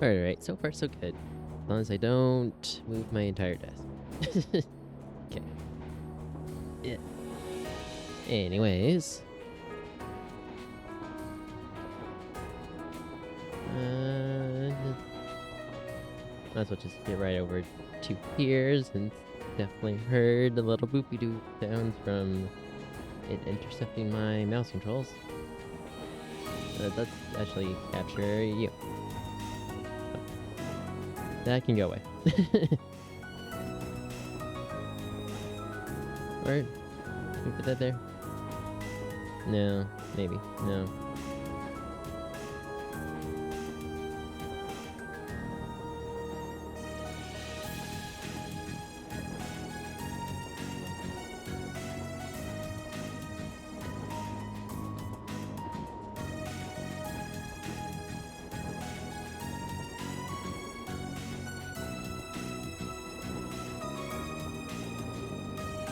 Alright, so far so good. As long as I don't move my entire desk. Okay. Yeah. Anyways. Might as well just get right over to here, since definitely heard the little boopy doo sounds from it intercepting my mouse controls. Let's actually capture you. That can go away. Or we put that there? No, maybe. No.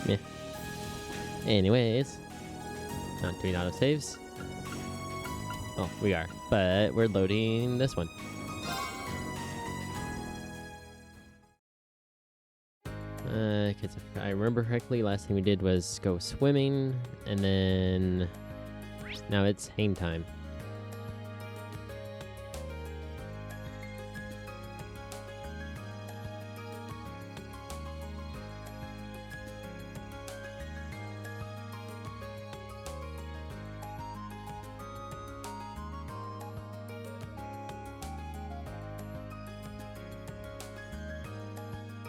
Meh. Anyways, not doing autosaves. Oh, we are, but we're loading this one. Because if I remember correctly, last thing we did was go swimming, and then now it's hang time.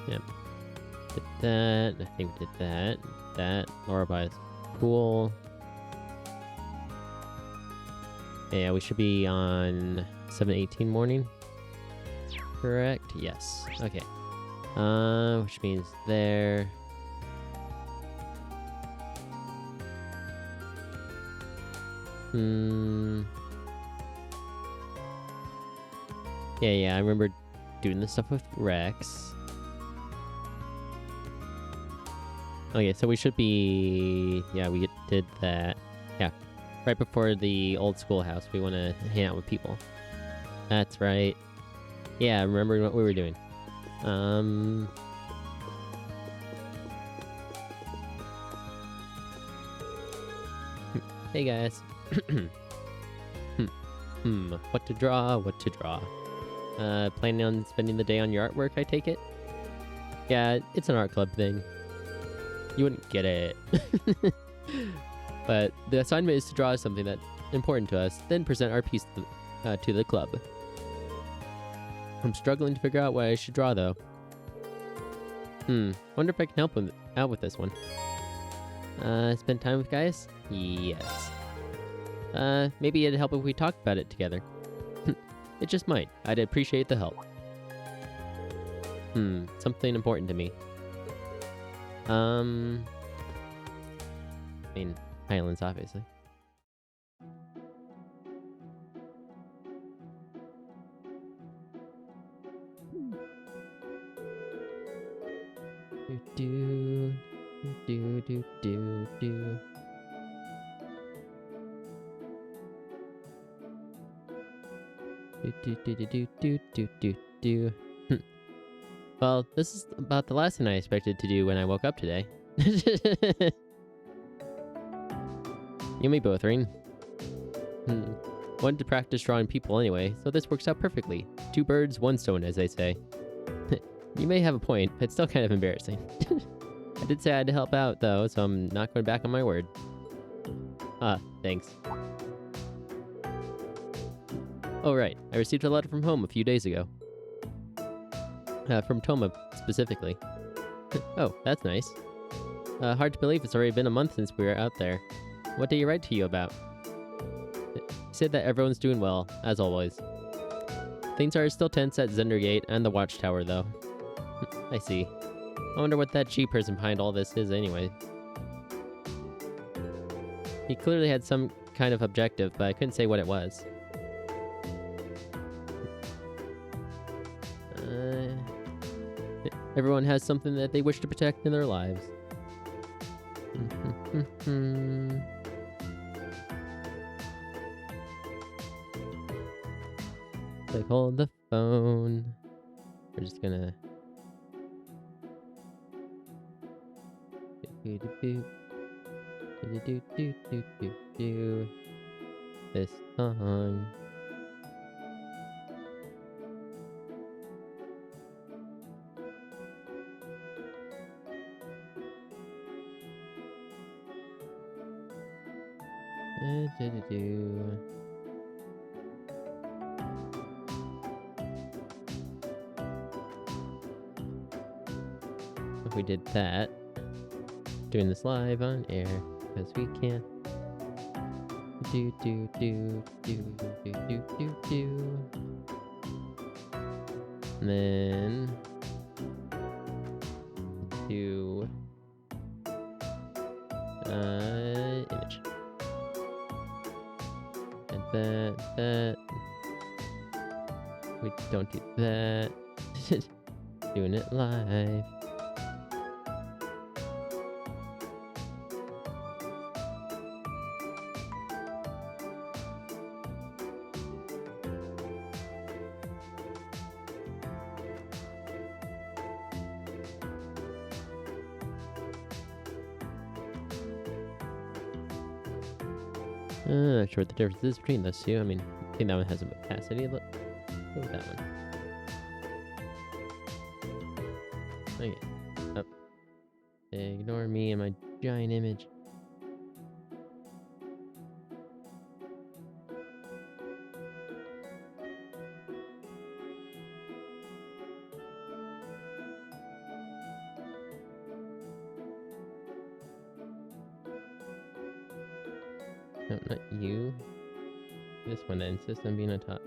Yep. Did that. I think we did that. That. Laura buys pool. Yeah, we should be on 7:18 morning. Correct? Yes. Okay. Which means there. Yeah, I remember doing this stuff with Rex. Okay, so we should be... Yeah, we did that. Yeah, right before the old schoolhouse. We want to hang out with people. That's right. Yeah, I remember what we were doing. Hey, guys. What to draw, what to draw. Planning on spending the day on your artwork, I take it? Yeah, it's an art club thing. You wouldn't get it. But the assignment is to draw something that's important to us, then present our piece to the club. I'm struggling to figure out what I should draw, though. Wonder if I can help out with this one. Spend time with guys? Yes. Maybe it'd help if we talked about it together. It just might. I'd appreciate the help. Something important to me. I mean, Highlands, obviously. Do do do do do. Do do do do do do do do. Well, this is about the last thing I expected to do when I woke up today. You and me both, Ring. Wanted to practice drawing people anyway, so this works out perfectly. 2 birds, 1 stone, as they say. You may have a point, but it's still kind of embarrassing. I did say I had to help out, though, so I'm not going back on my word. Thanks. Oh, right. I received a letter from home a few days ago. From Toma, specifically. Oh, that's nice. Hard to believe it's already been a month since we were out there. What did he write to you about? He said that everyone's doing well, as always. Things are still tense at Zendergate and the Watchtower, though. I see. I wonder what that G person behind all this is anyway. He clearly had some kind of objective, but I couldn't say what it was. Everyone has something that they wish to protect in their lives. They call the phone. We're just gonna do this song. If we did that, doing this live on air, because we can. Do. And then do image. And that. We don't do that. Doing it live. Not sure what the difference is between those two. I mean, I think that one has a opacity. Look, go with that one. Okay. Up. Ignore me and my giant image. No, not you. This one that insists on being on top.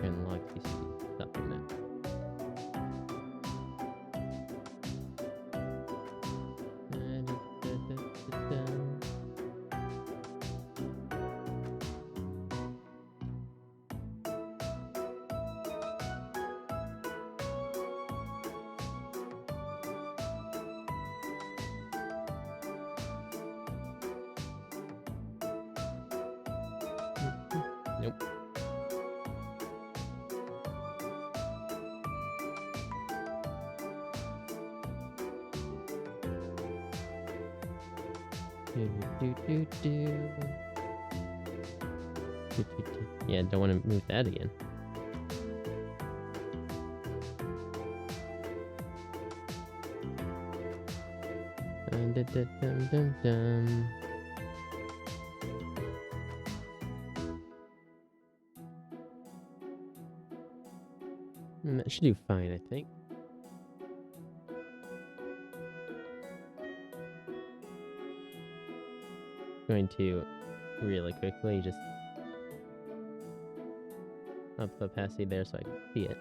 And lock these stuff in that. Nope. Yeah, don't want to move that again. And that should do fine, I think. Going to really quickly just up the opacity there so I can see it.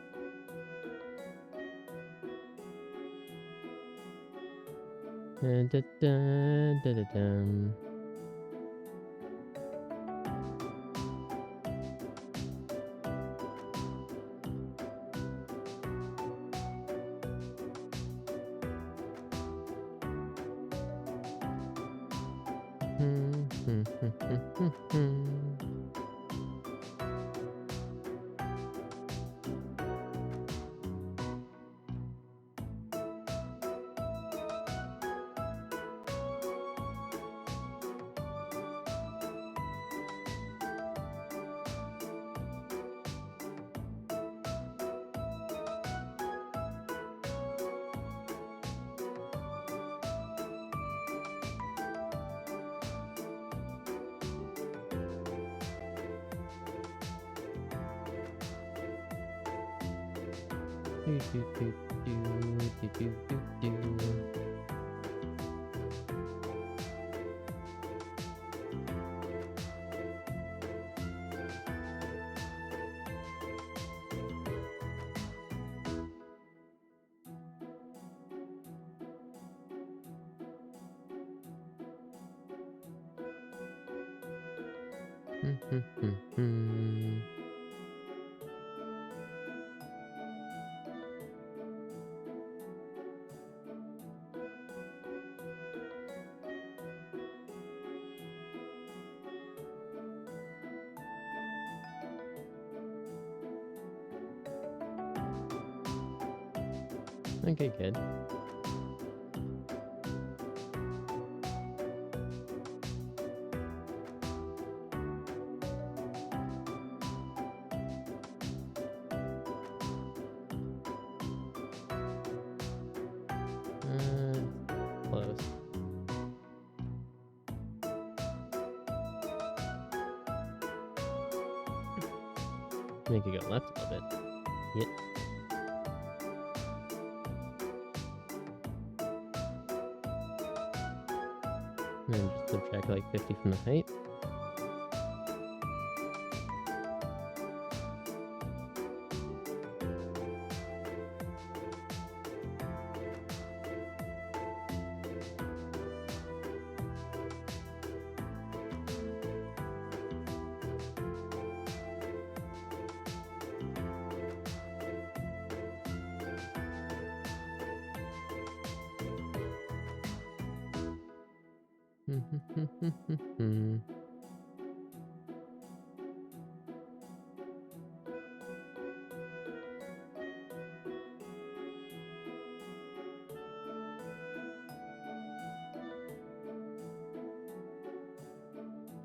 Okay, good. Close. Make it go left a little bit. Yep. And then just subtract like 50 from the height.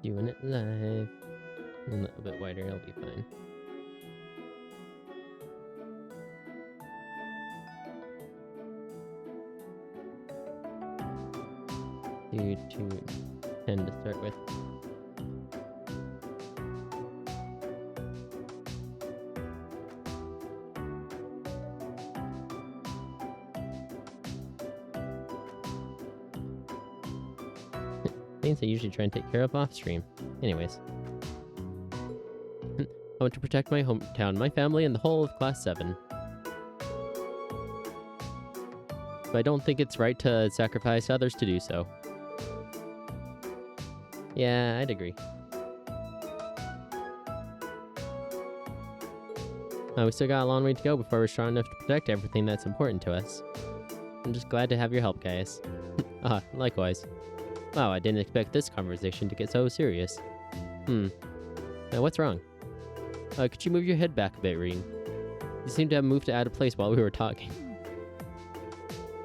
Doing it live. A little bit wider, it'll be fine. Do 210 to start with. Things I usually try and take care of off stream. Anyways. I want to protect my hometown, my family, and the whole of Class 7. But I don't think it's right to sacrifice others to do so. Yeah, I'd agree. We still got a long way to go before we're strong enough to protect everything that's important to us. I'm just glad to have your help, guys. Likewise. Wow, I didn't expect this conversation to get so serious. What's wrong? Could you move your head back a bit, Rean? You seem to have moved out of place while we were talking.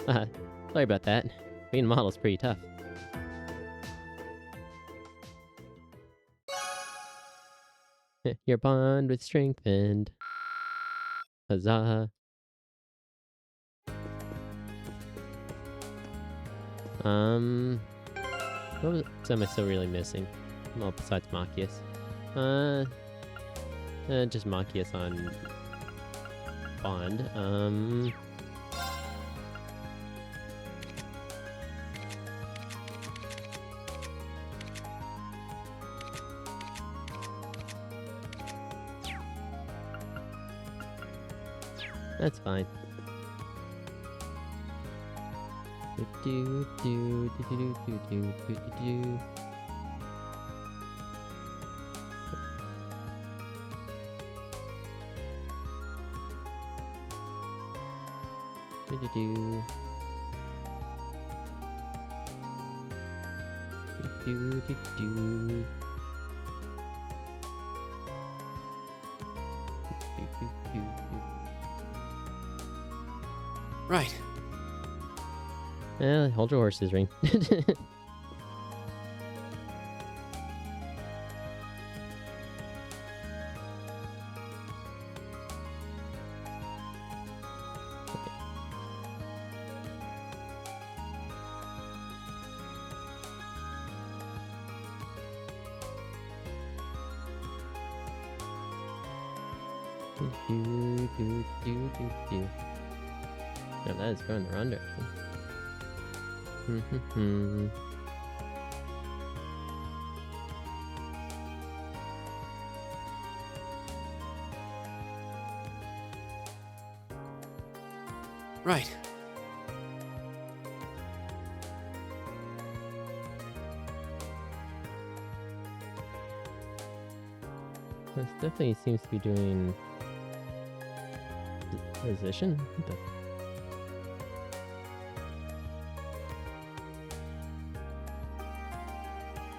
Sorry about that. Being a model's pretty tough. Your bond was strengthened. Huzzah. What am I still really missing? Well, besides Machias. Just Machias on Bond. That's fine. Right. Hold your horses, Ring. No, that is going the wrong direction. Right. This definitely seems to be doing position. What the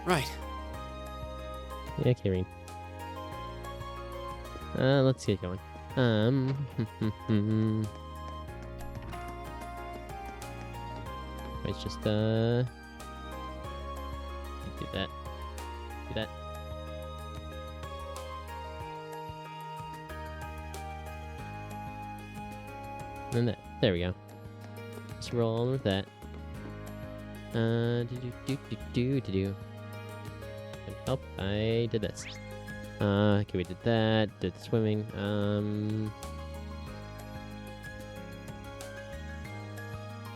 Right. Yeah, Kirin. Let's get going. Let's just, do that. Do that. And that. There we go. Let's roll on with that. Do. Oh, I did this. Okay, we did that. Did the swimming.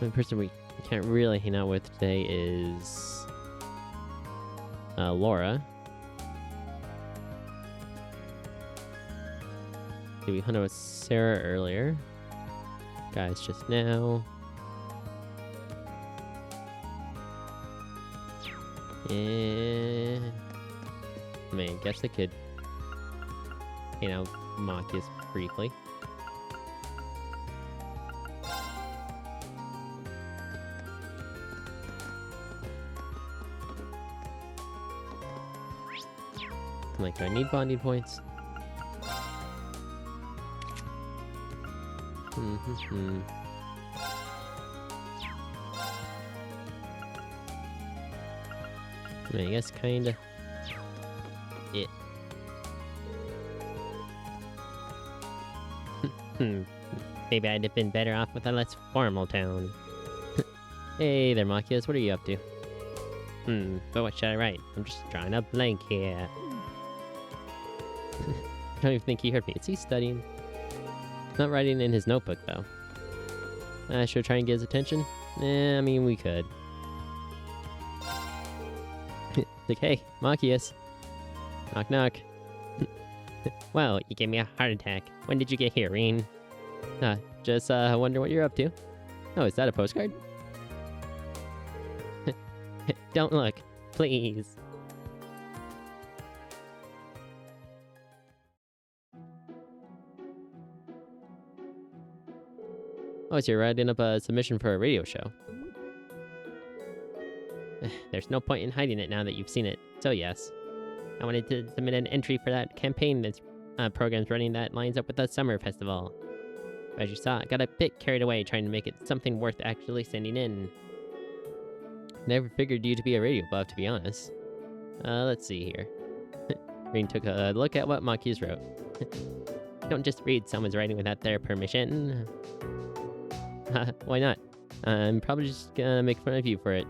The person we can't really hang out with today is Laura. Okay, we hung out with Sarah earlier. Guys, just now. And I mean, I guess I could, you know, Machias briefly. I'm like, do I need bonding points? I mean, I guess kinda. Yeah. Maybe I'd have been better off with a less formal tone. Hey there, Machias, what are you up to? But what should I write? I'm just drawing a blank here. I don't even think he heard me. Is he studying? Not writing in his notebook, though. Should I try and get his attention? I mean, we could. Like, hey, Machias. Knock, knock. Well, you gave me a heart attack. When did you get here, Reen? Just wonder what you're up to. Oh, is that a postcard? Don't look, please. Oh, so you're writing up a submission for a radio show. There's no point in hiding it now that you've seen it. So yes, I wanted to submit an entry for that campaign that's program's running that lines up with the summer festival. As you saw, I got a bit carried away trying to make it something worth actually sending in. Never figured you to be a radio buff, to be honest. Let's see here. Reen took a look at what Machias wrote. Don't just read someone's writing without their permission. Why not? I'm probably just gonna make fun of you for it.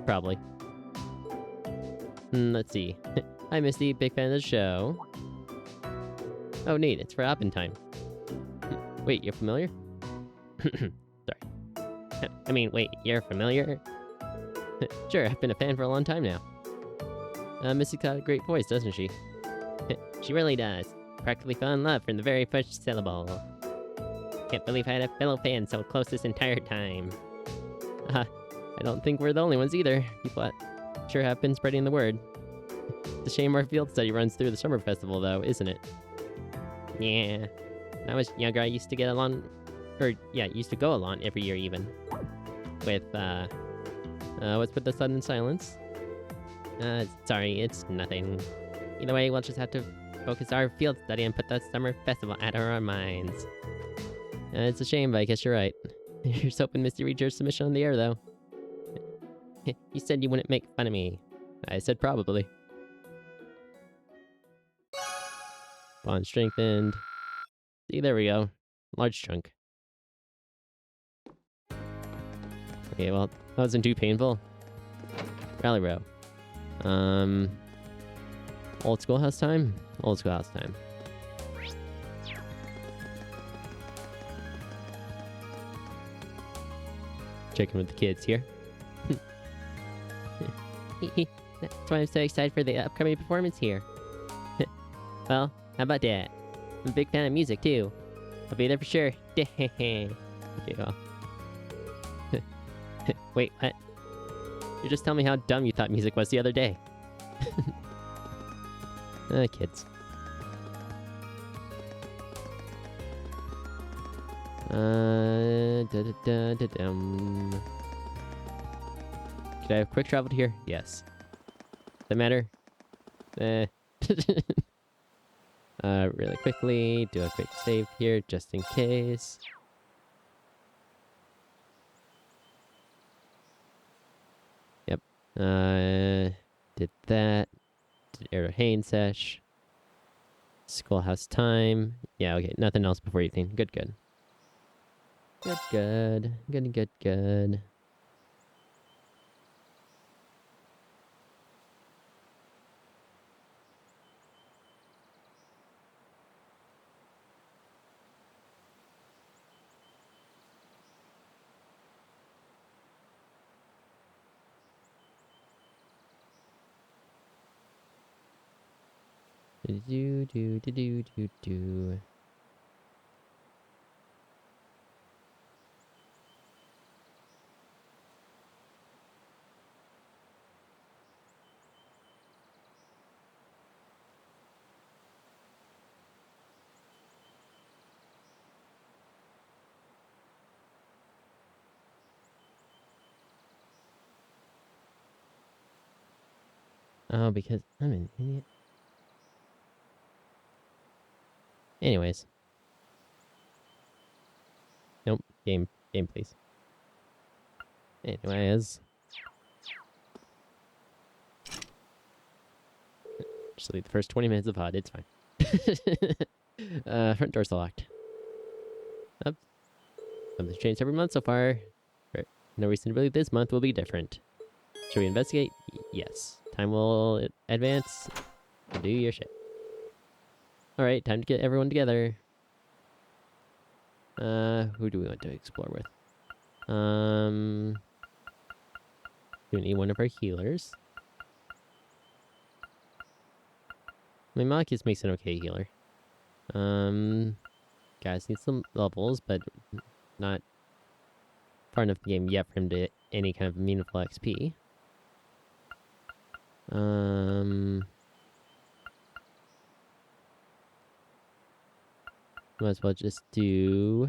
Probably. Let's see. Hi, Misty. Big fan of the show. Oh, neat. It's for Oppenheim. Wait, you're familiar? Sorry. I mean, wait, you're familiar? Sure, I've been a fan for a long time now. Misty's got a great voice, doesn't she? She really does. Practically fell in love from the very first syllable. Can't believe I had a fellow fan so close this entire time. I don't think we're the only ones either. People sure have been spreading the word. It's a shame our field study runs through the summer festival, though, isn't it? Yeah. When I was younger, I used to get along, used to go along every year even. With, what's with the sudden silence? Sorry, it's nothing. Either way, we'll just have to focus our field study and put the summer festival out of our minds. It's a shame, but I guess you're right. Here's hoping Misty reads your submission on the air, though. You said you wouldn't make fun of me. I said probably. Bond strengthened. See, there we go. Large chunk. Okay, well, that wasn't too painful. Rally row. Old schoolhouse time? Old schoolhouse time. Checking with the kids here. That's why I'm so excited for the upcoming performance here. Well, how about that? I'm a big fan of music, too. I'll be there for sure. Okay, well. Wait, what? You just tell me how dumb you thought music was the other day. Kids. Could I have quick traveled here? Yes. Does that matter? Really quickly, do a quick save here, just in case. Did that. Did Arrow Haynes sesh. Schoolhouse time. Yeah, okay. Nothing else before evening. Good, good. Good, good. Good, good, good. Do do do do do do. Oh, because I'm an idiot. Anyways. Nope. Game, please. Anyways. Just leave the first 20 minutes of HUD. It's fine. Front door's locked. Up. Something's changed every month so far. No reason to believe this month will be different. Should we investigate? Yes. Time will advance. Do your shit. Alright, time to get everyone together. Who do we want to explore with? Do we need one of our healers? I mean, Malachus makes an okay healer. Guys need some levels, but not far enough in the game yet for him to get any kind of meaningful XP. Might as well just do...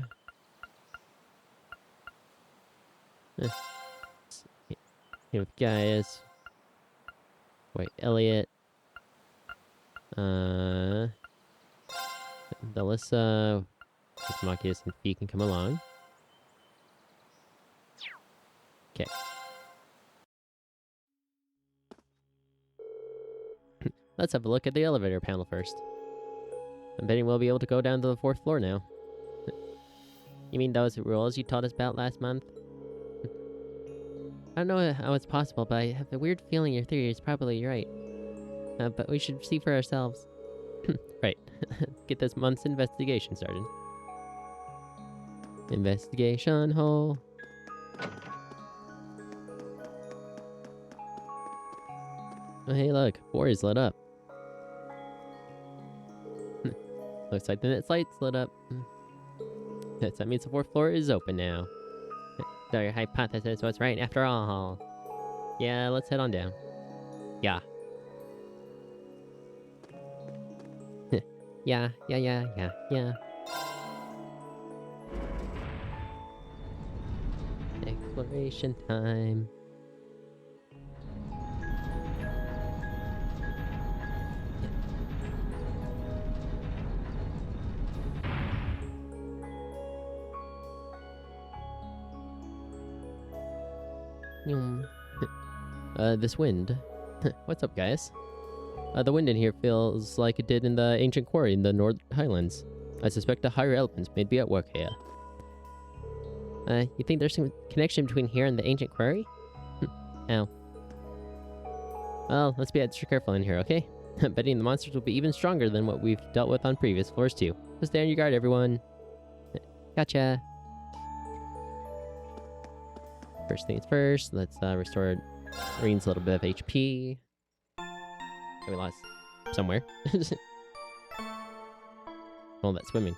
With Gaius. Wait, Elliot. Delissa. Macchius and Fee can come along. Okay. Let's have a look at the elevator panel first. I'm betting we'll be able to go down to the 4th floor now. You mean those rules you taught us about last month? I don't know how it's possible, but I have a weird feeling your theory is probably right. But we should see for ourselves. Right. Get this month's investigation started. Investigation hole. Oh, hey, look. 4 is lit up. Looks like the next light's lit up. Yes, that means the 4th floor is open now. So your hypothesis was right after all. Yeah, let's head on down. Yeah. Yeah. Exploration time. This wind. What's up, guys? The wind in here feels like it did in the ancient quarry in the North Highlands. I suspect the higher elements may be at work here. You think there's some connection between here and the ancient quarry? Ow. Well, let's be extra careful in here, okay? I'm betting the monsters will be even stronger than what we've dealt with on previous floors, too. So stay on your guard, everyone. Gotcha. First things first, let's restore Reen's little bit of HP. We lost somewhere. All that swimming.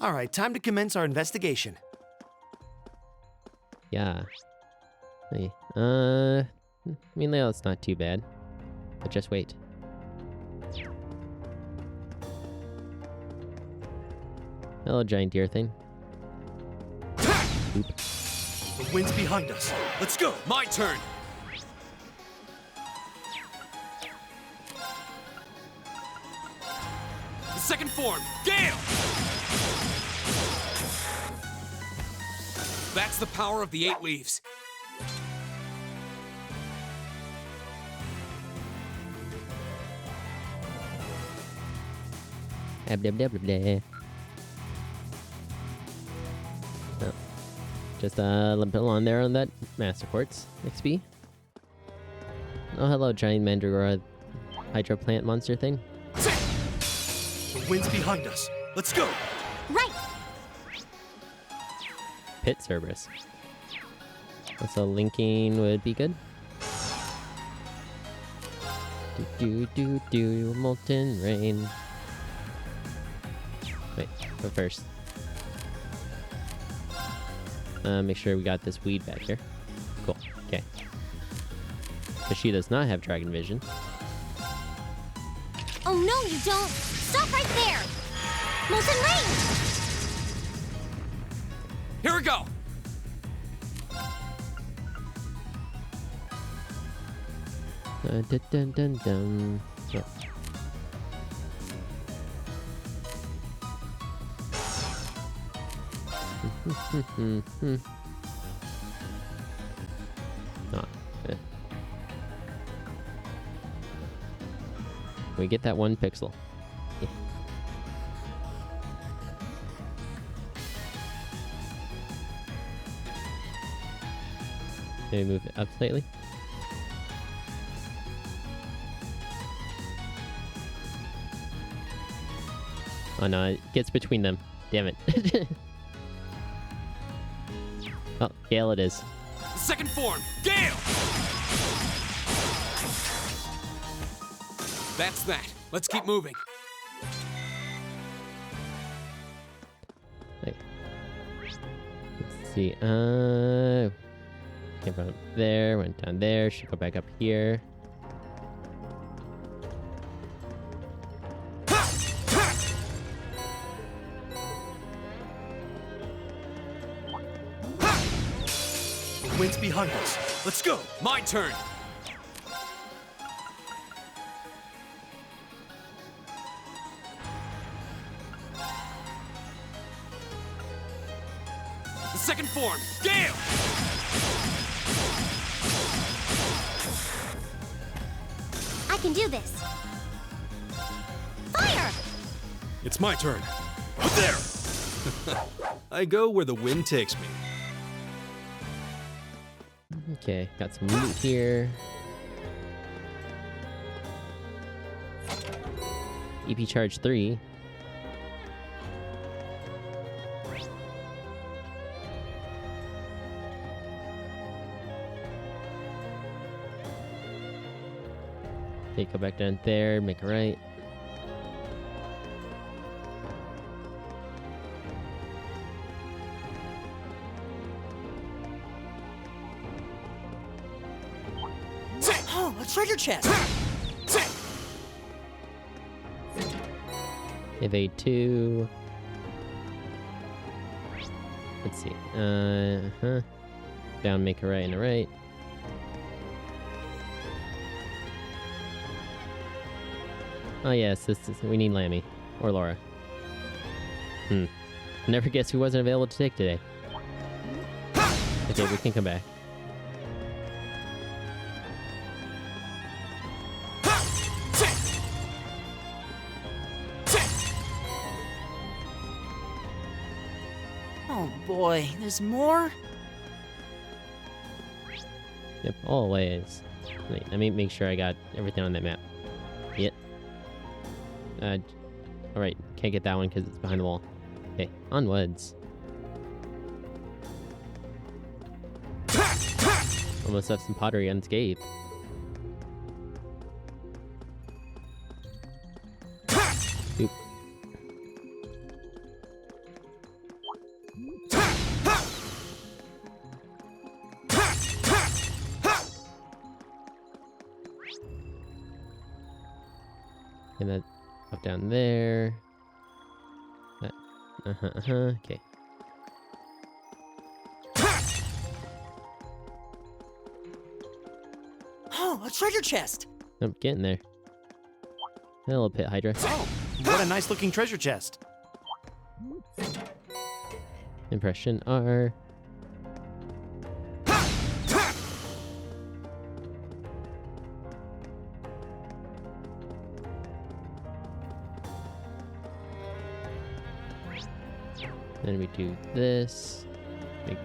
All right, time to commence our investigation. Yeah. Hey, I mean, it's not too bad. But just wait. Hello, giant deer thing. Oop. The wind's behind us. Let's go. My turn! The second form, Gale! That's the power of the 8 leaves. Blah, blah, blah, blah, blah. Oh. Just limp along there on that Master Quartz XP. Oh, hello, giant Mandragora Hydro Plant monster thing. The wind's behind us. Let's go. Right. Pit Cerberus. So linking would be good. Do molten rain. Wait, go first. Make sure we got this weed back here. Cool. Okay. Because she does not have dragon vision. Oh no, you don't. Stop right there. Molten rain. Here we go. Dun dun dun dun. Yeah. Ah, eh. We get that 1 pixel. Yeah. Maybe move it up slightly. Oh no, it gets between them. Damn it. Oh, Gale it is. Second form, Gale! That's that. Let's keep moving. Wait. Let's see. Came from up there, went down there, should go back up here. The wind's behind us. Let's go. My turn. The second form, Gale! I can do this. Fire! It's my turn. There. I go where the wind takes me. Okay, got some loot here. EP charge 3. Okay, go back down there, make a right. Oh, a treasure chest! Evade 2. Let's see. Down, make a right and a right. Oh yes, we need Lammy. Or Laura. Never guess who wasn't available to take today. Okay, we can come back. Oh boy, there's more? Yep, always. Wait, let me make sure I got everything on that map. Yep. Alright, can't get that one because it's behind the wall. Okay, onwards. Almost left some pottery unscathed. Oop. And then up down there. Okay. Oh, a treasure chest! I'm getting there. Hello, Pit Hydra. Oh, what a nice looking treasure chest. Impression R. Then we do this. Make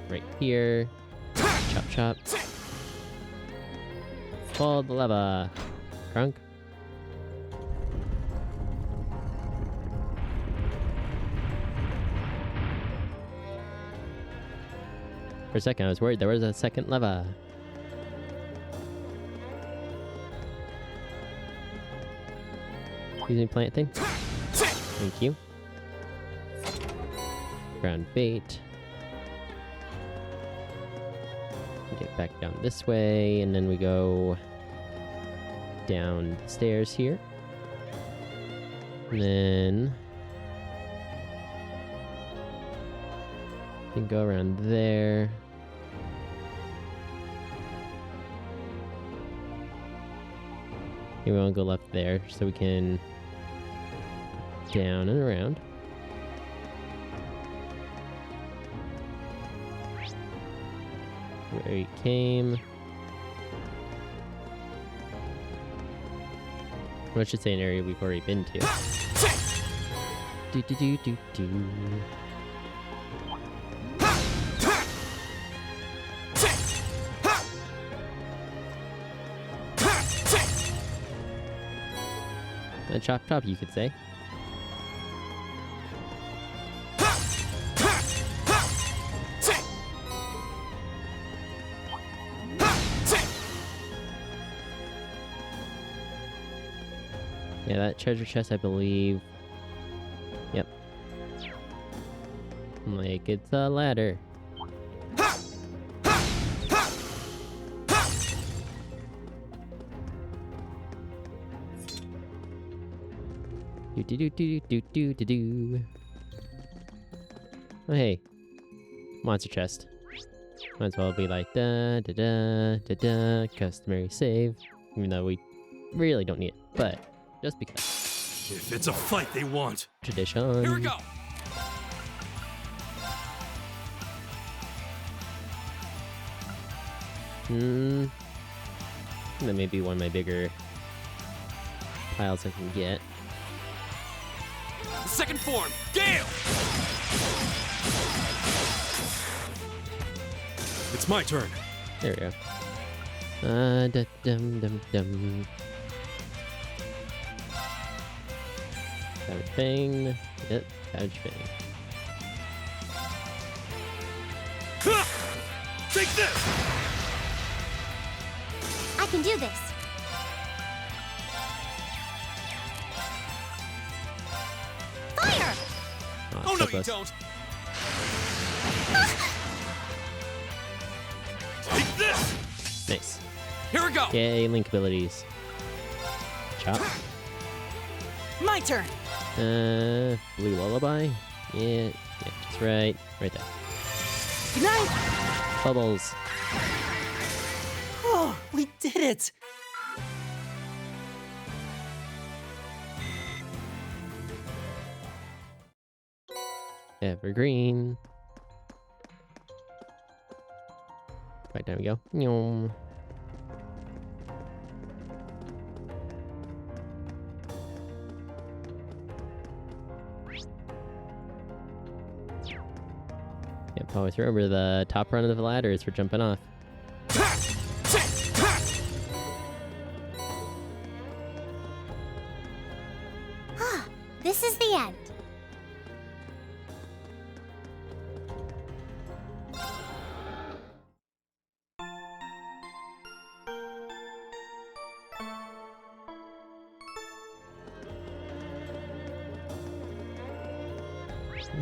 right here. Chop chop. Pull the lava. Crunk. For a second, I was worried there was a second lava. Excuse me, plant thing. Thank you. Ground bait. Get back down this way, and then we go down the stairs here. And then we can go around there. We won't go left there, so we can down and around. Where we came. Or I should say an area we've already been to. Do do do do do. A chop chop, you could say. Yeah, that treasure chest, I believe. Yep. Like, it's a ladder. Do do do do do do do do. Oh hey, monster chest. Might as well be like da da da da da. Customary save, even though we really don't need it, but just because. If it's a fight they want. Tradition. Here we go. That may be one of my bigger piles I can get. Second form, Gale! It's my turn. There we go. Da dum dum dum. Savage Fang. Yep, Savage Fang. Take this! I can do this. Fire! Oh so no, you close. don't! Take this! Nice. Here we go! Yay, Link abilities. Chop. My turn. Blue Lullaby. Yeah, that's right. Right there. Good night. Bubbles. Oh, we did it. Evergreen. Right, there we go. Nyom. Yep, always remember the top run of the ladder is for jumping off. This is the end.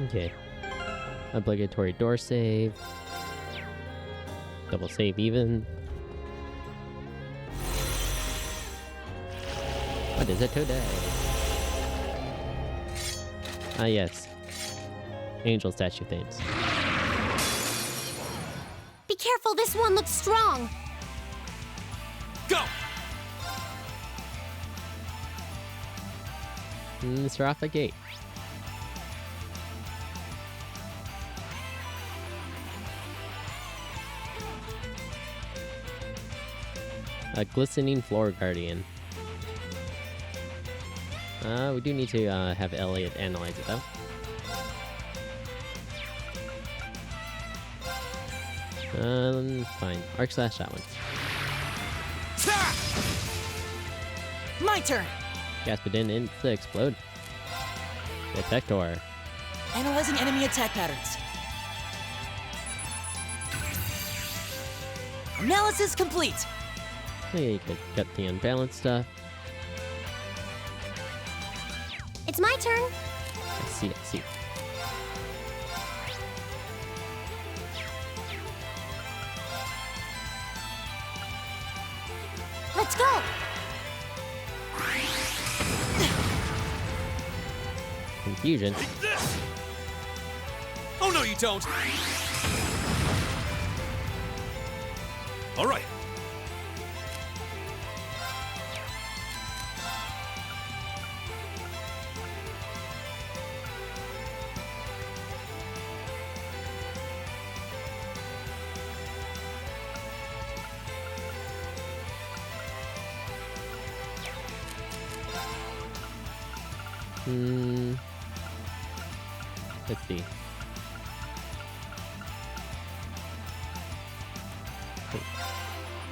Okay. Obligatory door save. Double save even. What is it today? Ah yes. Angel statue themes. Be careful, this one looks strong. Go! Mr. Off the gate. A glistening floor guardian. We do need to have Elliot analyze it though. Fine. Arc slash that one. Ta! My turn. Gasp it in to explode. Detector. Analyzing enemy attack patterns. Analysis complete. Hey, you could cut the unbalanced stuff. It's my turn. I see. Let's go. Confusion. Take this! Oh, no, you don't! All right. Let's see.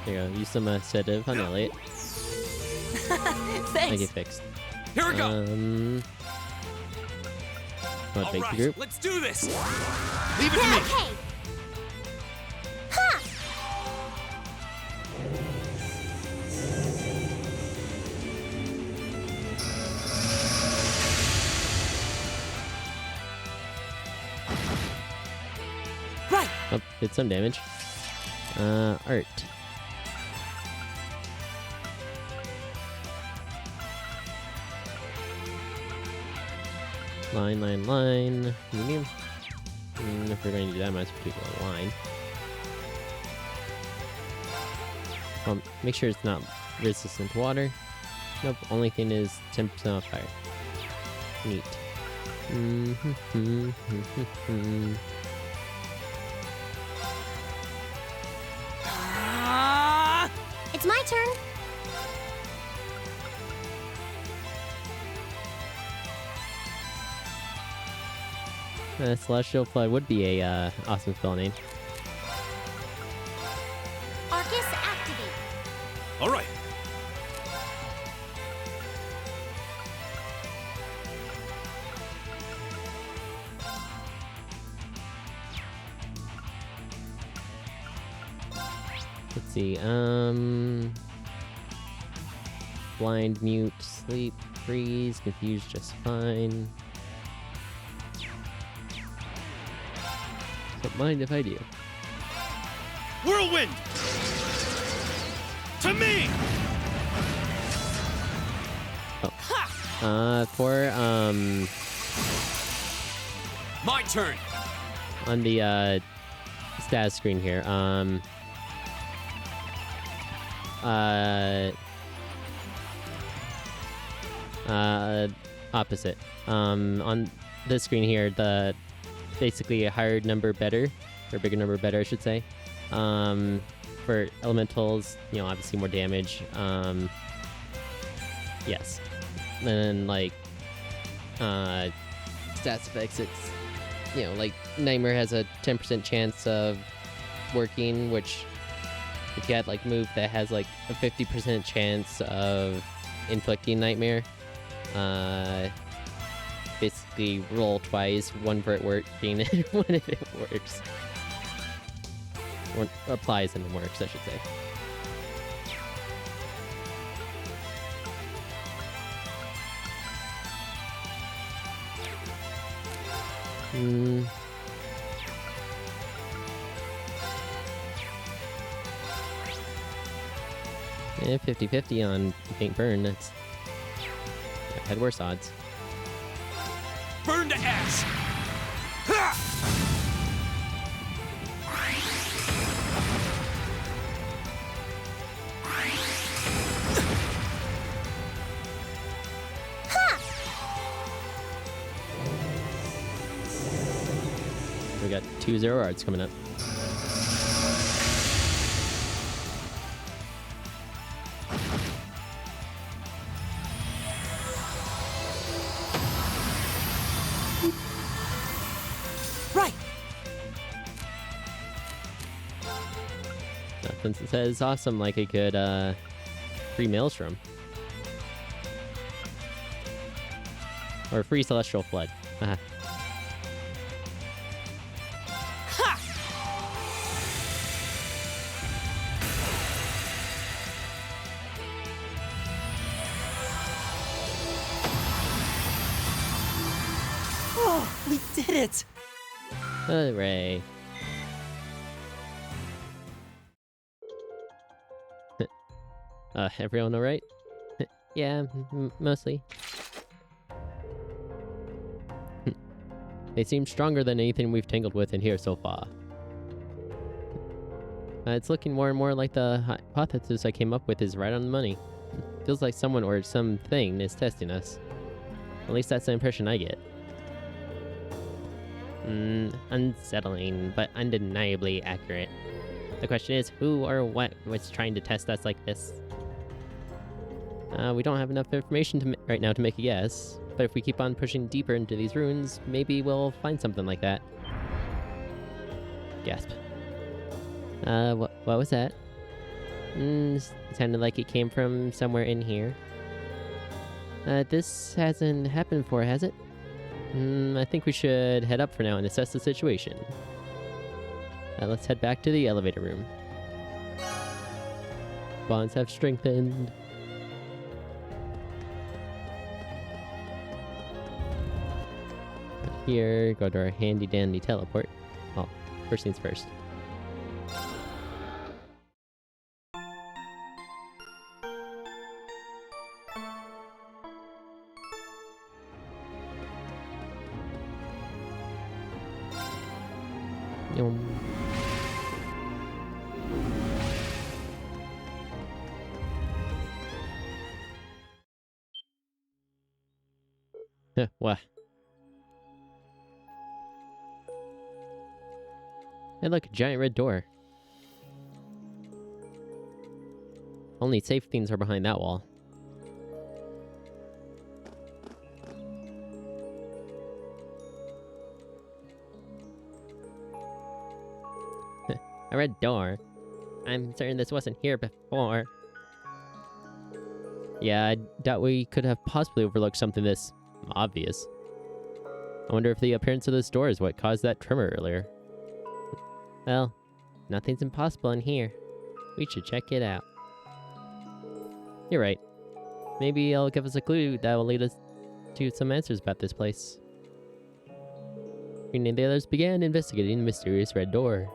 There you go. Use some sedative on Elliot. Make Thanks. it fixed. Here we go! Want to All fake right, the group? let's do this! Leave it to Yeah, me! okay. Ha! Right. Oh, did some damage. Art. Line. Medium. If we're going to do that, I might as well do a line. Make sure it's not resistant to water. Nope, only thing is 10% off fire. Neat. Ah! It's my turn. Celestial Flood would be a awesome spell name. Arcus activate. All right. Let's see, blind, mute, sleep, freeze, confuse just fine. Don't mind if I do. Whirlwind! To me! For, My turn! on the, status screen here, opposite. On this screen here, the basically a higher number better, or bigger number better, I should say. For elementals, you know, obviously more damage. Yes. And then, like, stats effects, it's, you know, like, Nightmare has a 10% chance of working, which, if you had, like, move that has, like, a 50% chance of inflicting Nightmare, basically roll twice, one for it working and one if it works. Or applies and works, I should say. Yeah, 50-50 on Paint Burn, that's... I've had worse odds. Burn to ash! Ha! We got 2 zero arts coming up. Right. Since it says awesome, like a good, free Maelstrom. Or free Celestial Flood. Haha. Oh, we did it! Hooray. Everyone alright? Yeah, mostly. They seem stronger than anything we've tangled with in here so far. It's looking more and more like the hypothesis I came up with is right on the money. Feels like someone or something is testing us. At least that's the impression I get. Unsettling, but undeniably accurate. The question is, who or what was trying to test us like this? We don't have enough information right now to make a guess, but if we keep on pushing deeper into these ruins, maybe we'll find something like that. Gasp. What was that? Sounded like it came from somewhere in here. This hasn't happened before, has it? I think we should head up for now and assess the situation. Let's head back to the elevator room. Bonds have strengthened. Here, go to our handy dandy teleport. Well, first things first. Yum. What? Hey, look, a giant red door. Only safe things are behind that wall. A red door? I'm certain this wasn't here before. Yeah, I doubt we could have possibly overlooked something this obvious. I wonder if the appearance of this door is what caused that tremor earlier. Well, nothing's impossible in here. We should check it out. You're right. Maybe it'll give us a clue that will lead us to some answers about this place. Green and the others began investigating the mysterious red door.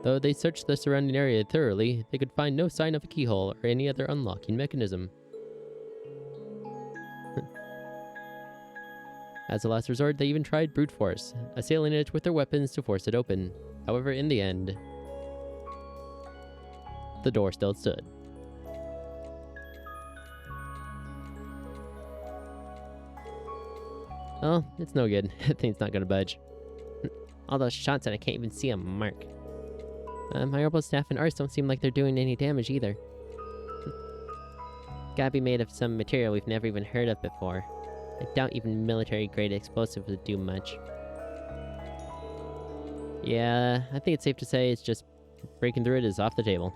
Though they searched the surrounding area thoroughly, they could find no sign of a keyhole or any other unlocking mechanism. As a last resort, they even tried brute force, assailing it with their weapons to force it open. However, in the end, the door still stood. Oh, it's no good. That thing's not gonna budge. All those shots and I can't even see a mark. My orbital staff and arts don't seem like they're doing any damage either. Gotta be made of some material we've never even heard of before. I doubt even military-grade explosives would do much. Yeah, I think it's safe to say it's just breaking through it is off the table.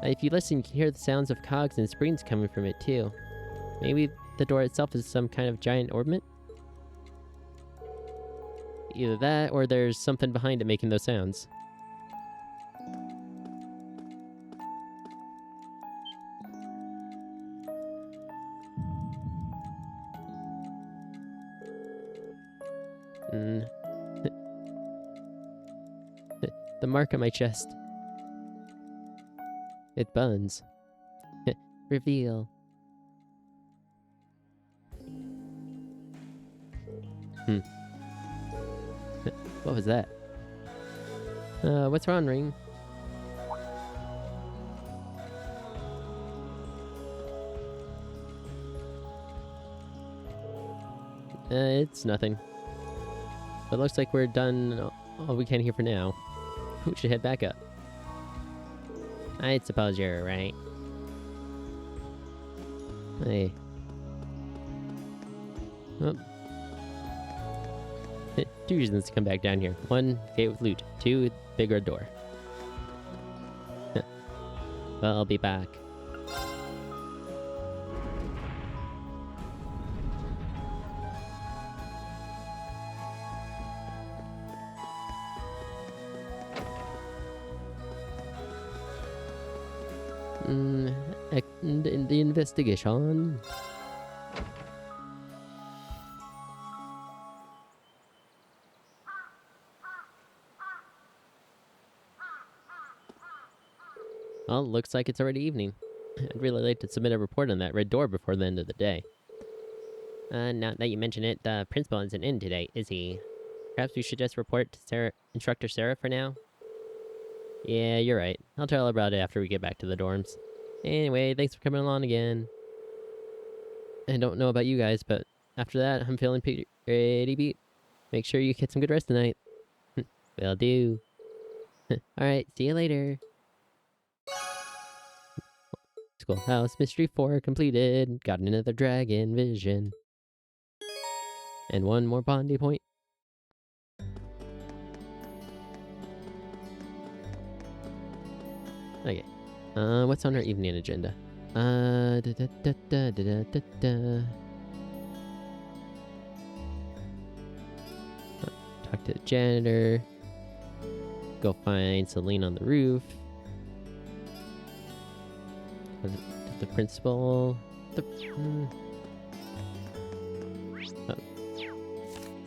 If you listen, you can hear the sounds of cogs and springs coming from it too. Maybe the door itself is some kind of giant orbment? Either that, or there's something behind it making those sounds. The mark on my chest. It buns. Reveal. What was that? What's wrong, Ring? It's nothing. But looks like we're done all we can here for now. We should head back up. I suppose you're right. Hey. Oh. 2 reasons to come back down here. 1, gate with loot. 2, big red door. Well, I'll be back. And in the investigation. Well, looks like it's already evening. I'd really like to submit a report on that red door before the end of the day. Now that you mention it, the principal isn't in today, is he? Perhaps we should just report to Instructor Sarah for now? Yeah, you're right. I'll tell her about it after we get back to the dorms. Anyway, thanks for coming along again. I don't know about you guys, but after that, I'm feeling pretty beat. Make sure you get some good rest tonight. Will do. Alright, see you later. Schoolhouse Mystery 4 completed. Got another dragon vision. And one more Bondi point. Okay. What's on our evening agenda? Talk to the janitor. Go find Celine on the roof. The principal. Oh.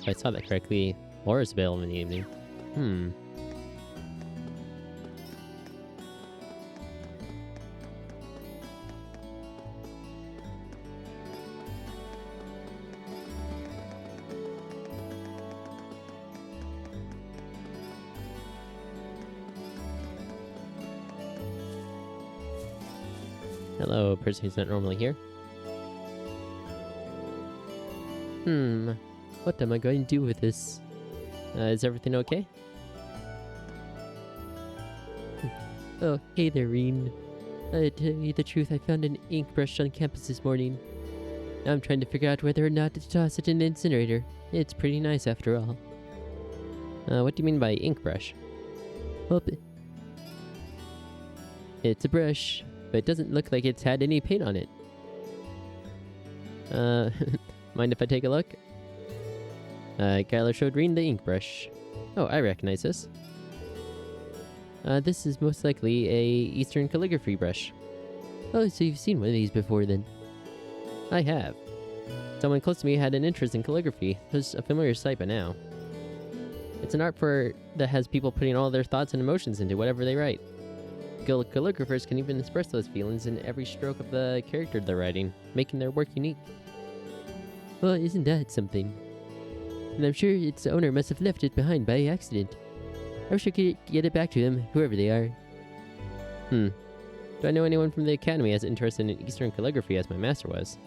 If I saw that correctly, Laura's available in the evening. Hello, person who's not normally here. What am I going to do with this? Is everything okay? Oh, hey there, Reen. To tell you the truth, I found an ink brush on campus this morning. Now I'm trying to figure out whether or not to toss it in the incinerator. It's pretty nice after all. What do you mean by ink brush? Well, it's a brush, but it doesn't look like it's had any paint on it. Mind if I take a look? Kyler showed Reen the ink brush. Oh, I recognize this. This is most likely a Eastern calligraphy brush. Oh, so you've seen one of these before then? I have. Someone close to me had an interest in calligraphy. It's a familiar sight by now. It's an art form that has people putting all their thoughts and emotions into whatever they write. Calligraphers can even express those feelings in every stroke of the character they're writing, making their work unique. Well, isn't that something? And I'm sure its owner must have left it behind by accident. I wish I could get it back to them, whoever they are. Do I know anyone from the academy as interested in Eastern calligraphy as my master was?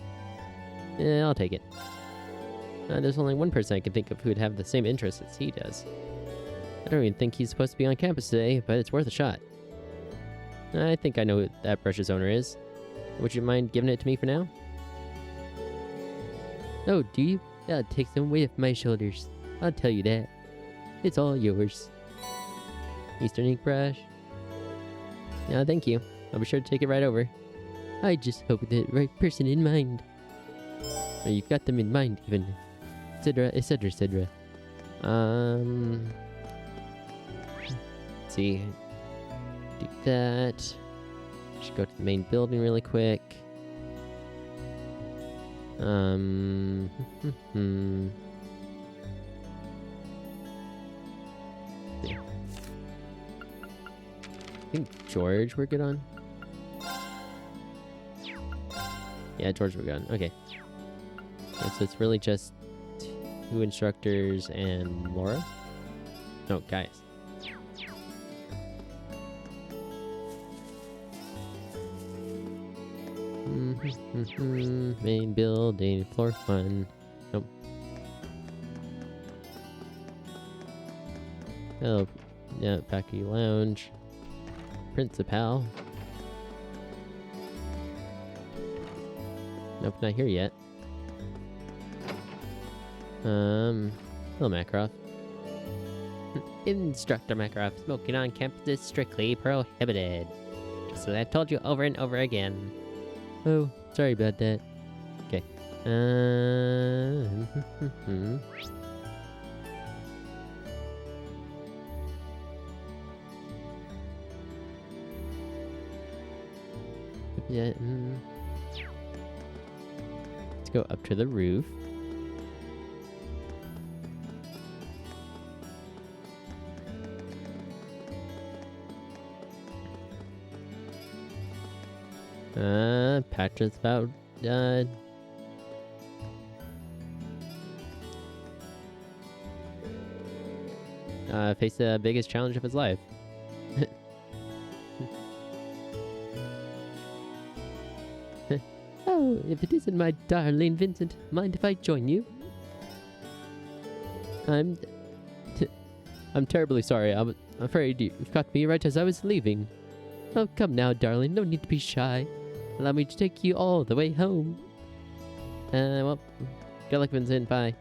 I'll take it. There's only one person I can think of who would have the same interest as he does. I don't even think he's supposed to be on campus today, but it's worth a shot. I think I know who that brush's owner is. Would you mind giving it to me for now? Oh, do you? That'll take some weight off my shoulders. I'll tell you that. It's all yours. Eastern ink brush. Thank you. I'll be sure to take it right over. I just hope the right person in mind. Or you've got them in mind, even. Etc., etc., etc. Let's see. Do that. Should go to the main building really quick. Yeah. I think George we're good on. Yeah, George we're good on. Okay. And so it's really just 2 instructors and Laura? No, guys. Main building, floor 1. Nope. Oh, yeah, faculty lounge. Principal. Nope, not here yet. Hello, Makarov. Instructor Makarov, smoking on campus is strictly prohibited. So I've told you over and over again. Oh, sorry about that. Okay. Yeah. Let's go up to the roof. Patch is about face the biggest challenge of his life. Oh, if it isn't my darling Vincent, mind if I join you? I'm terribly sorry. I'm afraid you've caught me right as I was leaving. Oh, come now, darling. No need to be shy. Allow me to take you all the way home. Well, good luck, Vincent. Bye.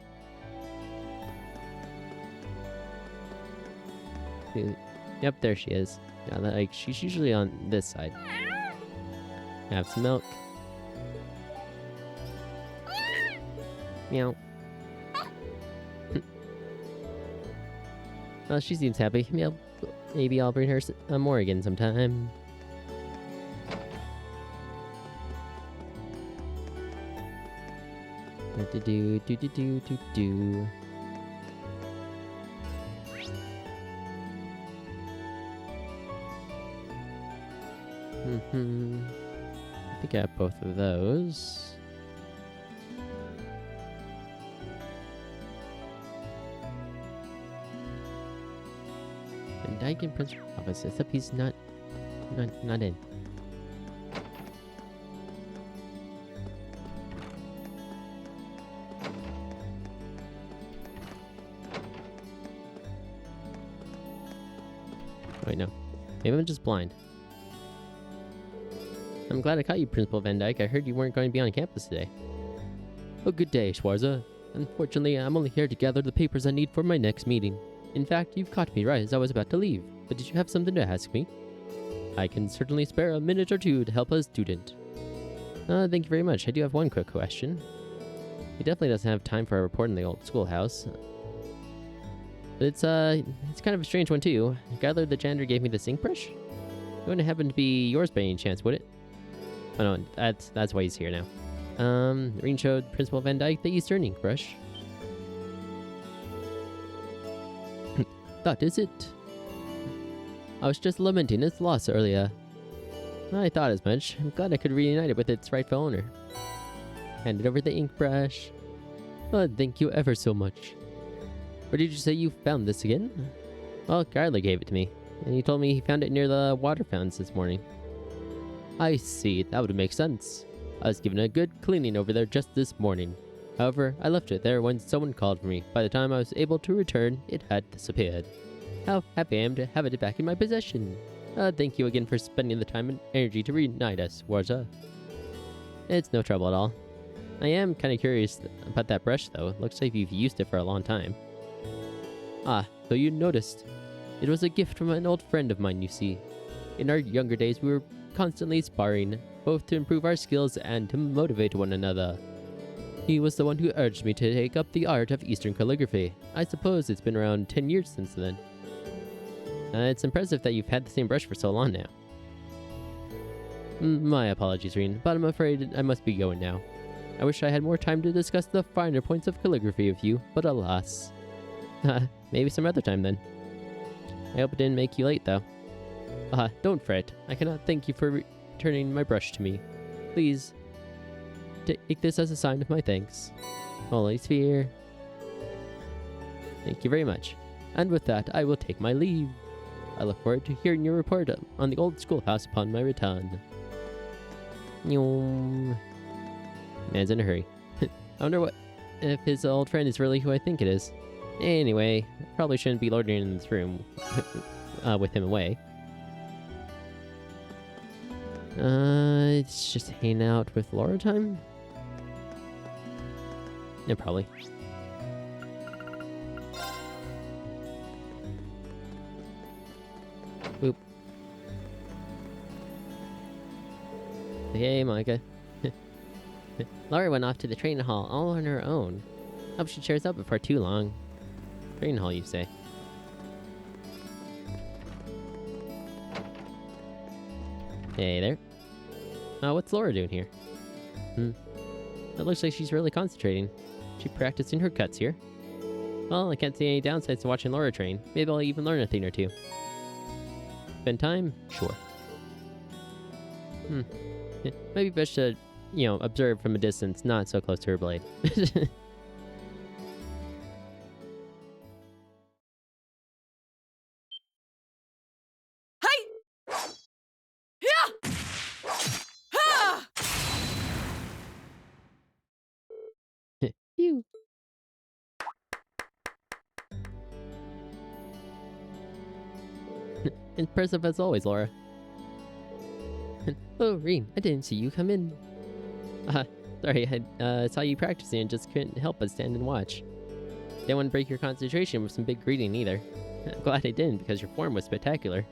Yep, there she is. Yeah, like, she's usually on this side. Have some milk. Meow. Well, she seems happy. Maybe I'll bring her more again sometime. Do. I think I have both of those. And Dyke in principal office, except he's not in. Wait, no. Maybe I'm just blind. I'm glad I caught you, Principal Van Dyke. I heard you weren't going to be on campus today. Oh, good day, Schwarza. Unfortunately, I'm only here to gather the papers I need for my next meeting. In fact, you've caught me right as I was about to leave. But did you have something to ask me? I can certainly spare a minute or two to help a student. Thank you very much. I do have one quick question. He definitely doesn't have time for a report in the old schoolhouse. But it's kind of a strange one too. Gyler the janitor gave me this ink brush. It wouldn't happen to be yours by any chance, would it? Oh no, that's why he's here now. Reen showed Principal Van Dyke the Eastern ink brush. That is it. I was just lamenting its loss earlier. I thought as much. I'm glad I could reunite it with its rightful owner. Handed over the ink brush. Oh, thank you ever so much. Where did you say you found this again? Well, Gyler gave it to me, and he told me he found it near the water fountains this morning. I see, that would make sense. I was given a good cleaning over there just this morning. However, I left it there when someone called for me. By the time I was able to return, it had disappeared. How happy I am to have it back in my possession. Thank you again for spending the time and energy to reunite us, Warza. It's no trouble at all. I am kind of curious about that brush, though. It looks like you've used it for a long time. Ah, so you noticed. It was a gift from an old friend of mine, you see. In our younger days, we were constantly sparring, both to improve our skills and to motivate one another. He was the one who urged me to take up the art of Eastern calligraphy. I suppose it's been around 10 years since then. It's impressive that you've had the same brush for so long now. My apologies, Reen, but I'm afraid I must be going now. I wish I had more time to discuss the finer points of calligraphy with you, but alas. Maybe some other time then. I hope it didn't make you late, though. Don't fret. I cannot thank you for returning my brush to me. Please, take this as a sign of my thanks. Holy Sphere. Thank you very much. And with that, I will take my leave. I look forward to hearing your report on the old schoolhouse upon my return. Man's in a hurry. I wonder if his old friend is really who I think it is. Anyway, probably shouldn't be loitering in this room with him away. It's just hanging out with Laura time? Yeah, probably. Boop. Hey, Monica. Laura went off to the training hall all on her own. Hope she cheers up before too long. Training hall, you say? Hey there. What's Laura doing here? It looks like she's really concentrating. She practicing her cuts here. Well, I can't see any downsides to watching Laura train. Maybe I'll even learn a thing or two. Spend time? Sure. Maybe best to, observe from a distance, not so close to her blade. Phew. Impressive as always, Laura. Oh, Rean, I didn't see you come in. Sorry, I saw you practicing and just couldn't help but stand and watch. Didn't want to break your concentration with some big greeting either. I'm glad I didn't, because your form was spectacular.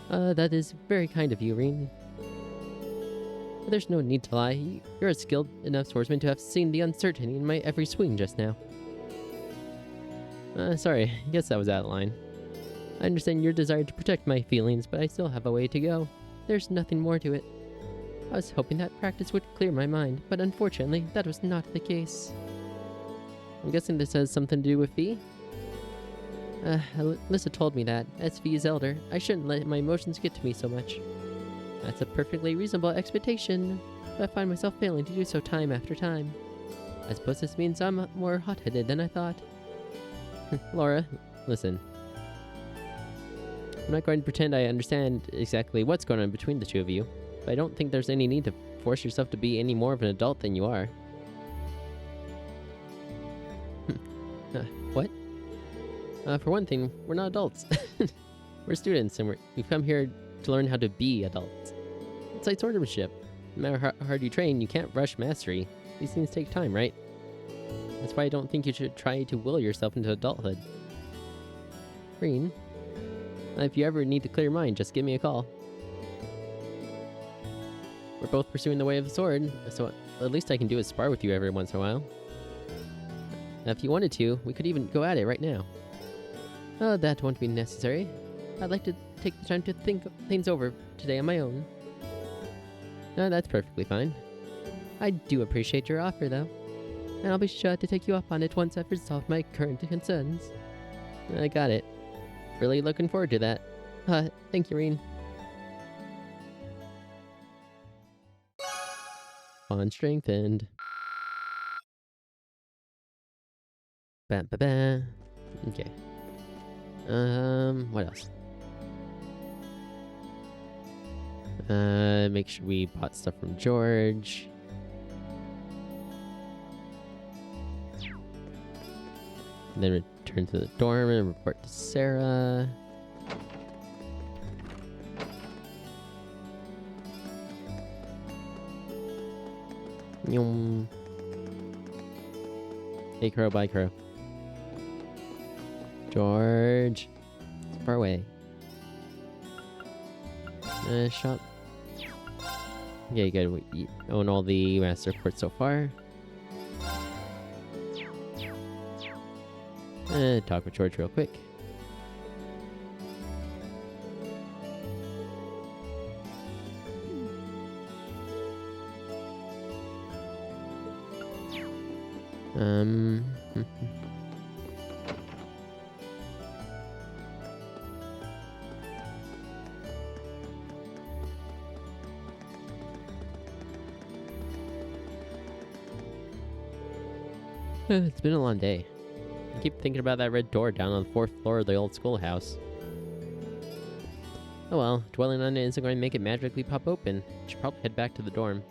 That is very kind of you, Rean. But there's no need to lie. You're a skilled enough swordsman to have seen the uncertainty in my every swing just now. Sorry, I guess that was out of line. I understand your desire to protect my feelings, but I still have a way to go. There's nothing more to it. I was hoping that practice would clear my mind, but unfortunately, that was not the case. I'm guessing this has something to do with V? Alyssa told me that, as V's elder, I shouldn't let my emotions get to me so much. That's a perfectly reasonable expectation, but I find myself failing to do so time after time. I suppose this means I'm more hot-headed than I thought. Laura, listen. I'm not going to pretend I understand exactly what's going on between the two of you, but I don't think there's any need to force yourself to be any more of an adult than you are. What? For one thing, we're not adults. We're students, and we've come here to learn how to be adults. It's like swordsmanship. No matter how hard you train, you can't rush mastery. These things take time, right? That's why I don't think you should try to will yourself into adulthood. Rean, if you ever need to clear your mind, just give me a call. We're both pursuing the way of the sword, so at least I can do is spar with you every once in a while. Now, if you wanted to, we could even go at it right now. Oh, that won't be necessary. I'd like to take the time to think things over today on my own. No, that's perfectly fine. I do appreciate your offer, though. And I'll be sure to take you up on it once I've resolved my current concerns. I got it. Really looking forward to that. Thank you, Rean. Bond strengthened. Ba-ba-ba. Okay. What else? Make sure we bought stuff from George. And then return to the dorm and report to Sarah. Yum. Hey, Crow, bye, Crow. George. It's far away. Shop. Yeah, you gotta own all the master reports so far. Talk with George real quick. It's been a long day. I keep thinking about that red door down on the 4th floor of the old schoolhouse. Oh well, dwelling on it isn't going to make it magically pop open. Should probably head back to the dorm.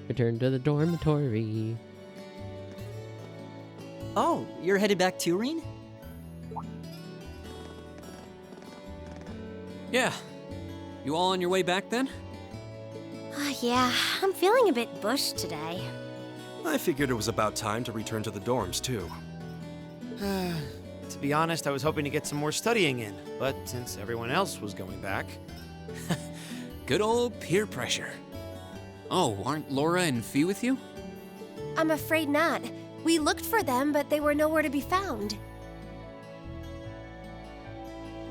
Return to the dormitory. Oh, you're headed back too, Rean? Yeah. You all on your way back then? Yeah, I'm feeling a bit bushed today. I figured it was about time to return to the dorms, too. To be honest, I was hoping to get some more studying in, but since everyone else was going back... Good old peer pressure. Oh, aren't Laura and Fee with you? I'm afraid not. We looked for them, but they were nowhere to be found.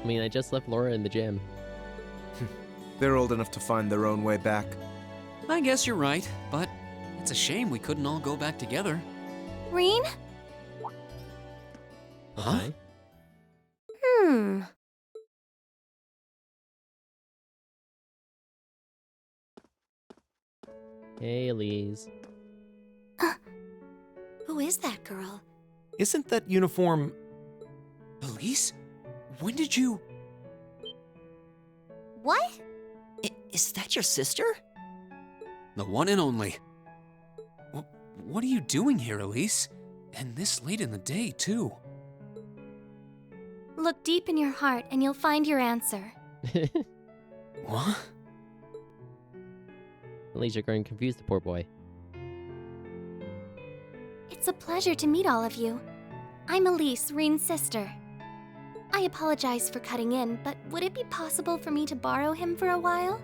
I mean, I just left Laura in the gym. They're old enough to find their own way back. I guess you're right, but it's a shame we couldn't all go back together. Reen? Huh? Okay. Hmm. Hey, Elise. Who is that girl? Isn't that uniform... Elise? When did you... What? Is that your sister? The one and only. What are you doing here, Elise? And this late in the day, too. Look deep in your heart and you'll find your answer. What? Elise, you're going to confuse the poor boy. It's a pleasure to meet all of you. I'm Elise, Reen's sister. I apologize for cutting in, but would it be possible for me to borrow him for a while?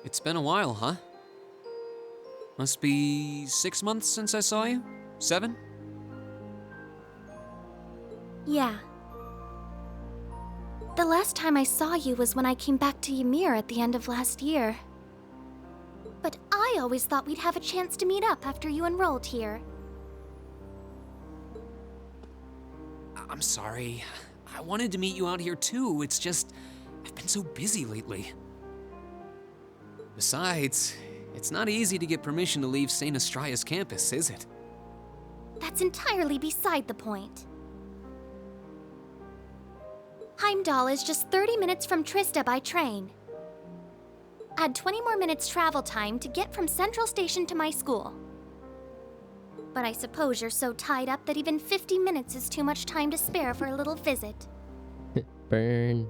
It's been a while, huh? Must be 6 months since I saw you? 7? Yeah. The last time I saw you was when I came back to Ymir at the end of last year. But I always thought we'd have a chance to meet up after you enrolled here. I'm sorry. I wanted to meet you out here too. It's just, I've been so busy lately. Besides, it's not easy to get permission to leave St. Astraeus campus, is it? That's entirely beside the point. Heimdall is just 30 minutes from Trista by train. Add 20 more minutes travel time to get from Central Station to my school. But I suppose you're so tied up that even 50 minutes is too much time to spare for a little visit. Burn.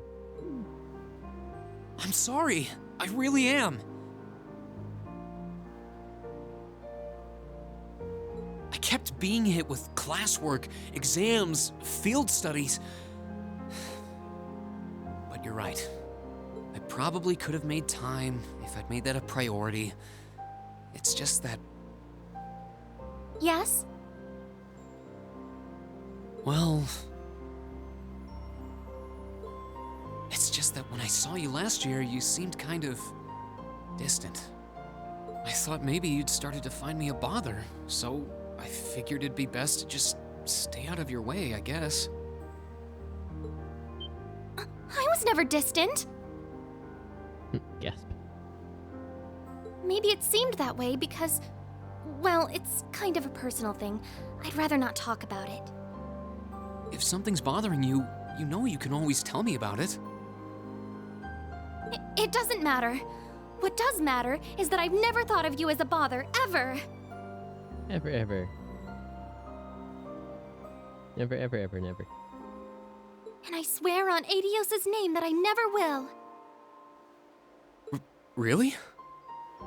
I'm sorry. I really am. I kept being hit with classwork, exams, field studies. But you're right. I probably could have made time if I'd made that a priority. It's just that, Yes? well... It's just that when I saw you last year, you seemed kind of distant. I thought maybe you'd started to find me a bother, so I figured it'd be best to just stay out of your way, I guess. I was never distant. Gasp. Maybe it seemed that way because, well, it's kind of a personal thing. I'd rather not talk about it. If something's bothering you, you know you can always tell me about it. It doesn't matter. What does matter is that I've never thought of you as a bother, ever. Ever, ever. Never, ever, ever, never. And I swear on Adios' name that I never will. Really?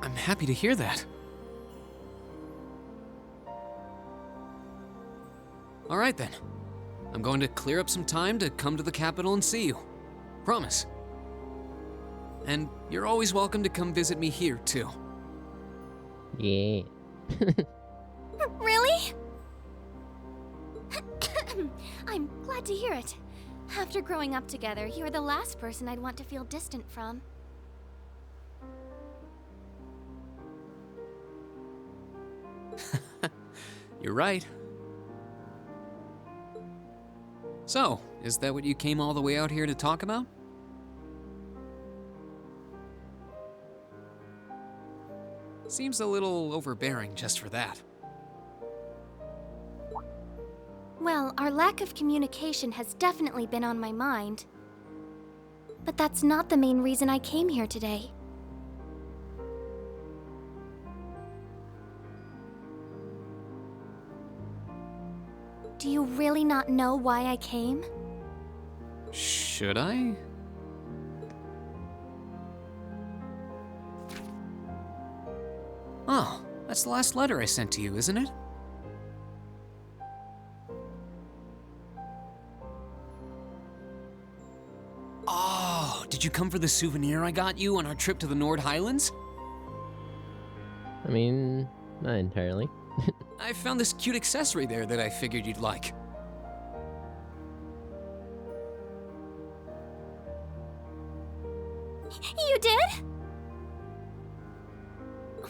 I'm happy to hear that. All right then. I'm going to clear up some time to come to the capital and see you. Promise. And you're always welcome to come visit me here, too. Yeah. Really? I'm glad to hear it. After growing up together, you're the last person I'd want to feel distant from. You're right. So, is that what you came all the way out here to talk about? Seems a little overbearing just for that. Well, our lack of communication has definitely been on my mind. But that's not the main reason I came here today. Do you really not know why I came? Should I? Oh, that's the last letter I sent to you, isn't it? Oh, did you come for the souvenir I got you on our trip to the Nord Highlands? I mean, not entirely. I found this cute accessory there that I figured you'd like. You did?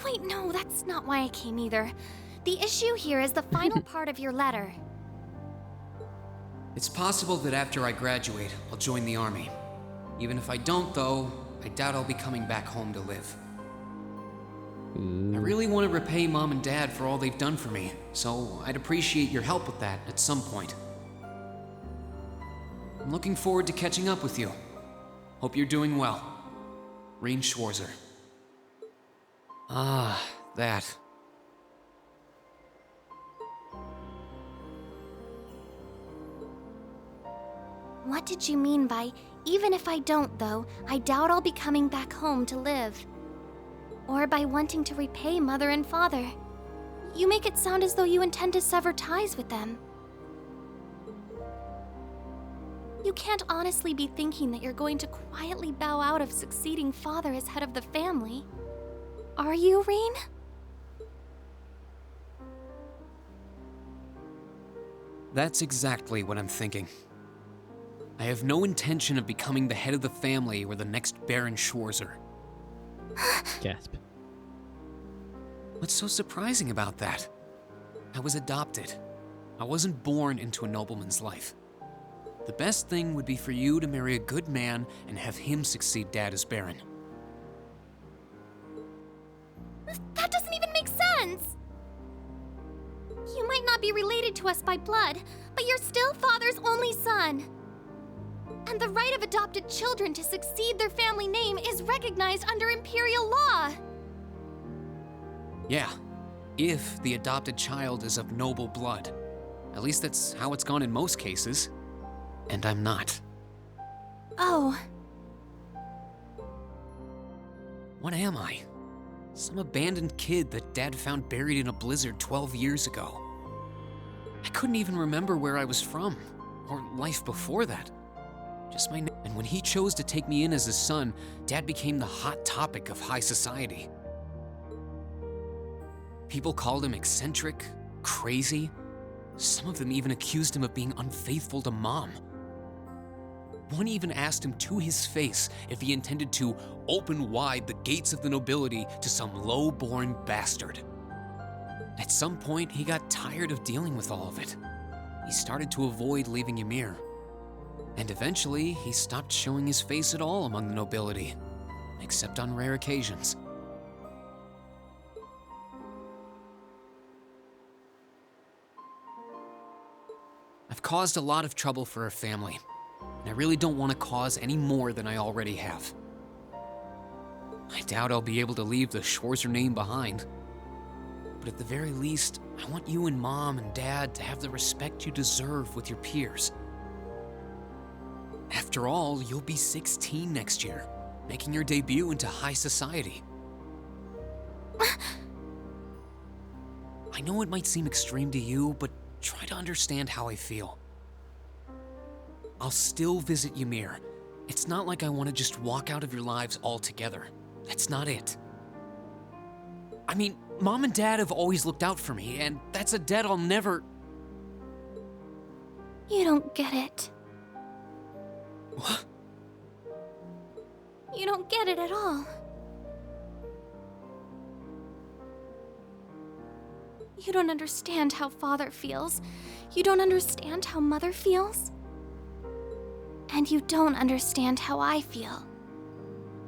Wait, no, that's not why I came either. The issue here is the final part of your letter. It's possible that after I graduate, I'll join the army. Even if I don't, though, I doubt I'll be coming back home to live. I really want to repay Mom and Dad for all they've done for me, so I'd appreciate your help with that at some point. I'm looking forward to catching up with you. Hope you're doing well. Rean Schwarzer. Ah, that. What did you mean by, even if I don't, though, I doubt I'll be coming back home to live? Or by wanting to repay Mother and Father? You make it sound as though you intend to sever ties with them. You can't honestly be thinking that you're going to quietly bow out of succeeding father as head of the family. Are you, Rean? That's exactly what I'm thinking. I have no intention of becoming the head of the family or the next Baron Schwarzer. Gasp. What's so surprising about that? I was adopted. I wasn't born into a nobleman's life. The best thing would be for you to marry a good man and have him succeed Dad as Baron. That doesn't even make sense! You might not be related to us by blood, but you're still Father's only son. And the right of adopted children to succeed their family name is recognized under Imperial law. Yeah, if the adopted child is of noble blood. At least that's how it's gone in most cases. And I'm not. Oh. What am I? Some abandoned kid that Dad found buried in a blizzard 12 years ago. I couldn't even remember where I was from, or life before that. Just my name. And when he chose to take me in as his son, Dad became the hot topic of high society. People called him eccentric, crazy. Some of them even accused him of being unfaithful to Mom. One even asked him to his face if he intended to open wide the gates of the nobility to some low-born bastard. At some point, he got tired of dealing with all of it. He started to avoid leaving Ymir. And eventually, he stopped showing his face at all among the nobility, except on rare occasions. I've caused a lot of trouble for our family, and I really don't want to cause any more than I already have. I doubt I'll be able to leave the Schwarzer name behind, but at the very least, I want you and Mom and Dad to have the respect you deserve with your peers. After all, you'll be 16 next year, making your debut into high society. I know it might seem extreme to you, but try to understand how I feel. I'll still visit Ymir. It's not like I want to just walk out of your lives altogether. That's not it. I mean, Mom and Dad have always looked out for me, and that's a debt I'll never... You don't get it. What? You don't get it at all. You don't understand how Father feels. You don't understand how Mother feels. And you don't understand how I feel.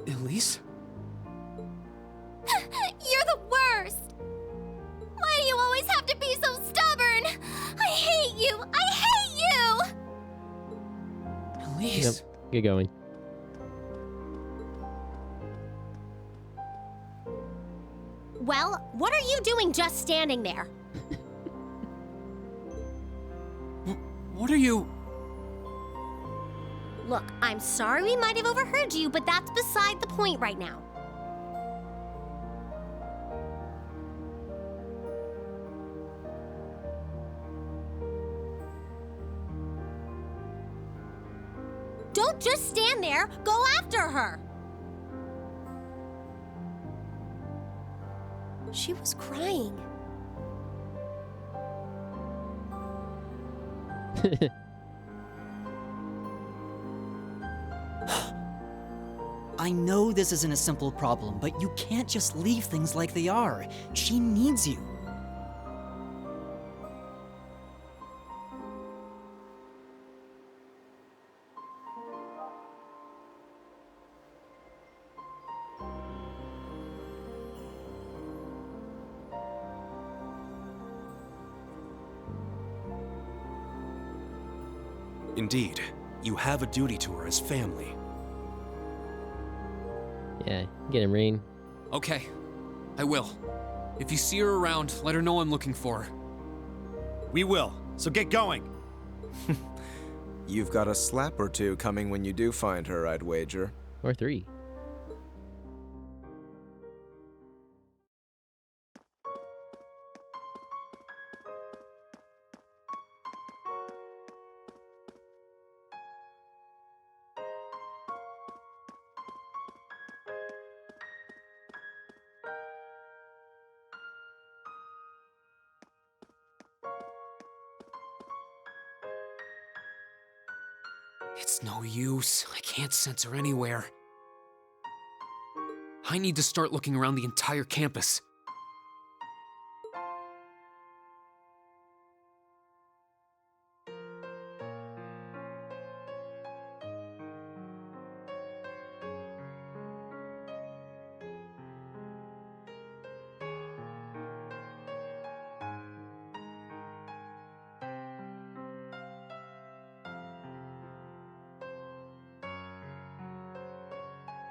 Elise? You're the worst! Why do you always have to be so stubborn? I hate you! I hate you! Elise? Yep, get going. Well, what are you doing just standing there? What are you... Look, I'm sorry we might have overheard you, but that's beside the point right now. Don't just stand there. Go after her. She was crying. I know this isn't a simple problem, but you can't just leave things like they are. She needs you. Indeed, you have a duty to her as family. Yeah, get him, Rain. Okay, I will. If you see her around, let her know I'm looking for her. We will, so get going. You've got a slap or two coming when you do find her, I'd wager. Or 3. It's no use. I can't sense her anywhere. I need to start looking around the entire campus.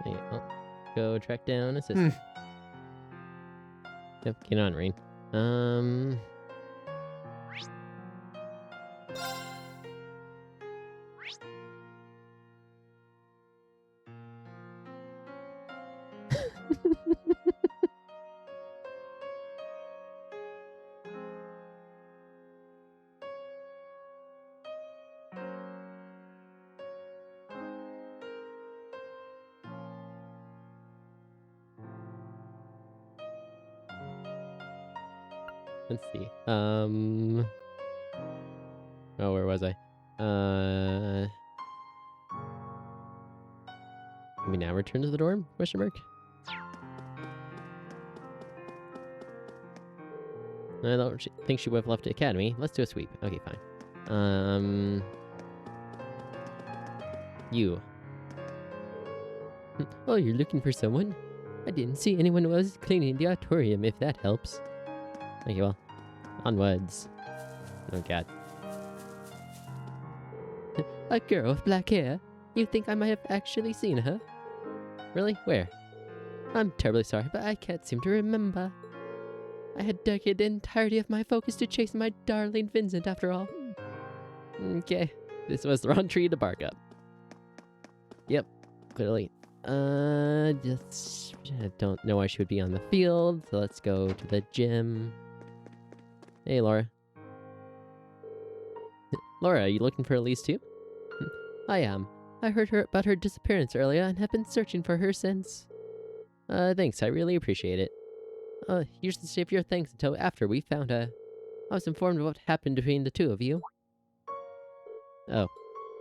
Hey, go track down a sister. Yep, get on, Rain. Let's see. Oh, where was I? Can we now return to the dorm? Question mark. I don't think she would have left the academy. Let's do a sweep. Okay, fine. You. Oh, you're looking for someone? I didn't see anyone who was cleaning the auditorium, if that helps. Okay, well, onwards. Oh, God. A girl with black hair? You think I might have actually seen her? Really? Where? I'm terribly sorry, but I can't seem to remember. I had dedicated the entirety of my focus to chasing my darling Vincent, after all. Okay, this was the wrong tree to bark up. Yep, clearly. Just I don't know why she would be on the field, so let's go to the gym. Hey, Laura. Laura, are you looking for Elise too? I am. I heard about her disappearance earlier and have been searching for her since. Thanks, I really appreciate it. You should save your thanks until after we found her. I was informed of what happened between the two of you. Oh.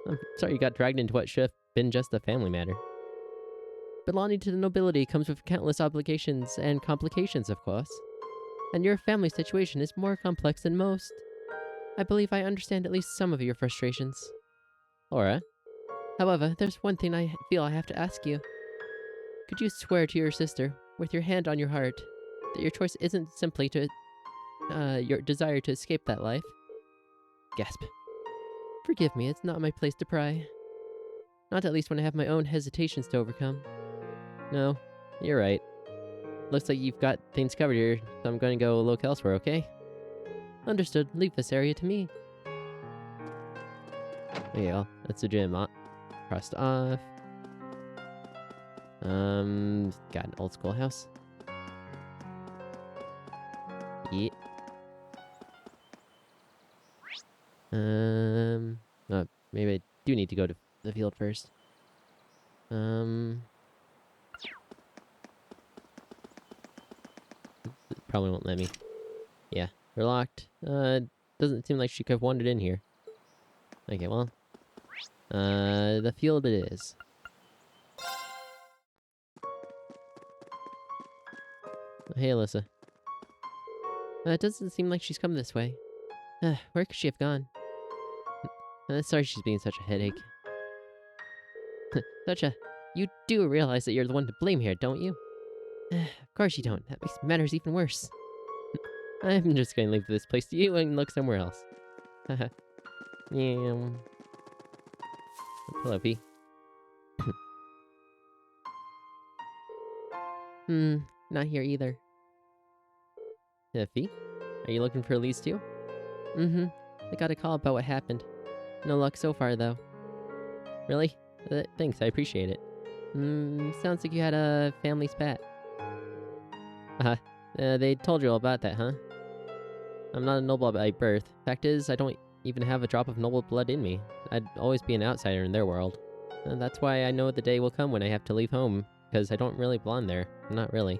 I'm sorry you got dragged into what should have been just a family matter. Belonging to the nobility comes with countless obligations and complications, of course. And your family situation is more complex than most. I believe I understand at least some of your frustrations. Laura? However, there's one thing I feel I have to ask you. Could you swear to your sister, with your hand on your heart, that your choice isn't simply to, your desire to escape that life? Gasp. Forgive me, it's not my place to pry. Not at least when I have my own hesitations to overcome. No, you're right. Looks like you've got things covered here, so I'm going to go look elsewhere, okay? Understood. Leave this area to me. There you go. That's the gym. Crossed off. Got an old school house. Yeah. Oh, maybe I do need to go to the field first. Probably won't let me. Yeah, they're locked. Doesn't seem like she could have wandered in here. Okay, well. The field it is. Hey, Alyssa. It doesn't seem like she's come this way. Where could she have gone? Sorry she's being such a headache. You do realize that you're the one to blame here, don't you? Of course you don't. That makes matters even worse. I'm just going to leave this place to you and look somewhere else. Haha. Yeah. Hello, P. Not here either. Fee? Are you looking for Elise too? Mm-hmm. I got a call about what happened. No luck so far, though. Really? Thanks, I appreciate it. Sounds like you had a family spat. They told you all about that, huh? I'm not a noble by birth. Fact is, I don't even have a drop of noble blood in me. I'd always be an outsider in their world. That's why I know the day will come when I have to leave home, because I don't really belong there. Not really.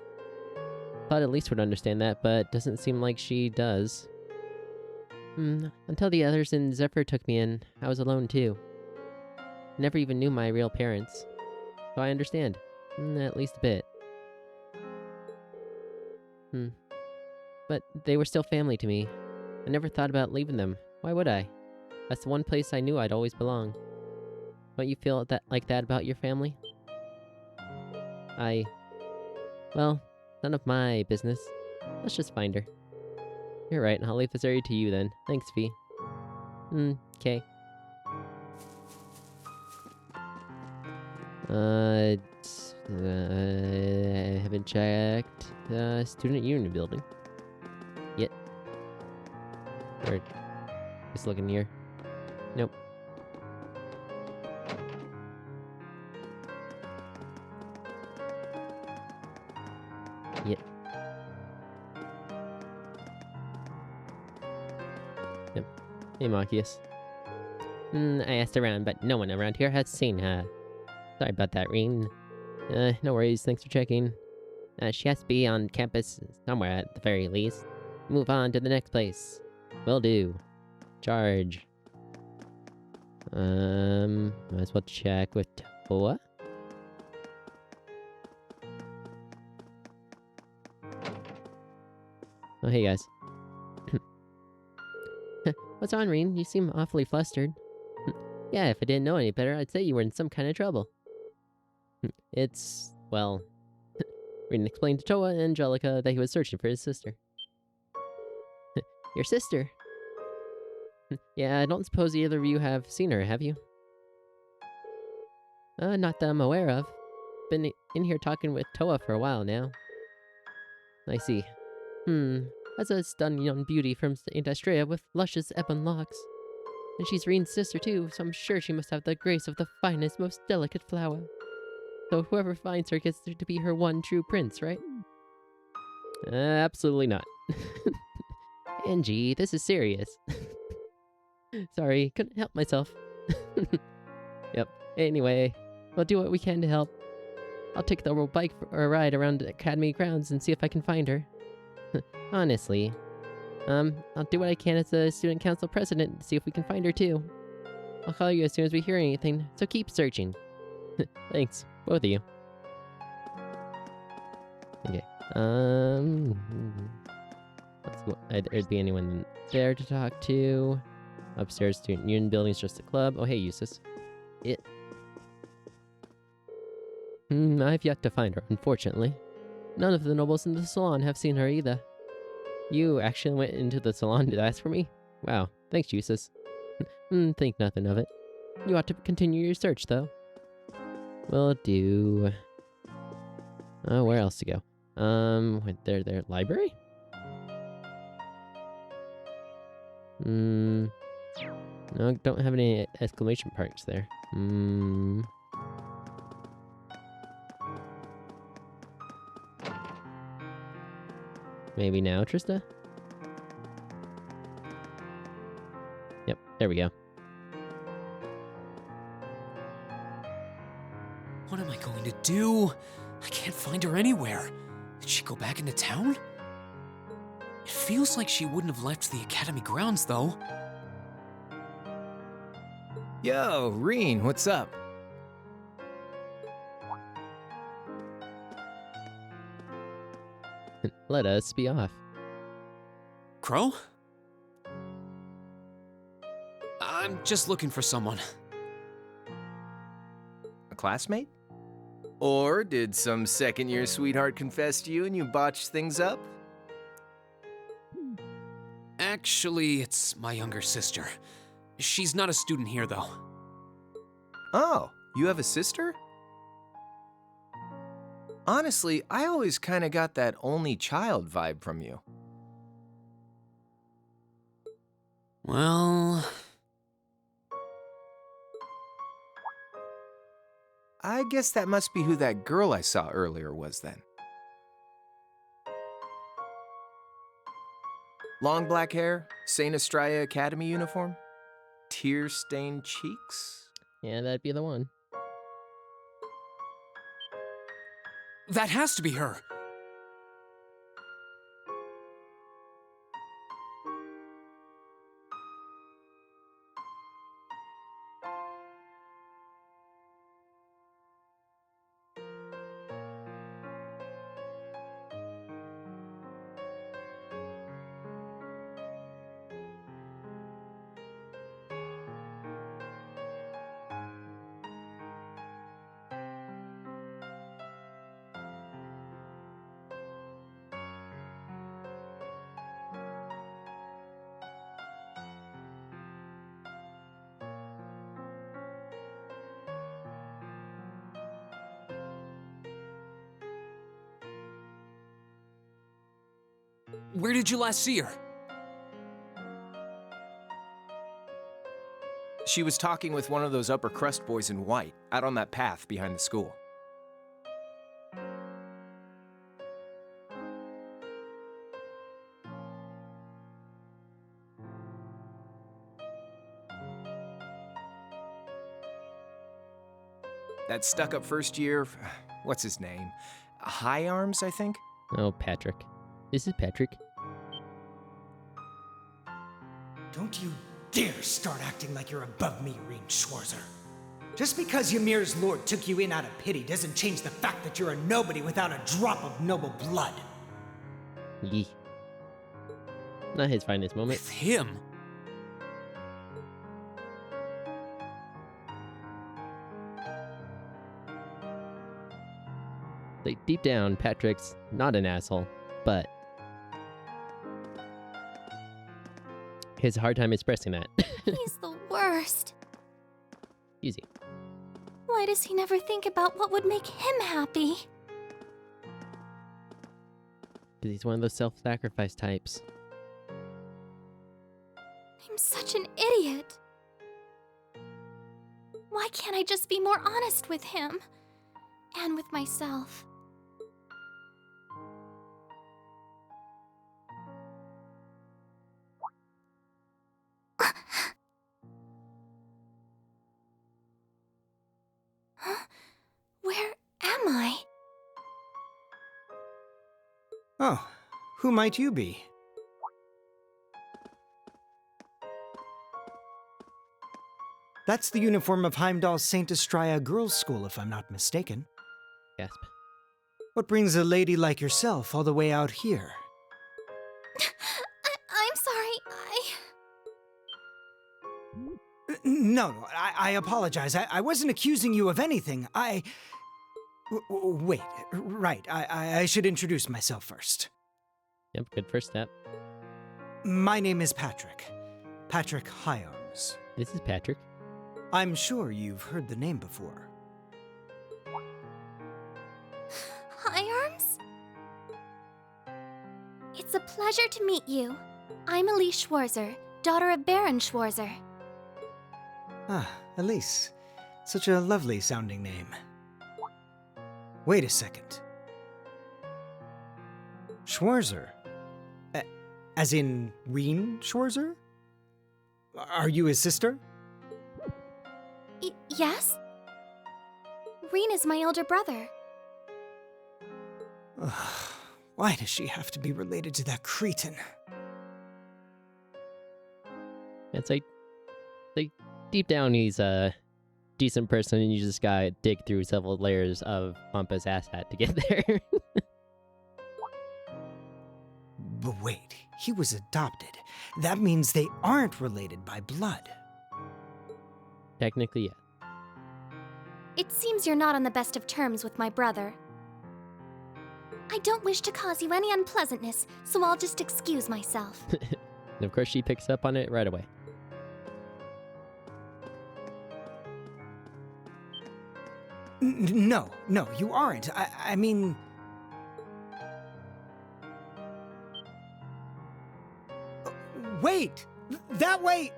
Thought Elise would understand that, but doesn't seem like she does. Until the others and Zephyr took me in, I was alone too. Never even knew my real parents. So I understand. At least a bit. But they were still family to me. I never thought about leaving them. Why would I? That's the one place I knew I'd always belong. Don't you feel like that about your family? Well, none of my business. Let's just find her. You're right, I'll leave this area to you then. Thanks, Fee. Okay. I haven't checked the student union building yet. Or just looking here. Nope. Yep. Hey, Marcus. I asked around, but no one around here has seen her. Sorry about that, Reen. No worries, thanks for checking. She has to be on campus somewhere at the very least. Move on to the next place. Will do. Charge. Might as well check with Toa. Oh, hey guys. What's on, Reen? You seem awfully flustered. Yeah, if I didn't know any better, I'd say you were in some kind of trouble. It's, well... Reen explained to Toa and Angelica that he was searching for his sister. Your sister? Yeah, I don't suppose either of you have seen her, have you? Not that I'm aware of. Been in here talking with Toa for a while now. I see. That's a stunning young beauty from St. Astrea with luscious ebon locks. And she's Reen's sister too, so I'm sure she must have the grace of the finest, most delicate flower. So whoever finds her gets to be her one true prince, right? Absolutely not. Angie, this is serious. Sorry, couldn't help myself. Yep. Anyway, we'll do what we can to help. I'll take the bike for a ride around Academy grounds and see if I can find her. Honestly. I'll do what I can as a student council president and see if we can find her too. I'll call you as soon as we hear anything, so keep searching. Thanks, both of you. Okay, let's go. There'd be anyone there to talk to. Upstairs, student union building's just a club. Oh, hey, Eustace. I've yet to find her, unfortunately. None of the nobles in the salon have seen her either. You actually went into the salon to ask for me? Wow, thanks, Eustace. Think nothing of it. You ought to continue your search, though. Will do. Oh, where else to go? Their library? No, don't have any exclamation marks there. Maybe now, Trista? Yep, there we go. What am I going to do? I can't find her anywhere. Did she go back into town? It feels like she wouldn't have left the academy grounds, though. Yo, Reen, what's up? Let us be off. Crow? I'm just looking for someone. A classmate? Or did some second-year sweetheart confess to you and you botched things up? Actually, it's my younger sister. She's not a student here, though. Oh, you have a sister? Honestly, I always kind of got that only child vibe from you. Well... I guess that must be who that girl I saw earlier was then. Long black hair, St. Estrella Academy uniform, tear-stained cheeks. Yeah, that'd be the one. That has to be her. Where did you last see her? She was talking with one of those upper crust boys in white, out on that path behind the school. That stuck-up first year, what's his name? High Arms, I think? Oh, Patrick. This is Patrick. Don't you dare start acting like you're above me, Reen Schwarzer. Just because Ymir's lord took you in out of pity doesn't change the fact that you're a nobody without a drop of noble blood. Yee. Not his finest moment. With him? Like, deep down, Patrick's not an asshole, but he has a hard time expressing that. He's the worst. Easy. Why does he never think about what would make him happy? Because he's one of those self-sacrifice types. I'm such an idiot. Why can't I just be more honest with him? And with myself? Huh? Where am I? Oh, who might you be? That's the uniform of Heimdall's St. Estrella Girls' School, if I'm not mistaken. Gasp. What brings a lady like yourself all the way out here? I'm sorry, No, I apologize. I wasn't accusing you of anything. Wait, right. I should introduce myself first. Yep, good first step. My name is Patrick. Patrick Higharms. This is Patrick. I'm sure you've heard the name before. High Arms? It's a pleasure to meet you. I'm Elise Schwarzer, daughter of Baron Schwarzer. Ah, Elise. Such a lovely sounding name. Wait a second. Schwarzer? As in Reen Schwarzer? Are you his sister? Yes? Rean is my older brother. Why does she have to be related to that cretin? It's like deep down he's a decent person, and you just gotta dig through several layers of pompous asshat to get there. But wait, he was adopted. That means they aren't related by blood. Technically, yeah. It seems you're not on the best of terms with my brother. I don't wish to cause you any unpleasantness, so I'll just excuse myself. And of course she picks up on it right away. No, you aren't. I mean... Wait! That way!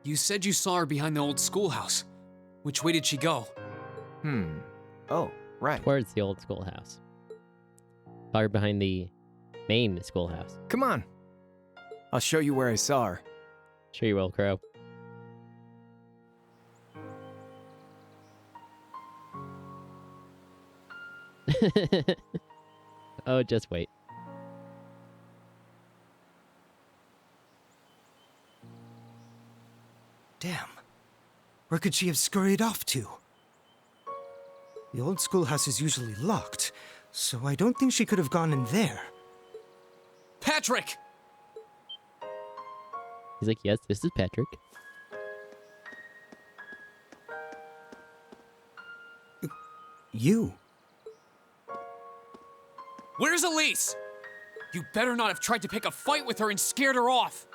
You said you saw her behind the old schoolhouse. Which way did she go? Oh, right. Towards the old schoolhouse. Far behind the main schoolhouse. Come on. I'll show you where I saw her. Sure you will, Crow. Oh, just wait. Damn. Where could she have scurried off to? The old schoolhouse is usually locked, so I don't think she could have gone in there. Patrick! He's like, yes, this is Patrick. You? Where's Elise? You better not have tried to pick a fight with her and scared her off.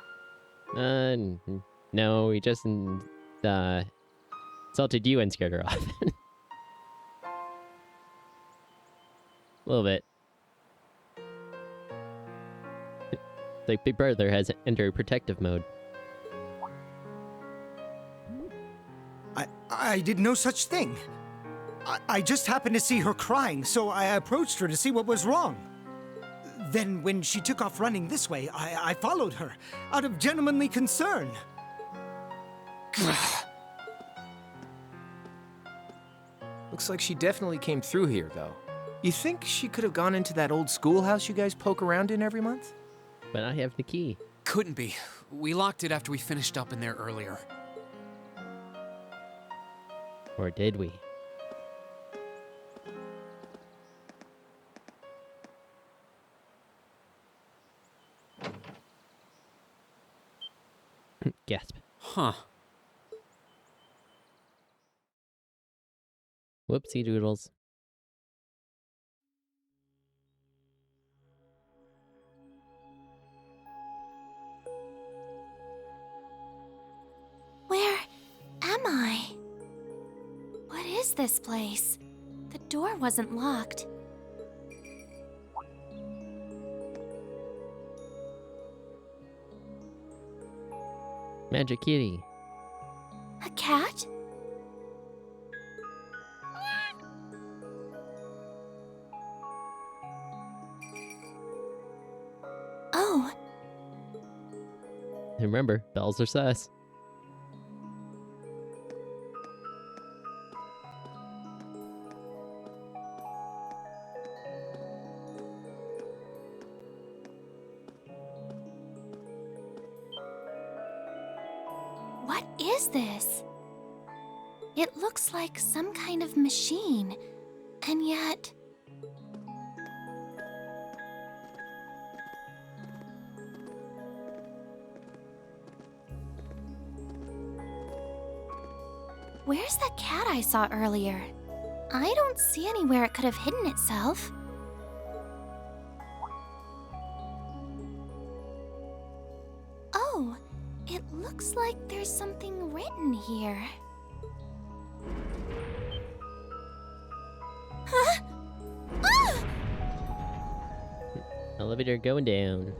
No, he just insulted you and scared her off. A little bit. Like Big Brother has entered protective mode. I did no such thing. I just happened to see her crying, so I approached her to see what was wrong. Then when she took off running this way, I followed her, out of gentlemanly concern. Looks like she definitely came through here, though. You think she could have gone into that old schoolhouse you guys poke around in every month? But I have the key. Couldn't be. We locked it after we finished up in there earlier. Or did we? Gasp. Huh. Whoopsie doodles. Where am I? What is this place? The door wasn't locked. Magic Kitty. A cat? Oh. Remember, bells are sus. What is this? It looks like some kind of machine, and yet... Where's that cat I saw earlier? I don't see anywhere it could have hidden itself. Oh, it looks like there's something written here. Huh? Ah! Elevator going down.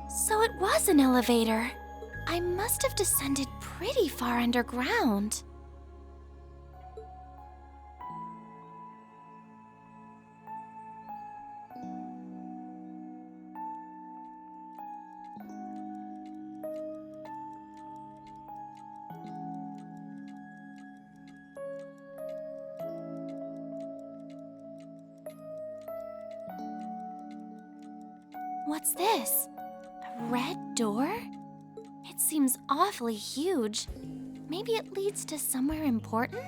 So it was an elevator. I must have descended pretty far underground. What's this? A red door? It seems awfully huge. Maybe it leads to somewhere important?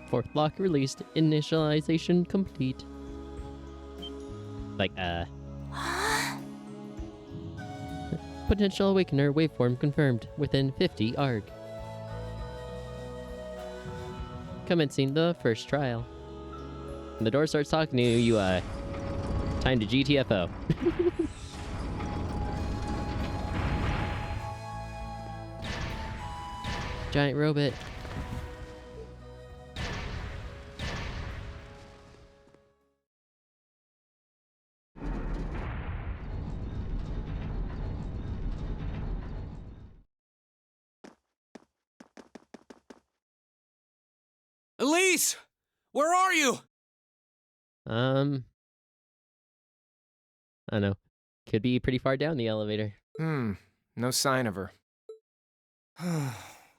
Fourth block released. Initialization complete. Like, Potential Awakener waveform confirmed within 50 ARG. Commencing the first trial. When the door starts talking to you, time to GTFO. Giant robot. Elise! Where are you? I don't know. Could be pretty far down the elevator. No sign of her.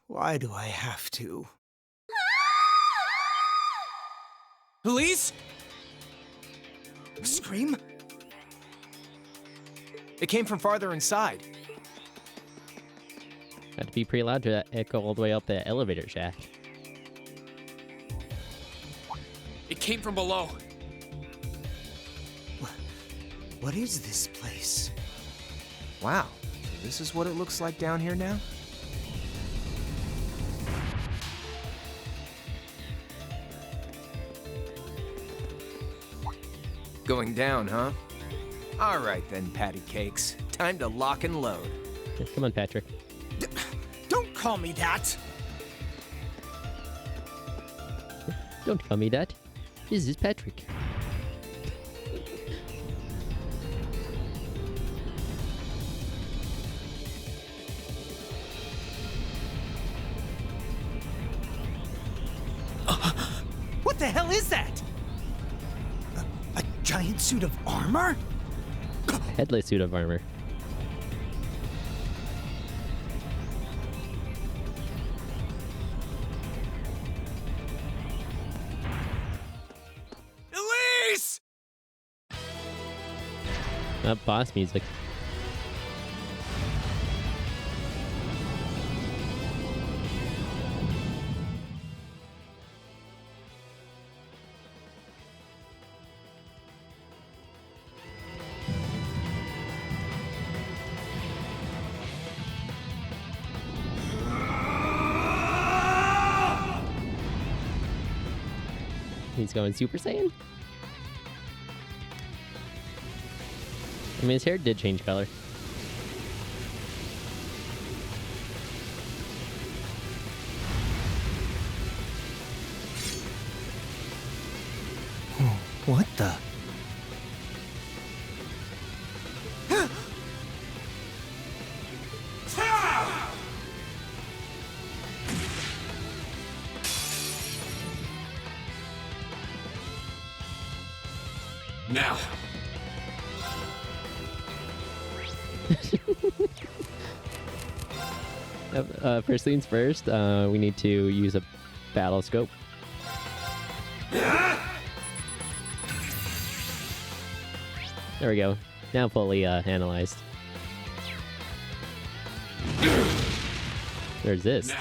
Why do I have to? Elise? A scream? It came from farther inside. Had to be pretty loud to echo all the way up the elevator shaft. It came from below. What is this place? Wow, so this is what it looks like down here now? Going down, huh? All right then, patty cakes. Time to lock and load. Come on, Patrick. Don't call me that! Don't call me that. This is Patrick. What the hell is that? A giant suit of armor? A headless suit of armor. Elise! Boss music. He's going Super Saiyan? I mean, his hair did change color. What the? Now. First things first, we need to use a battle scope. There we go. Now fully analyzed. There's this.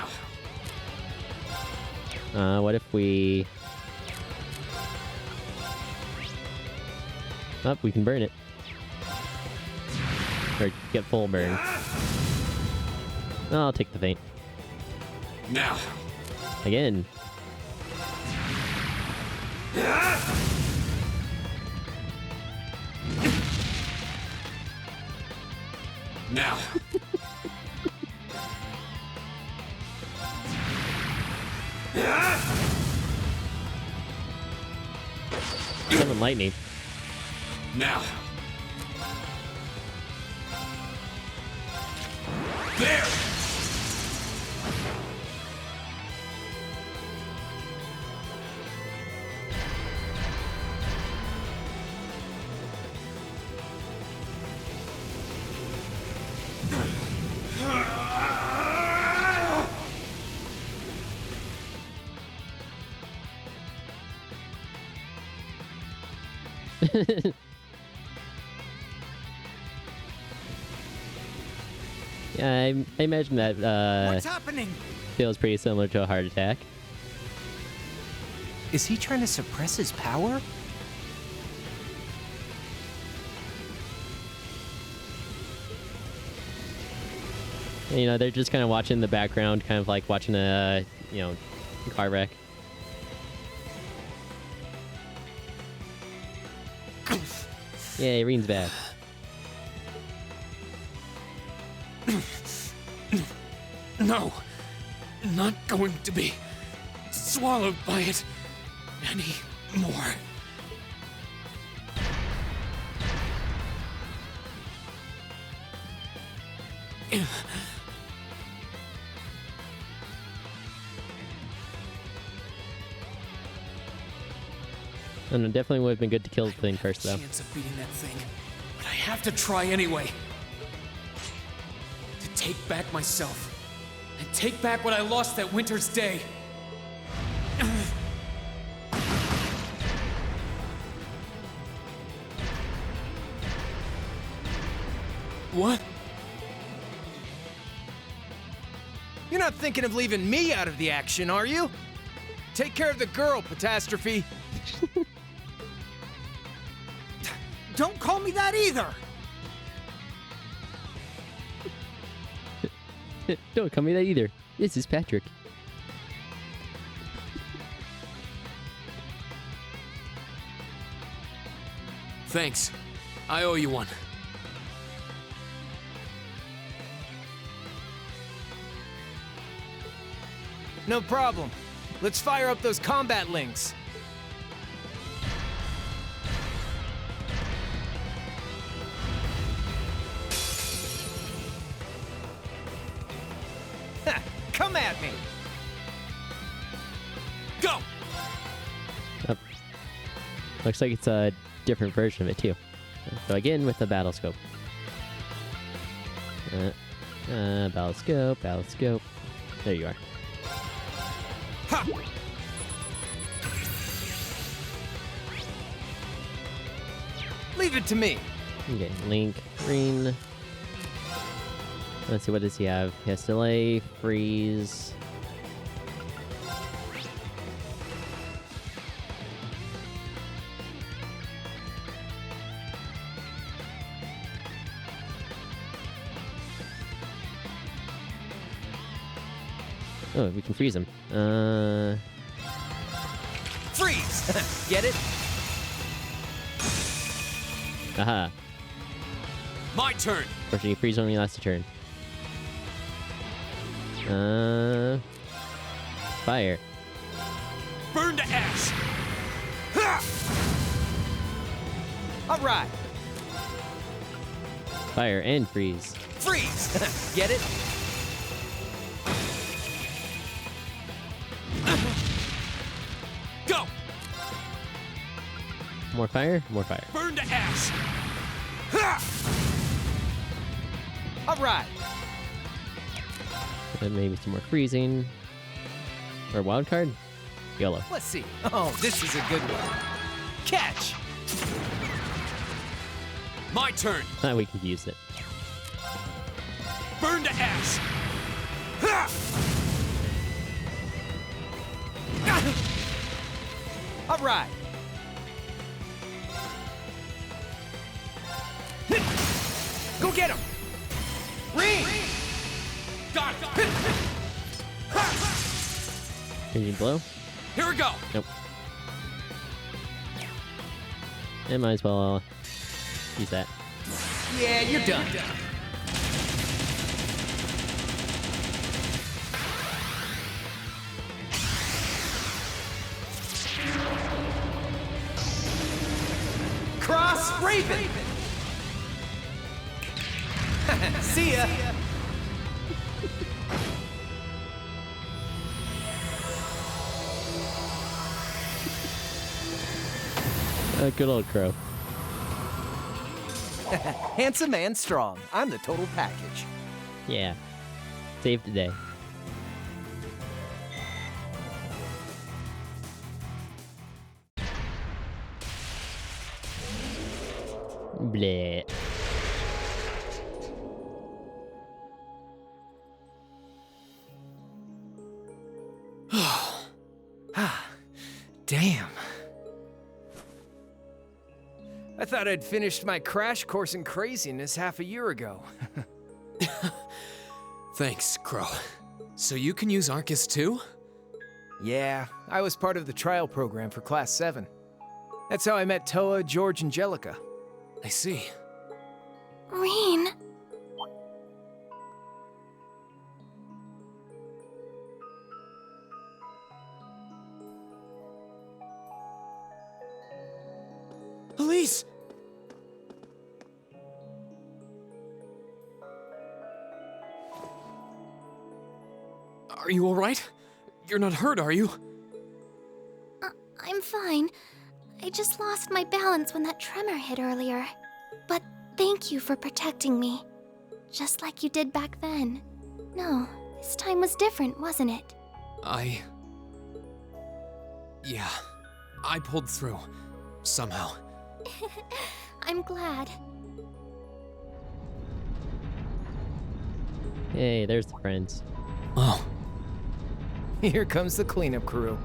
What if we... Oh, we can burn it. Or get full burn. I'll take the feint. Now. Again. Now. Summon lightning. Now. There. Yeah, I imagine that What's happening? feels pretty similar to a heart attack. Is he trying to suppress his power? And, they're just kind of watching in the background, kind of like watching a, car wreck. Yay, Reen's back. No, not going to be swallowed by it anymore. I don't know, definitely would have been good to kill the thing first, though. Chance of beating that thing, but I have to try anyway. To take back myself, and take back what I lost that winter's day. What? You're not thinking of leaving me out of the action, are you? Take care of the girl, Catastrophe. Don't call me that either! Don't call me that either. This is Patrick. Thanks. I owe you one. No problem. Let's fire up those combat links. Ha, come at me! Go! Oh. Looks like it's a different version of it, too. So again, with the battle scope. Battle scope, battle scope. There you are. Ha! Leave it to me. Okay, Link, Green. Let's see, what does he have? He has delay, freeze. Oh, we can freeze him. Freeze! Get it? Aha. My turn. Fortunately, freeze only lasts a turn. Fire. Burn to ash. All right. Fire and freeze. Freeze! Get it? Go. More fire, more fire. Burn to ash. All right. And maybe some more freezing. Or wild card? YOLO. Let's see. Oh, this is a good one. Catch! My turn. We can use it. Burn to ash. All right. Go get him! Ring! Got it. Can you blow? Here we go. Nope. I might as well use that. Yeah, you're done. Cross Raven! See ya! Good old Crow. Handsome and strong. I'm the total package. Yeah. Save the day. Bleh. Damn. I thought I'd finished my crash course in craziness half a year ago. Thanks, Crow. So you can use Arcus too? Yeah, I was part of the trial program for Class 7. That's how I met Toa, George, and Jellica. I see. Rean. Police! Are you alright? You're not hurt, are you? I'm fine. I just lost my balance when that tremor hit earlier. But thank you for protecting me. Just like you did back then. No, this time was different, wasn't it? Yeah, I pulled through. Somehow. I'm glad. Hey, there's the friends. Oh. Here comes the cleanup crew.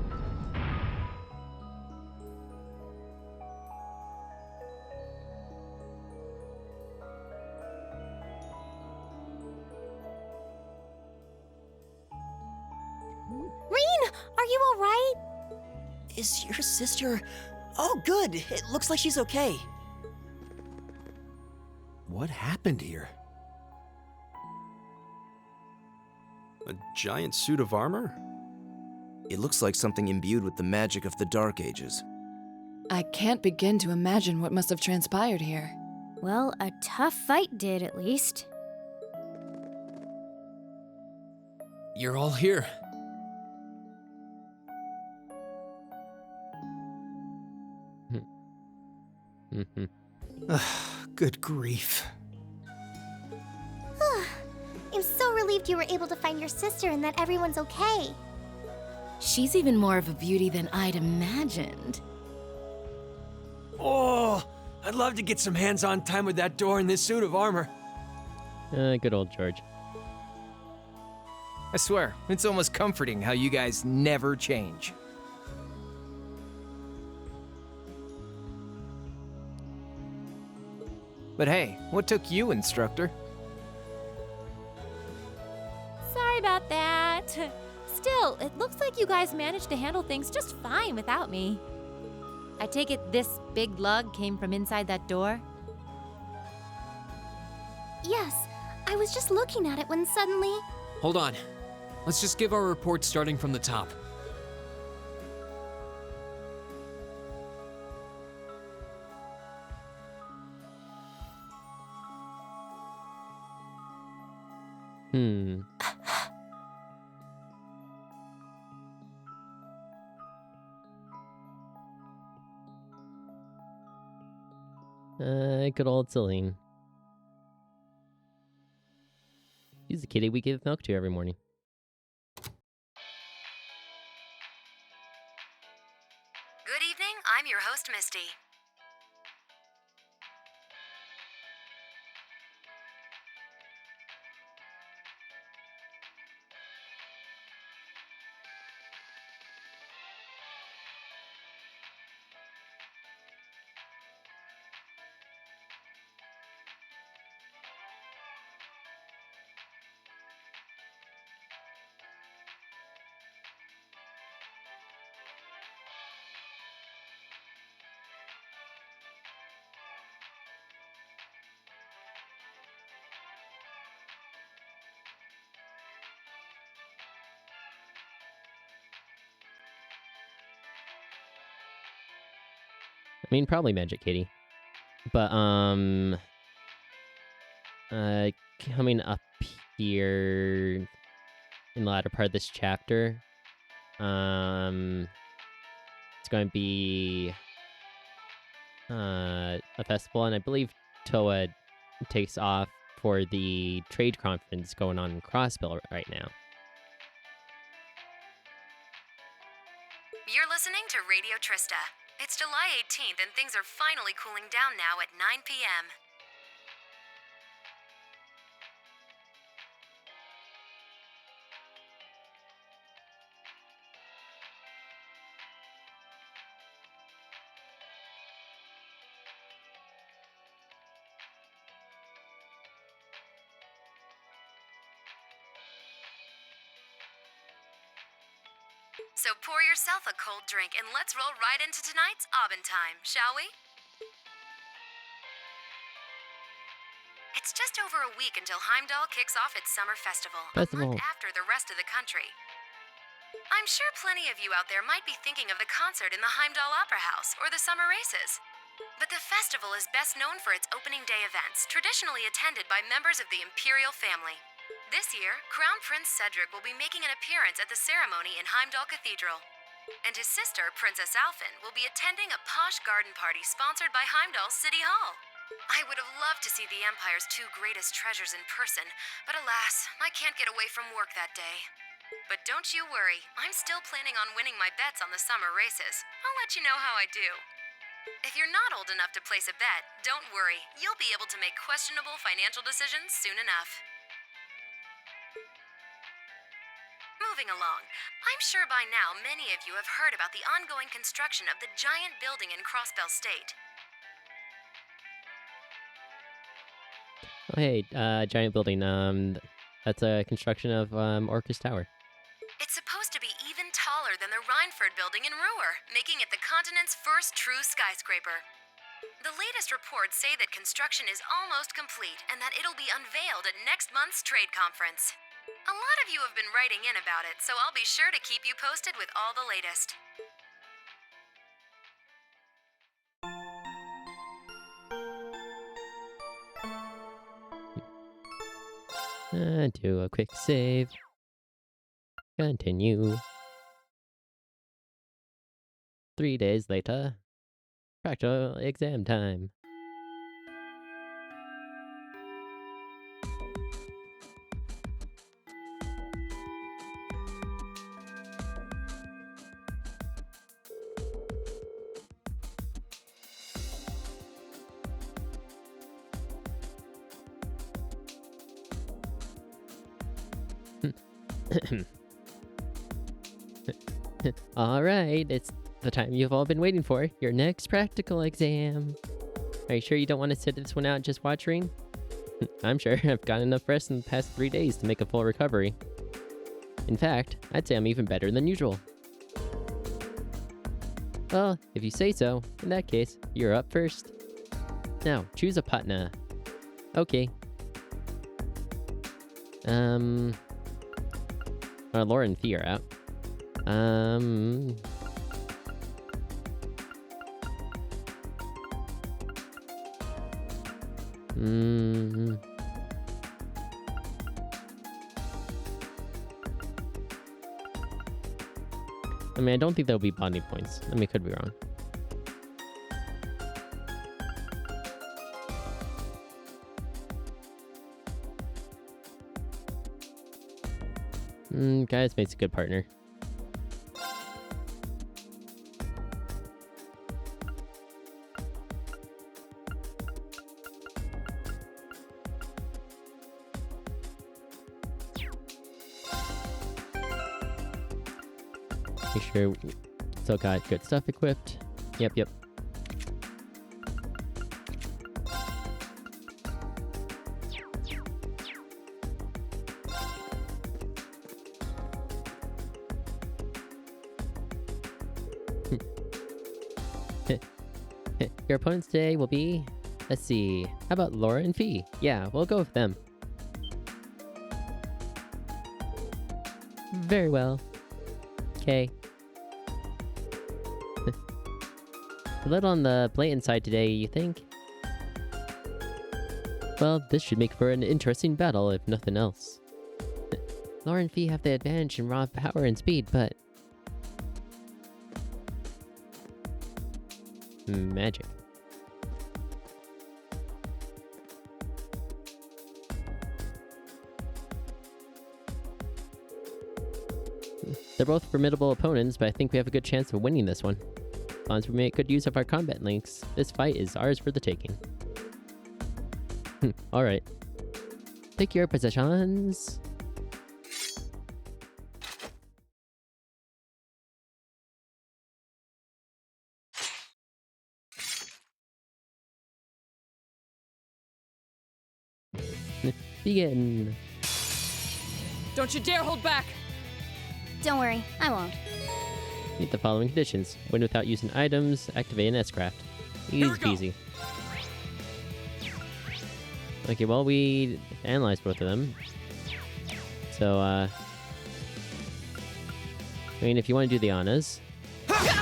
Rean, are you alright? Is your sister... Oh, good. It looks like she's okay. What happened here? A giant suit of armor? It looks like something imbued with the magic of the Dark Ages. I can't begin to imagine what must have transpired here. Well, a tough fight did, at least. You're all here. Good grief. I'm so relieved you were able to find your sister and that everyone's okay. She's even more of a beauty than I'd imagined. Oh, I'd love to get some hands-on time with that door in this suit of armor. Good old George. I swear, it's almost comforting how you guys never change. But hey, what took you, instructor? Sorry about that. Still, it looks like you guys managed to handle things just fine without me. I take it this big lug came from inside that door? Yes, I was just looking at it when suddenly... Hold on. Let's just give our report starting from the top. Good old Celine. She's the kitty we give milk to every morning. Good evening, I'm your host, Misty. I mean, probably Magic Kitty. But, coming up here in the latter part of this chapter, it's going to be a festival, and I believe Toa takes off for the trade conference going on in Crossville right now. You're listening to Radio Trista. It's July 18th and things are finally cooling down now at 9 p.m. So pour yourself a cold drink and let's roll right into tonight's Aubin time, shall we? It's just over a week until Heimdall kicks off its summer festival, a month after the rest of the country. I'm sure plenty of you out there might be thinking of the concert in the Heimdall Opera House or the summer races. But the festival is best known for its opening day events, traditionally attended by members of the Imperial family. This year, Crown Prince Cedric will be making an appearance at the ceremony in Heimdall Cathedral. And his sister, Princess Alphen, will be attending a posh garden party sponsored by Heimdall City Hall. I would have loved to see the Empire's two greatest treasures in person, but alas, I can't get away from work that day. But don't you worry, I'm still planning on winning my bets on the summer races. I'll let you know how I do. If you're not old enough to place a bet, don't worry, you'll be able to make questionable financial decisions soon enough. Moving along, I'm sure by now many of you have heard about the ongoing construction of the giant building in Crossbell State. Oh, hey, giant building. That's a construction of Orcus Tower. It's supposed to be even taller than the Rhineford building in Ruhr, making it the continent's first true skyscraper. The latest reports say that construction is almost complete and that it'll be unveiled at next month's trade conference. A lot of you have been writing in about it, so I'll be sure to keep you posted with all the latest. Do a quick save. Continue. 3 days later. Practical exam time. Alright, it's the time you've all been waiting for. Your next practical exam. Are you sure you don't want to sit this one out and just watch Reem? I'm sure I've gotten enough rest in the past 3 days to make a full recovery. In fact, I'd say I'm even better than usual. Well, if you say so, in that case, you're up first. Now, choose a partner. Okay. Laura and Fee are out. I mean, I don't think there'll be bonding points. I mean, could be wrong. Gaius makes a good partner. Make sure we still got good stuff equipped. Yep. Your opponents today will be, let's see, how about Laura and Fee? Yeah, we'll go with them. Very well. Okay. A little on the blatant side today, you think? Well, this should make for an interesting battle, if nothing else. Laura and Fee have the advantage in raw power and speed, but... magic. They're both formidable opponents, but I think we have a good chance of winning this one. spawns, we make good use of our combat links. This fight is ours for the taking. Alright. Take your positions. Begin. Don't you dare hold back! Don't worry, I won't. Meet the following conditions. Win without using items. Activate an S-Craft. Easy peasy. Okay, well, we analyzed both of them. So, I mean, if you want to do the Annas. Azure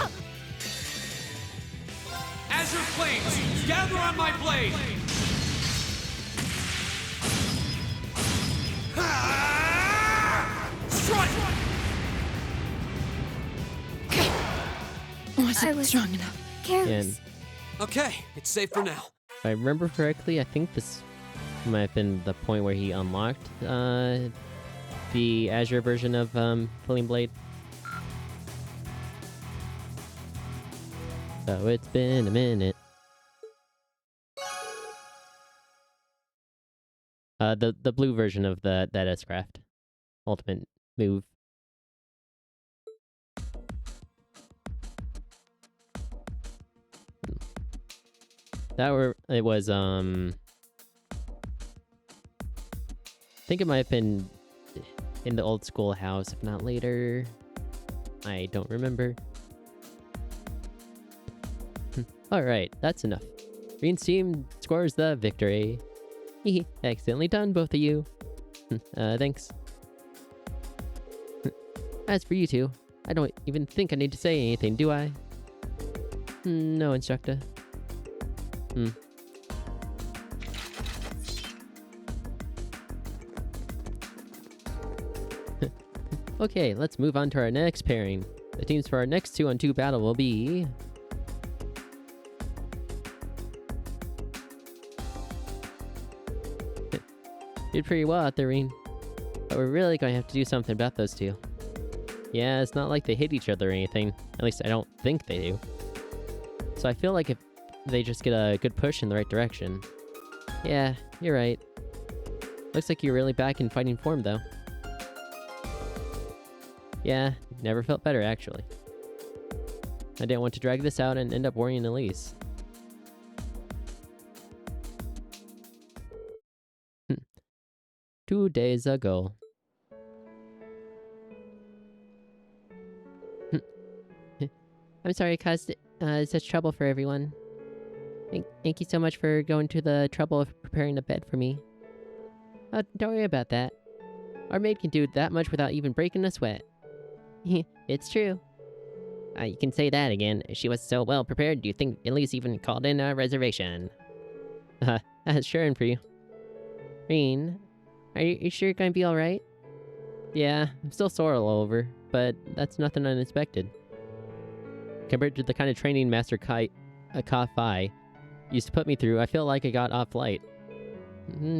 Flames, gather on my blade! Strike! I was strong enough. Careless. Okay, it's safe for now. If I remember correctly, I think this might have been the point where he unlocked the Azure version of Pulling Blade. So it's been a minute. The blue version of that S-Craft. Ultimate move. It was, I think it might have been in the old schoolhouse, if not later. I don't remember. Alright, that's enough. Green's team scores the victory. Excellently done, both of you. Thanks. As for you two, I don't even think I need to say anything, do I? No, instructor. Okay, let's move on to our next pairing. The teams for our next 2-on-2 battle will be... Did pretty well out there, Rean. But we're really going to have to do something about those two. Yeah, it's not like they hit each other or anything. At least I don't think they do. So I feel like if they just get a good push in the right direction. Yeah, you're right. Looks like you're really back in fighting form, though. Yeah, never felt better, actually. I didn't want to drag this out and end up worrying Elise. 2 days ago. I'm sorry, caused such trouble for everyone. Thank you so much for going to the trouble of preparing a bed for me. Oh, don't worry about that. Our maid can do that much without even breaking a sweat. It's true. You can say that again. She was so well prepared, do you think Elise even called in a reservation? That's sure in for you. Rean, are you sure you're gonna be alright? Yeah, I'm still sore all over, but that's nothing unexpected. Compared to the kind of training Master Ka-Fai used to put me through, I feel like I got off light.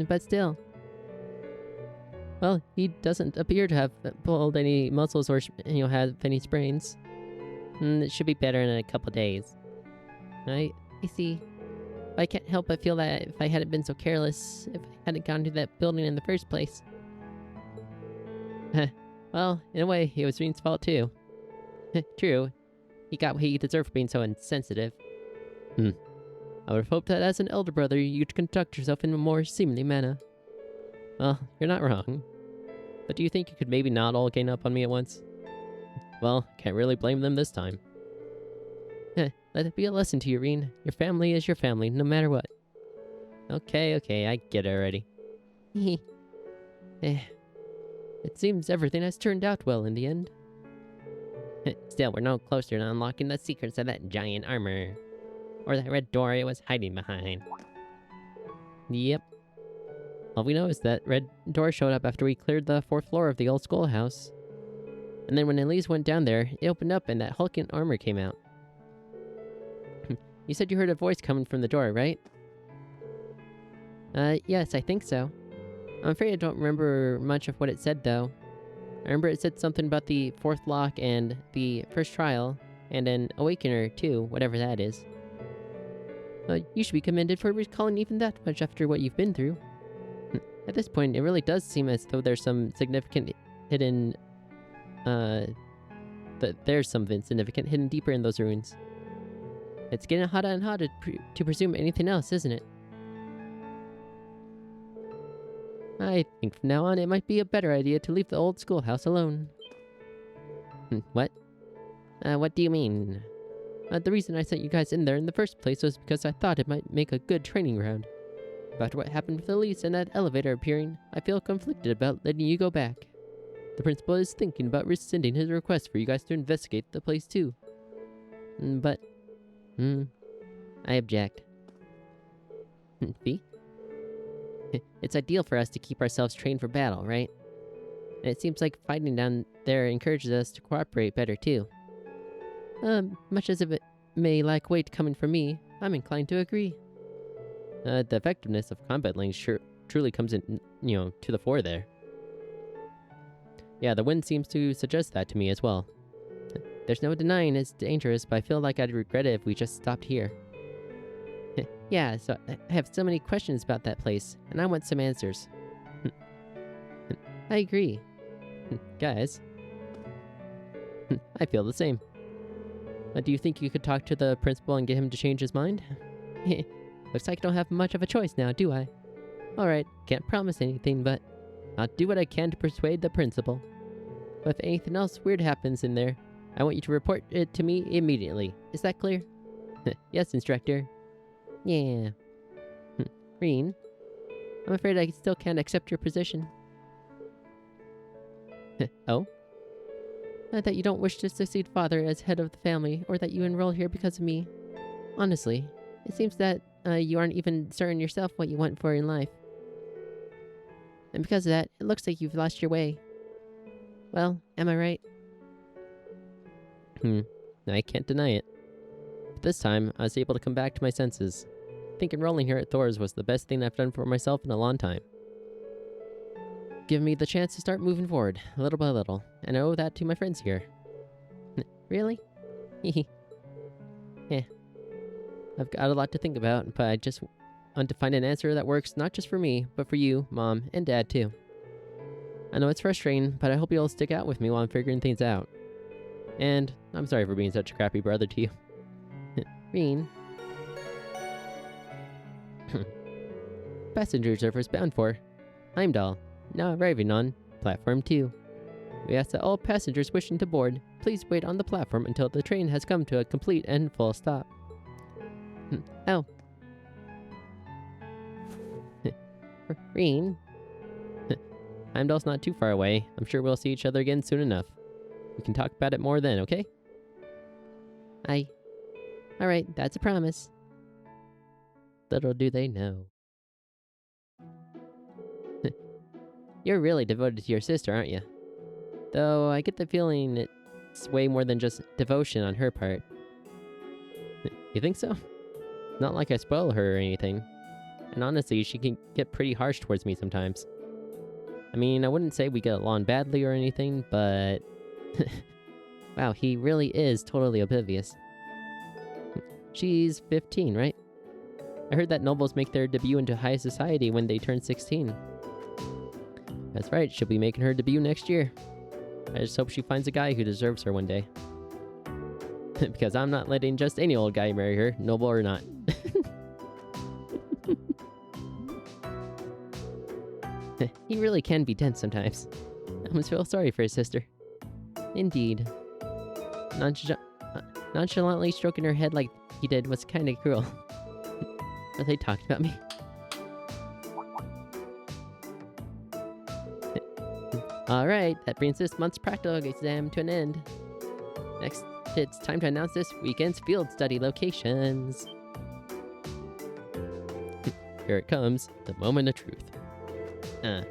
But still. Well, he doesn't appear to have pulled any muscles or, have any sprains. It should be better in a couple days. I see. I can't help but feel that if I hadn't been so careless, if I hadn't gone to that building in the first place. Well, in a way, it was Rean's fault too. True. He got what he deserved for being so insensitive. I would have hoped that as an elder brother, you'd conduct yourself in a more seemly manner. Well, you're not wrong. But do you think you could maybe not all gain up on me at once? Well, can't really blame them this time. Let it be a lesson to you, Rean. Your family is your family, no matter what. Okay, I get it already. It seems everything has turned out well in the end. Still, we're no closer to unlocking the secrets of that giant armor. Or that red door it was hiding behind. Yep. All we know is that red door showed up after we cleared the 4th floor of the old schoolhouse. And then when Elise went down there, it opened up and that hulking armor came out. You said you heard a voice coming from the door, right? Yes, I think so. I'm afraid I don't remember much of what it said, though. I remember it said something about the 4th lock and the first trial, And an awakener, too, whatever that is. You should be commended for recalling even that much after what you've been through. At this point, it really does seem as though there's some significant hidden... there's something significant hidden deeper in those ruins. It's getting hotter and hotter to presume anything else, isn't it? I think from now on it might be a better idea to leave the old schoolhouse alone. What? What do you mean? The reason I sent you guys in there in the first place was because I thought it might make a good training ground. After what happened with Elise and that elevator appearing, I feel conflicted about letting you go back. The principal is thinking about rescinding his request for you guys to investigate the place too. But... I object. Fee? It's ideal for us to keep ourselves trained for battle, right? And it seems like fighting down there encourages us to cooperate better too. Much as it may lack weight coming from me, I'm inclined to agree. The effectiveness of combat links truly comes in, to the fore there. Yeah, the wind seems to suggest that to me as well. There's no denying it's dangerous, but I feel like I'd regret it if we just stopped here. Yeah, so I have so many questions about that place, and I want some answers. I agree. Guys. I feel the same. Do you think you could talk to the principal and get him to change his mind? Looks like I don't have much of a choice now, do I? Alright, can't promise anything, but I'll do what I can to persuade the principal. But if anything else weird happens in there, I want you to report it to me immediately. Is that clear? Yes, instructor. Yeah. Rean, I'm afraid I still can't accept your position. Oh? That you don't wish to succeed father as head of the family, or that you enroll here because of me. Honestly, it seems that you aren't even certain yourself what you want for in life. And because of that, it looks like you've lost your way. Well, am I right? I can't deny it. But this time, I was able to come back to my senses. I think enrolling here at Thor's was the best thing I've done for myself in a long time. Give me the chance to start moving forward, little by little, and I owe that to my friends here. Really? Yeah. I've got a lot to think about, but I just want to find an answer that works not just for me, but for you, Mom, and Dad too. I know it's frustrating, but I hope you'll stick out with me while I'm figuring things out. And I'm sorry for being such a crappy brother to you. Rean. Passengers are first bound for Heimdall, now arriving on Platform 2. We ask that all passengers wishing to board, please wait on the platform until the train has come to a complete and full stop. Oh. Rean. Heimdall's not too far away. I'm sure we'll see each other again soon enough. We can talk about it more then, okay? Alright, that's a promise. Little do they know. You're really devoted to your sister, aren't you? Though I get the feeling it's way more than just devotion on her part. You think so? Not like I spoil her or anything. And honestly, she can get pretty harsh towards me sometimes. I mean, I wouldn't say we get along badly or anything, but... wow, he really is totally oblivious. She's 15, right? I heard that nobles make their debut into high society when they turn 16. That's right, she'll be making her debut next year. I just hope she finds a guy who deserves her one day. Because I'm not letting just any old guy marry her, noble or not. He really can be tense sometimes. I almost feel sorry for his sister. Indeed. Nonchalantly stroking her head like he did was kinda cruel. Are they talking about me? Alright, that brings this month's practical exam to an end. Next, it's time to announce this weekend's field study locations. Here it comes, the moment of truth. Where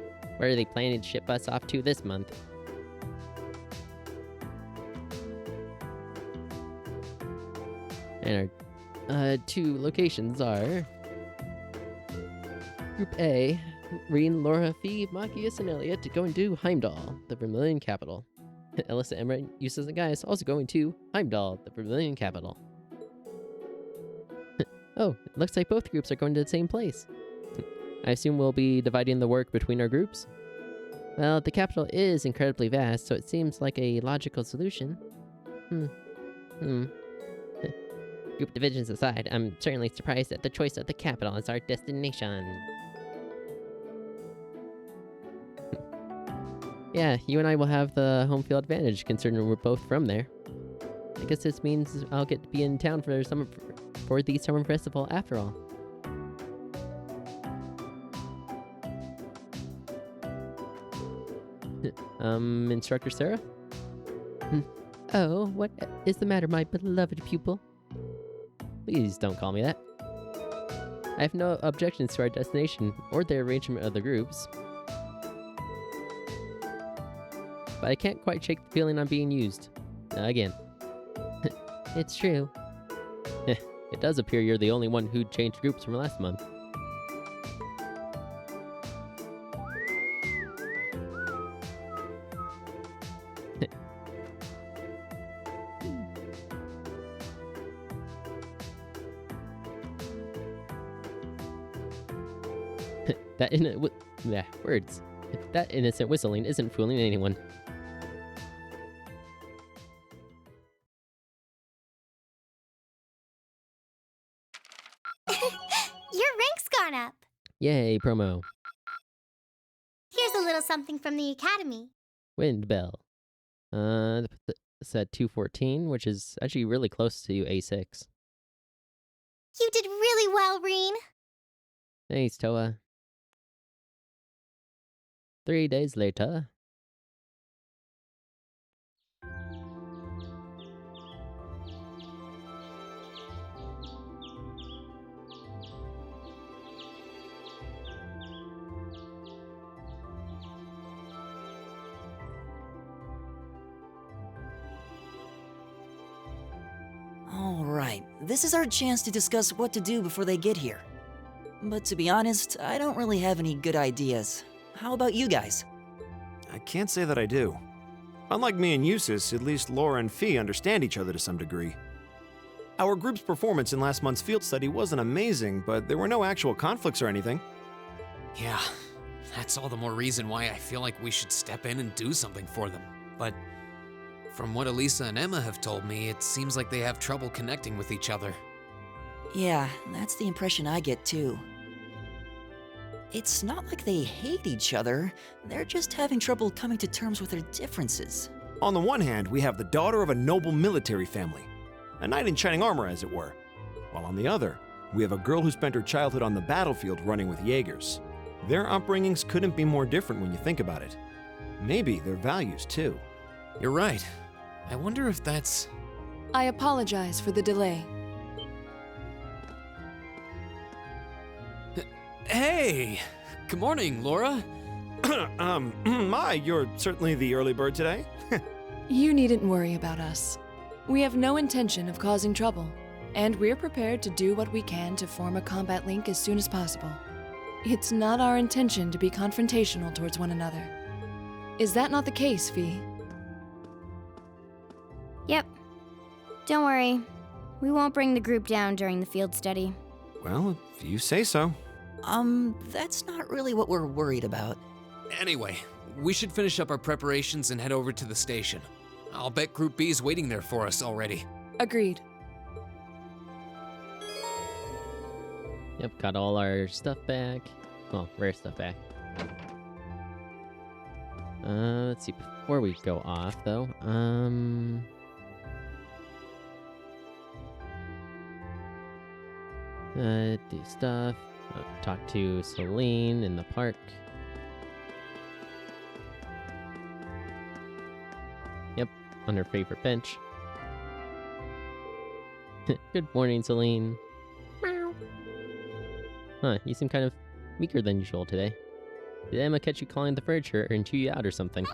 are they planning to ship us off to this month? And our two locations are... Group A, Rean, Laura, Fee, Machias, and Elliot to go and do Heimdall, the Vermilion capital. Alyssa, Emma, Eustace, and Gaius also going to Heimdall, the Vermilion capital. Oh, it looks like both groups are going to the same place. I assume we'll be dividing the work between our groups? Well, the capital is incredibly vast, so it seems like a logical solution. Group divisions aside, I'm certainly surprised at the choice of the capital as our destination. Yeah, you and I will have the home field advantage, considering we're both from there. I guess this means I'll get to be in town for the summer festival after all. Instructor Sarah? Oh, what is the matter, my beloved pupil? Please don't call me that. I have no objections to our destination or the arrangement of the groups. But I can't quite shake the feeling I'm being used. Again. It's true. It does appear you're the only one who changed groups from last month. That innocent whistling isn't fooling anyone. Your rank's gone up. Yay, promo. Here's a little something from the academy. Wind bell. It's at 214, which is actually really close to A6. You did really well, Reen. Thanks, Toa. 3 days later. All right, this is our chance to discuss what to do before they get here. But to be honest, I don't really have any good ideas. How about you guys? I can't say that I do. Unlike me and Eustace, at least Laura and Fee understand each other to some degree. Our group's performance in last month's field study wasn't amazing, but there were no actual conflicts or anything. Yeah, that's all the more reason why I feel like we should step in and do something for them. But from what Elisa and Emma have told me, it seems like they have trouble connecting with each other. Yeah, that's the impression I get too. It's not like they hate each other, they're just having trouble coming to terms with their differences. On the one hand, we have the daughter of a noble military family, a knight in shining armor as it were, while on the other, we have a girl who spent her childhood on the battlefield running with Jaegers. Their upbringings couldn't be more different when you think about it. Maybe their values too. You're right. I wonder if that's... I apologize for the delay. Hey! Good morning, Laura. You're certainly the early bird today. You needn't worry about us. We have no intention of causing trouble, and we're prepared to do what we can to form a combat link as soon as possible. It's not our intention to be confrontational towards one another. Is that not the case, Fee? Yep. Don't worry. We won't bring the group down during the field study. Well, if you say so. That's not really what we're worried about. Anyway, we should finish up our preparations and head over to the station. I'll bet Group B's waiting there for us already. Agreed. Yep, got all our stuff back. Well, rare stuff back. Let's see, before we go off, though, do stuff. Talk to Celine in the park. Yep, on her favorite bench. Good morning, Celine. Meow. Huh, you seem kind of weaker than usual today. Did Emma catch you calling the furniture and chew you out or something?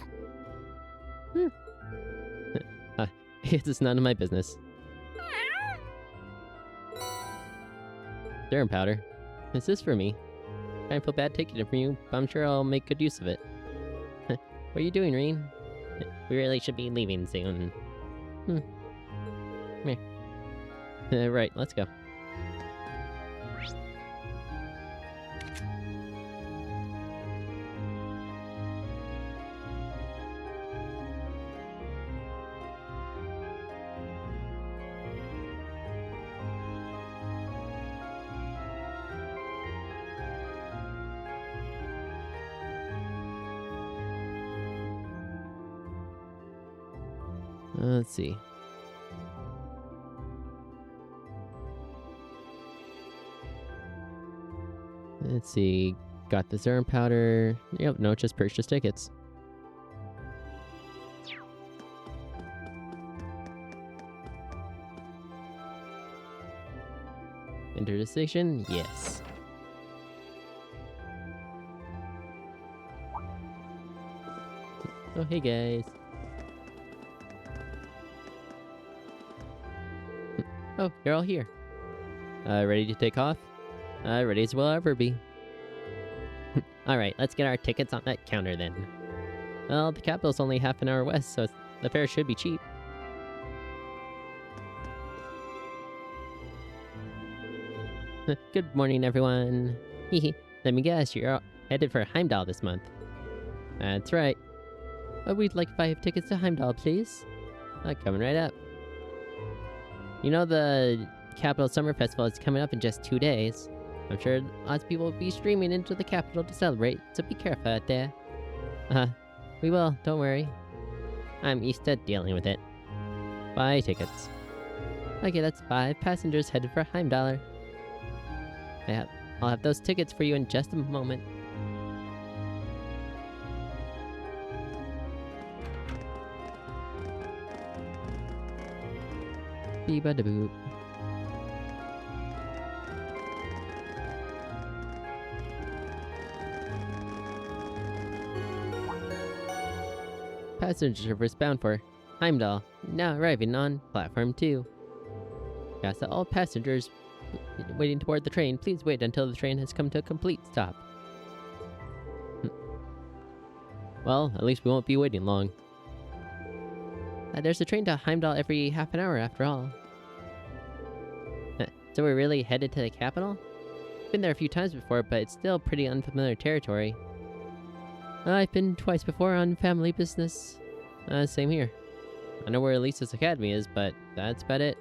I guess it's none of my business. Serum powder. Is this for me? I feel bad taking it from you, but I'm sure I'll make good use of it. What are you doing, Reen? We really should be leaving soon. Right, let's go. Let's see. Let's see. Got the serum powder. Yep, no, just purchase tickets. Enter the station? Yes. Oh, hey guys. Oh, you're all here. Ready to take off? Ready as we'll ever be. Alright, let's get our tickets on that counter then. Well, the capital's only half an hour west, so the fare should be cheap. Good morning, everyone. Let me guess, you're headed for Heimdall this month. That's right. We'd like 5 tickets to Heimdall, please. Coming right up. You know the Capital Summer Festival is coming up in just 2 days. I'm sure lots of people will be streaming into the capital to celebrate, so be careful out there. We will, don't worry. I'm used to dealing with it. 5 tickets. Okay, that's 5 passengers headed for Heimdall. I'll have those tickets for you in just a moment. Beep-a-da-boop. Passenger service bound for Heimdall, now arriving on platform 2. Yes, all passengers waiting to board the train, please wait until the train has come to a complete stop. Well, at least we won't be waiting long. There's a train to Heimdall every half an hour after all. So we're really headed to the capital? Been there a few times before, but it's still pretty unfamiliar territory. I've been twice before on family business. Same here. I know where Elisa's Academy is, but that's about it.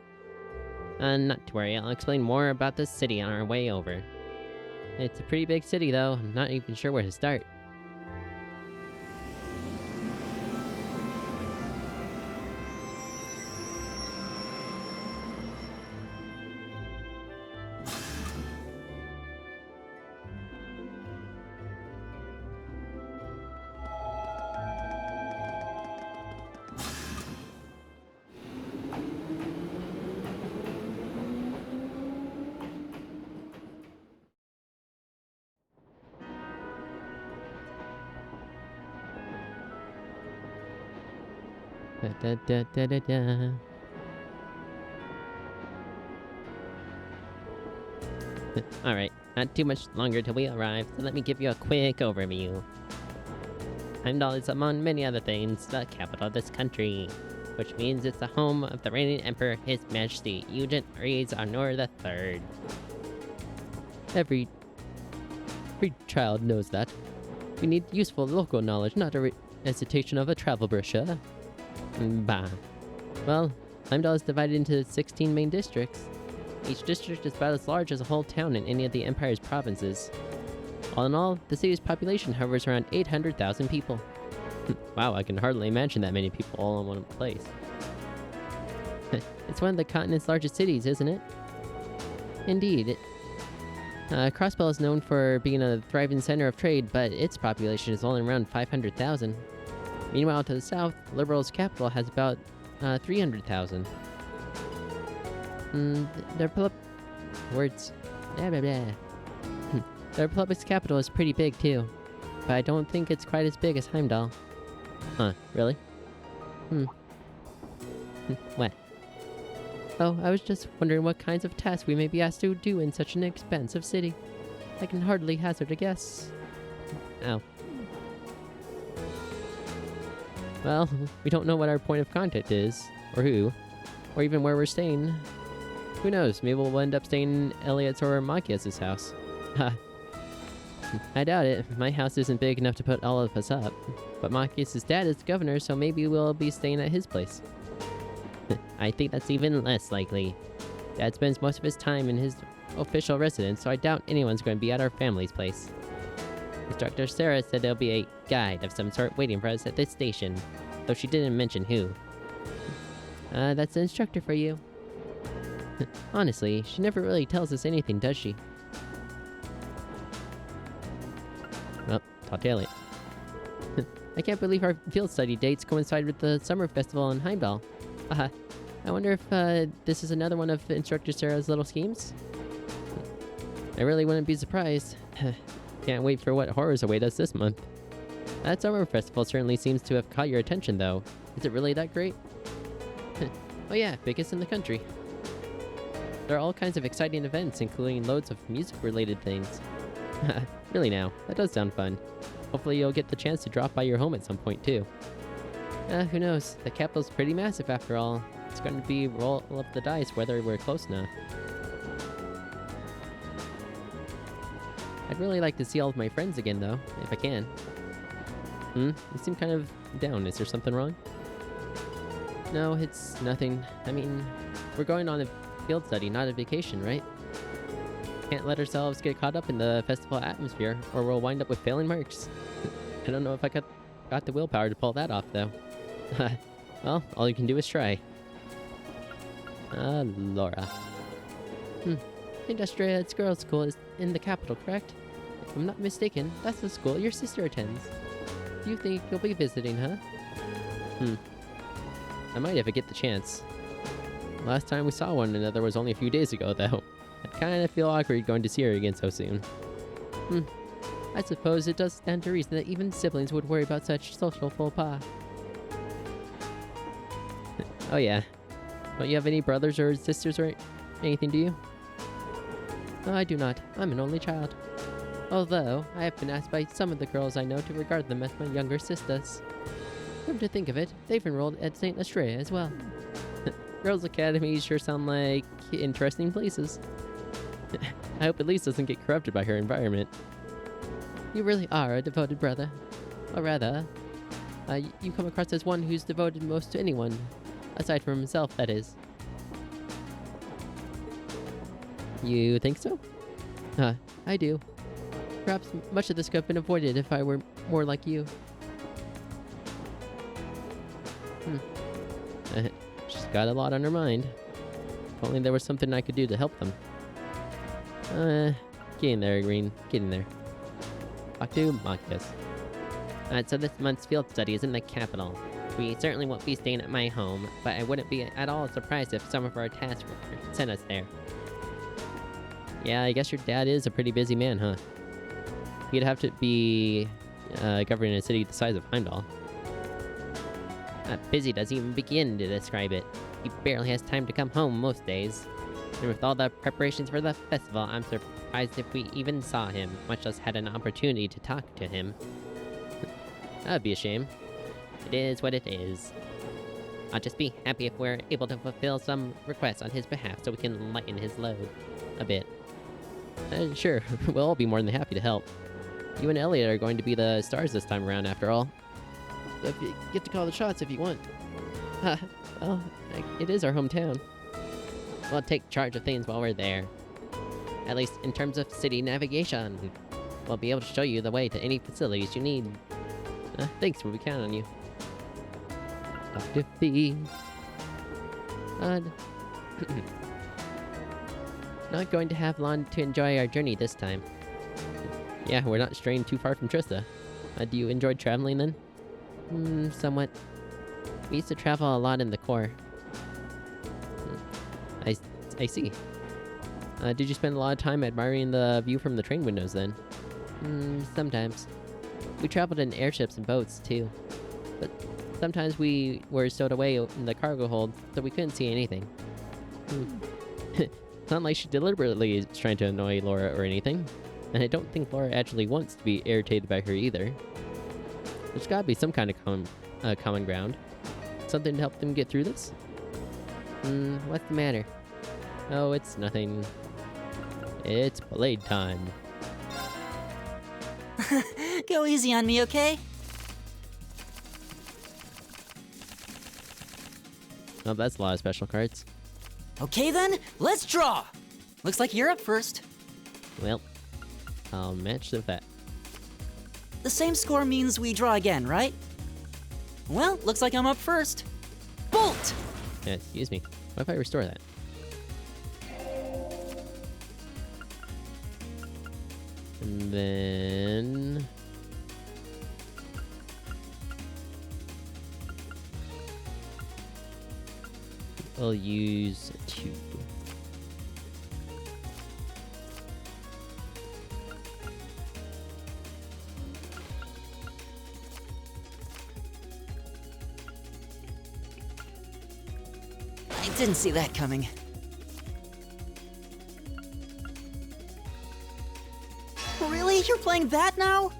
Not to worry, I'll explain more about this city on our way over. It's a pretty big city though, I'm not even sure where to start. Alright, not too much longer till we arrive, so let me give you a quick overview. Heimdall is, among many other things, the capital of this country, which means it's the home of the reigning emperor, His Majesty Eugen Reyes Honor III. Every child knows that. We need useful local knowledge, not a recitation of a travel brochure. Bah. Well, Heimdall is divided into 16 main districts. Each district is about as large as a whole town in any of the Empire's provinces. All in all, the city's population hovers around 800,000 people. Wow, I can hardly imagine that many people all in one place. It's one of the continent's largest cities, isn't it? Indeed. Crossbell is known for being a thriving center of trade, but its population is only around 500,000. Meanwhile, to the south, Liberal's capital has about 300,000. The Republic's capital is pretty big too, but I don't think it's quite as big as Heimdall. Huh, really? What? Oh, I was just wondering what kinds of tasks we may be asked to do in such an expansive city. I can hardly hazard a guess. Ow. Well, we don't know what our point of contact is, or who, or even where we're staying. Who knows, maybe we'll end up staying in Elliot's or Machias' house. Ha. I doubt it. My house isn't big enough to put all of us up. But Machias' dad is the governor, so maybe we'll be staying at his place. I think that's even less likely. Dad spends most of his time in his official residence, so I doubt anyone's going to be at our family's place. Instructor Sarah said there'll be a guide of some sort waiting for us at this station, though she didn't mention who. That's the instructor for you. Honestly, she never really tells us anything, does she? Well, talk to Elliot. I can't believe our field study dates coincide with the summer festival in Heimdall. I wonder if this is another one of Instructor Sarah's little schemes? I really wouldn't be surprised. Can't wait for what horrors await us this month. That summer festival certainly seems to have caught your attention, though. Is it really that great? Oh yeah, biggest in the country. There are all kinds of exciting events, including loads of music-related things. Really now, that does sound fun. Hopefully you'll get the chance to drop by your home at some point, too. Who knows? The capital's pretty massive after all. It's going to be roll up the dice whether we're close enough. I'd really like to see all of my friends again, though, if I can. You seem kind of down. Is there something wrong? No, it's nothing. I mean, we're going on a field study, not a vacation, right? Can't let ourselves get caught up in the festival atmosphere, or we'll wind up with failing marks. I don't know if I got the willpower to pull that off, though. Well, all you can do is try. Laura. Industria Girls' School is in the capital, correct? If I'm not mistaken, that's the school your sister attends. Do you think you'll be visiting her? I might if I get the chance. Last time we saw one another was only a few days ago, though. I kind of feel awkward going to see her again so soon. I suppose it does stand to reason that even siblings would worry about such social faux pas. Oh yeah. Don't you have any brothers or sisters or anything, do you? I do not. I'm an only child. Although, I have been asked by some of the girls I know to regard them as my younger sisters. Come to think of it, they've enrolled at St. Estrella as well. Girls' academies sure sound like interesting places. I hope Elise doesn't get corrupted by her environment. You really are a devoted brother. Or rather, you come across as one who's devoted most to anyone. Aside from himself, that is. You think so? I do. Perhaps much of this could have been avoided if I were more like you. She's got a lot on her mind. If only there was something I could do to help them. Get in there, Green. Get in there. Talk to Machias. So this month's field study is in the capital. We certainly won't be staying at my home, but I wouldn't be at all surprised if some of our task force sent us there. Yeah, I guess your dad is a pretty busy man, huh? He'd have to be governing a city the size of Heimdall. Busy doesn't even begin to describe it. He barely has time to come home most days. And with all the preparations for the festival, I'm surprised if we even saw him, much less had an opportunity to talk to him. That'd be a shame. It is what it is. I'll just be happy if we're able to fulfill some requests on his behalf so we can lighten his load a bit. Sure, we'll all be more than happy to help. You and Elliot are going to be the stars this time around, after all. But you get to call the shots if you want. Well, it is our hometown. We'll take charge of things while we're there. At least in terms of city navigation. We'll be able to show you the way to any facilities you need. Thanks, we count on you. Dr. Fee. Not going to have long to enjoy our journey this time. Yeah, we're not straying too far from Trista. Do you enjoy traveling then? Somewhat. We used to travel a lot in the Corps. I see. Did you spend a lot of time admiring the view from the train windows then? Sometimes. We traveled in airships and boats too. But sometimes we were stowed away in the cargo hold, so we couldn't see anything. It's not like she deliberately is trying to annoy Laura or anything. And I don't think Laura actually wants to be irritated by her either. There's gotta be some kind of common ground. Something to help them get through this? What's the matter? Oh, it's nothing. It's blade time. Go easy on me, okay? Oh, that's a lot of special cards. Okay then, let's draw! Looks like you're up first. Well, I'll match with that. The same score means we draw again, right? Well, looks like I'm up first. Bolt! Yeah, excuse me. What if I restore that? And then... I'll use 2. I didn't see that coming. Really? You're playing that now?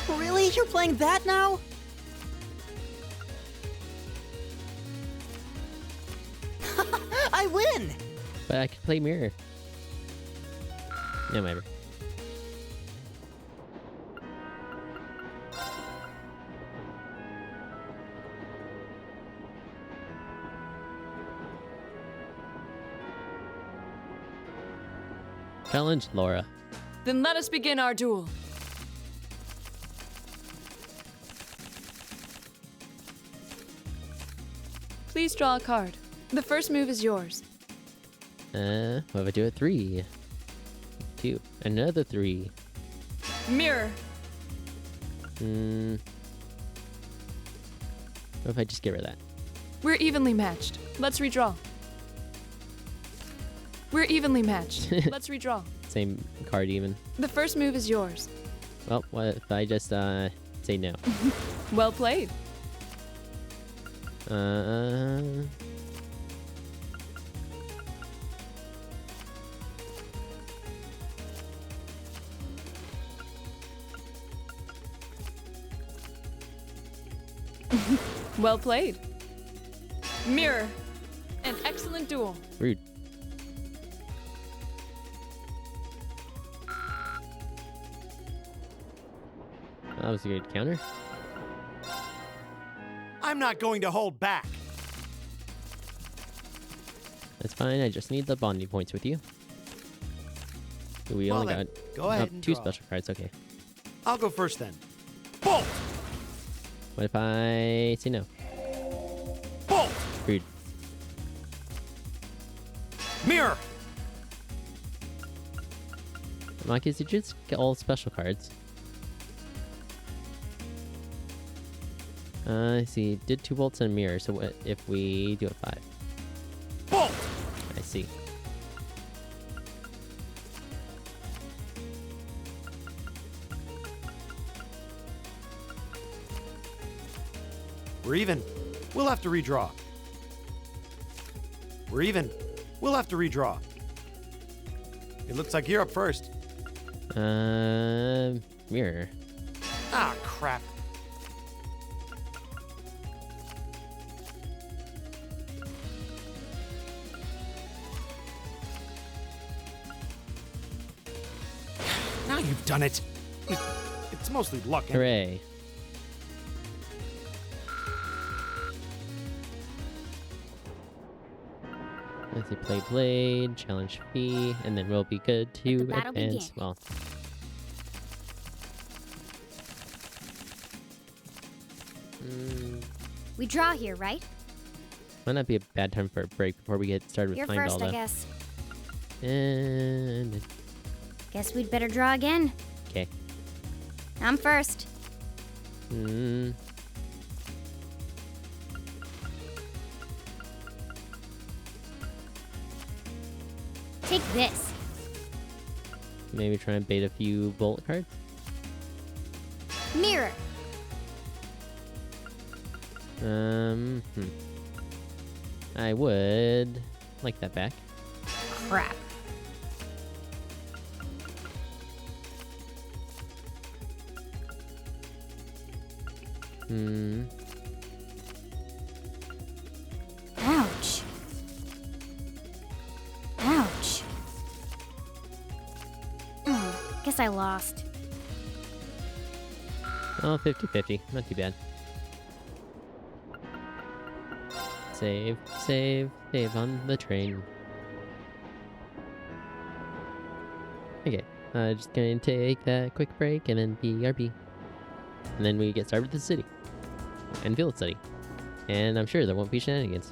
Really? You're playing that now? I win! But I could play mirror. No matter. Challenge Laura. Then let us begin our duel. Please draw a card. The first move is yours. What if I do a 3? 2. Another 3. Mirror. What if I just get rid of that? We're evenly matched. Let's redraw. We're evenly matched. Let's redraw. Same card even. The first move is yours. Well, what if I just say no? Well played. Well played. Mirror. An excellent duel. Rude. That was a good counter. I'm not going to hold back. That's fine. I just need the bonding points with you. We Well only then, got go ahead and 2 draw. special cards. Okay. I'll go first then. Bolt! What if I say no? Bolt! Rude. Mirror! Marcus, did you just get all special cards? I see. Did 2 bolts and a mirror. So what if we do a 5? Bolt! I see. We're even. We'll have to redraw. We're even. We'll have to redraw. It looks like you're up first. Mirror. Ah, crap. Now you've done it. It's mostly luck. Hooray. Let's see, play blade, challenge fee, and then we'll be good to battle advance. begin. Well, We draw here, right? might not be a bad time for a break before we get started with You're Heimdall, first, I though. guess. And Guess we'd better draw again. okay. I'm first. Take this. Maybe try and bait a few bolt cards. Mirror. I would like that back. Crap. Ouch. Ouch. Guess I lost. Oh, 50-50. Not too bad. Save, save, save on the train. Okay, just gonna take that quick break and then BRB. And then we get started with the city. And field study. And I'm sure there won't be shenanigans.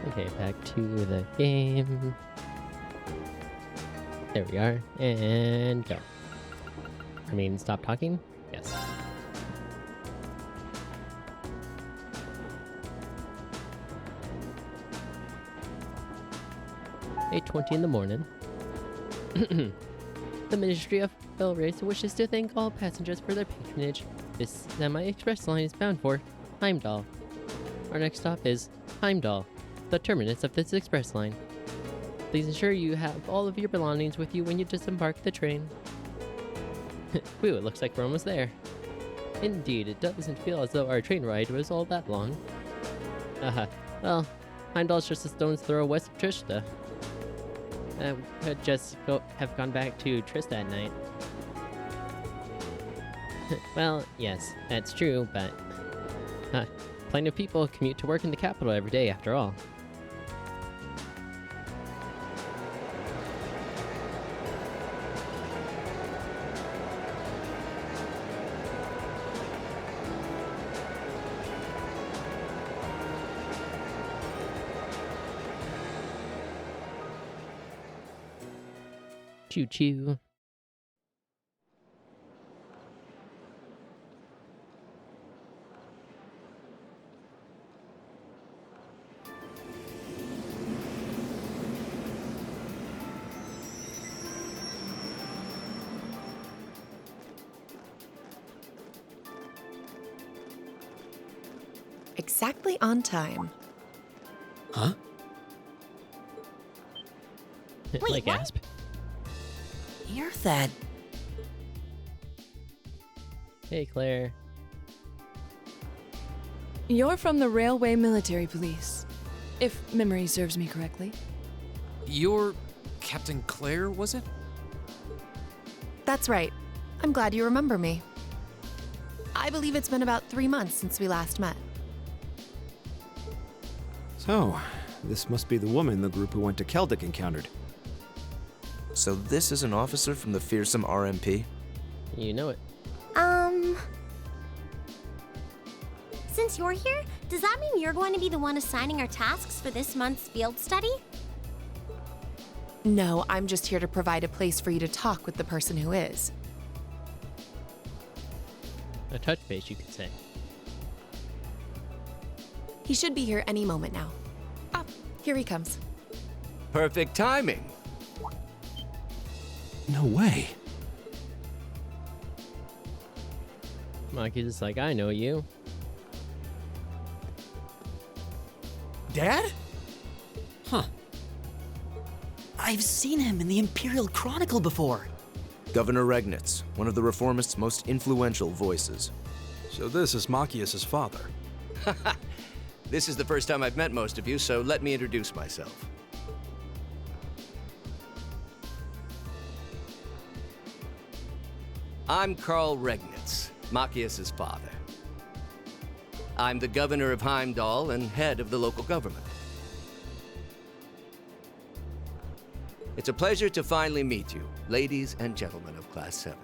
Okay, back to the game. There we are, and go. I mean, stop talking? Yes. "8:20 in the morning. The Ministry of Railways wishes to thank all passengers for their patronage. This semi-express line is bound for Heimdall. Our next stop is Heimdall, the terminus of this express line. Please ensure you have all of your belongings with you when you disembark the train." Whew, it looks like we're almost there. Indeed, it doesn't feel as though our train ride was all that long. Well, Heimdall's just a stone's throw west of Trista. Could just have gone back to Trista at night. Well, yes, that's true, but plenty of people commute to work in the capital every day after all. Choo choo. Exactly on time. Huh? Like Asp. Hear that? Hey, Claire. You're from the Railway Military Police, if memory serves me correctly. You're Captain Claire, was it? That's right. I'm glad you remember me. I believe it's been about 3 months since we last met. So, this must be the woman the group who went to Keldic encountered. So this is an officer from the fearsome RMP? You know it. Since you're here, does that mean you're going to be the one assigning our tasks for this month's field study? No, I'm just here to provide a place for you to talk with the person who is. A touch base, you could say. He should be here any moment now. Ah, here he comes. Perfect timing. No way. Maki's just like, I know you. Dad? Huh. I've seen him in the Imperial Chronicle before. Governor Regnitz, one of the Reformists' most influential voices. So this is Machias's father. This is the first time I've met most of you, so let me introduce myself. I'm Carl Regnitz, Machias's father. I'm the governor of Heimdall and head of the local government. It's a pleasure to finally meet you, ladies and gentlemen of Class 7.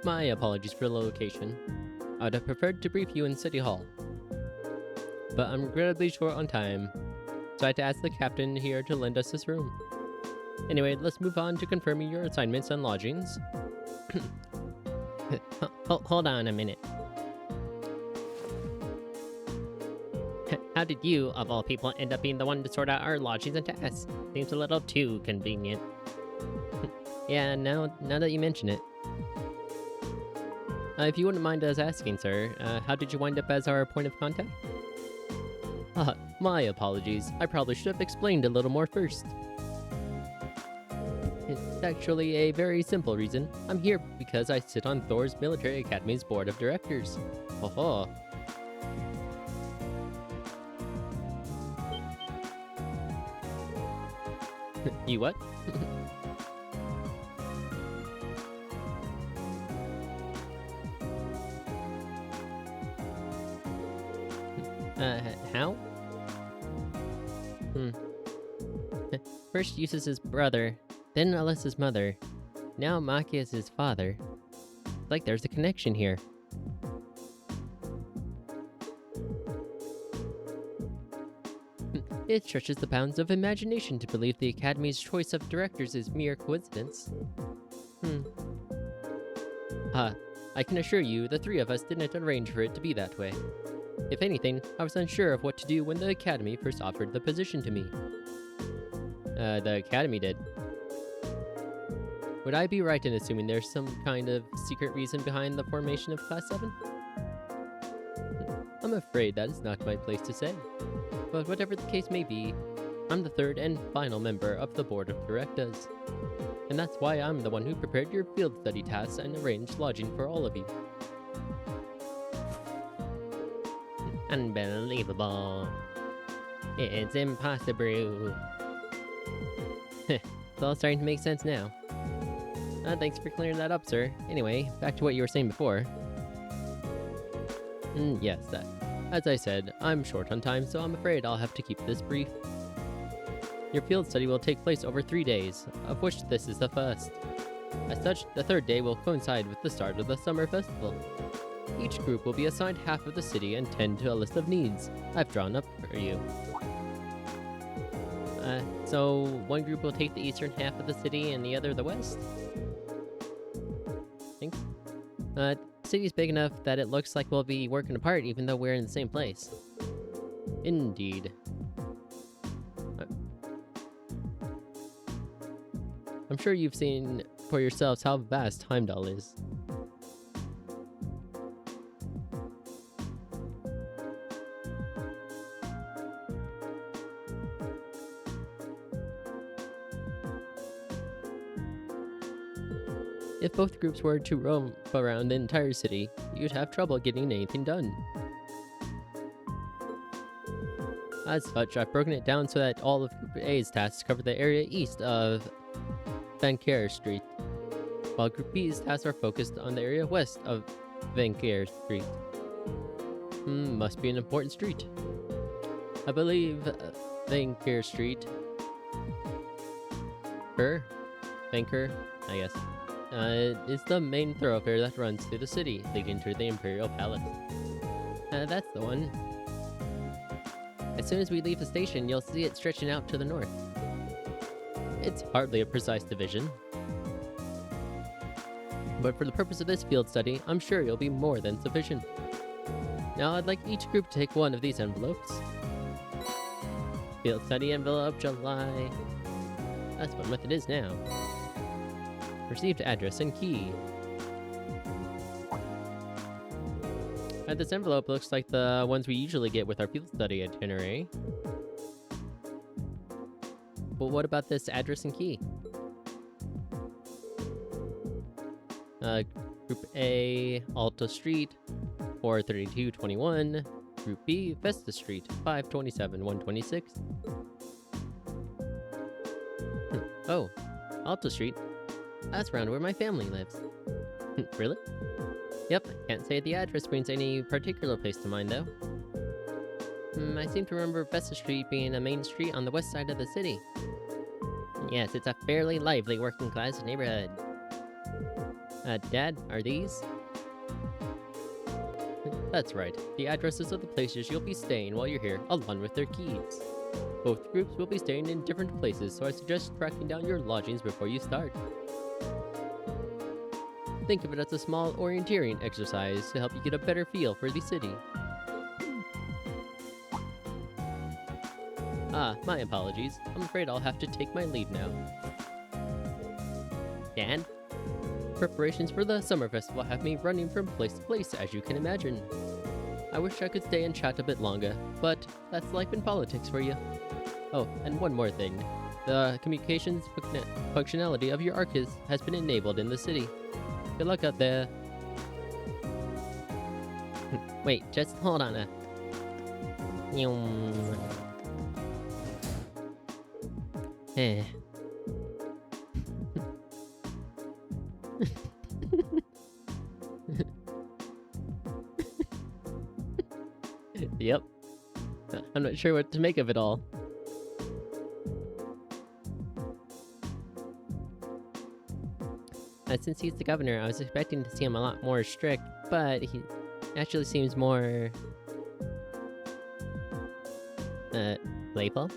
My apologies for the location. I'd have preferred to brief you in City Hall, but I'm regrettably short on time, so I had to ask the captain here to lend us this room. Anyway, let's move on to confirming your assignments and lodgings. Hold on a minute. How did you, of all people, end up being the one to sort out our lodgings and tasks? Seems a little too convenient. Yeah, now that you mention it. If you wouldn't mind us asking, sir, how did you wind up as our point of contact? My apologies. I probably should have explained a little more first. It's actually a very simple reason. I'm here because I sit on Thor's Military Academy's board of directors. You what? How? First Eustace's brother, then Alyssa's mother, now Machias' his father. It's like there's a connection here. It stretches the bounds of imagination to believe the Academy's choice of directors is mere coincidence. I can assure you, the three of us didn't arrange for it to be that way. If anything, I was unsure of what to do when the Academy first offered the position to me. The Academy did. Would I be right in assuming there's some kind of secret reason behind the formation of Class 7? I'm afraid that is not my place to say. But whatever the case may be, I'm the third and final member of the Board of Directors. And that's why I'm the one who prepared your field study tasks and arranged lodging for all of you. Unbelievable. It's impossible. It's all starting to make sense now. Thanks for clearing that up, sir. Anyway, back to what you were saying before. Yes, as I said, I'm short on time, so I'm afraid I'll have to keep this brief. Your field study will take place over 3 days, of which this is the first. As such, the third day will coincide with the start of the summer festival. Each group will be assigned half of the city and tend to a list of needs I've drawn up for you. So one group will take the eastern half of the city and the other the west? Thanks. The city's big enough that it looks like we'll be working apart even though we're in the same place. Indeed. I'm sure you've seen for yourselves how vast Heimdall is. If both groups were to roam around the entire city, you'd have trouble getting anything done. As such, I've broken it down so that all of Group A's tasks cover the area east of Vancouver Street, while Group B's tasks are focused on the area west of Vancouver Street. Must be an important street. I believe Vancouver Street. Vancouver, I guess. Is the main thoroughfare that runs through the city, leading to the Imperial Palace. That's the one. As soon as we leave the station, you'll see it stretching out to the north. It's hardly a precise division. But for the purpose of this field study, I'm sure you'll be more than sufficient. Now I'd like each group to take one of these envelopes. Field study envelope, July. That's what month it is now. Received address and key. This envelope looks like the ones we usually get with our field study itinerary. But what about this address and key? Group A, Alta Street, 43221. Group B, Vesta Street, 527 126. Oh, Alta Street. That's around where my family lives. Really? Yep, can't say the address brings any particular place to mind, though. I seem to remember Vesta Street being a main street on the west side of the city. Yes, it's a fairly lively working-class neighborhood. Dad, are these? That's right, the addresses of the places you'll be staying while you're here, along with their keys. Both groups will be staying in different places, so I suggest tracking down your lodgings before you start. Think of it as a small orienteering exercise to help you get a better feel for the city. My apologies. I'm afraid I'll have to take my leave now. Dad? Preparations for the summer festival have me running from place to place, as you can imagine. I wish I could stay and chat a bit longer, but that's life in politics for you. Oh, and one more thing. The communications functionality of your Arcus has been enabled in the city. Good luck out there. Wait, just hold on a... Yep. I'm not sure what to make of it all. Since he's the governor, I was expecting to see him a lot more strict, but he actually seems more... playful?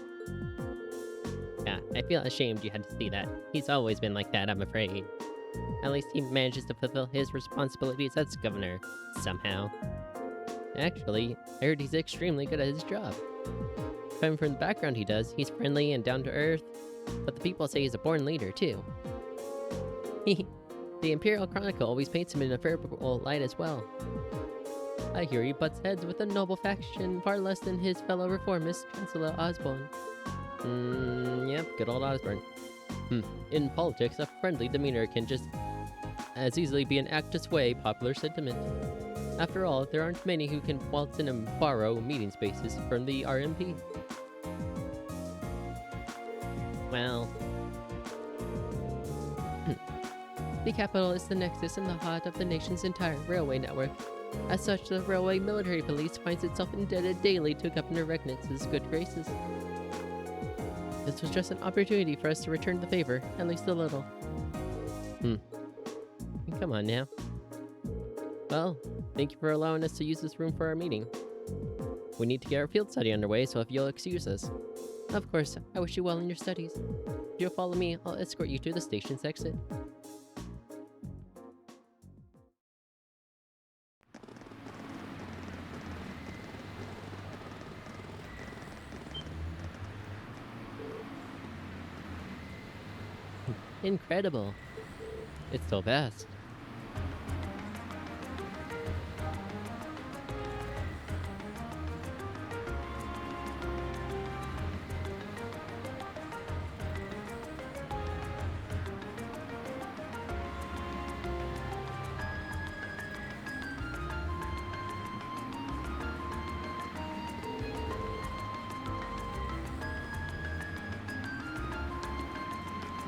Yeah, I feel ashamed you had to see that. He's always been like that, I'm afraid. At least he manages to fulfill his responsibilities as governor, somehow. Actually, I heard he's extremely good at his job. Coming from the background he does, he's friendly and down-to-earth, but the people say he's a born leader, too. The Imperial Chronicle always paints him in a favorable light as well. I hear he butts heads with a noble faction far less than his fellow reformist, Chancellor Osborne. Yep, good old Osborne. In politics, a friendly demeanor can just as easily be an act to sway popular sentiment. After all, there aren't many who can waltz in and borrow meeting spaces from the RMP. Well... The capital is the nexus and the heart of the nation's entire railway network. As such, the Railway Military Police finds itself indebted daily to Governor Regnitz's good graces. This was just an opportunity for us to return the favor, at least a little. Come on now. Well, thank you for allowing us to use this room for our meeting. We need to get our field study underway, so if you'll excuse us. Of course, I wish you well in your studies. If you'll follow me, I'll escort you to the station's exit. Incredible. It's so vast.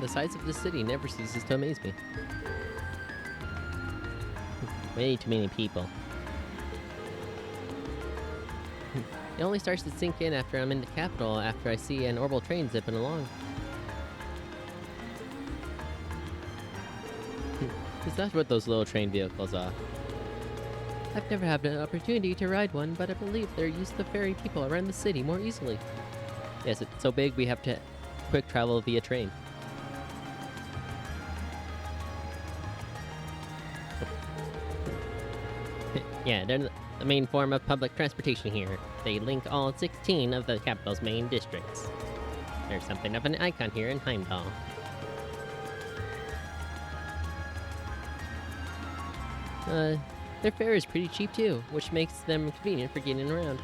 The size of this city never ceases to amaze me. Way too many people. It only starts to sink in after I'm in the capital, after I see an orbital train zipping along. Is that what those little train vehicles are? I've never had an opportunity to ride one, but I believe they're used to ferry people around the city more easily. Yes, it's so big we have to quick travel via train. Yeah, they're the main form of public transportation here. They link all 16 of the capital's main districts. There's something of an icon here in Heimdall. Their fare is pretty cheap too, which makes them convenient for getting around.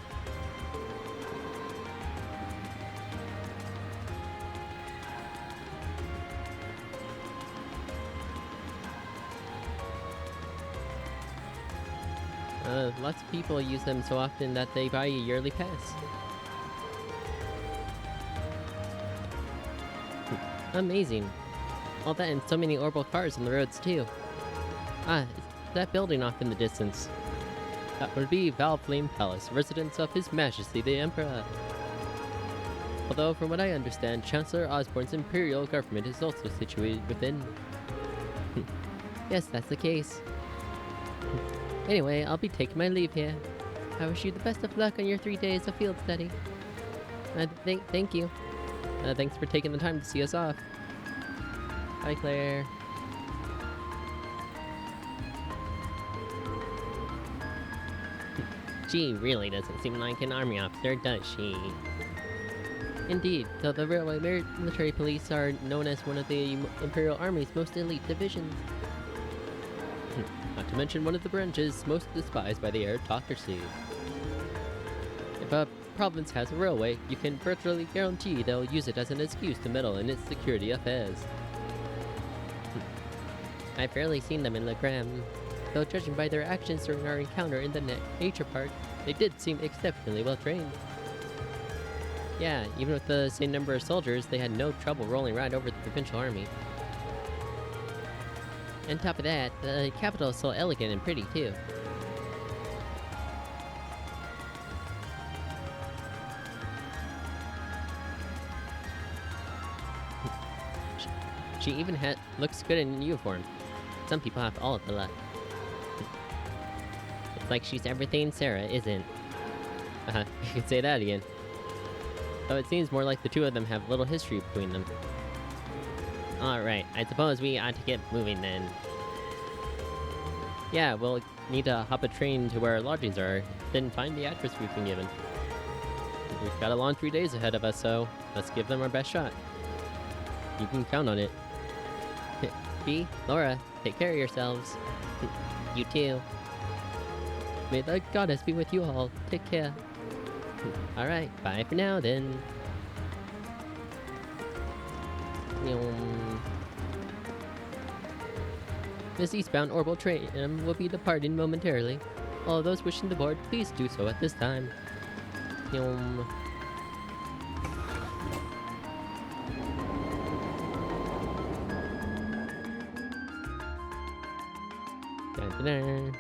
Lots of people use them so often that they buy a yearly pass. Amazing. All that and so many orbital cars on the roads too. Ah, it's that building off in the distance. That would be Valflame Palace, residence of His Majesty the Emperor. Although, from what I understand, Chancellor Osborne's imperial government is also situated within. Yes, that's the case. Anyway, I'll be taking my leave here. I wish you the best of luck on your 3 days of field study. Thank you. Thanks for taking the time to see us off. Bye, Claire. She really doesn't seem like an army officer, does she? Indeed, though the Railway Military Police are known as one of the Imperial Army's most elite divisions. Not to mention one of the branches most despised by the aristocracy. If a province has a railway, you can virtually guarantee they'll use it as an excuse to meddle in its security affairs. I've rarely seen them in Legram, though judging by their actions during our encounter in the nature park, they did seem exceptionally well trained. Yeah, even with the same number of soldiers, they had no trouble rolling right over the provincial army. On top of that, the capital is so elegant and pretty too. She even looks good in uniform. Some people have all of the luck. It's like she's everything Sarah isn't. You could say that again. Though it seems more like the two of them have little history between them. Alright, I suppose we ought to get moving then. Yeah, we'll need to hop a train to where our lodgings are, then find the address we've been given. We've got a long 3 days ahead of us, so let's give them our best shot. You can count on it. Bea, Laura, take care of yourselves. You too. May the goddess be with you all. Take care. Alright, bye for now then. This eastbound orbital train will be departing momentarily. All those wishing to board, please do so at this time. Dun-dun-dun.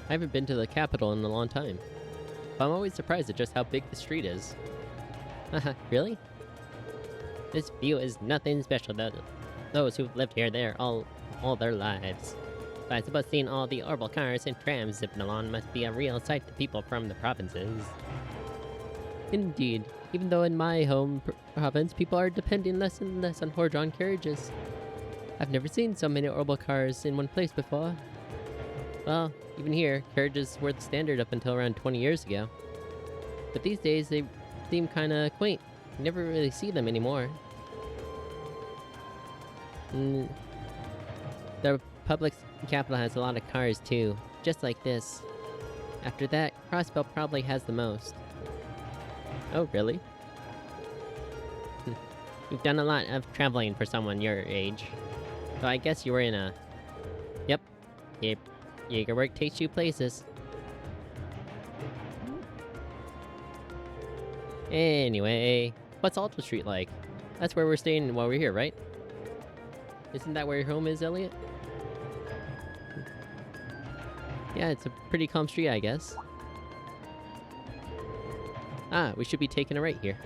I haven't been to the capital in a long time. But I'm always surprised at just how big the street is. Haha, really? This view is nothing special to those who've lived here there all their lives. But I suppose seeing all the orbital cars and trams zipping along must be a real sight to people from the provinces. Indeed, even though in my home province people are depending less and less on horse-drawn carriages. I've never seen so many orbital cars in one place before. Well, even here, carriages were the standard up until around 20 years ago. But these days, they seem kinda quaint. You never really see them anymore. The Republic's capital has a lot of cars too, just like this. After that, Crossbell probably has the most. Oh, really? You've done a lot of traveling for someone your age. So I guess you were in a... Yep. Jaeger work takes you places. Anyway, what's Alta Street like? That's where we're staying while we're here, right? Isn't that where your home is, Elliot? Yeah, it's a pretty calm street, I guess. Ah, we should be taking a right here.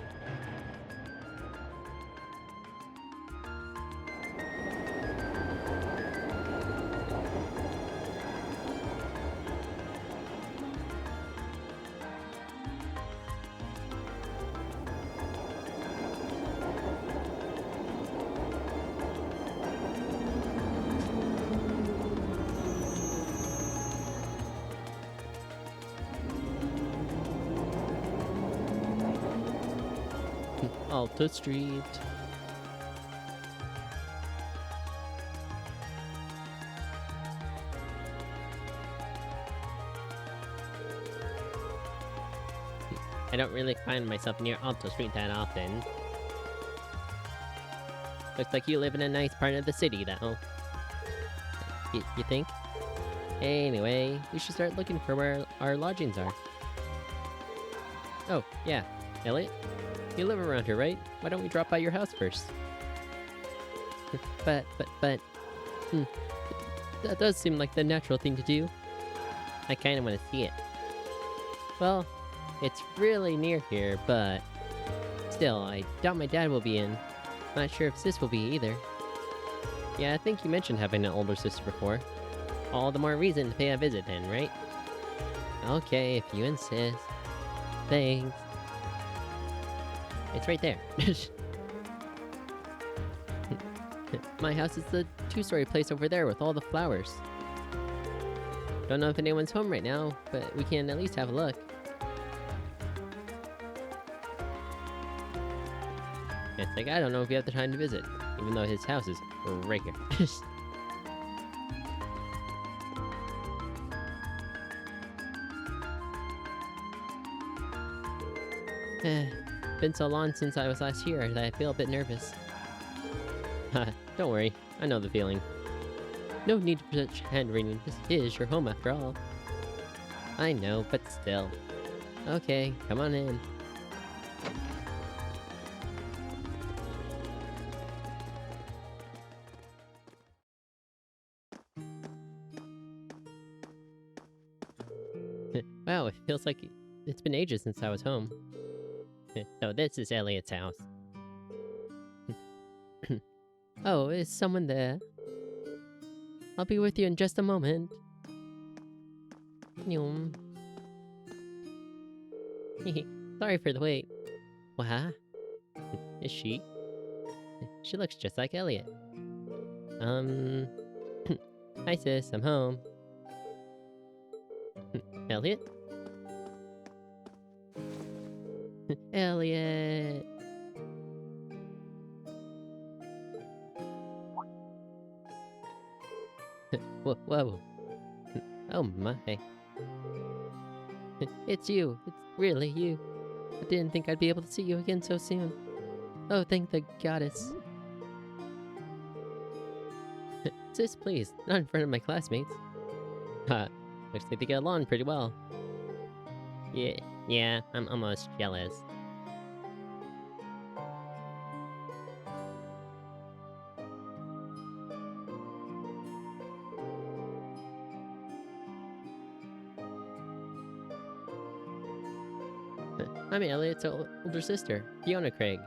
Alta Street. I don't really find myself near Alta Street that often. Looks like you live in a nice part of the city, though. You think? Anyway, we should start looking for where our lodgings are. Oh, yeah. Elliot? You live around here, right? Why don't we drop by your house first? But... that does seem like the natural thing to do. I kinda wanna see it. Well, it's really near here, but... Still, I doubt my dad will be in. Not sure if Sis will be either. Yeah, I think you mentioned having an older sister before. All the more reason to pay a visit then, right? Okay, if you insist. Thanks. It's right there. My house is the two-story place over there with all the flowers. Don't know if anyone's home right now, but we can at least have a look. It's like, I don't know if you have the time to visit, even though his house is right here. Been so long since I was last here that I feel a bit nervous. Don't worry, I know the feeling. No need for such hand-wringing. This is your home after all. I know, but still. Okay, come on in. Wow, it feels like it's been ages since I was home. So this is Elliot's house. Oh, is someone there? I'll be with you in just a moment. Sorry for the wait. What? Is she? She looks just like Elliot. Hi sis, I'm home. Elliot? Elliot! Whoa. Oh my. It's you. It's really you. I didn't think I'd be able to see you again so soon. Oh, thank the goddess. Sis, please, not in front of my classmates. Looks like they get along pretty well. Yeah, I'm almost jealous. I'm Elliot's older sister, Fiona Craig.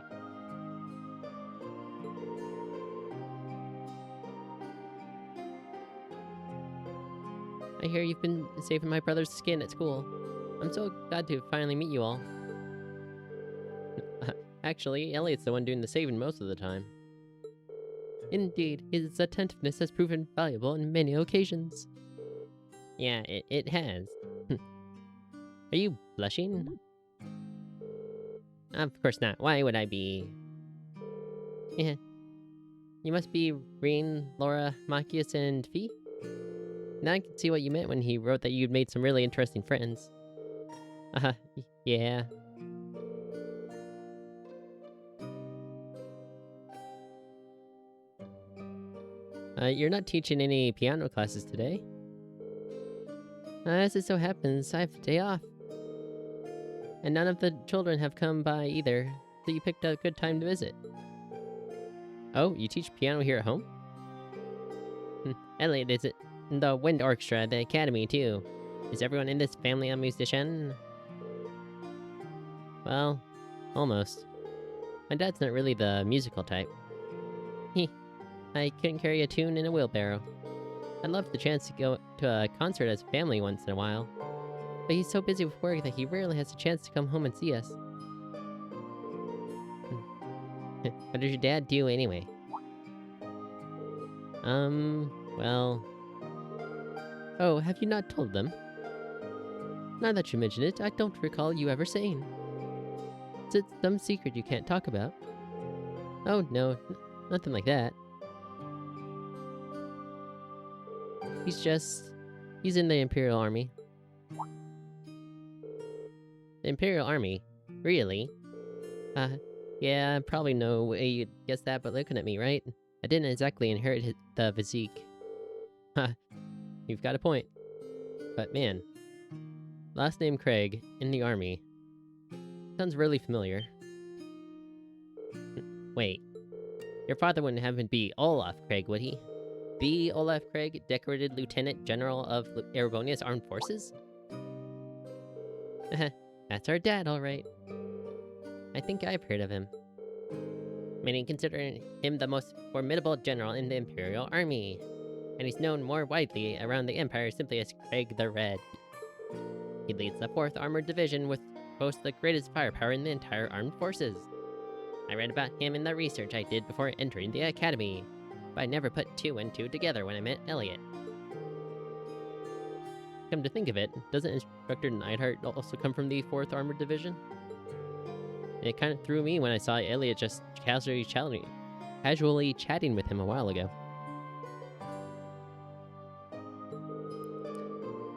I hear you've been saving my brother's skin at school. I'm so glad to finally meet you all. Actually, Elliot's the one doing the saving most of the time. Indeed, his attentiveness has proven valuable on many occasions. Yeah, it has. Are you blushing? Of course not. Why would I be? Yeah. You must be Reen, Laura, Machias, and Fee? Now I can see what you meant when he wrote that you'd made some really interesting friends. Yeah. You're not teaching any piano classes today? As it so happens, I have a day off. And none of the children have come by either, so you picked a good time to visit. Oh, you teach piano here at home? Elliot is in the wind orchestra at the academy, too. Is everyone in this family a musician? Well, almost. My dad's not really the musical type. I couldn't carry a tune in a wheelbarrow. I'd love the chance to go to a concert as a family once in a while. But he's so busy with work that he rarely has a chance to come home and see us. What does your dad do anyway? Well... Oh, have you not told them? Now that you mention it, I don't recall you ever saying. It's some secret you can't talk about. Oh, no, nothing like that. He's in the Imperial Army. The Imperial Army? Really? Yeah, probably no way you'd guess that, but looking at me, right? I didn't exactly inherit the physique. You've got a point. But man, last name Craig, in the army. Sounds really familiar. Wait, your father wouldn't happen to be Olaf Craig, would he? The Olaf Craig, decorated Lieutenant General of Erebonia's Armed Forces? That's our dad, alright. I think I've heard of him. Many consider him the most formidable general in the Imperial Army, and he's known more widely around the Empire simply as Craig the Red. He leads the 4th Armored Division, which boasts the greatest firepower in the entire armed forces. I read about him in the research I did before entering the academy, but I never put 2 and 2 together when I met Elliot. Come to think of it, doesn't Instructor Neidhart also come from the 4th Armored Division? It kind of threw me when I saw Elliot just casually chatting with him a while ago.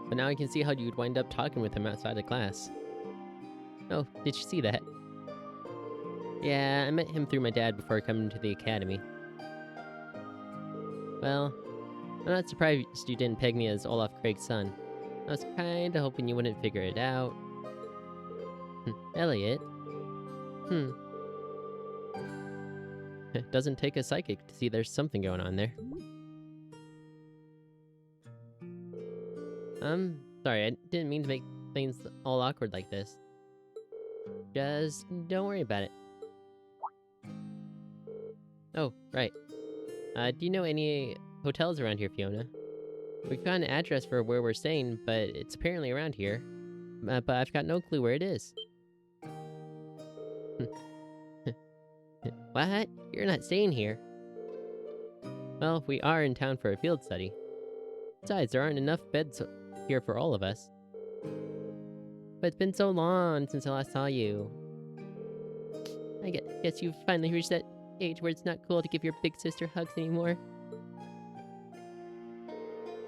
But now I can see how you'd wind up talking with him outside of class. Oh, did you see that? Yeah, I met him through my dad before coming to the academy. Well, I'm not surprised you didn't peg me as Olaf Craig's son. I was kinda hoping you wouldn't figure it out. Elliot? It doesn't take a psychic to see there's something going on there. Sorry, I didn't mean to make things all awkward like this. Just don't worry about it. Oh, right. Do you know any hotels around here, Fiona? We found an address for where we're staying, but it's apparently around here. But I've got no clue where it is. What? You're not staying here? Well, we are in town for a field study. Besides, there aren't enough beds here for all of us. But it's been so long since I last saw you. I guess you've finally reached that age where it's not cool to give your big sister hugs anymore.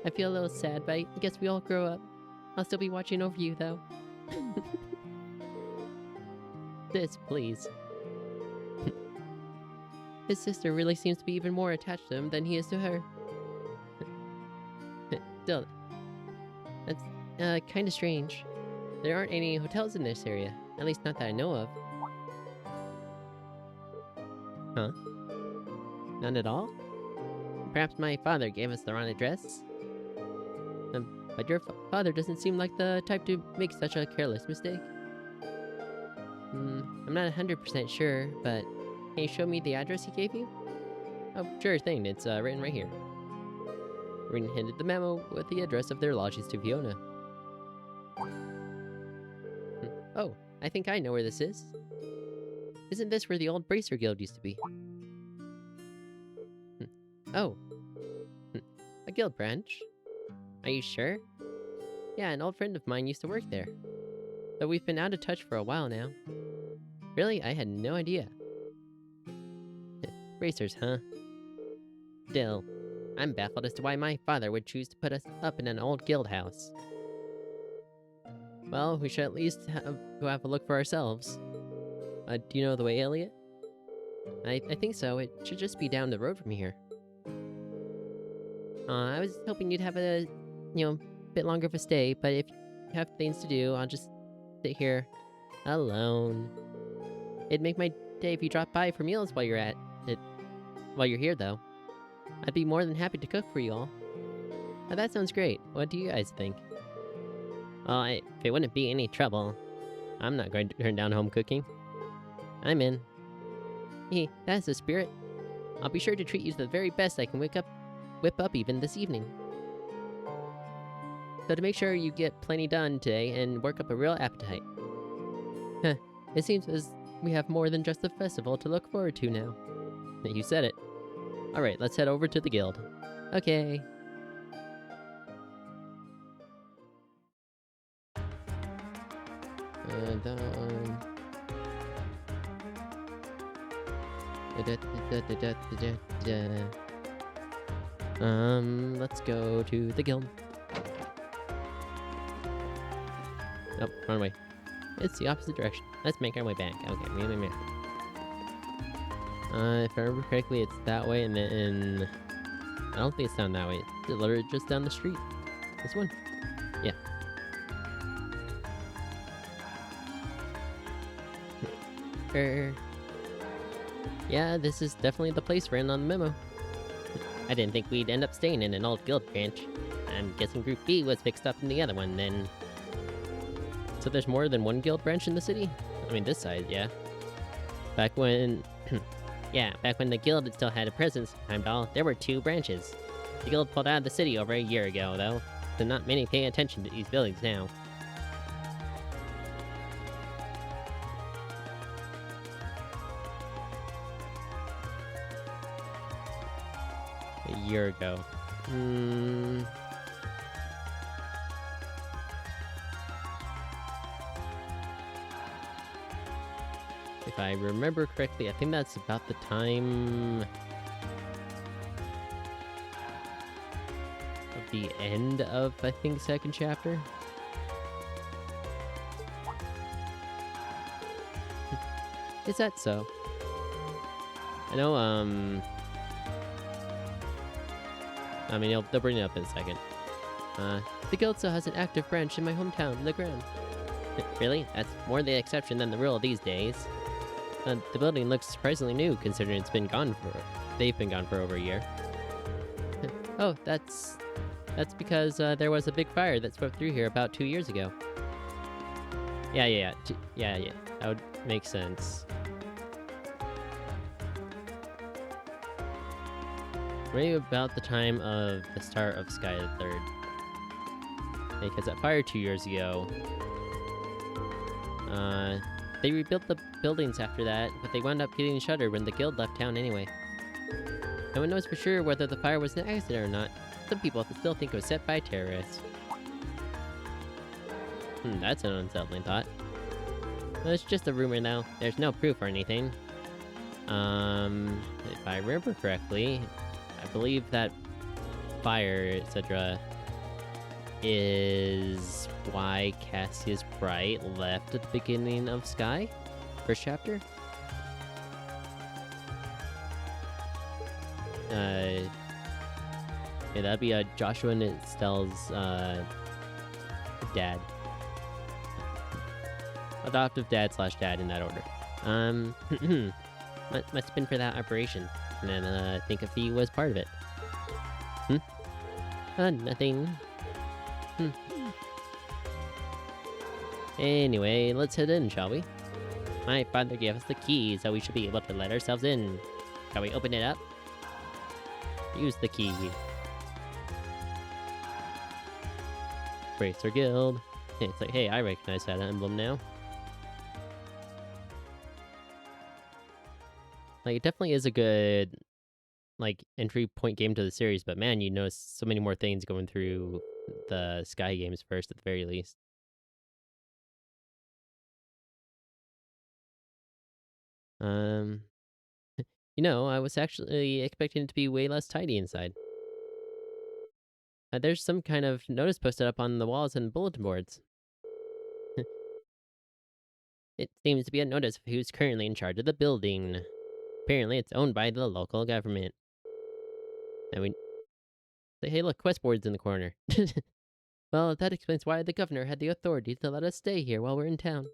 I feel a little sad, but I guess we all grow up. I'll still be watching over you, though. This, please. His sister really seems to be even more attached to him than he is to her. Still, that's kinda strange. There aren't any hotels in this area, at least not that I know of. Huh? None at all? Perhaps my father gave us the wrong address? But your father doesn't seem like the type to make such a careless mistake. I'm not 100% sure, but can you show me the address he gave you? Oh, sure thing, it's written right here. Rin handed the memo with the address of their lodges to Fiona. Oh, I think I know where this is. Isn't this where the old Bracer Guild used to be? Oh. A guild branch? Are you sure? Yeah, an old friend of mine used to work there. Though we've been out of touch for a while now. Really? I had no idea. Bracers, huh? Still, I'm baffled as to why my father would choose to put us up in an old guild house. Well, we should at least go have a look for ourselves. Do you know the way, Elliot? I think so. It should just be down the road from here. I was hoping you'd have a, bit longer of a stay, but if you have things to do, I'll just sit here alone. It'd make my day if you dropped by for meals while you're here, though. I'd be more than happy to cook for you all. That sounds great. What do you guys think? Well, if it wouldn't be any trouble, I'm not going to turn down home cooking. I'm in. Hey, that's the spirit. I'll be sure to treat you to the very best I can whip up even this evening. So to make sure you get plenty done today and work up a real appetite. It seems as we have more than just the festival to look forward to now. You said it. Alright, let's head over to the guild. Okay. Let's go to the guild. Nope, wrong way. It's the opposite direction. Let's make our way back. Okay, me. If I remember correctly, it's that way, and then... I don't think it's down that way. It's literally just down the street. This one? Yeah. Yeah, this is definitely the place written on the memo. I didn't think we'd end up staying in an old guild branch. I'm guessing Group B was fixed up in the other one, then. So there's more than one guild branch in the city? I mean, this side, yeah. Back when... back when the guild still had a presence in Heimdall, there were 2 branches. The guild pulled out of the city over a year ago, though, so not many pay attention to these buildings now. A year ago. If I remember correctly, I think that's about the time of the end of, I think, 2nd chapter. Is that so? I know, I mean, they'll bring it up in a second. The guild still has an active branch in my hometown, the Grand. Really? That's more the exception than the rule these days. The building looks surprisingly new, considering they've been gone for over a year. Oh, that's because there was a big fire that swept through here about 2 years ago. Yeah, that would make sense. Maybe about the time of the start of Sky the Third. Because that fire 2 years ago, they rebuilt the buildings after that, but they wound up getting shuttered when the guild left town anyway. No one knows for sure whether the fire was an accident or not. Some people still think it was set by terrorists. That's an unsettling thought. Well, it's just a rumor now. There's no proof or anything. If I remember correctly, I believe that fire, etc., is why Cassius Bright left at the beginning of Sky? First chapter? Yeah, that'd be Joshua and Estelle's dad. Adoptive dad / dad in that order. Must have been for that operation. And then I think if he was part of it. Nothing. Anyway, let's head in, shall we? My father gave us the keys, so we should be able to let ourselves in. Shall we open it up? Use the key. Bracer Guild. It's like, hey, I recognize that emblem now. Like, it definitely is a good, like, entry point game to the series, but man, you notice so many more things going through the Sky games first, at the very least. You know, I was actually expecting it to be way less tidy inside. There's some kind of notice posted up on the walls and bulletin boards. It seems to be a notice of who's currently in charge of the building. Apparently, it's owned by the local government. And we say, hey, look, quest board's in the corner. Well, that explains why the governor had the authority to let us stay here while we're in town.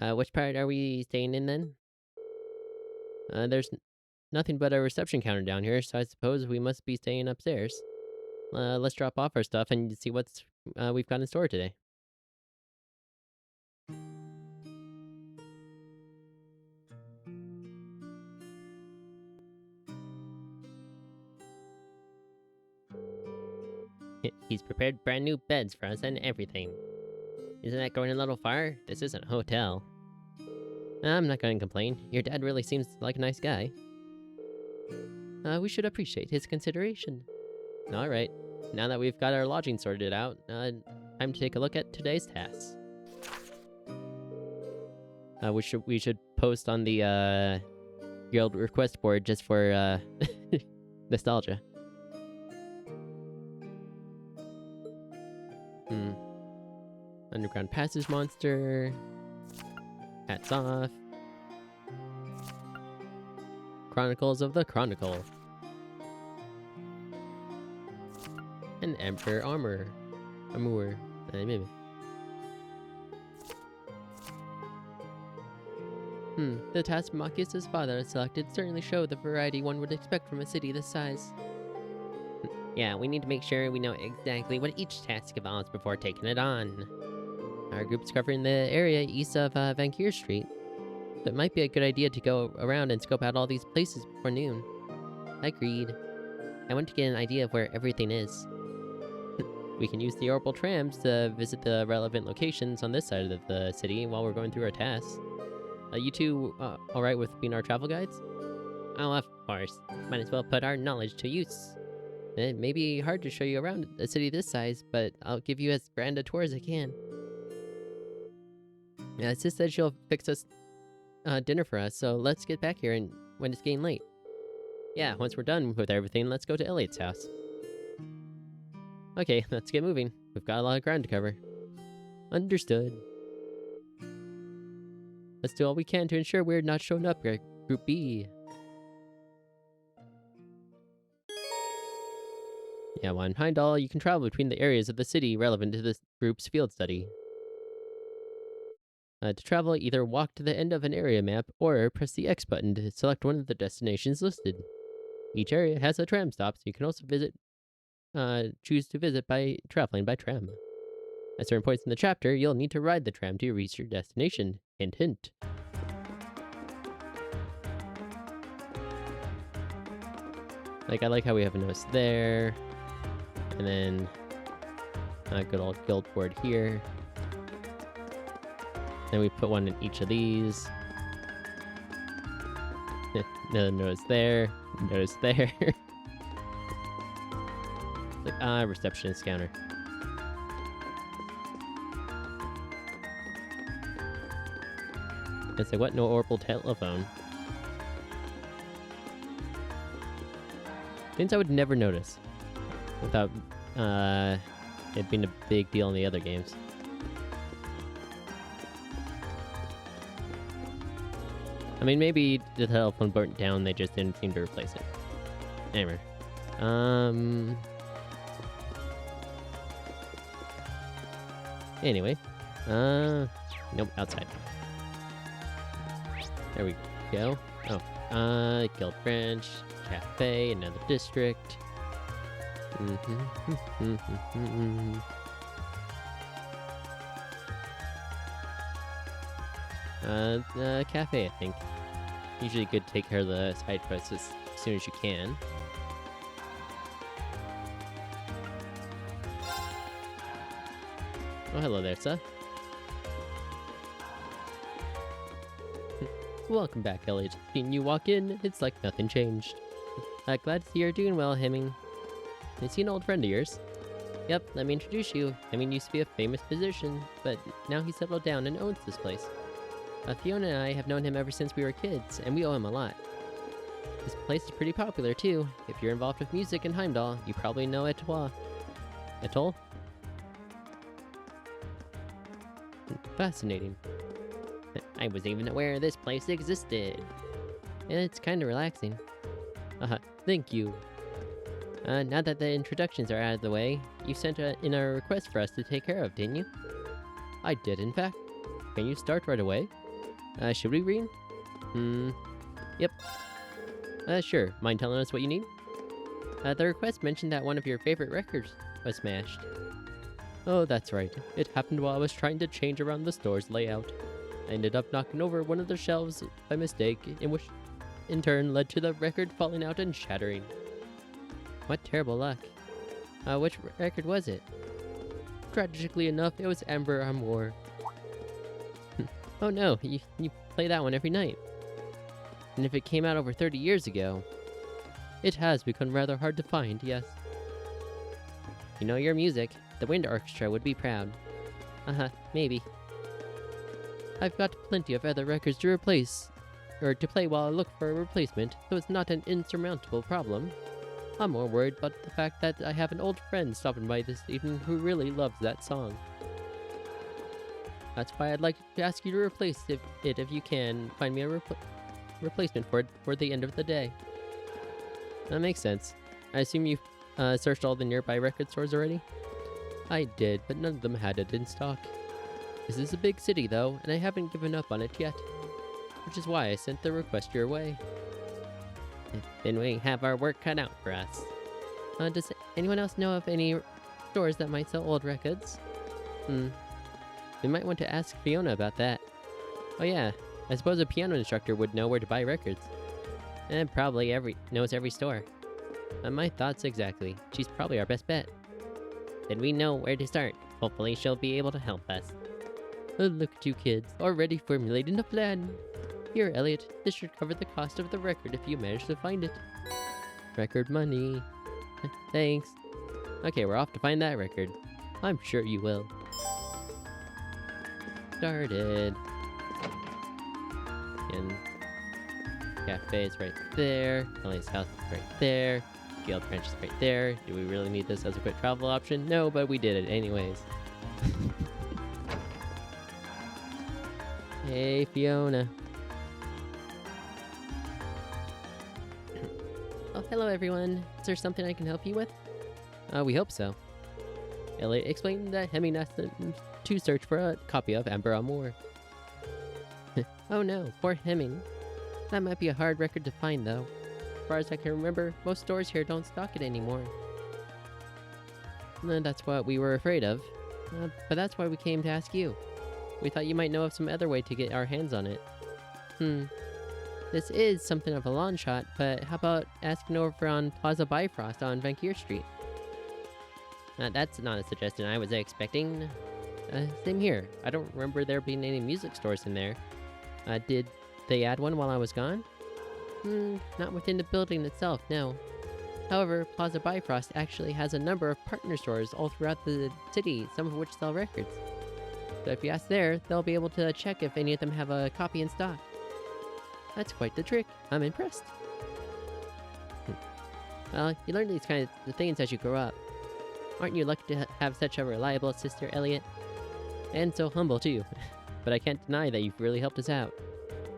Which part are we staying in then? There's nothing but a reception counter down here, so I suppose we must be staying upstairs. Let's drop off our stuff and see what's we've got in store today. He's prepared brand new beds for us and everything. Isn't that going a little far? This isn't a hotel. I'm not going to complain. Your dad really seems like a nice guy. We should appreciate his consideration. Alright, now that we've got our lodging sorted out, time to take a look at today's tasks. We should post on the guild request board just for nostalgia. Underground Passage Monster. Hats off. Chronicles of the Chronicle. And Emperor Armor. Amour. The task Machias' father has selected certainly show the variety one would expect from a city this size. Yeah, we need to make sure we know exactly what each task involves before taking it on. Our group's covering the area east of Vancouver Street. So it might be a good idea to go around and scope out all these places before noon. Agreed. I want to get an idea of where everything is. We can use the orbital trams to visit the relevant locations on this side of the city while we're going through our tasks. You two alright with being our travel guides? Oh, of course. Might as well put our knowledge to use. It may be hard to show you around a city this size, but I'll give you as grand a tour as I can. Sis said she'll fix us dinner for us, so let's get back here and when it's getting late. Yeah, once we're done with everything, let's go to Elliot's house. Okay, let's get moving. We've got a lot of ground to cover. Understood. Let's do all we can to ensure we're not showing up at Group B. Yeah, while in Heimdall, you can travel between the areas of the city relevant to this group's field study. To travel, either walk to the end of an area map or press the X button to select one of the destinations listed. Each area has a tram stop, so you can also choose to visit by traveling by tram. At certain points in the chapter, you'll need to ride the tram to reach your destination. Hint, hint. I like how we have a notice there. And then a good old guild board here. Then we put one in each of these. Another notice there. Notice there. Receptionist counter. It's like, what? No orbital telephone. Things I would never notice without it being a big deal in the other games. I mean, maybe the telephone burnt down, they just didn't seem to replace it. Anyway. Anyway. Nope, outside. There we go. Oh, Guild Branch, Cafe, another district. Cafe, I think. Usually good to take care of the side quests as soon as you can. Oh, hello there, sir. Welcome back, Elliot. Seeing you walk in, it's like nothing changed. Glad to see you're doing well, Hemming. Is he an old friend of yours? Yep, let me introduce you. Hemming used to be a famous physician, but now he's settled down and owns this place. Fiona and I have known him ever since we were kids, and we owe him a lot. This place is pretty popular, too. If you're involved with music in Heimdall, you probably know Etoile. Atoll? Fascinating. I wasn't even aware this place existed. And it's kind of relaxing. Thank you. Now that the introductions are out of the way, you sent in a request for us to take care of, didn't you? I did, in fact. Can you start right away? Should we read? Yep. Sure. Mind telling us what you need? The request mentioned that one of your favorite records was smashed. Oh, that's right. It happened while I was trying to change around the store's layout. I ended up knocking over one of the shelves by mistake, which in turn led to the record falling out and shattering. What terrible luck. Which record was it? Tragically enough, it was Amber Amour. Oh no, you play that one every night. And if it came out over 30 years ago, it has become rather hard to find, yes. You know your music. The Wind Orchestra would be proud. Maybe. I've got plenty of other records to replace, or to play while I look for a replacement, so it's not an insurmountable problem. I'm more worried about the fact that I have an old friend stopping by this evening who really loves that song. That's why I'd like to ask you to replace it if you can. Find me a replacement for it for the end of the day. That makes sense. I assume you've searched all the nearby record stores already? I did, but none of them had it in stock. This is a big city, though, and I haven't given up on it yet. Which is why I sent the request your way. Then we have our work cut out for us. Does anyone else know of any stores that might sell old records? We might want to ask Fiona about that. Oh yeah, I suppose a piano instructor would know where to buy records. And probably knows every store. My thoughts exactly. She's probably our best bet. Then we know where to start. Hopefully she'll be able to help us. Oh, look at you kids, already formulating a plan. Here, Elliot, this should cover the cost of the record if you manage to find it. Record money. Thanks. Okay, we're off to find that record. I'm sure you will. Started. And cafe is right there. Ellie's house is right there. Guild Branch is right there. Do we really need this as a quick travel option? No, but we did it anyways. Hey, Fiona. Oh, hello, everyone. Is there something I can help you with? We hope so. Elliot explained that Hemming asked them to search for a copy of Amber Amour. Oh no, poor Hemming. That might be a hard record to find, though. As far as I can remember, most stores here don't stock it anymore. That's what we were afraid of. But that's why we came to ask you. We thought you might know of some other way to get our hands on it. This is something of a long shot, but how about asking over on Plaza Bifrost on Vancouver Street? That's not a suggestion I was expecting. Same here. I don't remember there being any music stores in there. Did they add one while I was gone? Not within the building itself, no. However, Plaza Bifrost actually has a number of partner stores all throughout the city, some of which sell records. So if you ask there, they'll be able to check if any of them have a copy in stock. That's quite the trick. I'm impressed. Well, you learn these kinds of things as you grow up. Aren't you lucky to have such a reliable sister, Elliot? And so humble, too. But I can't deny that you've really helped us out.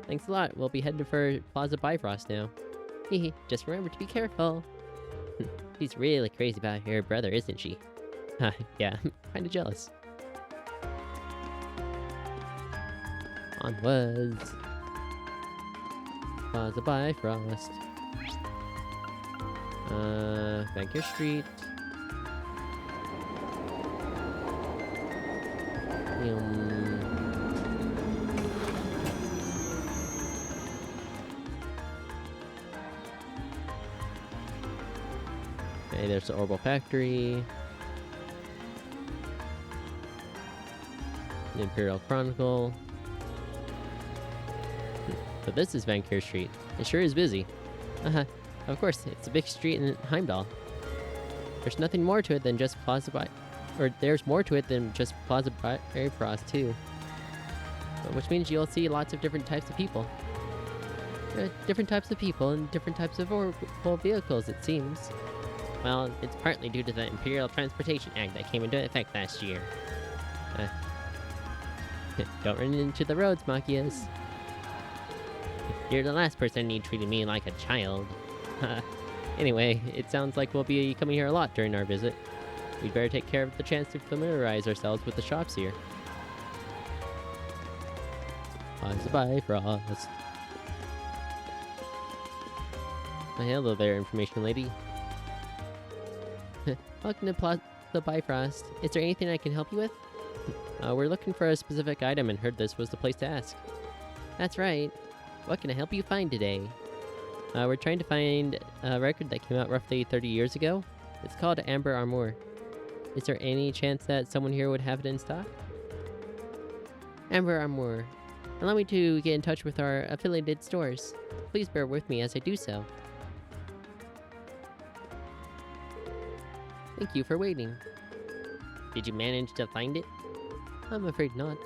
Thanks a lot. We'll be heading for Plaza Bifrost now. Hehe, just remember to be careful. She's really crazy about her brother, isn't she? Yeah, I'm kinda jealous. Onwards. Plaza Bifrost. Vancouver Street. Okay, there's the Orbital Factory. The Imperial Chronicle. So this is Vancouver Street. It sure is busy. Of course, it's a big street in Heimdall. There's nothing more to it than just there's more to it than just Plaza Bifrost too. Which means you'll see lots of different types of people. Different types of people and different types of orbital vehicles, it seems. Well, it's partly due to the Imperial Transportation Act that came into effect last year. Don't run into the roads, Machias. You're the last person to need treating me like a child. Anyway, it sounds like we'll be coming here a lot during our visit. We'd better take care of the chance to familiarize ourselves with the shops here. Plaza Bifrost. Hello there, information lady. Welcome to Plaza Bifrost. Is there anything I can help you with? We're looking for a specific item and heard this was the place to ask. That's right. What can I help you find today? We're trying to find a record that came out roughly 30 years ago. It's called Amber Amour. Is there any chance that someone here would have it in stock? Amber Amour. Allow me to get in touch with our affiliated stores. Please bear with me as I do so. Thank you for waiting. Did you manage to find it? I'm afraid not.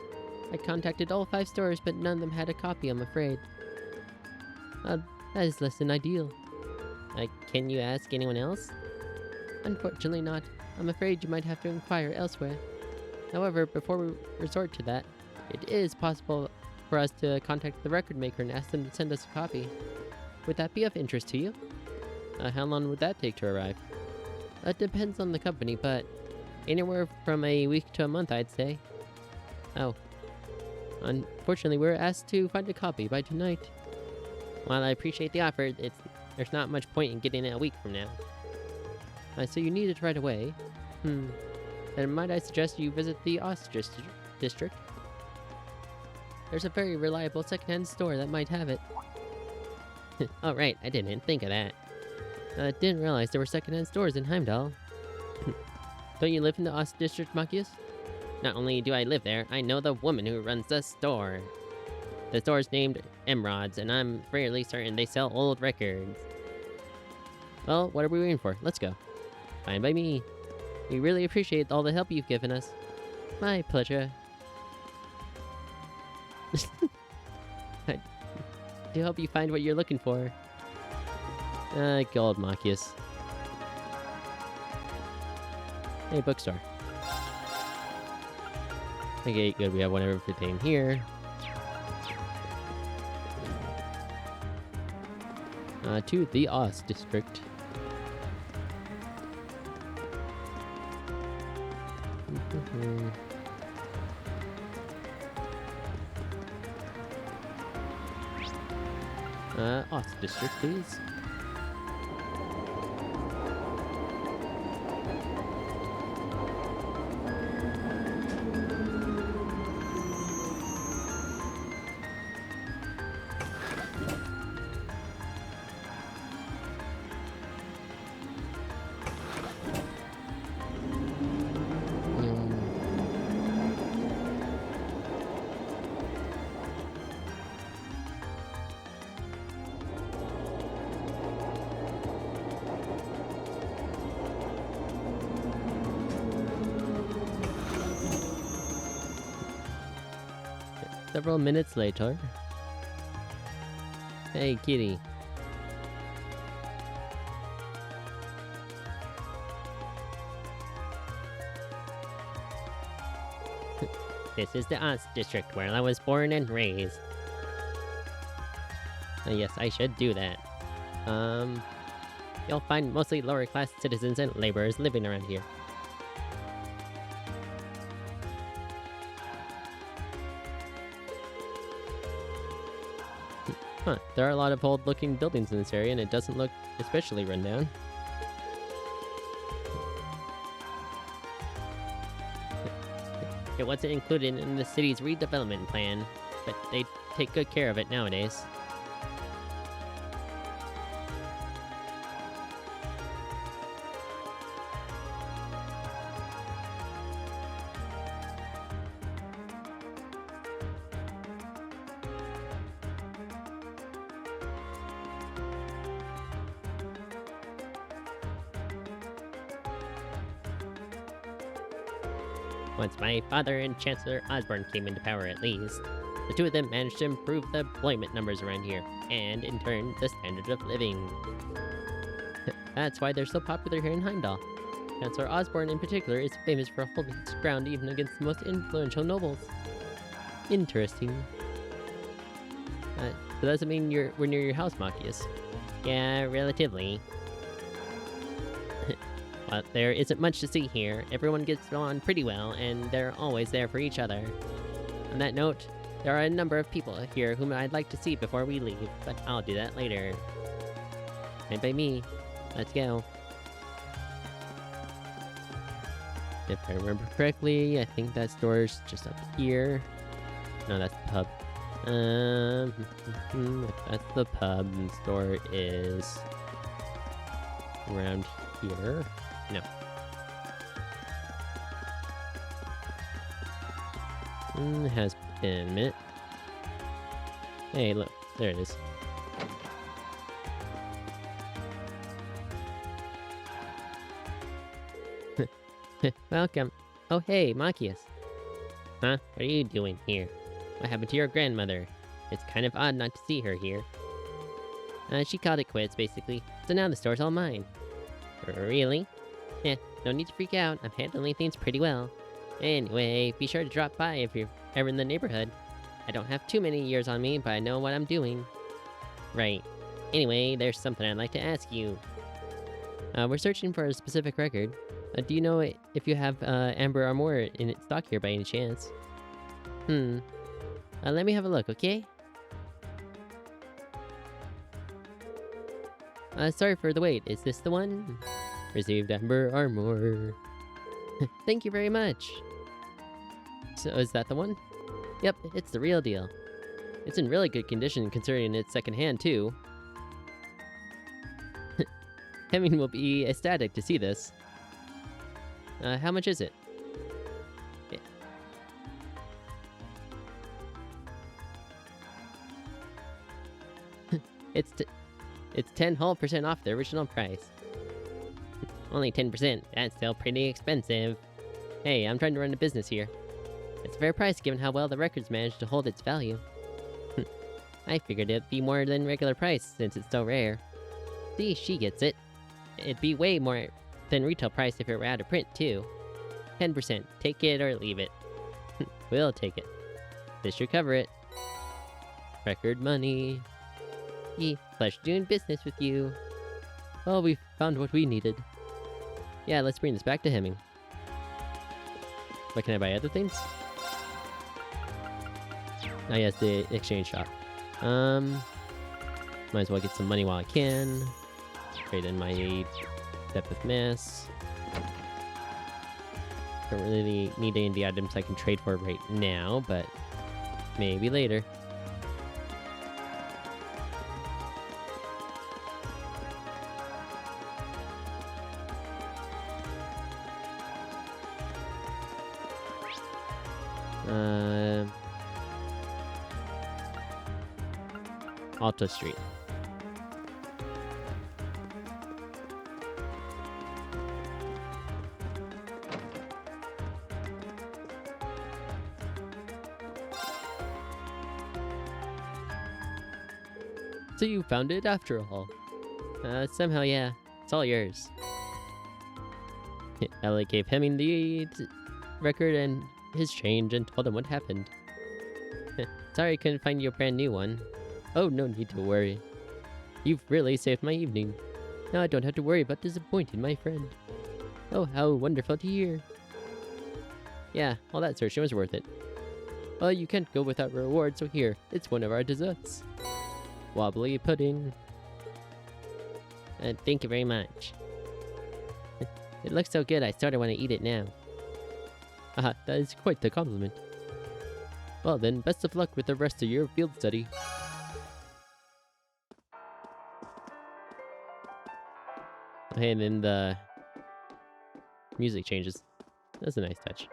I contacted all 5 stores, but none of them had a copy, I'm afraid. That is less than ideal. Can you ask anyone else? Unfortunately not. I'm afraid you might have to inquire elsewhere. However, before we resort to that, it is possible for us to contact the record maker and ask them to send us a copy. Would that be of interest to you? How long would that take to arrive? It depends on the company, but anywhere from a week to a month, I'd say. Oh. Unfortunately, we're asked to find a copy by tonight. While I appreciate the offer, there's not much point in getting it a week from now. So you need it right away. Then might I suggest you visit the Ost District? There's a very reliable secondhand store that might have it. Oh right, I didn't think of that. I didn't realize there were secondhand stores in Heimdall. Don't you live in the Ost District, Machias? Not only do I live there, I know the woman who runs the store. The store's named Emeralds, and I'm fairly certain they sell old records. Well, what are we waiting for? Let's go. Fine by me. We really appreciate all the help you've given us. My pleasure. To help you find what you're looking for. Gold Machias. Hey, bookstore. Okay, good. We have one everything here. To the Oz District. Oz District, please. Several minutes later. Hey, kitty. This is the Oz District where I was born and raised. Yes, I should do that. You'll find mostly lower class citizens and laborers living around here. Huh, there are a lot of old-looking buildings in this area, and it doesn't look especially rundown. It wasn't included in the city's redevelopment plan, but they take good care of it nowadays. Once my father and Chancellor Osborne came into power, at least, the two of them managed to improve the employment numbers around here, and in turn, the standard of living. That's why they're so popular here in Heimdall. Chancellor Osborne in particular is famous for holding his ground even against the most influential nobles. Interesting. So does it mean we're near your house, Machias? Yeah, relatively. But there isn't much to see here. Everyone gets along pretty well, and they're always there for each other. On that note, there are a number of people here whom I'd like to see before we leave, but I'll do that later. And by me, let's go. If I remember correctly, I think that store's just up here. No, that's the pub. If that's the pub, the store is around here. No. It has been a minute. Hey, look. There it is. Welcome. Oh, hey, Machias. Huh? What are you doing here? What happened to your grandmother? It's kind of odd not to see her here. She called it quits, basically. So now the store's all mine. Really? Eh, no need to freak out. I'm handling things pretty well. Anyway, be sure to drop by if you're ever in the neighborhood. I don't have too many years on me, but I know what I'm doing. Right. Anyway, there's something I'd like to ask you. We're searching for a specific record. Do you know if you have Amber Armor in stock here by any chance? Let me have a look, okay? Sorry for the wait. Is this the one? Received Amber Armor. Thank you very much. So is that the one? Yep, it's the real deal. It's in really good condition considering it's secondhand too. Hemming will be ecstatic to see this. How much is it? Yeah. It's 10 whole % off the original price. Only 10%, that's still pretty expensive. Hey, I'm trying to run a business here. It's a fair price given how well the record's managed to hold its value. I figured it'd be more than regular price since it's so rare. See, she gets it. It'd be way more than retail price if it were out of print, too. 10%, take it or leave it. We'll take it. This should cover it. Record money. Pleasure doing business with you. Well, we found what we needed. Yeah, let's bring this back to Hemming. But can I buy other things? Oh yes, the exchange shop. Might as well get some money while I can. Trade in my depth of mass. Don't really need any of the items I can trade for right now, but maybe later. Alta Street. So you found it after all. Somehow, yeah. It's all yours. Elliot gave Hemming the record and his change and told him what happened. Sorry I couldn't find you a brand new one. Oh, no need to worry. You've really saved my evening. Now I don't have to worry about disappointing my friend. Oh, how wonderful to hear. Yeah, all that searching was worth it. Well, you can't go without reward, so here, it's one of our desserts. Wobbly pudding. Thank you very much. It looks so good I sort of want to eat it now. Aha, that is quite the compliment. Well then, best of luck with the rest of your field study. Okay, and then the music changes. That's a nice touch.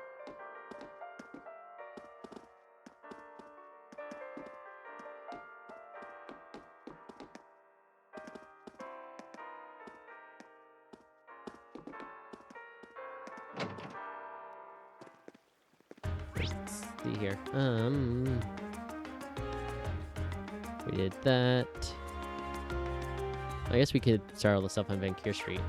Let's see here. We did that. I guess we could start all the stuff on Vancouver Street.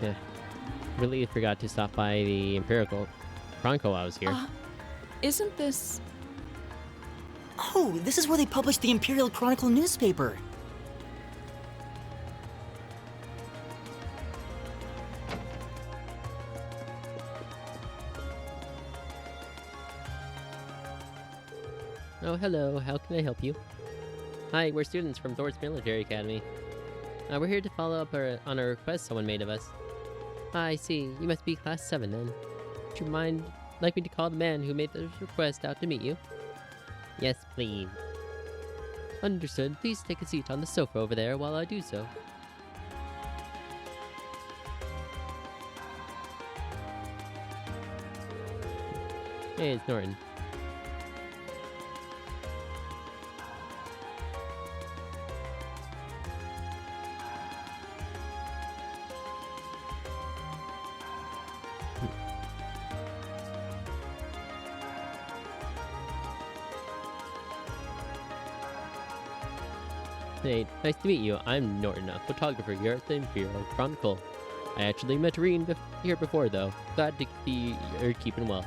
Yeah. Really forgot to stop by the Imperial Chronicle while I was here. Isn't this... Oh, this is where they published the Imperial Chronicle newspaper. Oh, hello. How can I help you? Hi, we're students from Thor's Military Academy. We're here to follow up on a request someone made of us. I see. You must be Class 7 then. Would you like me to call the man who made this request out to meet you? Yes, please. Understood. Please take a seat on the sofa over there while I do so. Hey, it's Norton. Hey, nice to meet you. I'm Norton, a photographer here at the Imperial Chronicle. I actually met Reen here before, though. Glad to see you're keeping well.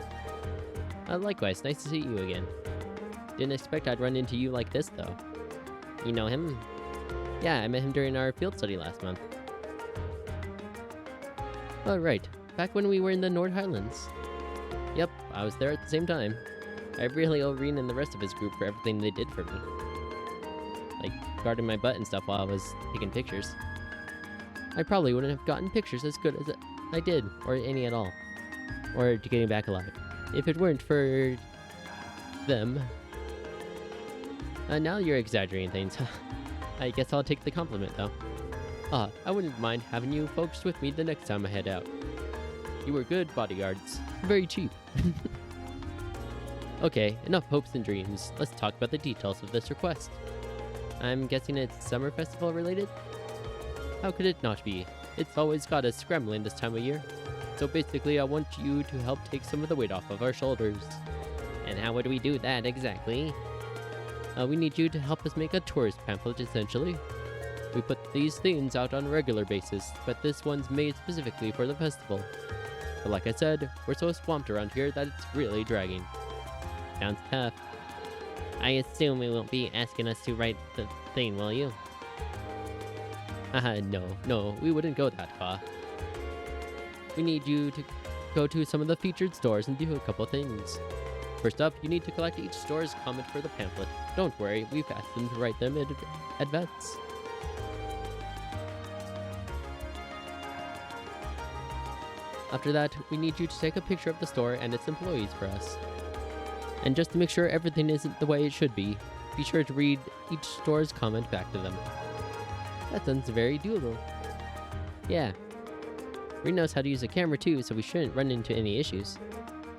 Likewise, nice to see you again. Didn't expect I'd run into you like this, though. You know him? Yeah, I met him during our field study last month. Oh, right. Back when we were in the Nord Highlands. Yep, I was there at the same time. I really owe Reen and the rest of his group for everything they did for me. Like, guarding my butt and stuff while I was taking pictures. I probably wouldn't have gotten pictures as good as I did, or any at all. Or to getting back alive. If it weren't for... them. Now you're exaggerating things. I guess I'll take the compliment, though. I wouldn't mind having you folks with me the next time I head out. You were good bodyguards. Very cheap. Okay, enough hopes and dreams. Let's talk about the details of this request. I'm guessing it's summer festival related? How could it not be? It's always got us scrambling this time of year. So basically, I want you to help take some of the weight off of our shoulders. And how would we do that exactly? We need you to help us make a tourist pamphlet, essentially. We put these things out on a regular basis, but this one's made specifically for the festival. But like I said, we're so swamped around here that it's really dragging. Sounds tough. I assume you won't be asking us to write the thing, will you? Haha, no, we wouldn't go that far. We need you to go to some of the featured stores and do a couple things. First up, you need to collect each store's comment for the pamphlet. Don't worry, we've asked them to write them in advance. After that, we need you to take a picture of the store and its employees for us. And just to make sure everything isn't the way it should be sure to read each store's comment back to them. That sounds very doable. Yeah. Reed knows how to use a camera too, so we shouldn't run into any issues.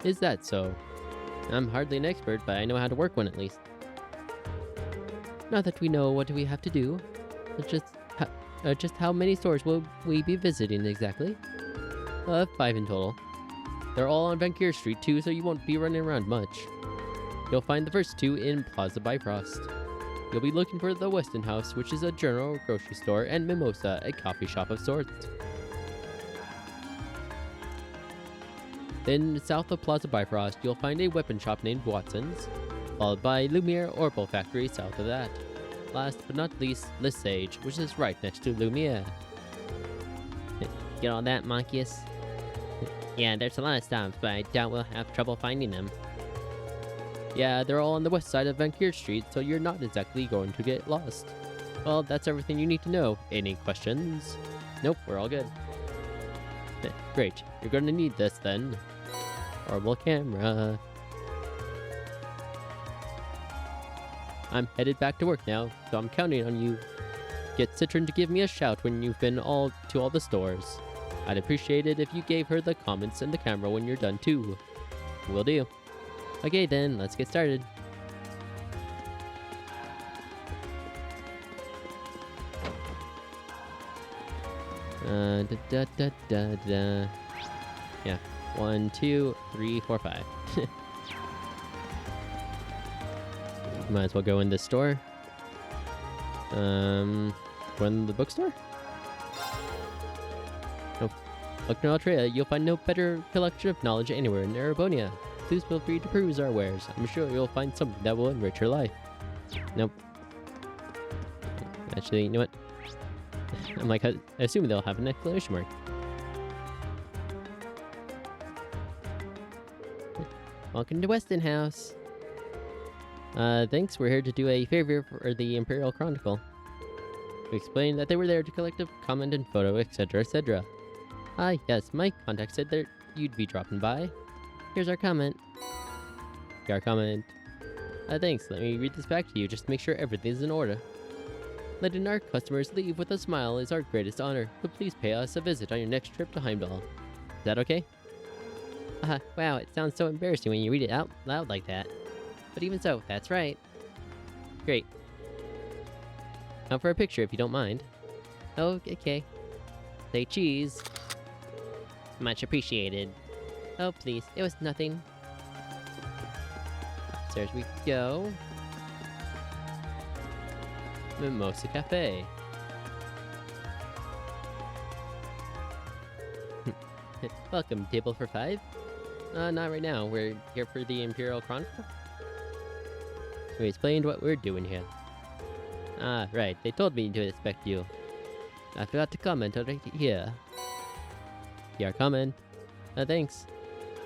Is that so? I'm hardly an expert, but I know how to work one at least. Now that we know what we have to do, just how many stores will we be visiting exactly? 5 in total. They're all on Vancouver Street too, so you won't be running around much. You'll find the first 2 in Plaza Bifrost. You'll be looking for the Weston House, which is a general grocery store, and Mimosa, a coffee shop of sorts. Then, south of Plaza Bifrost, you'll find a weapon shop named Watson's, followed by Lumiere Orbital Factory south of that. Last but not least, Lesage, which is right next to Lumiere. Get all that, Marcus? Yeah, there's a lot of stops, but I doubt we'll have trouble finding them. Yeah, they're all on the west side of Vancouver Street, so you're not exactly going to get lost. Well, that's everything you need to know. Any questions? Nope, we're all good. Great, you're gonna need this then. Horrible camera. I'm headed back to work now, so I'm counting on you. Get Citron to give me a shout when you've been to all the stores. I'd appreciate it if you gave her the comments and the camera when you're done too. Will do. Okay then, let's get started. Yeah, 1, 2, 3, 4, 5. Might as well go in this store. Go in the bookstore? Nope. Look no Altria, you'll find no better collection of knowledge anywhere in Erebonia. Please feel free to peruse our wares. I'm sure you'll find something that will enrich your life. Nope. Actually, you know what? I'm like, I assume they'll have an exclamation mark. Welcome to Weston House. Thanks, we're here to do a favor for the Imperial Chronicle. We explained that they were there to collect a comment and photo, etc., etc. Ah, yes, my contact said that you'd be dropping by. Here's our comment. Thanks, let me read this back to you just to make sure everything's in order. Letting our customers leave with a smile is our greatest honor, but please pay us a visit on your next trip to Heimdall. Is that okay? Wow, it sounds so embarrassing when you read it out loud like that. But even so, that's right. Great. Now for a picture, if you don't mind. Oh, okay. Say cheese. Much appreciated. Oh, please. It was nothing. Upstairs we go. Mimosa Cafe. Welcome, table for 5. Not right now. We're here for the Imperial Chronicle. We explained what we're doing here. Ah, right. They told me to expect you. I forgot to comment right here. Your comment. Thanks.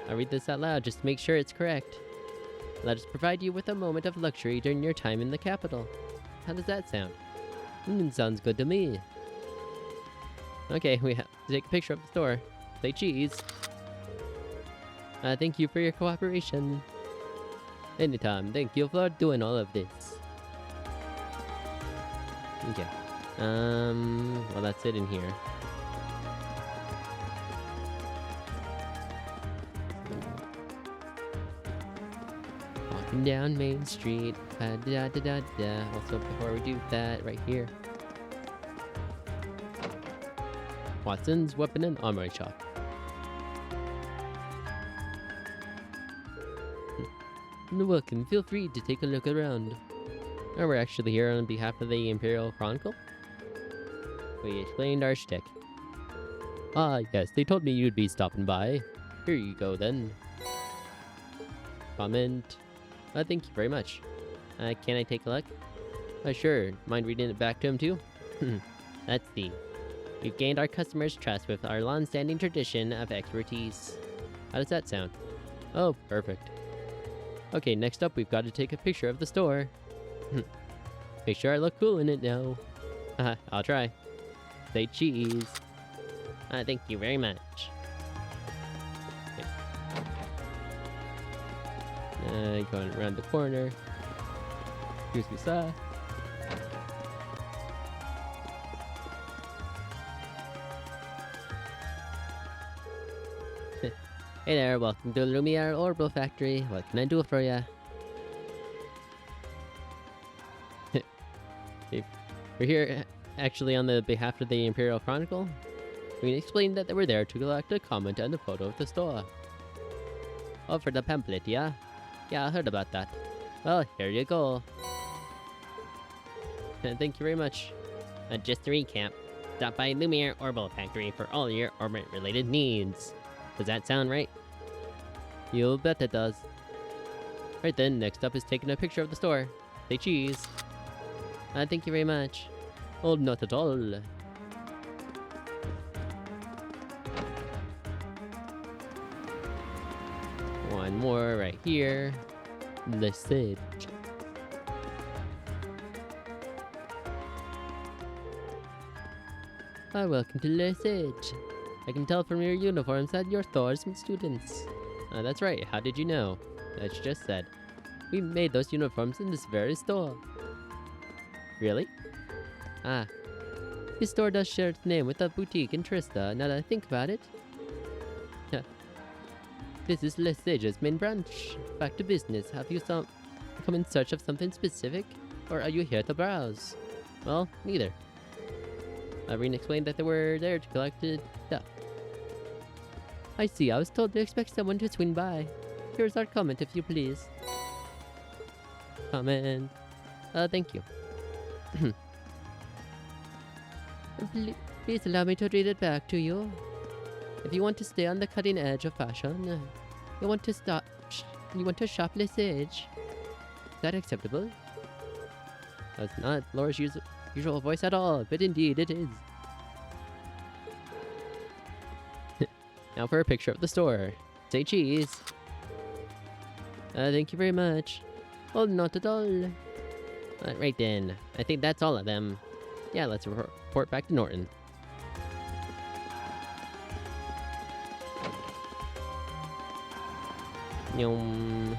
I'll read this out loud just to make sure it's correct. Let us provide you with a moment of luxury during your time in the capital. How does that sound? Sounds good to me. Okay, we have to take a picture of the store. Say cheese. Thank you for your cooperation. Anytime. Thank you for doing all of this. Okay. Well, that's it in here. Walking down Main Street. Also, before we do that, right here. Watson's Weapon and Armory Shop. Welcome, feel free to take a look around. Oh, we're actually here on behalf of the Imperial Chronicle. We explained our shtick. Ah, yes, they told me you'd be stopping by. Here you go, then. Comment. Thank you very much. Can I take a look? Sure. Mind reading it back to him, too? Let's see. We've gained our customers' trust with our long-standing tradition of expertise. How does that sound? Oh, perfect. Okay, next up, we've got to take a picture of the store. Make sure I look cool in it now. I'll try. Say cheese. Thank you very much. Okay. Going around the corner. Here's we saw. Hey there, welcome to the Lumiere Orbital Factory. What can I do for ya? We're here actually on the behalf of the Imperial Chronicle. We explained that they were there to collect a comment and a photo of the store. Oh, for the pamphlet, yeah? Yeah, I heard about that. Well, here you go. Thank you very much. Just to recap, stop by Lumiere Orbital Factory for all your orbit-related needs. Does that sound right? You'll bet it does. Right then, next up is taking a picture of the store. Say cheese. Thank you very much. Oh, not at all. One more right here. Lesage. Welcome to Lesage. I can tell from your uniforms that you're Thorsman students. That's right, how did you know? That's just said. We made those uniforms in this very store. Really? Ah. This store does share its name with a boutique in Trista, now that I think about it. This is Lesage's main branch. Back to business. Have you come in search of something specific? Or are you here to browse? Well, neither. Irene explained that they were there to collect stuff. I see, I was told to expect someone to swing by. Here's our comment, if you please. Comment. Thank you. Please allow me to read it back to you. If you want to stay on the cutting edge of fashion, you want to shop Lesage. Is that acceptable? That's not Laura's usual voice at all, but indeed it is. Now for a picture of the store. Say cheese. Thank you very much. Oh, not at all. Right then. I think that's all of them. Yeah, let's report back to Norton. Yum.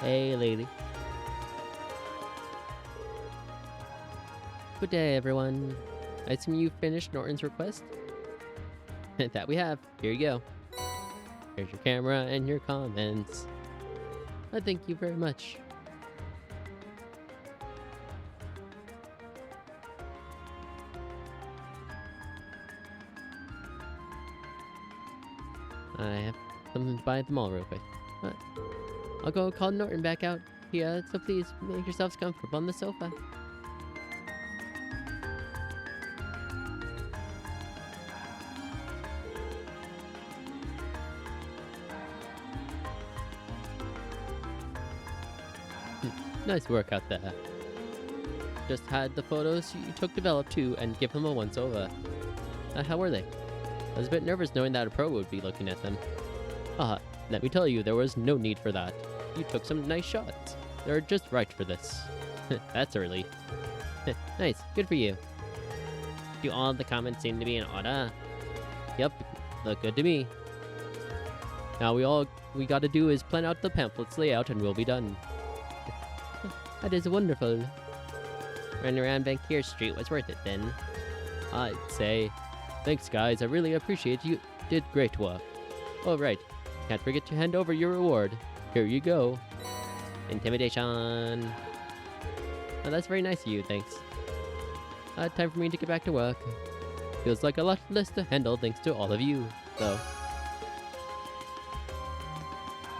Hey, lady. Good day, everyone. I assume you finished Norton's request? That we have. Here you go. Here's your camera and your comments. Thank you very much. I have something to buy at the mall real quick. I'll go call Norton back out here, so please make yourselves comfortable on the sofa. Nice work out there. Just had the photos you took developed too and give them a once-over. How were they? I was a bit nervous knowing that a pro would be looking at them. Let me tell you, there was no need for that. You took some nice shots. They're just right for this. That's early. Nice, good for you. Do all the comments seem to be in order? Yep, look good to me. Now we gotta do is plan out the pamphlet's layout and we'll be done. That is wonderful. Running around Vancouver Street was worth it then. I'd say. Thanks guys, I really appreciate you. Did great work. All right, can't forget to hand over your reward. Here you go. Intimidation. Oh, that's very nice of you, thanks. Time for me to get back to work. Feels like a lot less to handle thanks to all of you, though.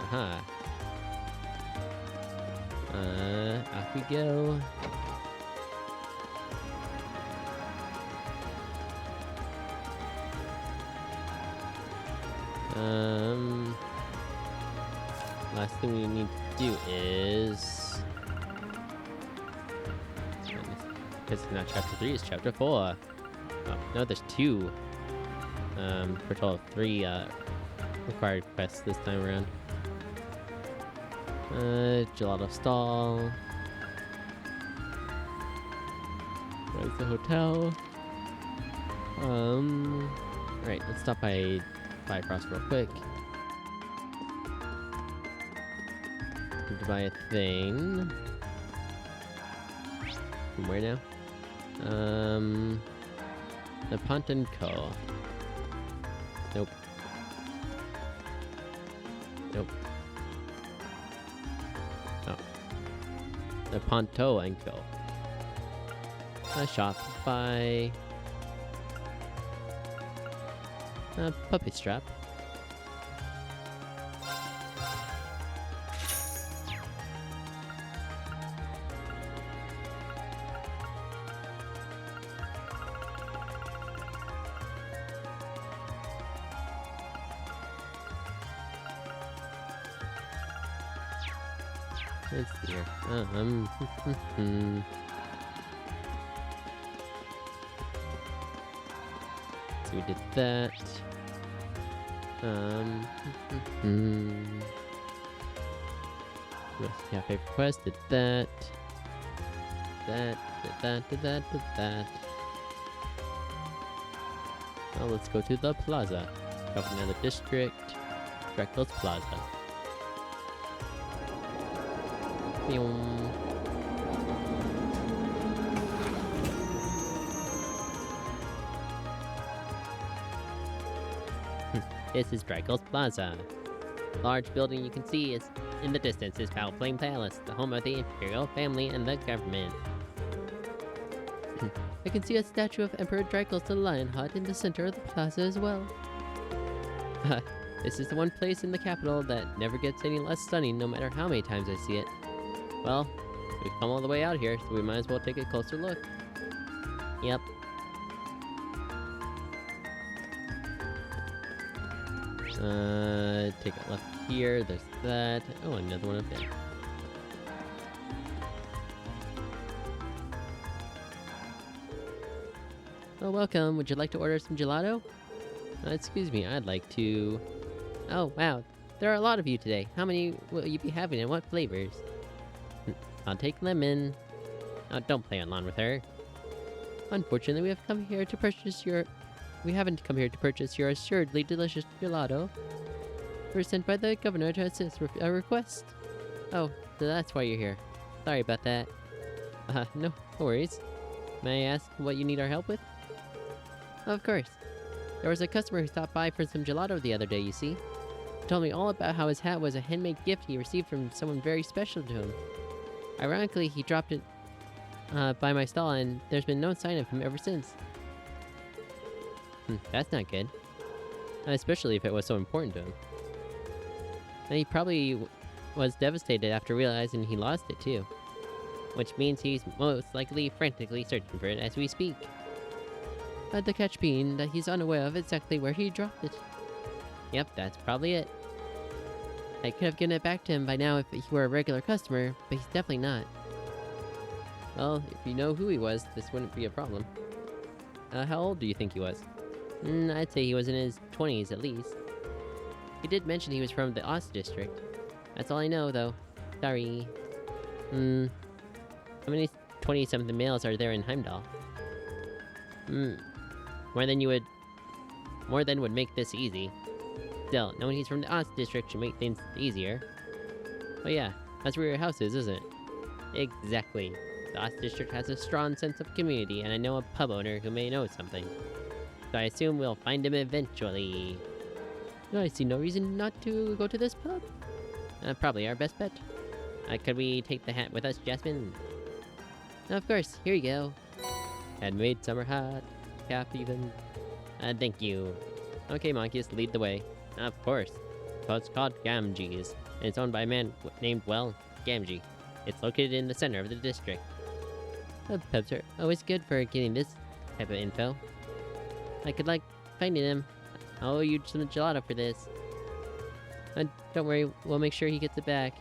Aha. Off we go. Last thing we need to do is... It's not chapter 3, it's chapter 4. Oh, no, there's 2. For a total of 3, required quests this time around. Gelato stall. Where's the hotel? Alright, let's stop by across real quick. Need to buy a thing. From where now? The Pont & Co. Nope. Nope. Oh. The Ponto & Co. A shop by... a puppy strap. Let's see here. So we did that. Cafe request, did that. Did that. Well, let's go to the plaza. Cover another district. Freckles Plaza. This is Freckles Plaza. Large building you can see is in the distance is Flame Palace, the home of the Imperial family and the government. I can see a statue of Emperor Dracos the Lionheart in the center of the plaza as well. This is the one place in the capital that never gets any less stunning no matter how many times I see it. Well, we've come all the way out here, so we might as well take a closer look. Yep. Take a left here, there's that. Oh, another one up there. Oh, welcome. Would you like to order some gelato? Excuse me, I'd like to... Oh, wow. There are a lot of you today. How many will you be having and what flavors? I'll take lemon. Oh, don't play along with her. Unfortunately, we haven't come here to purchase your assuredly delicious gelato. We're sent by the governor to assist with a request. Oh, so that's why you're here. Sorry about that. No worries. May I ask what you need our help with? Of course. There was a customer who stopped by for some gelato the other day, you see. He told me all about how his hat was a handmade gift he received from someone very special to him. Ironically, he dropped it by my stall, and there's been no sign of him ever since. That's not good. Especially if it was so important to him. And he probably was devastated after realizing he lost it too. Which means he's most likely frantically searching for it as we speak. The catch being that he's unaware of exactly where he dropped it. Yep, that's probably it. I could have given it back to him by now if he were a regular customer, but he's definitely not. Well, if you know who he was, this wouldn't be a problem. How old do you think he was? I'd say he was in his 20s at least. He did mention he was from the Ost district. That's all I know, though. Sorry. How many 20-something males are there in Heimdall? More than would make this easy. Still, knowing he's from the Ost district should make things easier. Oh yeah, that's where your house is, isn't it? Exactly. The Ost district has a strong sense of community, and I know a pub owner who may know something. So I assume we'll find him eventually. I see no reason not to go to this pub. Probably our best bet. Could we take the hat with us, Jasmine? Of course, here you go. Handmade summer hat, cap even. Thank you. Okay, Monkeys, lead the way. Of course. So it's called Gamgee's, and it's owned by a man named, well, Gamgee. It's located in the center of the district. Pubs are always good for getting this type of info. I could like finding him. I'll owe you some gelato for this. Don't worry, we'll make sure he gets it back.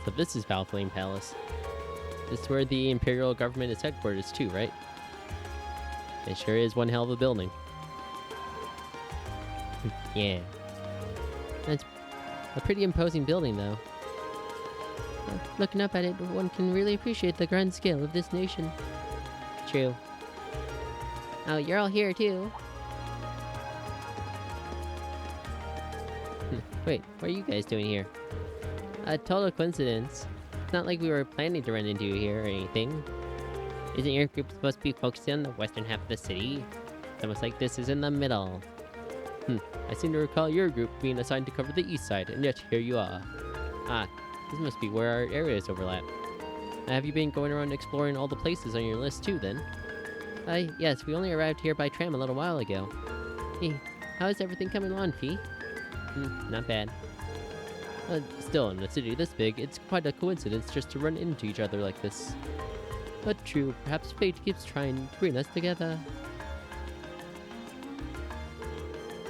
So this is Valflame Palace. This is where the Imperial government is headquarters too, right? It sure is one hell of a building. Yeah. That's a pretty imposing building, though. Looking up at it, one can really appreciate the grand scale of this nation. True. Oh, you're all here, too. Wait, what are you guys doing here? A total coincidence. It's not like we were planning to run into you here or anything. Isn't your group supposed to be focusing on the western half of the city? It's almost like this is in the middle. I seem to recall your group being assigned to cover the east side, and yet here you are. Ah, this must be where our areas overlap. Have you been going around exploring all the places on your list too, then? Yes, we only arrived here by tram a little while ago. Hey, how is everything coming along, Fee? Not bad. Still, in a city this big, it's quite a coincidence just to run into each other like this. But true, perhaps fate keeps trying to bring us together.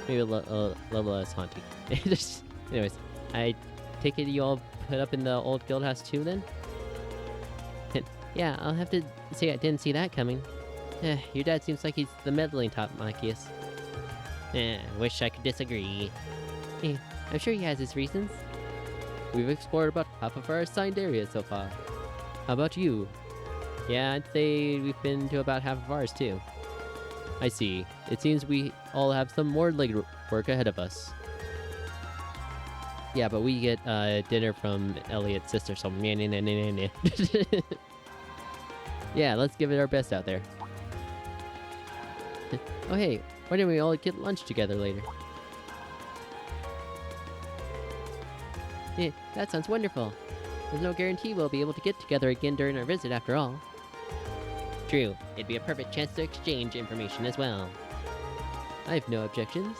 Maybe a little less haunting. Anyways, I take it you all put up in the old guild house too, then? Yeah, I'll have to say I didn't see that coming. Your dad seems like he's the meddling top, Machias. Wish I could disagree. I'm sure he has his reasons. We've explored about half of our assigned areas so far. How about you? Yeah, I'd say we've been to about half of ours too. I see. It seems we all have some more legwork ahead of us. Yeah, but we get dinner from Elliot's sister, so yeah, let's give it our best out there. Oh hey, why don't we all get lunch together later? That sounds wonderful. There's no guarantee we'll be able to get together again during our visit after all. True, it'd be a perfect chance to exchange information as well. I have no objections.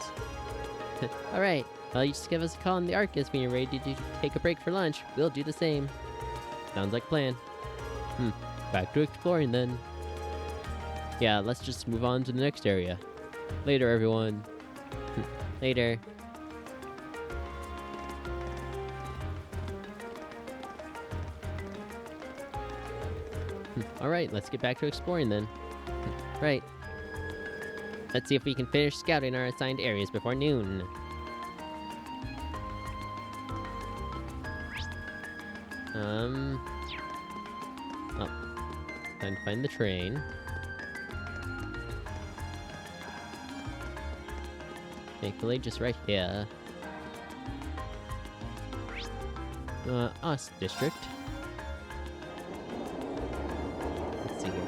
Alright, well, you just give us a call in the Arcus when you're ready to take a break for lunch. We'll do the same. Sounds like a plan. Back to exploring then. Yeah, let's just move on to the next area. Later, everyone. Later. Alright, let's get back to exploring then. Right. Let's see if we can finish scouting our assigned areas before noon. Oh. Time to find the train. Thankfully, just right here. Us district. Let's see here.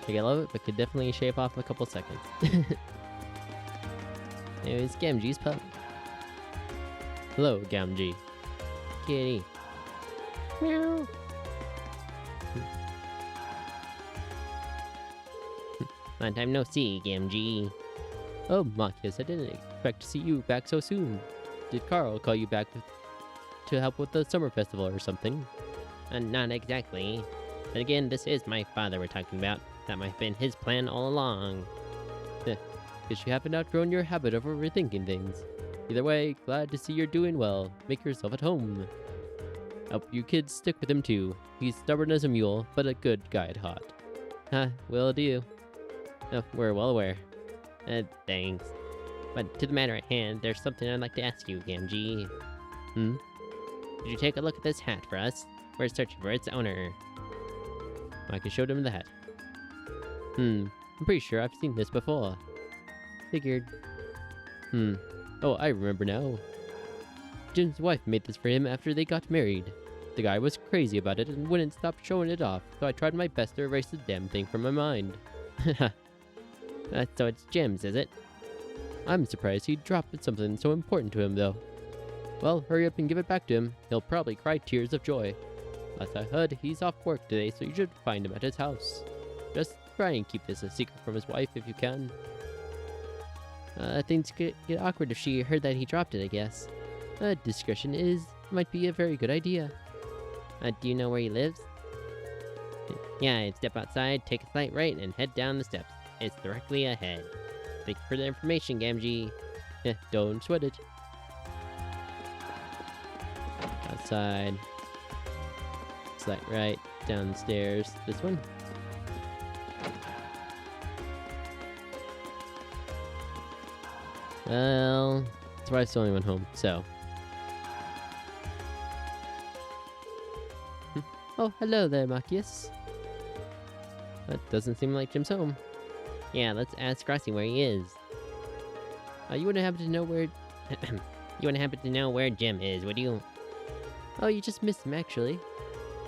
I love it, but could definitely shave off a couple seconds. Anyways, Gamgee's pup. Hello, Gamgee. Kitty. Meow. Long time no see, Gamgee. Oh, Machias, I didn't expect to see you back so soon. Did Carl call you back to help with the summer festival or something? Not exactly. But again, this is my father we're talking about. That might have been his plan all along. Because you haven't outgrown your habit of overthinking things. Either way, glad to see you're doing well. Make yourself at home. Hope you kids stick with him too. He's stubborn as a mule, but a good guy at heart. Will do. Oh, we're well aware. Thanks. But to the matter at hand, there's something I'd like to ask you, Gamgee. Did you take a look at this hat for us? We're searching for its owner. Micah showed him the hat. I'm pretty sure I've seen this before. Figured. Oh, I remember now. Jim's wife made this for him after they got married. The guy was crazy about it and wouldn't stop showing it off, so I tried my best to erase the damn thing from my mind. So it's Jim's, is it? I'm surprised he dropped something so important to him, though. Well, hurry up and give it back to him. He'll probably cry tears of joy. Last I heard, he's off work today, so you should find him at his house. Just try and keep this a secret from his wife if you can. Things get awkward if she heard that he dropped it, I guess. Discretion might be a very good idea. Do you know where he lives? Yeah, I'd step outside, take a slight right, and head down the steps. It's directly ahead. Thank you for the information, Gamgee. Don't sweat it. Outside. Slight right, downstairs. This one. Well, his wife's the only one home, so. Oh, hello there, Marcus. That doesn't seem like Jim's home. Yeah, let's ask Grassy where he is. You wouldn't happen to know where... you wouldn't happen to know where Jim is, would you? Oh, you just missed him, actually.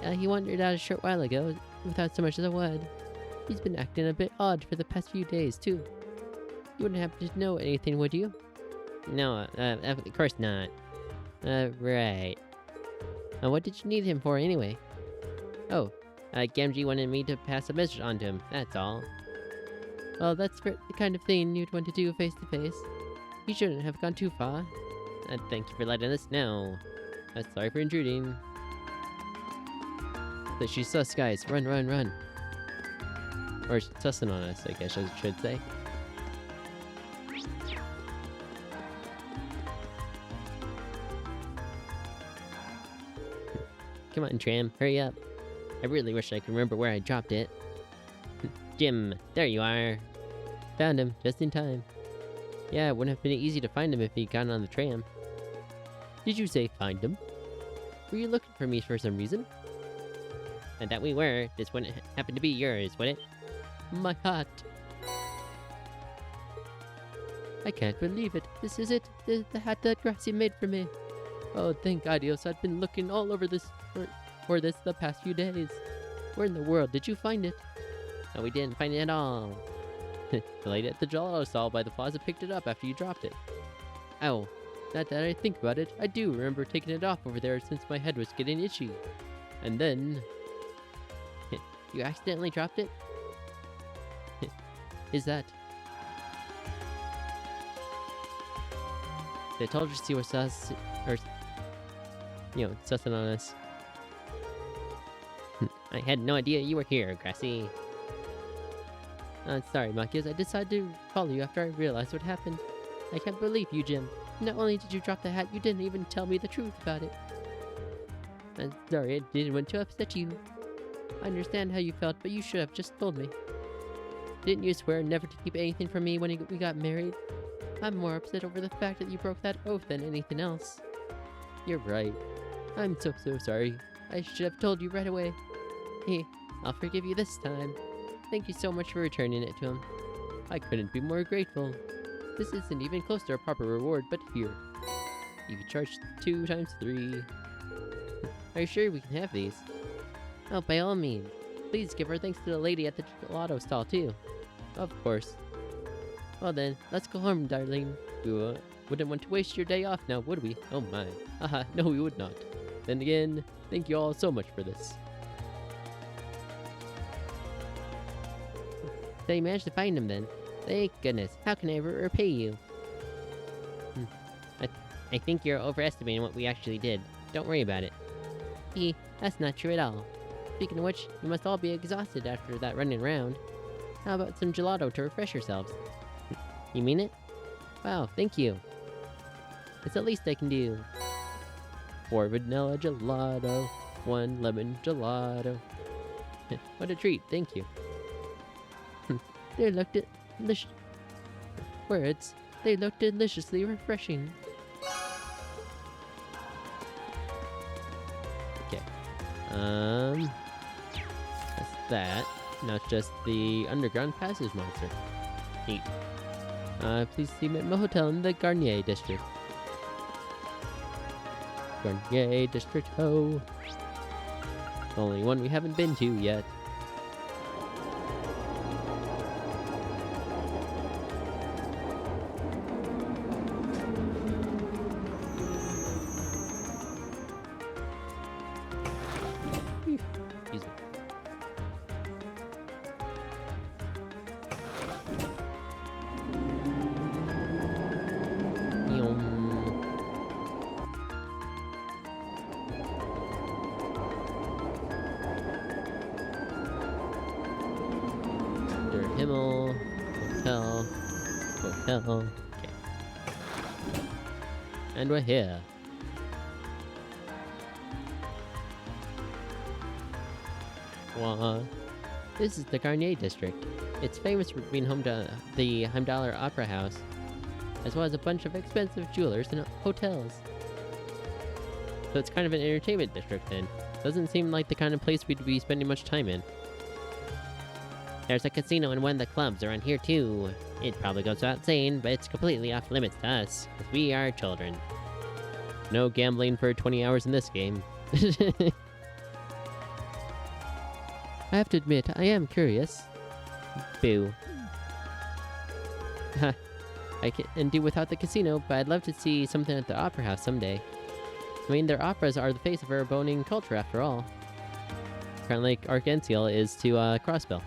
He wandered out a short while ago, without so much as a word. He's been acting a bit odd for the past few days, too. You wouldn't happen to know anything, would you? No, of course not. Right. What did you need him for, anyway? Oh, Gamgee wanted me to pass a message on to him, that's all. Well, that's the kind of thing you'd want to do face to face. You shouldn't have gone too far. Thank you for letting us know. Sorry for intruding. But she's sus, guys. Run, run, run. Or sussing on us, I guess I should say. Come on, Tram, hurry up. I really wish I could remember where I dropped it. Jim, there you are. Found him, just in time. Yeah, it wouldn't have been easy to find him if he'd gotten on the tram. Did you say find him? Were you looking for me for some reason? And that we were, this wouldn't happen to be yours, would it? My heart. I can't believe it. This is it. The hat that Grassy made for me. Oh, thank God, Dios. I've been looking all over this for this the past few days. Where in the world did you find it? No, we didn't find it at all. The lady at the gelato stall by the plaza picked it up after you dropped it. Oh, now that I think about it, I do remember taking it off over there since my head was getting itchy. And then... You accidentally dropped it? Is that... They told you she was sus... or... You know, sussing on us. I had no idea you were here, Grassy. Sorry, Marcus. I decided to follow you after I realized what happened. I can't believe you, Jim. Not only did you drop the hat, you didn't even tell me the truth about it. I'm sorry, I didn't want to upset you. I understand how you felt, but you should have just told me. Didn't you swear never to keep anything from me when we got married? I'm more upset over the fact that you broke that oath than anything else. You're right. I'm so sorry. I should have told you right away. Hey, I'll forgive you this time. Thank you so much for returning it to him. I couldn't be more grateful. This isn't even close to a proper reward, but here. You can charge 2 times 3. Are you sure we can have these? Oh, by all means. Please give our thanks to the lady at the gelato stall, too. Of course. Well then, let's go home, darling. We wouldn't want to waste your day off now, would we? Oh my. Haha, no we would not. Then again, thank you all so much for this. So you managed to find him then. Thank goodness. How can I ever repay you? I think you're overestimating what we actually did. Don't worry about it. That's not true at all. Speaking of which, you must all be exhausted after that running around. How about some gelato to refresh yourselves? You mean it? Wow, thank you. It's the least I can do. 4 vanilla gelato, 1 lemon gelato. What a treat, thank you. They looked delicious. Words. They look deliciously refreshing. Okay. That's that. Now it's just the underground passage monster. Neat. Please see me at my hotel in the Garnier district. Garnier district, ho. The only one we haven't been to yet. Excuse me. Der Himmel, hotel. Okay. And we're here. This is the Garnier district. It's famous for being home to the Heimdaller Opera House, as well as a bunch of expensive jewelers and hotels. So it's kind of an entertainment district then. Doesn't seem like the kind of place we'd be spending much time in. There's a casino and one of the clubs around here too. It probably goes without saying, but it's completely off limits to us, because we are children. No gambling for 20 hours in this game. I have to admit, I am curious. Boo. I can do without the casino, but I'd love to see something at the Opera House someday. I mean, their operas are the face of Erebonian culture after all. Kind of like Arc-en-Ciel is to Crossbell.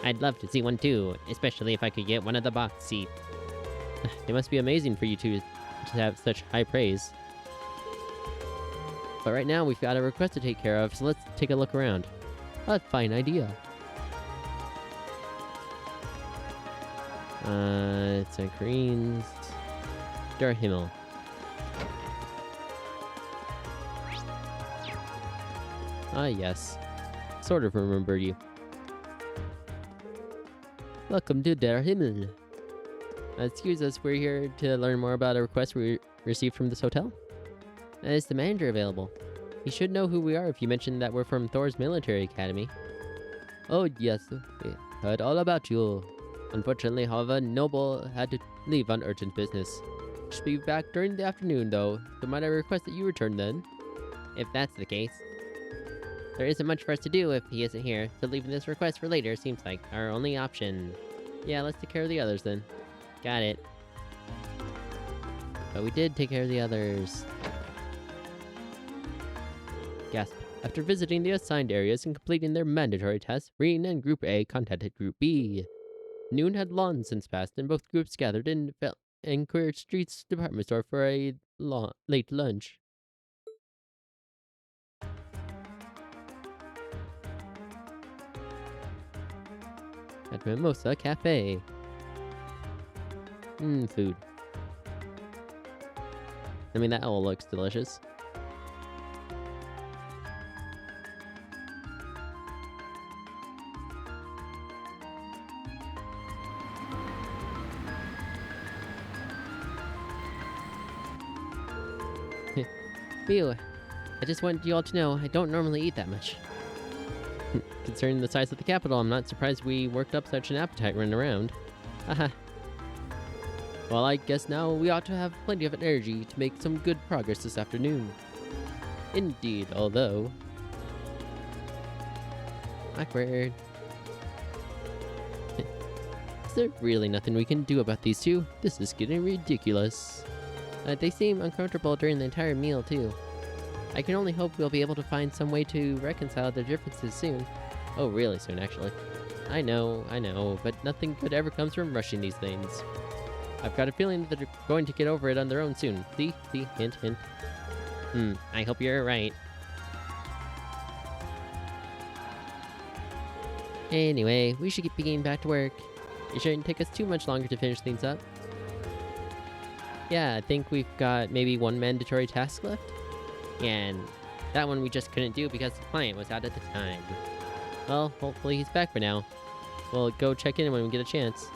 I'd love to see one too, especially if I could get one of the box seats. They must be amazing for you two to have such high praise. But right now, we've got a request to take care of, so let's take a look around. A fine idea. St. Corinne's. Der Himmel. Ah, yes. Sort of remember you. Welcome to Der Himmel. Excuse us, we're here to learn more about a request we received from this hotel. Is the manager available? You should know who we are if you mention that we're from Thor's Military Academy. Oh yes, we heard all about you. Unfortunately, however, Noble had to leave on urgent business. Should be back during the afternoon though, so might I request that you return then? If that's the case. There isn't much for us to do if he isn't here, so leaving this request for later seems like our only option. Yeah, let's take care of the others then. Got it. But we did take care of the others. Gasp. After visiting the assigned areas and completing their mandatory tests, Reen and Group A contacted Group B. Noon had long since passed, and both groups gathered in Queer Street's department store for a late lunch. At Mimosa Cafe. Food. I mean, that all looks delicious. Phew. I just want you all to know I don't normally eat that much. Considering the size of the capital, I'm not surprised we worked up such an appetite running around. Haha. Well, I guess now we ought to have plenty of energy to make some good progress this afternoon. Indeed, although... Awkward. Is there really nothing we can do about these two? This is getting ridiculous. They seem uncomfortable during the entire meal, too. I can only hope we'll be able to find some way to reconcile their differences soon. Oh, really soon, actually. I know, but nothing good ever comes from rushing these things. I've got a feeling that they're going to get over it on their own soon. See? Hint, hint. I hope you're right. Anyway, we should be getting back to work. It shouldn't take us too much longer to finish things up. Yeah, I think we've got maybe one mandatory task left. And that one we just couldn't do because the client was out at the time. Well, hopefully he's back for now. We'll go check in when we get a chance.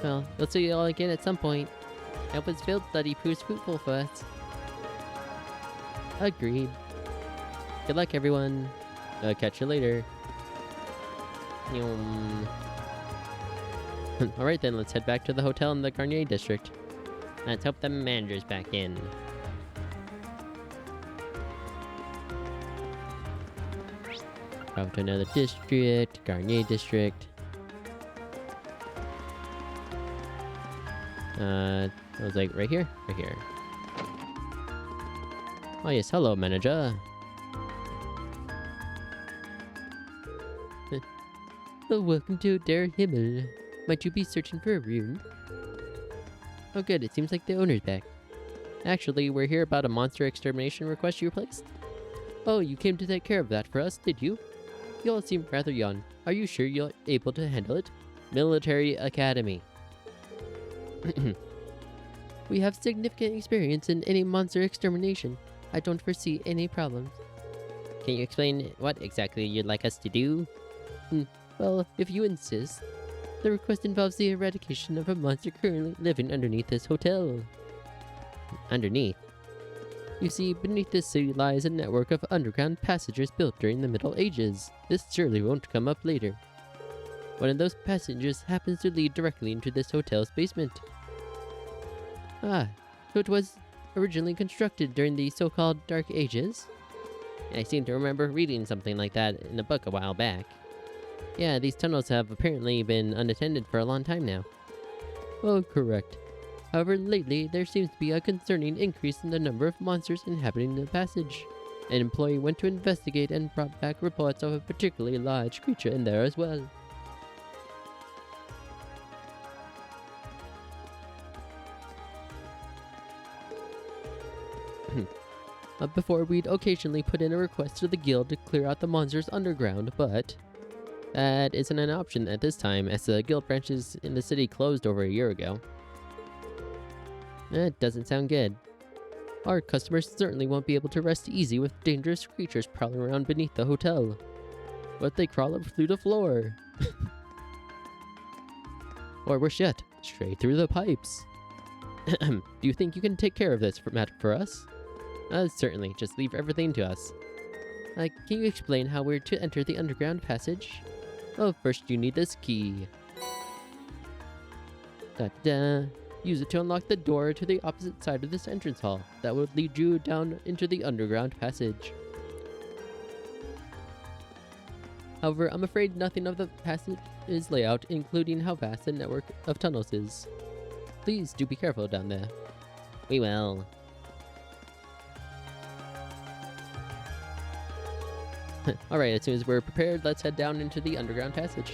Well, we'll see you all again at some point. I hope this field study proves fruitful for us. Agreed. Good luck, everyone. I'll catch you later. Alright then, let's head back to the hotel in the Garnier district. Let's hope the manager's back in. Travel to another district, Garnier district. I was like, right here? Right here. Oh yes, hello, manager. Oh, welcome to Der Himmel. Might you be searching for a room? Oh good, it seems like the owner's back. Actually, we're here about a monster extermination request you placed. Oh, you came to take care of that for us, did you? You all seem rather young. Are you sure you're able to handle it? Military Academy. We have significant experience in any monster extermination. I don't foresee any problems. Can you explain what exactly you'd like us to do? Well, if you insist. The request involves the eradication of a monster currently living underneath this hotel. Underneath? You see, beneath this city lies a network of underground passages built during the Middle Ages. This surely won't come up later. One of those passages happens to lead directly into this hotel's basement. Ah, so it was originally constructed during the so-called Dark Ages? I seem to remember reading something like that in a book a while back. Yeah, these tunnels have apparently been unattended for a long time now. Oh, correct. However, lately, there seems to be a concerning increase in the number of monsters inhabiting the passage. An employee went to investigate and brought back reports of a particularly large creature in there as well. Before, we'd occasionally put in a request to the guild to clear out the monsters underground, but that isn't an option at this time, as the guild branches in the city closed over a year ago. That doesn't sound good. Our customers certainly won't be able to rest easy with dangerous creatures prowling around beneath the hotel. What if they crawl up through the floor? Or worse yet, straight through the pipes. Do you think you can take care of this for us? Certainly, just leave everything to us. Can you explain how we're to enter the underground passage? Oh, first you need this key. Da-da. Use it to unlock the door to the opposite side of this entrance hall. That would lead you down into the underground passage. However, I'm afraid nothing of the passage's layout, including how vast the network of tunnels is. Please do be careful down there. We will. Alright, as soon as we're prepared, let's head down into the underground passage.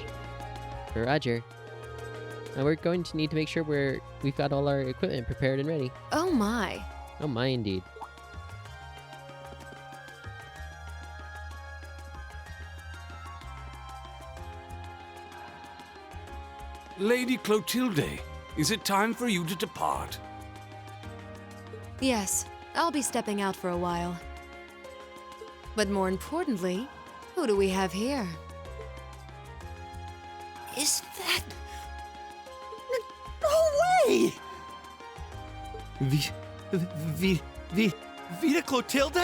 Roger. Now we're going to need to make sure we've got all our equipment prepared and ready. Oh my. Oh my indeed. Lady Clotilde, is it time for you to depart? Yes, I'll be stepping out for a while. But more importantly, who do we have here? Is that... No way! Vita Clotilde?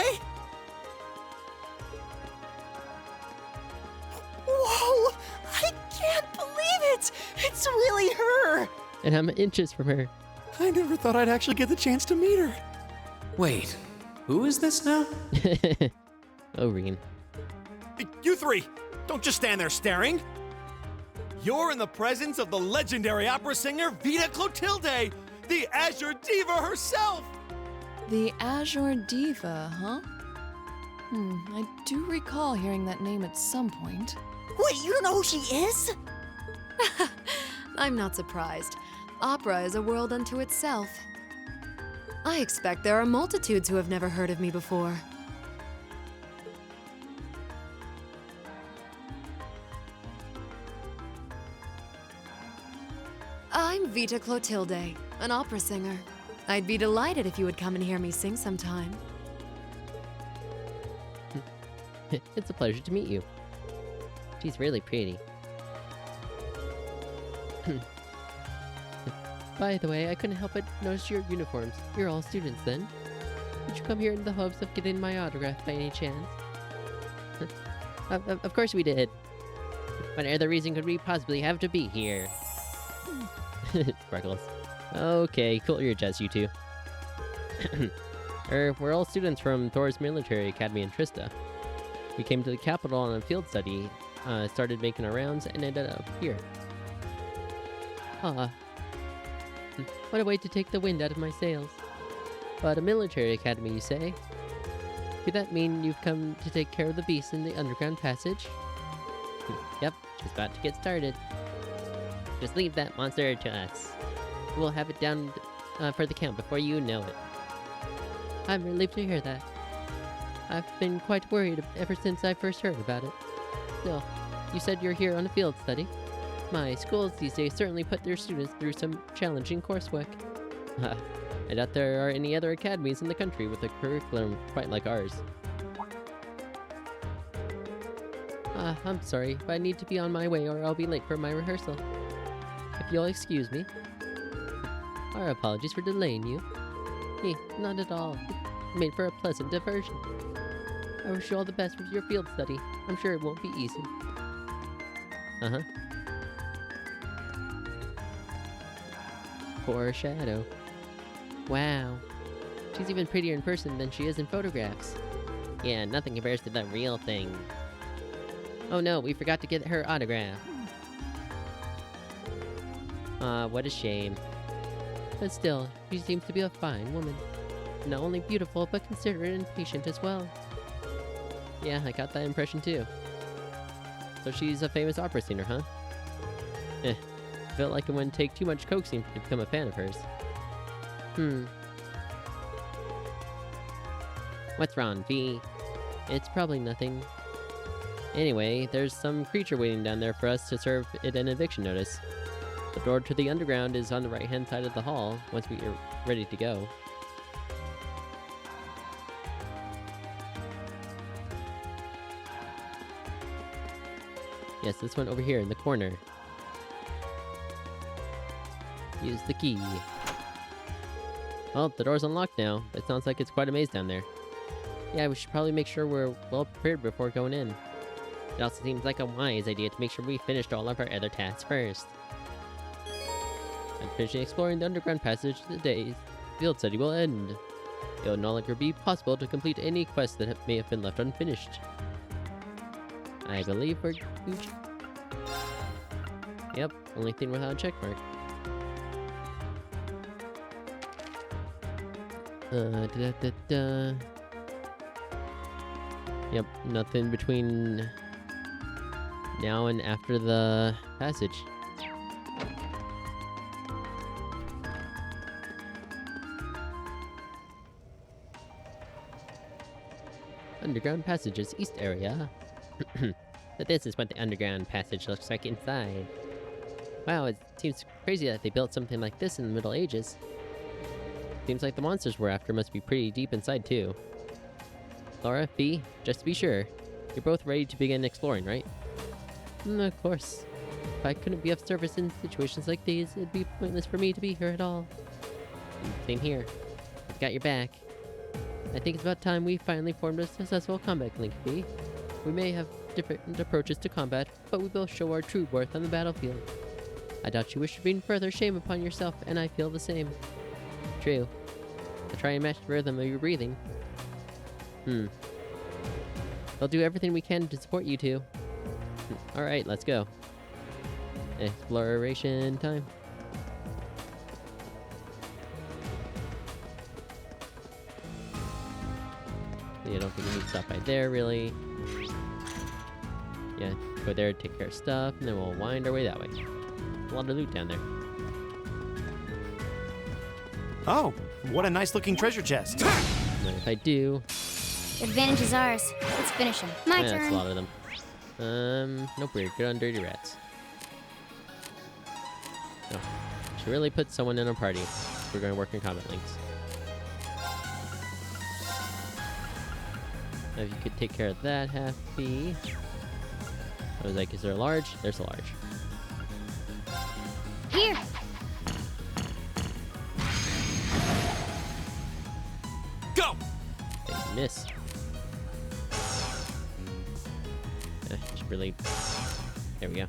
Whoa! I can't believe it! It's really her! And I'm inches from her. I never thought I'd actually get the chance to meet her. Wait, who is this now? Oreen. You three! Don't just stand there staring! You're in the presence of the legendary opera singer Vita Clotilde, the Azure Diva herself! The Azure Diva, huh? I do recall hearing that name at some point. Wait, you don't know who she is? I'm not surprised. Opera is a world unto itself. I expect there are multitudes who have never heard of me before. I'm Vita Clotilde, an opera singer. I'd be delighted if you would come and hear me sing sometime. It's a pleasure to meet you. She's really pretty. By the way, I couldn't help but notice your uniforms. You're all students then? Did you come here in the hopes of getting my autograph by any chance? Of course we did. What other reason could we possibly have to be here? Sparkles. Okay, cool your jets, you two. We're all students from Thor's Military Academy in Trista. We came to the capital on a field study, started making our rounds, and ended up here. Ah. What a way to take the wind out of my sails. But a military academy, you say? Could that mean you've come to take care of the beasts in the underground passage? Yep, just about to get started. Just leave that monster to us. We'll have it down for the count before you know it. I'm relieved to hear that. I've been quite worried ever since I first heard about it. Still, you said you're here on a field study. My schools these days certainly put their students through some challenging coursework. I doubt there are any other academies in the country with a curriculum quite like ours. I'm sorry, but I need to be on my way or I'll be late for my rehearsal. If you'll excuse me. Our apologies for delaying you. Not at all. It made for a pleasant diversion. I wish you all the best with your field study. I'm sure it won't be easy. Uh-huh. Poor Shadow. Wow. She's even prettier in person than she is in photographs. Yeah, nothing compares to the real thing. Oh no, we forgot to get her autograph. What a shame. But still, she seems to be a fine woman. Not only beautiful, but considerate and patient as well. Yeah, I got that impression too. So she's a famous opera singer, huh? Felt like it wouldn't take too much coaxing to become a fan of hers. What's wrong, V? It's probably nothing. Anyway, there's some creature waiting down there for us to serve it an eviction notice. The door to the underground is on the right-hand side of the hall, once we are ready to go. Yes, this one over here in the corner. Use the key. Well, the door's unlocked now, but it sounds like it's quite a maze down there. Yeah, we should probably make sure we're well prepared before going in. It also seems like a wise idea to make sure we finished all of our other tasks first. After finishing exploring the underground passage, the day's field study will end. It will no longer be possible to complete any quests that may have been left unfinished. I believe we're... Yep, only thing without a checkmark. Yep, nothing between now and after the passage. Underground passages, east area. But this is what the underground passage looks like inside. Wow, it seems crazy that they built something like this in the Middle Ages. Seems like the monsters we're after must be pretty deep inside too. Laura, V, just to be sure, you're both ready to begin exploring, right? Of course. If I couldn't be of service in situations like these, it'd be pointless for me to be here at all. Same here. I've got your back. I think it's about time we finally formed a successful combat link, V. We may have different approaches to combat, but we both show our true worth on the battlefield. I doubt you wish to bring further shame upon yourself, and I feel the same. True. I'll try and match the rhythm of your breathing. We'll do everything we can to support you two. Alright, let's go. Exploration time. I don't think we need to stop by there, really. Yeah, go there, take care of stuff, and then we'll wind our way that way. A lot of loot down there. Oh, what a nice-looking treasure chest. Mind if I do? Advantage is ours. Let's finish him. My turn. That's a lot of them. Nope, we're good on dirty rats. Oh, should really put someone in a party if we're going to work in combat links. If you could take care of that, Happy. I was like, is there a large? There's a large. Here. Go! They miss. Just really... There we go.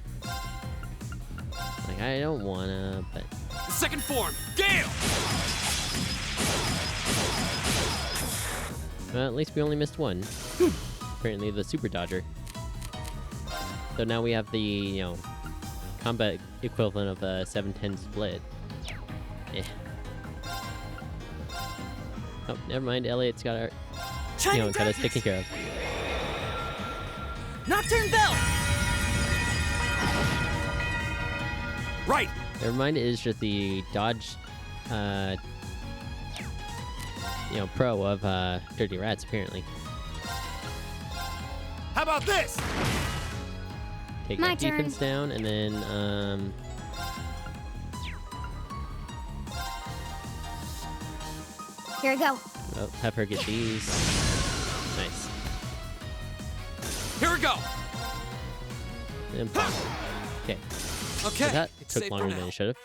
Like, I don't wanna, but... Second form, Gale! Well, at least we only missed one. Apparently the Super Dodger. So now we have the, you know, combat equivalent of a 7-10 split. Eh. Oh, never mind. Elliot's got our, got us taken care of. Nocturne Bell! Right! Never mind. It is just the dodge, pro of Dirty Rats, apparently. How about this? Take My that turn. defense down, and then, Here I go. oh, have her get these. Nice. Here we go! And okay. Okay, So that it's took safe for longer now. than it should have.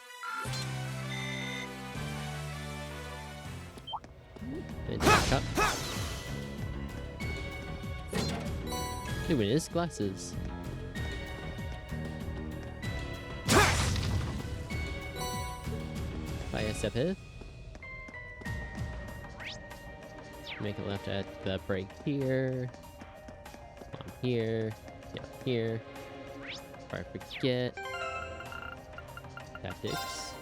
And cup. Ooh, it is glasses. Buy a step ahead. Make a left at the break here. On here. Yeah, here. Before I forget. Tactics.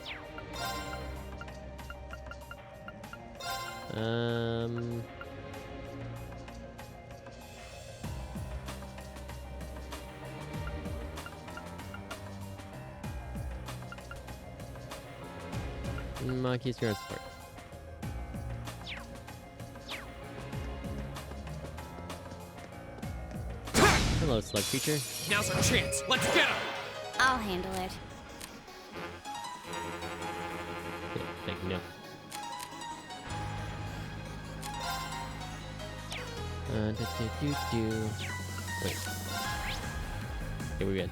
Monkey's your support. Hello, slug creature. Now's our chance. Let's get him! I'll handle it. Yeah, thank you, no. Wait. Okay, we're good.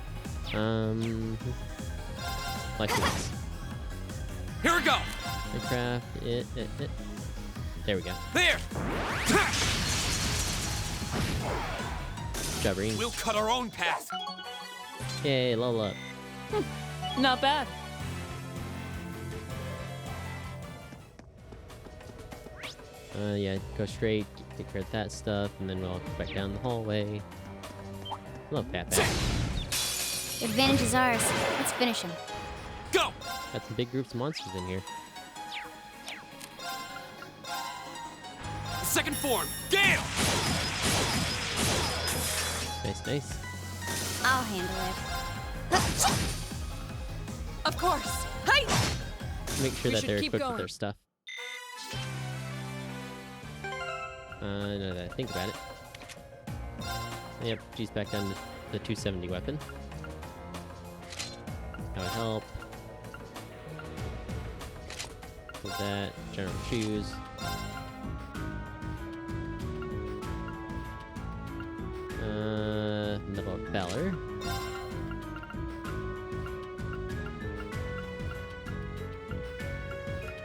Flexibles. Here we go! Craft it. There we go. There! Jabbering. We'll cut our own path. Yay, level up. Not bad. Yeah, go straight, take care of that stuff, and then we'll go back down the hallway. Hello, Pat. Advantage is ours. Let's finish him. Go! Got some big groups of monsters in here. Second form, Gale! Nice, nice. I'll handle it. Of course. Hey! Make sure We that should they're keep equipped going. with their stuff. Now that I think about it. Yep, G's back down to the 270 weapon. That would help. With that, general shoes. Medal of Valor.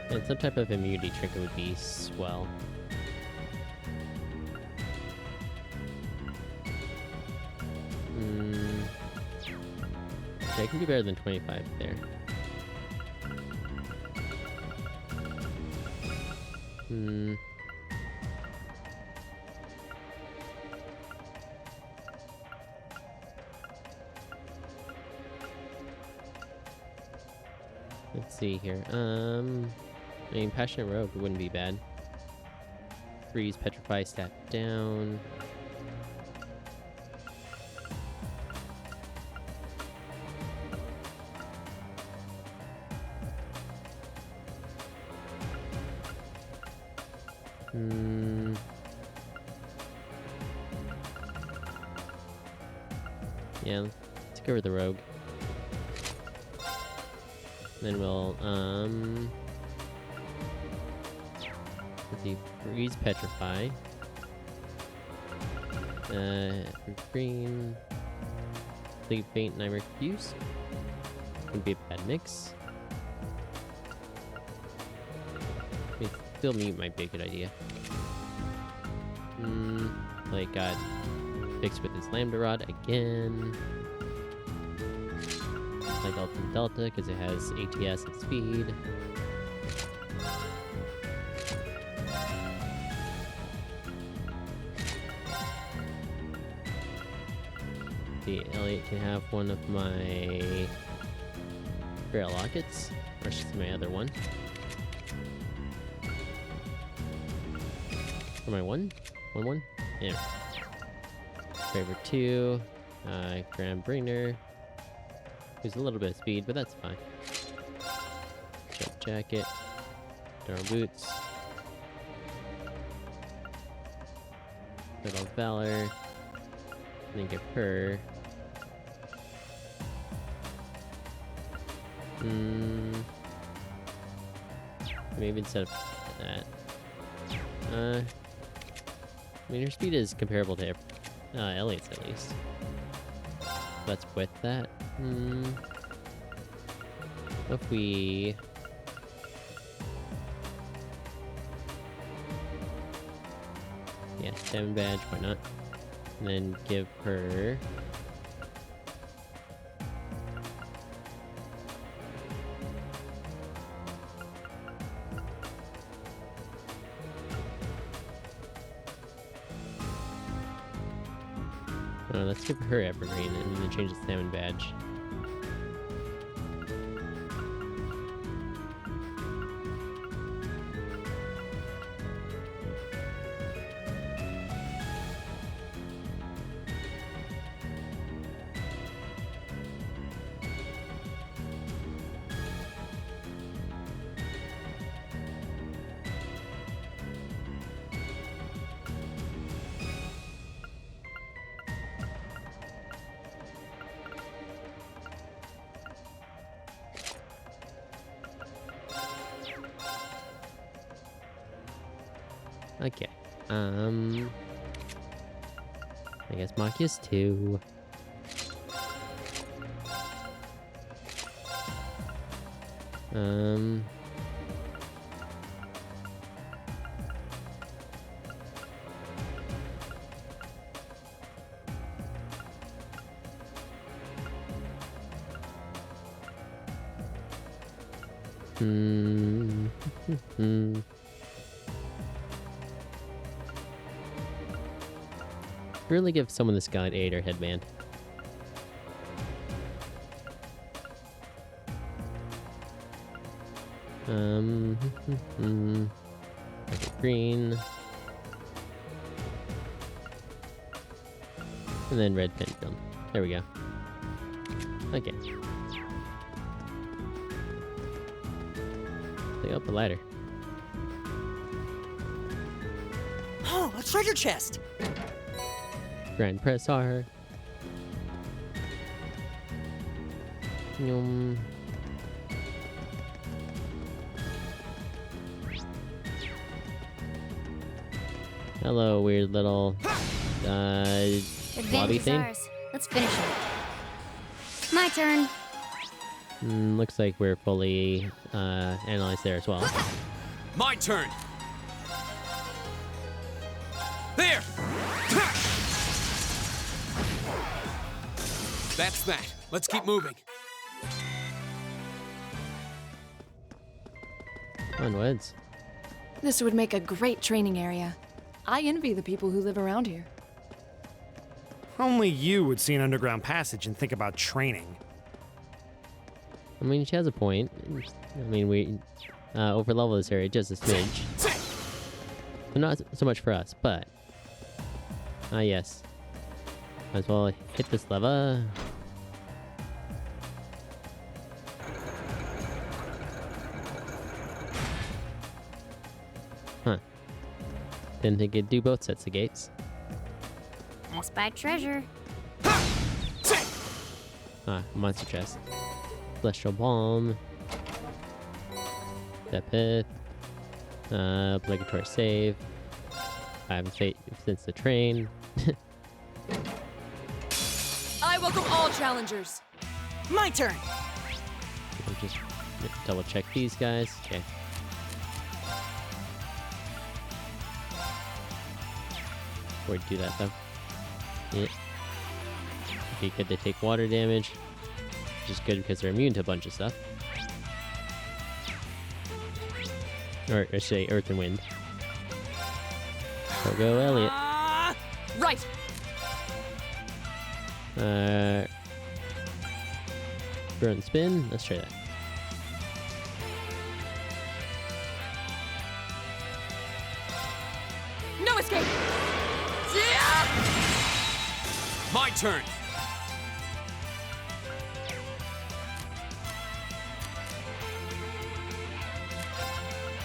And some type of immunity trinket would be swell. Okay, I can do better than 25 there. Let's see here. I mean, Passionate Rogue wouldn't be bad. Freeze, Petrify, stat down. Yeah, let's go with the Rogue. Then we'll, let's see, freeze, petrify. Green, sleep, faint, and I refuse. Would be a bad mix. I mean, still mute might be a good idea. Like got fixed with his Lambda Rod again. Like Ultimate Delta because it has ATS and speed. The Elliot can have one of my Grail Lockets, or just my other one. Or my one? One? Yeah. Favorite 2, Grand Bringer. There's a little bit of speed, but that's fine. Jump Jacket, Durham Boots, Little Valor, and then give her maybe instead of that. I mean, her speed is comparable to Elliot's at least. That's with that. What if we... Yeah, 7 badge, why not? And then give her... let's give her Evergreen and then change the Salmon badge. Okay. I guess Machias 2. Really give someone this Gladiator headband. Okay, green. And then red pendulum. There we go. Okay. Take up the ladder. Oh, a treasure chest! Grand Press R. Hello, weird little lobby Advantage is thing. ours. Let's finish it. My turn. Looks like we're fully analyzed there as well. My turn. There. That's that. Let's keep moving. Onwards. This would make a great training area. I envy the people who live around here. Only you would see an underground passage and think about training. I mean, she has a point. I mean, we overlevel this area just a smidge. So not so much for us, but... yes. Might as well hit this lever. Huh. Didn't think it'd do both sets of gates. I spied treasure. Monster chest. Celestial Balm. Step Pith. Obligatory save. I haven't saved since the train. I welcome all challengers. My turn. We'll just double check these guys. Okay. Before we do that though. Yeah. Okay, good. They take water damage, which is good because they're immune to a bunch of stuff. Or I should say earth and wind. Go, Elliot. Right. Front spin. Let's try that. No escape. My turn.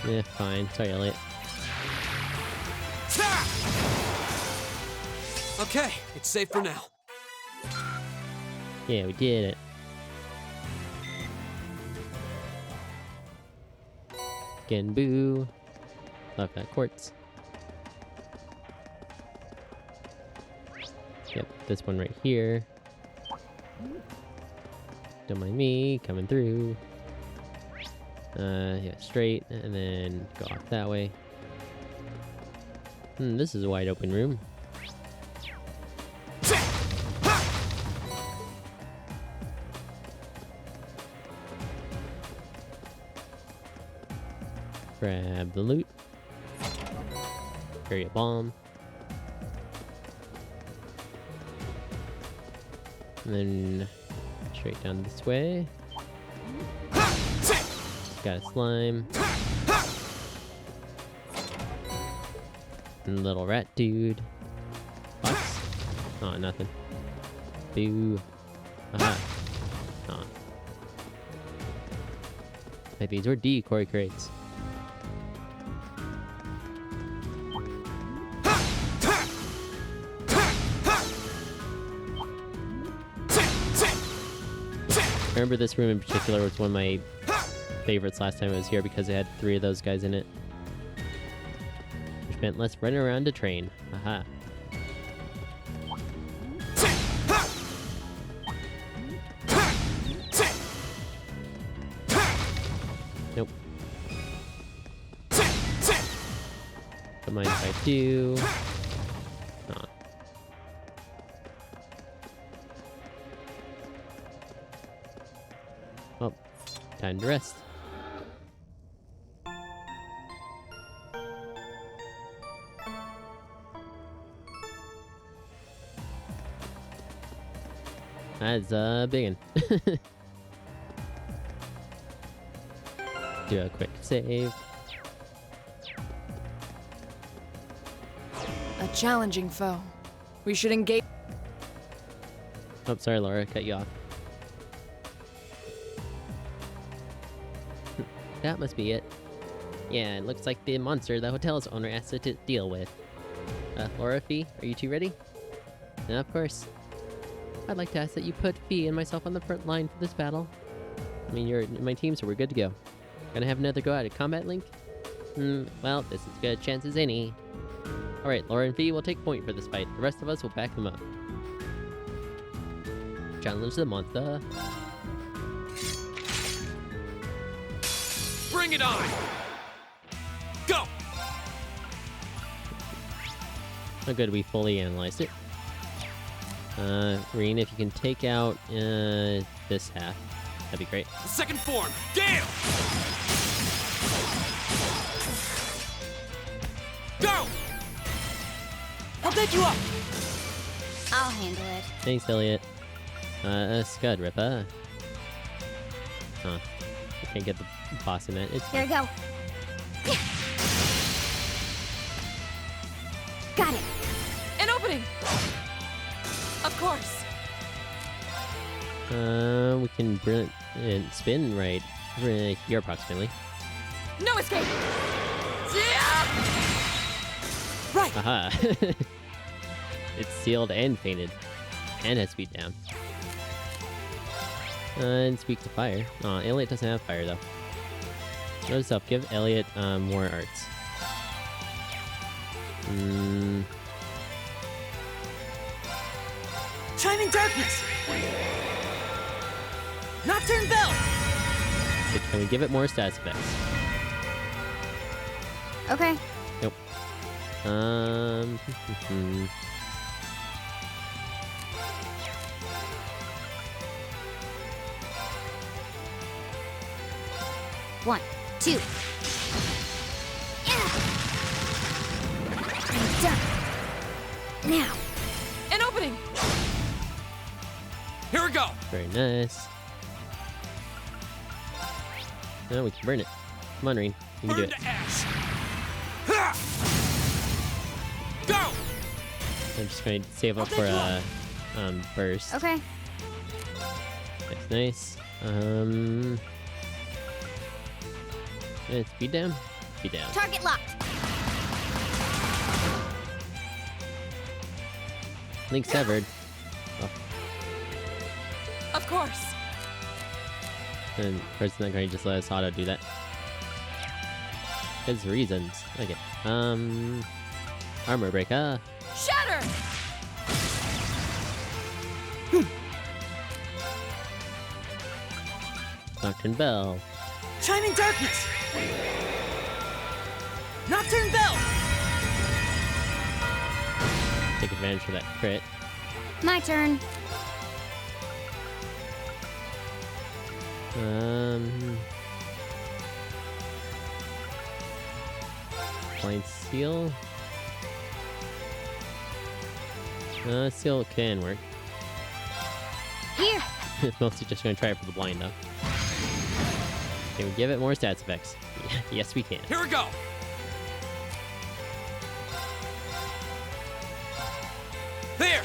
Yeah, fine. Sorry, Elliot. Okay, it's safe for now. Yeah, we did it. Genbu. Love that quartz. Yep, this one right here. Don't mind me coming through. Yeah, straight, and then go off that way. This is a wide open room. Grab the loot. Carry a bomb. And then straight down this way. Got a slime. And little rat dude. Box. Oh, nothing. Boo. Aha. Oh. Like these were decoy crates. I remember this room in particular was one of my favorites last time I was here because it had 3 of those guys in it. Which meant less running around to train. Aha. Nope. Don't mind if I do. Aw. Well, time to rest. That's a big one. Do a quick save. A challenging foe. We should engage. Oh, sorry, Laura, cut you off. That must be it. Yeah, it looks like the monster the hotel's owner has to deal with. Laura, Fee, are you two ready? Yeah, of course. I'd like to ask that you put Fee and myself on the front line for this battle. I mean, you're in my team, so we're good to go. Gonna have another go at a combat link? Well, this is as good a chance as any. Alright, Laura and Fee will take point for this fight. The rest of us will back them up. Challenge the monster. Bring it on! Go! Oh good, we fully analyzed it. Reen, if you can take out this half, that'd be great. The second form, Gale! Go! I'll pick you up! I'll handle it. Thanks, Elliot. Scud, Rippa. Huh. I can't get the boss in that. It's Here we go. Got it. An opening! Of course. We can brilliant spin right here approximately. No escape! Right! Aha! It's sealed and painted. And has speed down. And it's weak to fire. Aw, Elliot doesn't have fire though. Note to self, give Elliot more arts. Chiming Darkness! Nocturne Bell! Can we give it more stats effects? Okay. Nope. One, two. I'm done. Now. An opening! Here we go! Very nice. Now we can burn it. Come on, Rean. You can do it. Burn to ash! Ha! Go! I'm just going to save up for a burst. Okay. Nice. Speed down. Speed down. Target locked. Link severed. Oh, Of course. and of course, it's not going to just let us auto do that. Because reasons. Okay. Armor breaker. Shatter! Nocturne Bell. Chiming Darkness! Nocturne Bell! Take advantage of that crit. My turn. Blind Seal. Seal can work. Here. Mostly just going to try it for the blind, though. Can we give it more stats effects? Yes, we can. Here we go! There!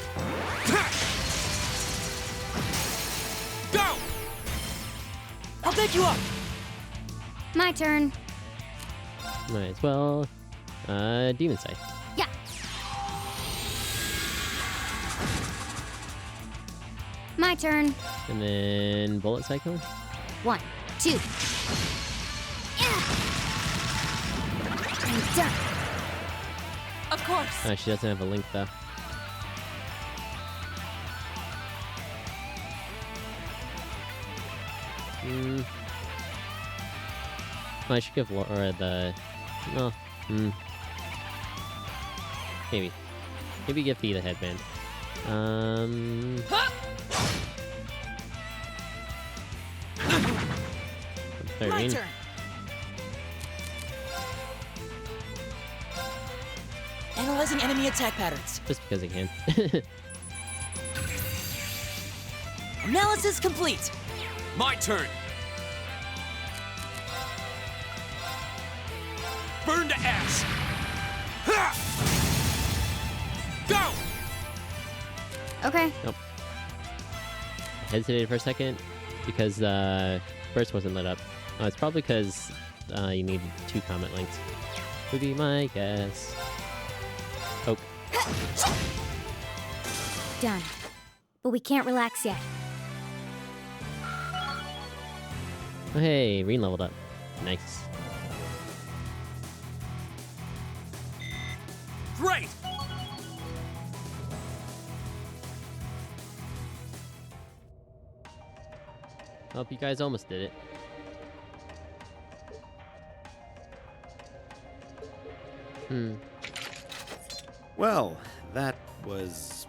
Go! I'll back you up! My turn. Might as well. Demon Scythe. Yeah. My turn. And then Bullet Cyclone. 1, 2. I'm done. Of course. She doesn't have a link, though. I should give Laura the... No. Maybe. Maybe give Fee the headband. My turn. Analyzing enemy attack patterns. Just because I can. Analysis complete. My turn! Burn to ash! Ha! Go! Okay. Nope. I hesitated for a second because burst wasn't lit up. Oh, it's probably because you need 2 comet links. Would be my guess. Oh. Done. But we can't relax yet. Oh, hey, Rean leveled up. Nice. Great! Hope you guys almost did it. Well, that was...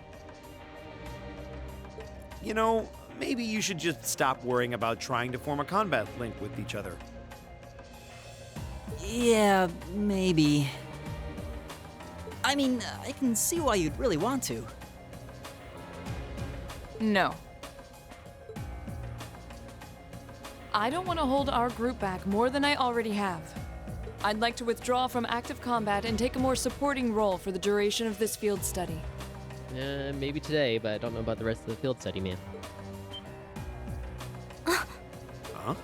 You know, maybe you should just stop worrying about trying to form a combat link with each other. Yeah, maybe. I mean, I can see why you'd really want to. No. I don't want to hold our group back more than I already have. I'd like to withdraw from active combat and take a more supporting role for the duration of this field study. Maybe today, but I don't know about the rest of the field study, man. Huh?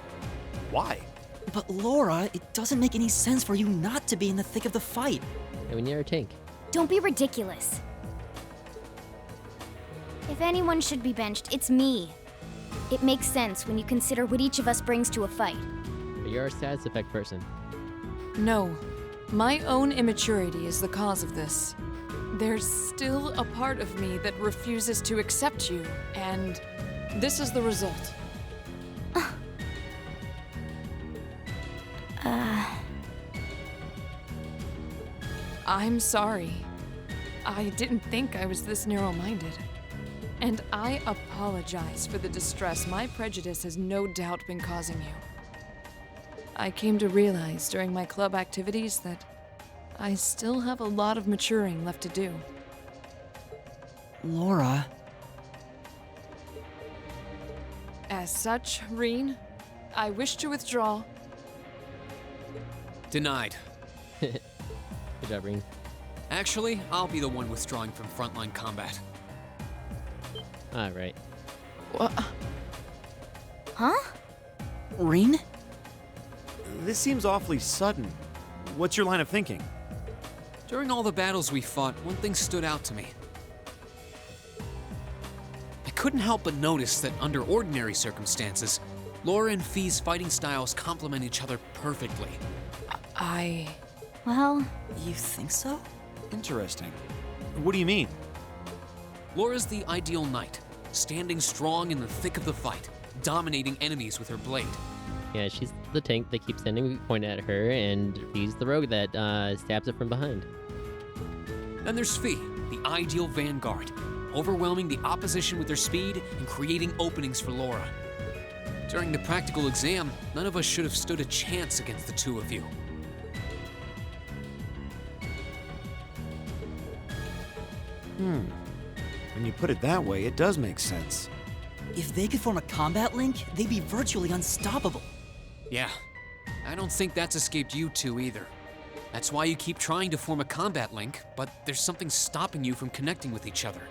Why? But Laura, it doesn't make any sense for you not to be in the thick of the fight. And we need our tank. Don't be ridiculous. If anyone should be benched, it's me. It makes sense when you consider what each of us brings to a fight. Are you're a status effect person. No. My own immaturity is the cause of this. There's still a part of me that refuses to accept you, and this is the result. I'm sorry. I didn't think I was this narrow-minded. And I apologize for the distress my prejudice has no doubt been causing you. I came to realize during my club activities that I still have a lot of maturing left to do. Laura. As such, Reen, I wish to withdraw. Denied. Good job, Reen. Actually, I'll be the one withdrawing from frontline combat. Alright. What? Huh? Reen? This seems awfully sudden. What's your line of thinking? During all the battles we fought, one thing stood out to me. I couldn't help but notice that under ordinary circumstances, Laura and Fee's fighting styles complement each other perfectly. Well... You think so? Interesting. What do you mean? Laura's the ideal knight, standing strong in the thick of the fight, dominating enemies with her blade. Yeah, she's the tank that keeps sending point at her, and Fee's the rogue that stabs it from behind. Then there's Fee, the ideal vanguard, overwhelming the opposition with her speed and creating openings for Laura. During the practical exam, none of us should have stood a chance against the two of you. When you put it that way, it does make sense. If they could form a combat link, they'd be virtually unstoppable. Yeah, I don't think that's escaped you two either. That's why you keep trying to form a combat link, but there's something stopping you from connecting with each other.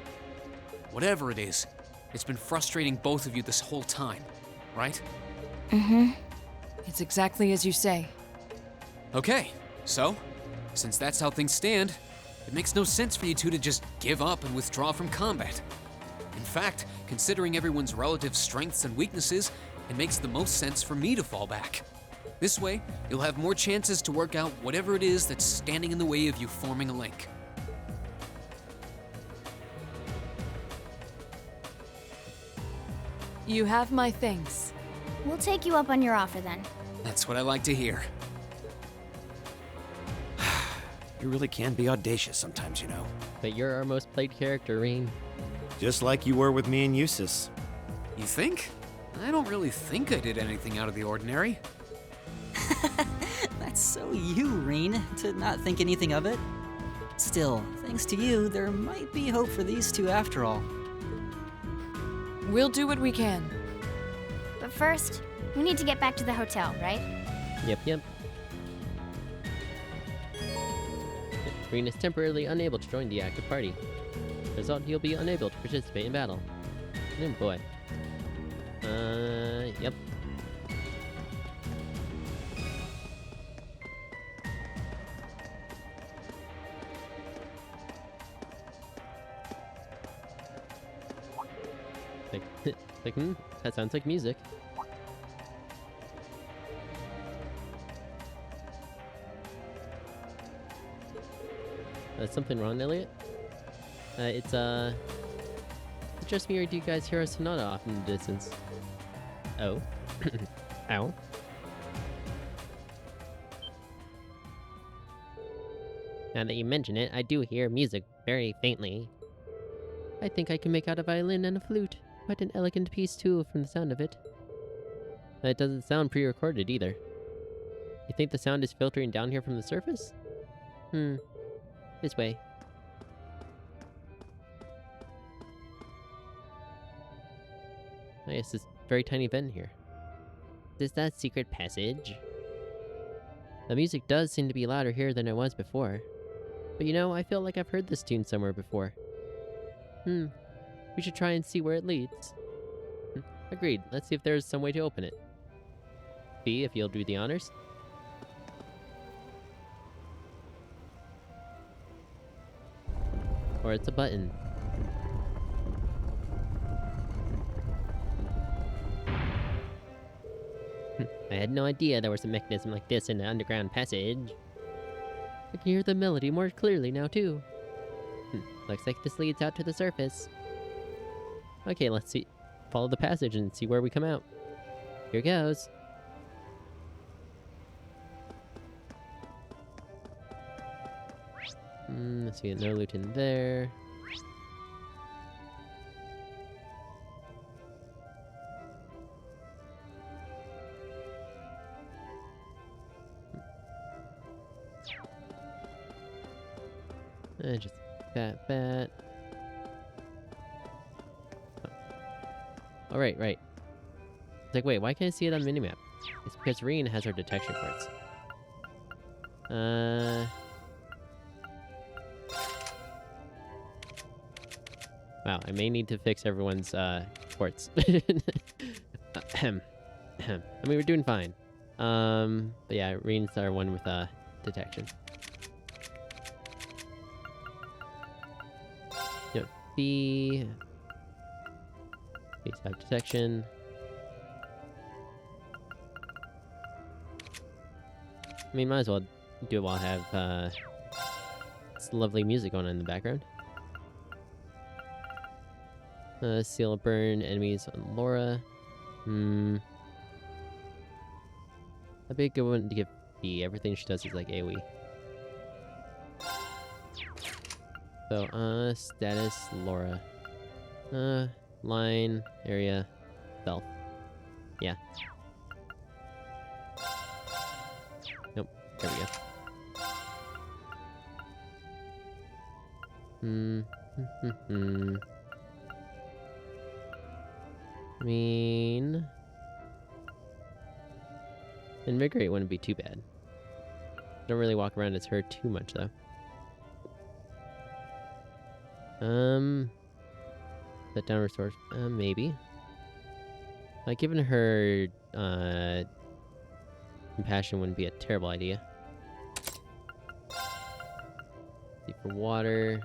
Whatever it is, it's been frustrating both of you this whole time, right? Mm-hmm. It's exactly as you say. Okay, so, since that's how things stand, it makes no sense for you two to just give up and withdraw from combat. In fact, considering everyone's relative strengths and weaknesses, it makes the most sense for me to fall back. This way, you'll have more chances to work out whatever it is that's standing in the way of you forming a link. You have my thanks. We'll take you up on your offer then. That's what I like to hear. You really can be audacious sometimes, you know. But you're our most played character, Reen. Just like you were with me and Eustace. You think? I don't really think I did anything out of the ordinary. That's so you, Reen, to not think anything of it. Still, thanks to you, there might be hope for these two after all. We'll do what we can. But first, we need to get back to the hotel, right? Yep. Reen is temporarily unable to join the active party. As a result, he'll be unable to participate in battle. Oh boy. Yep. That sounds like music. Something wrong, Elliot? It's just me, or do you guys hear a sonata off in the distance? Oh. Ow. Now that you mention it, I do hear music very faintly. I think I can make out a violin and a flute. Quite an elegant piece, too, from the sound of it. It doesn't sound pre-recorded, either. You think the sound is filtering down here from the surface? This way. I guess this very tiny vent here. Is that secret passage? The music does seem to be louder here than it was before. But you know, I feel like I've heard this tune somewhere before. We should try and see where it leads. Agreed. Let's see if there's some way to open it. Fee, if you'll do the honors. Or it's a button. I had no idea there was a mechanism like this in the underground passage. I can hear the melody more clearly now, too. Looks like this leads out to the surface. Okay, let's see. Follow the passage and see where we come out. Here goes. Let's see, no loot in there. Just that. Oh, right. It's like, wait, why can't I see it on the minimap? It's because Rean has her detection quartz. Wow, I may need to fix everyone's quartz. I mean, we're doing fine. But yeah, Rean's our one with detection. Yep, B. Base have detection. I mean, might as well do it while I have this lovely music going on in the background. Seal burn enemies on Laura. A big good one to give B. Everything she does is like AoE. So, status, Laura. Line, area, self. Yeah. Nope, there we go. I mean... Invigorate wouldn't be too bad. Don't really walk around as her too much, though. Set down restores. Maybe. Like, giving her, compassion wouldn't be a terrible idea. See for water.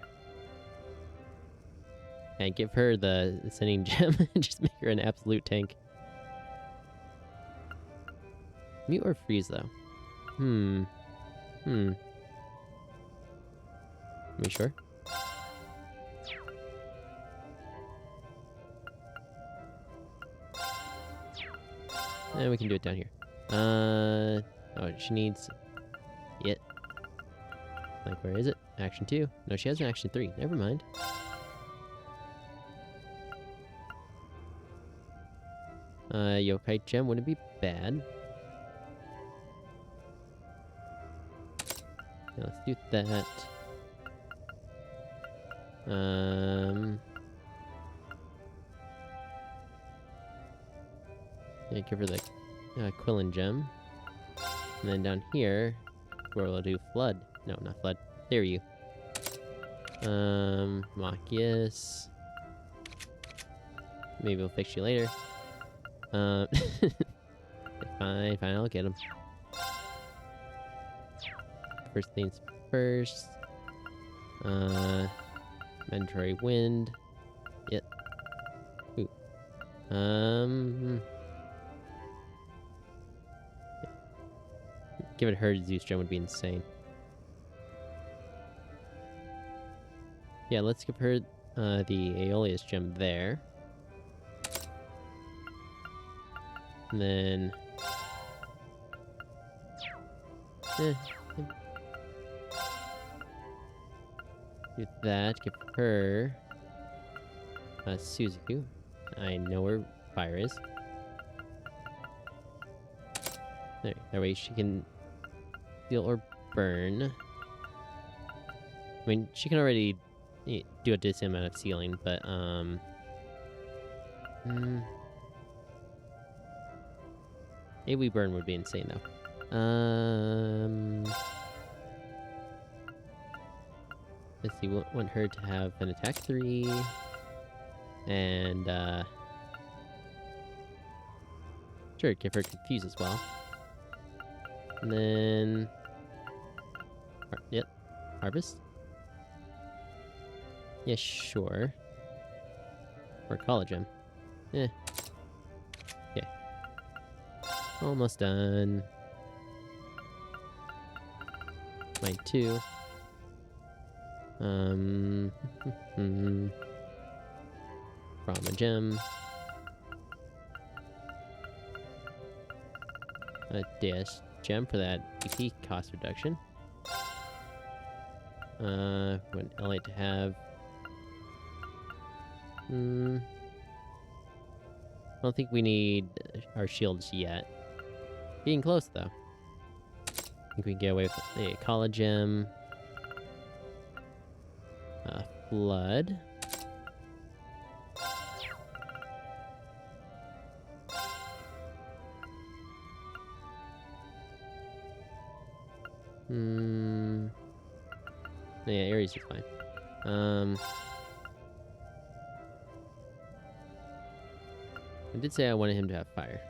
And give her the Ascending Gem and just make her an absolute tank. Mute or freeze, though? Are we sure? And we can do it down here. Oh, she needs it. Like, where is it? Action 2? No, she has an action 3. Never mind. Yokai Gem wouldn't be bad. Yeah, let's do that. Yeah, give her the Quillen Gem. And then down here, where we'll do Flood. No, not Flood. There you. Machias. Maybe we'll fix you later. Fine, I'll get him. First things first. Mandatory Wind. Yep. Ooh. Giving her Zeus Gem would be insane. Yeah, let's give her the Aeolus Gem there. And then... do that, give her... Suzaku. I know where fire is. There, that way she can heal or burn. I mean, she can already do a decent amount of sealing, but, AoE burn would be insane, though. Let's see, we want her to have an attack 3, and, sure, give her Confuse as well. And then... Yep. Harvest? Yeah, sure. Or College Gem. Okay. Almost done. Mine too. From a gem. A dash gem for that EP cost reduction. Would I like to have? I don't think we need our shields yet. Getting close though. I think we can get away with a Kala gem. Flood. Yeah, Ares is fine. I did say I wanted him to have fire.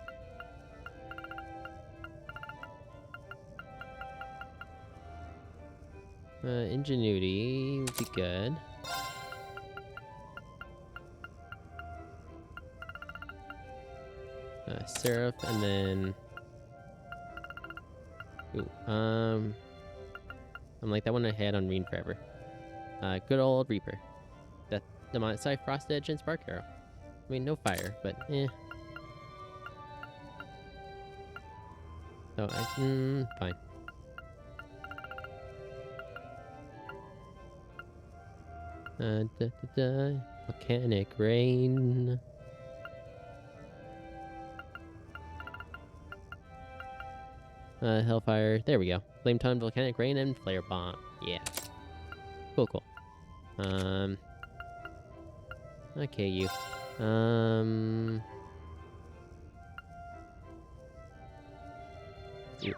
Ingenuity would be good. Seraph, and then... Ooh, I'm like that one I had on Reen forever. Good old Reaper. Death, Demonic Scythe, Frost Edge, and Spark Arrow. I mean, no fire, but eh. So, fine. Volcanic Rain. Hellfire. There we go. Flame Tongue, Volcanic Rain, and Flare Bomb. Yeah. Cool, cool. Okay, you. You.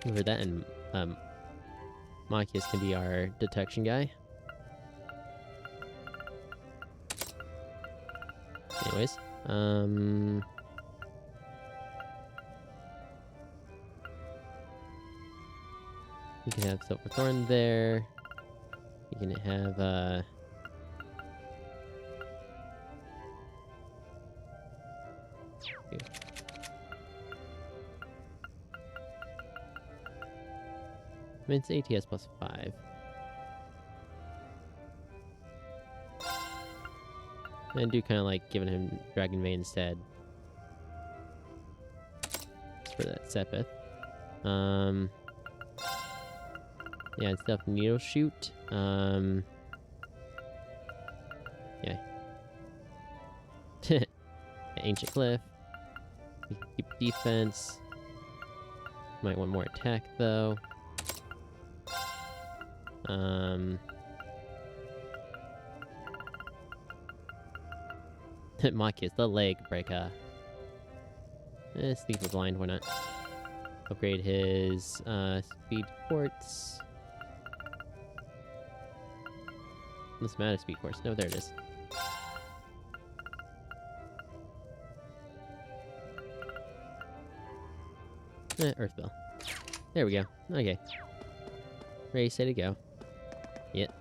Over that, and Machias can be our detection guy. Anyways, you can have Silverthorn there. You can have I mean, it's ATS plus 5. I do kind of like giving him Dragon Vein instead. Just for that Sepith. Yeah, and stuff Needle Shoot. Yeah. Ancient Cliff. You can keep defense. Might want more attack though. Machias, the leg breaker. Sleep Blind, why not? Upgrade his speed quartz. What's the matter, speed quartz? No, there it is. Earth Bell. There we go. Okay. Ready, set to go. Yep.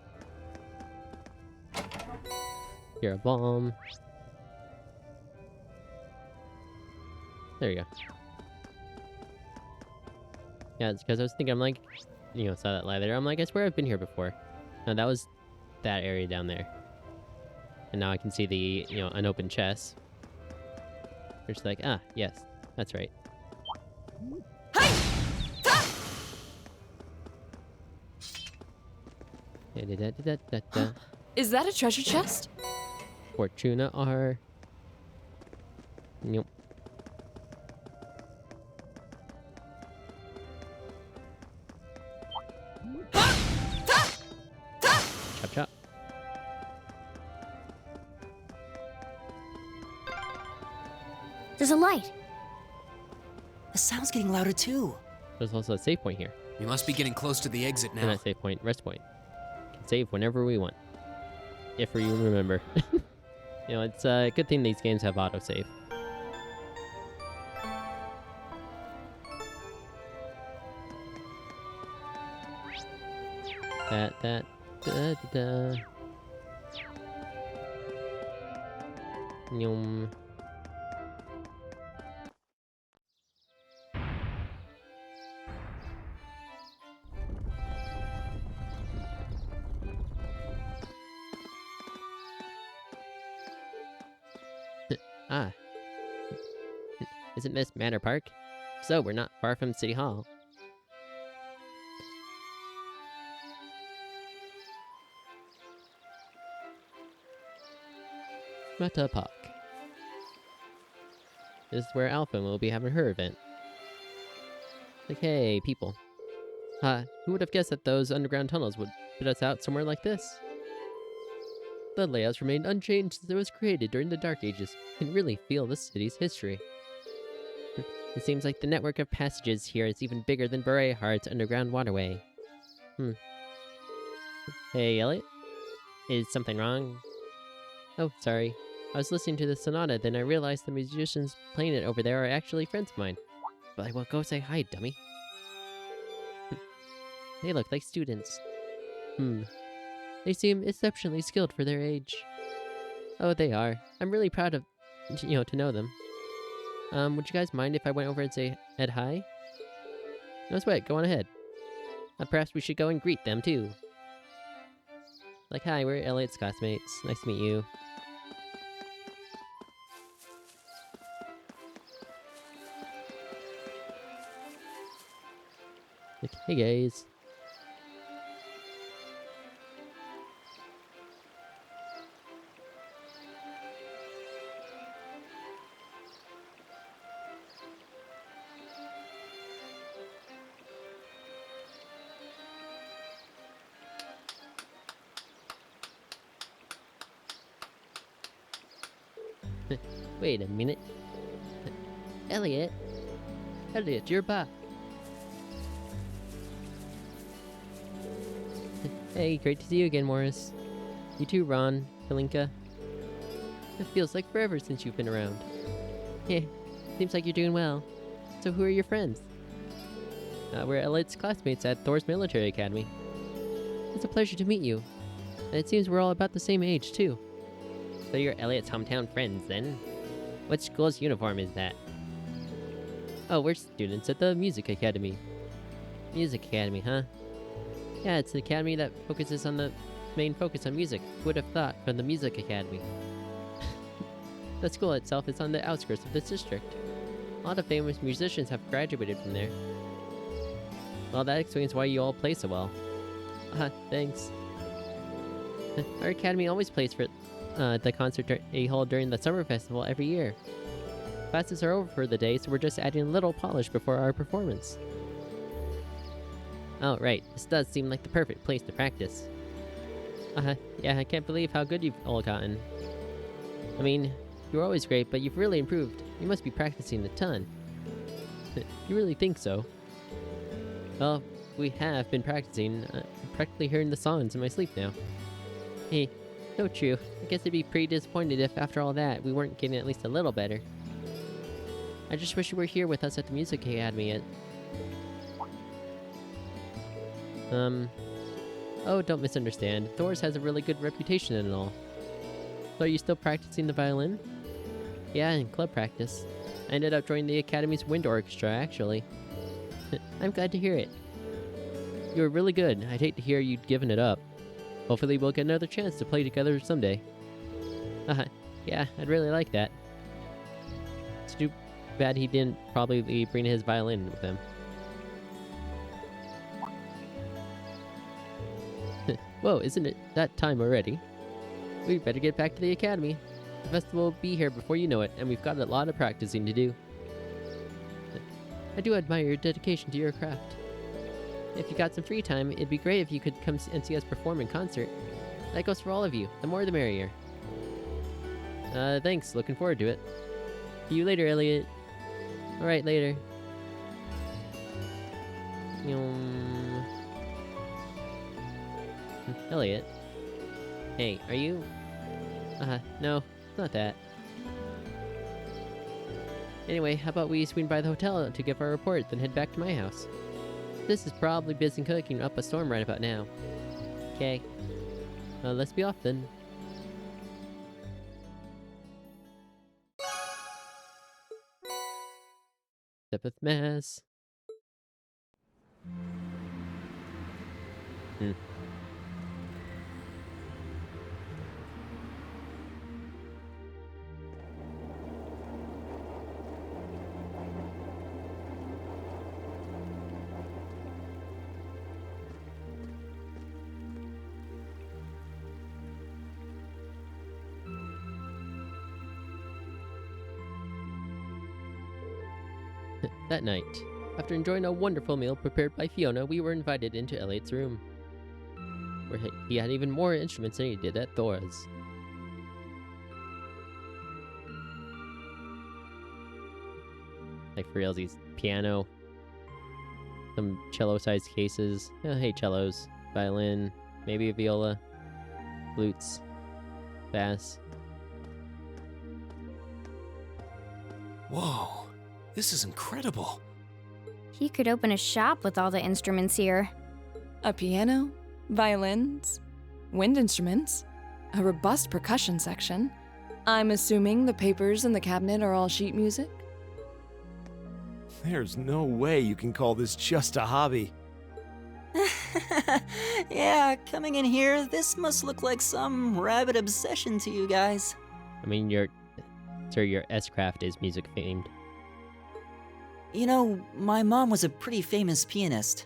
You're a bomb. There you go. Yeah, it's because I was thinking, I'm like, you know, saw that lie there. I'm like, I swear I've been here before. No, that was that area down there. And now I can see the, you know, unopened chest. You're just like, ah, yes, that's right. Is that a treasure chest? Fortuna R. Nope. Chop chop. There's a light. The sound's getting louder too. There's also a save point here. We must be getting close to the exit now. And not save point, rest point. Can save whenever we want. If we remember. You know, it's a good thing these games have autosave. Da. Yum. Ah. Isn't this Manor Park? So we're not far from City Hall. Meta Park. This is where Alpha will be having her event. Like, hey, people. Who would have guessed that those underground tunnels would put us out somewhere like this? The layouts remained unchanged since it was created during the Dark Ages. You can really feel the city's history. It seems like the network of passages here is even bigger than Bareahard's underground waterway. Hey, Elliot? Is something wrong? Oh, sorry. I was listening to the sonata, then I realized the musicians playing it over there are actually friends of mine. But I will go say hi, dummy. They look like students. They seem exceptionally skilled for their age. Oh, they are. I'm really proud of, to know them. Would you guys mind if I went over and said hi? No sweat, go on ahead. Perhaps we should go and greet them, too. Like, hi, we're Elliot's classmates. Nice to meet you. Like, hey, guys. Wait a minute. Elliot? Elliot, you're back. Hey, great to see you again, Morris. You too, Ron, Kalinka. It feels like forever since you've been around. Yeah, seems like you're doing well. So who are your friends? We're Elliot's classmates at Thor's Military Academy. It's a pleasure to meet you. And it seems we're all about the same age, too. So you're Elliot's hometown friends, then? What school's uniform is that? Oh, we're students at the Music Academy. Music Academy, huh? Yeah, it's an academy that focuses on the main focus on music. Who would have thought from the Music Academy? The school itself is on the outskirts of this district. A lot of famous musicians have graduated from there. Well, that explains why you all play so well. Thanks. Our academy always plays for the concert hall during the summer festival every year. Classes are over for the day, so we're just adding a little polish before our performance. Oh, right. This does seem like the perfect place to practice. Yeah, I can't believe how good you've all gotten. I mean, you were always great, but you've really improved. You must be practicing a ton. You really think so? Well, we have been practicing. I'm practically hearing the songs in my sleep now. Hey, so true. I guess I'd be pretty disappointed if, after all that, we weren't getting at least a little better. I just wish you were here with us at the Music Academy. Oh, don't misunderstand. Thor's has a really good reputation and all. So are you still practicing the violin? Yeah, in club practice. I ended up joining the Academy's wind orchestra, actually. I'm glad to hear it. You were really good. I'd hate to hear you'd given it up. Hopefully we'll get another chance to play together someday. Yeah, I'd really like that. It's too bad he didn't probably bring his violin with him. Whoa, isn't it that time already? We better get back to the academy. The festival will be here before you know it, and we've got a lot of practicing to do. I do admire your dedication to your craft. If you got some free time, it'd be great if you could come and see us perform in concert. That goes for all of you. The more the merrier. Thanks. Looking forward to it. See you later, Elliot. Alright, later. Elliot? Hey, are you... no, it's not that. Anyway, how about we swing by the hotel to give our report, then head back to my house? This is probably busy cooking up a storm right about now. Okay. Let's be off then. Sepith Mass. That night, after enjoying a wonderful meal prepared by Fiona, we were invited into Elliot's room, where he had even more instruments than he did at Thora's. Like for realsies, piano, some cello-sized cases, hey cellos, violin, maybe a viola, flutes, bass. Whoa. This is incredible. He could open a shop with all the instruments here. A piano, violins, wind instruments, a robust percussion section. I'm assuming the papers in the cabinet are all sheet music? There's no way you can call this just a hobby. Yeah, coming in here, this must look like some rabid obsession to you guys. I mean, your S-Craft is music themed. You know, my mom was a pretty famous pianist.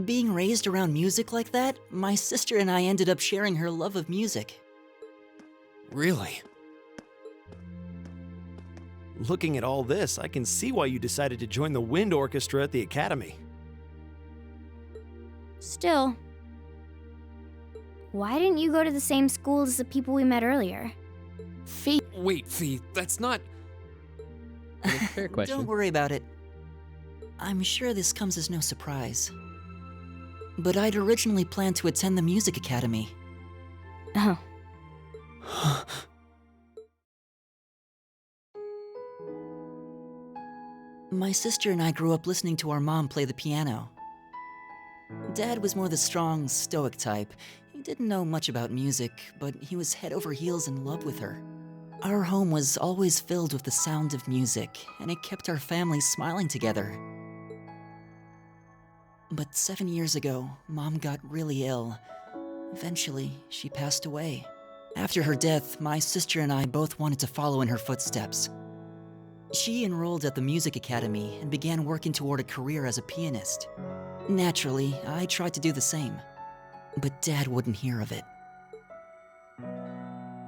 Being raised around music like that, my sister and I ended up sharing her love of music. Really? Looking at all this, I can see why you decided to join the wind orchestra at the academy. Still, why didn't you go to the same school as the people we met earlier? Wait, Fee, that's not... Fair question. Don't worry about it. I'm sure this comes as no surprise. But I'd originally planned to attend the music academy. Oh. My sister and I grew up listening to our mom play the piano. Dad was more the strong, stoic type. He didn't know much about music, but he was head over heels in love with her. Our home was always filled with the sound of music, and it kept our family smiling together. But 7 years ago, Mom got really ill. Eventually, she passed away. After her death, my sister and I both wanted to follow in her footsteps. She enrolled at the music academy and began working toward a career as a pianist. Naturally, I tried to do the same, but Dad wouldn't hear of it.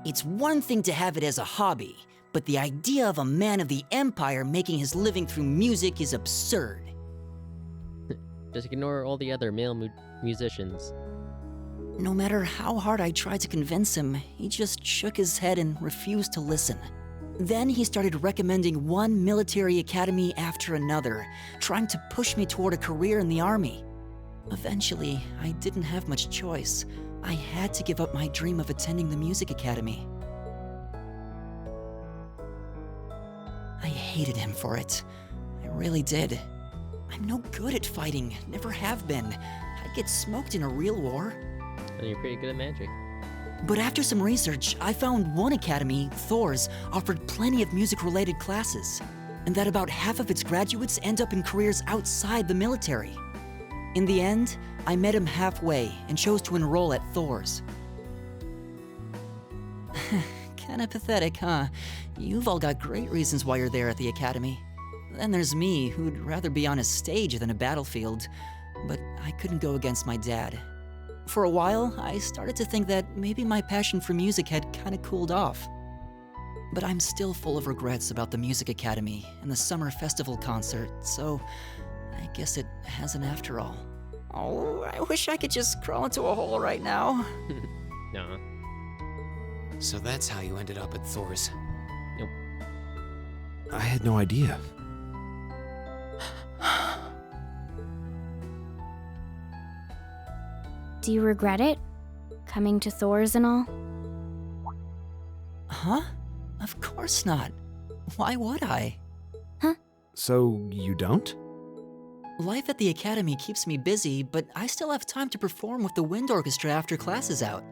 It's one thing to have it as a hobby, but the idea of a man of the Empire making his living through music is absurd. Just ignore all the other male musicians. No matter how hard I tried to convince him, he just shook his head and refused to listen. Then he started recommending one military academy after another, trying to push me toward a career in the army. Eventually, I didn't have much choice. I had to give up my dream of attending the music academy. I hated him for it. I really did. I'm no good at fighting, never have been. I'd get smoked in a real war. And you're pretty good at magic. But after some research, I found one academy, Thor's, offered plenty of music-related classes, and that about half of its graduates end up in careers outside the military. In the end, I met him halfway and chose to enroll at Thor's. Kinda pathetic, huh? You've all got great reasons why you're there at the academy. Then there's me, who'd rather be on a stage than a battlefield, but I couldn't go against my dad. For a while, I started to think that maybe my passion for music had kinda cooled off. But I'm still full of regrets about the music academy and the summer festival concert, so I guess it hasn't after all. Oh, I wish I could just crawl into a hole right now. Nah. So that's how you ended up at Thor's. Nope. I had no idea. Do you regret it? Coming to Thor's and all? Huh? Of course not. Why would I? So you don't? Life at the academy keeps me busy, but I still have time to perform with the wind orchestra after class is out.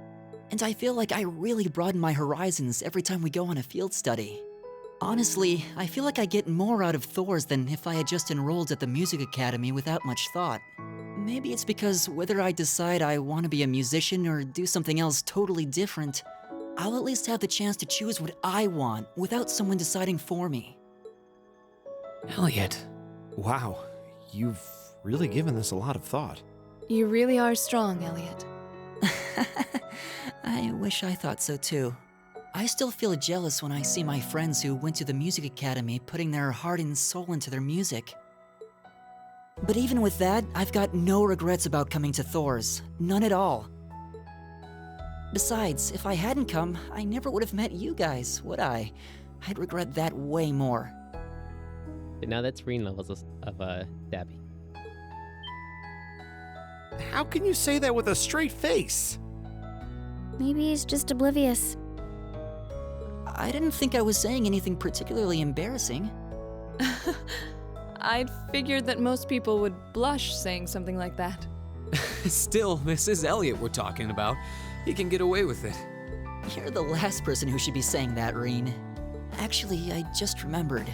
And I feel like I really broaden my horizons every time we go on a field study. Honestly, I feel like I get more out of Thor's than if I had just enrolled at the music academy without much thought. Maybe it's because whether I decide I want to be a musician or do something else totally different, I'll at least have the chance to choose what I want without someone deciding for me. Elliot. Wow, you've really given this a lot of thought. You really are strong, Elliot. I wish I thought so too. I still feel jealous when I see my friends who went to the music academy putting their heart and soul into their music. But even with that, I've got no regrets about coming to Thor's. None at all. Besides, if I hadn't come, I never would have met you guys, would I? I'd regret that way more. But now that's Reen levels of Dabby. How can you say that with a straight face? Maybe he's just oblivious. I didn't think I was saying anything particularly embarrassing. I'd figured that most people would blush saying something like that. Still, this is Elliot we're talking about. He can get away with it. You're the last person who should be saying that, Reen. Actually, I just remembered.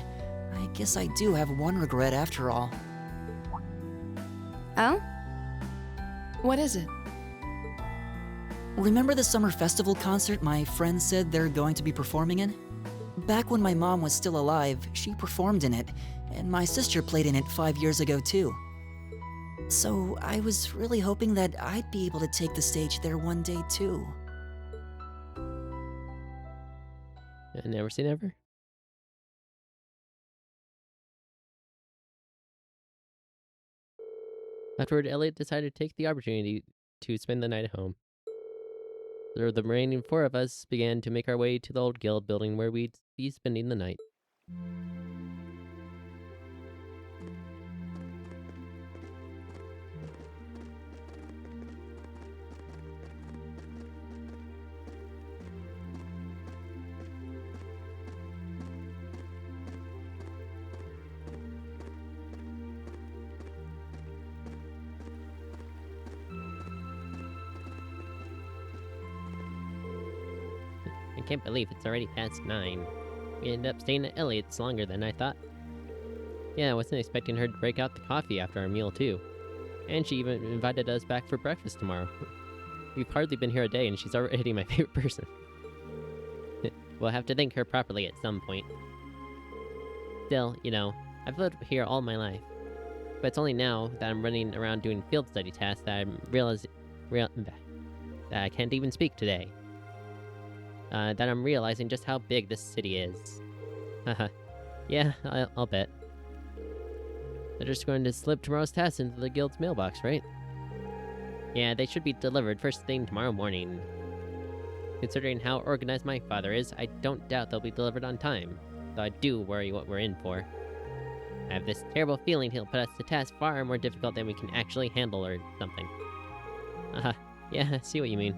I guess I do have one regret after all. Oh? What is it? Remember the summer festival concert my friends said they're going to be performing in? Back when my mom was still alive, she performed in it, and my sister played in it 5 years ago too. So I was really hoping that I'd be able to take the stage there one day too. Never say never. Afterward, Elliot decided to take the opportunity to spend the night at home. The remaining 4 of us began to make our way to the old guild building where we'd be spending the night. I can't believe it's already past 9. We ended up staying at Elliot's longer than I thought. Yeah, I wasn't expecting her to break out the coffee after our meal too. And she even invited us back for breakfast tomorrow. We've hardly been here a day and she's already my favorite person. We'll have to thank her properly at some point. Still, you know, I've lived here all my life. But it's only now that I'm running around doing field study tasks that I'm that I can't even speak today. That I'm realizing just how big this city is. Haha. Yeah, I'll bet. They're just going to slip tomorrow's tasks into the guild's mailbox, right? Yeah, they should be delivered first thing tomorrow morning. Considering how organized my father is, I don't doubt they'll be delivered on time. Though I do worry what we're in for. I have this terrible feeling he'll put us to tasks far more difficult than we can actually handle or something. Yeah, I see what you mean.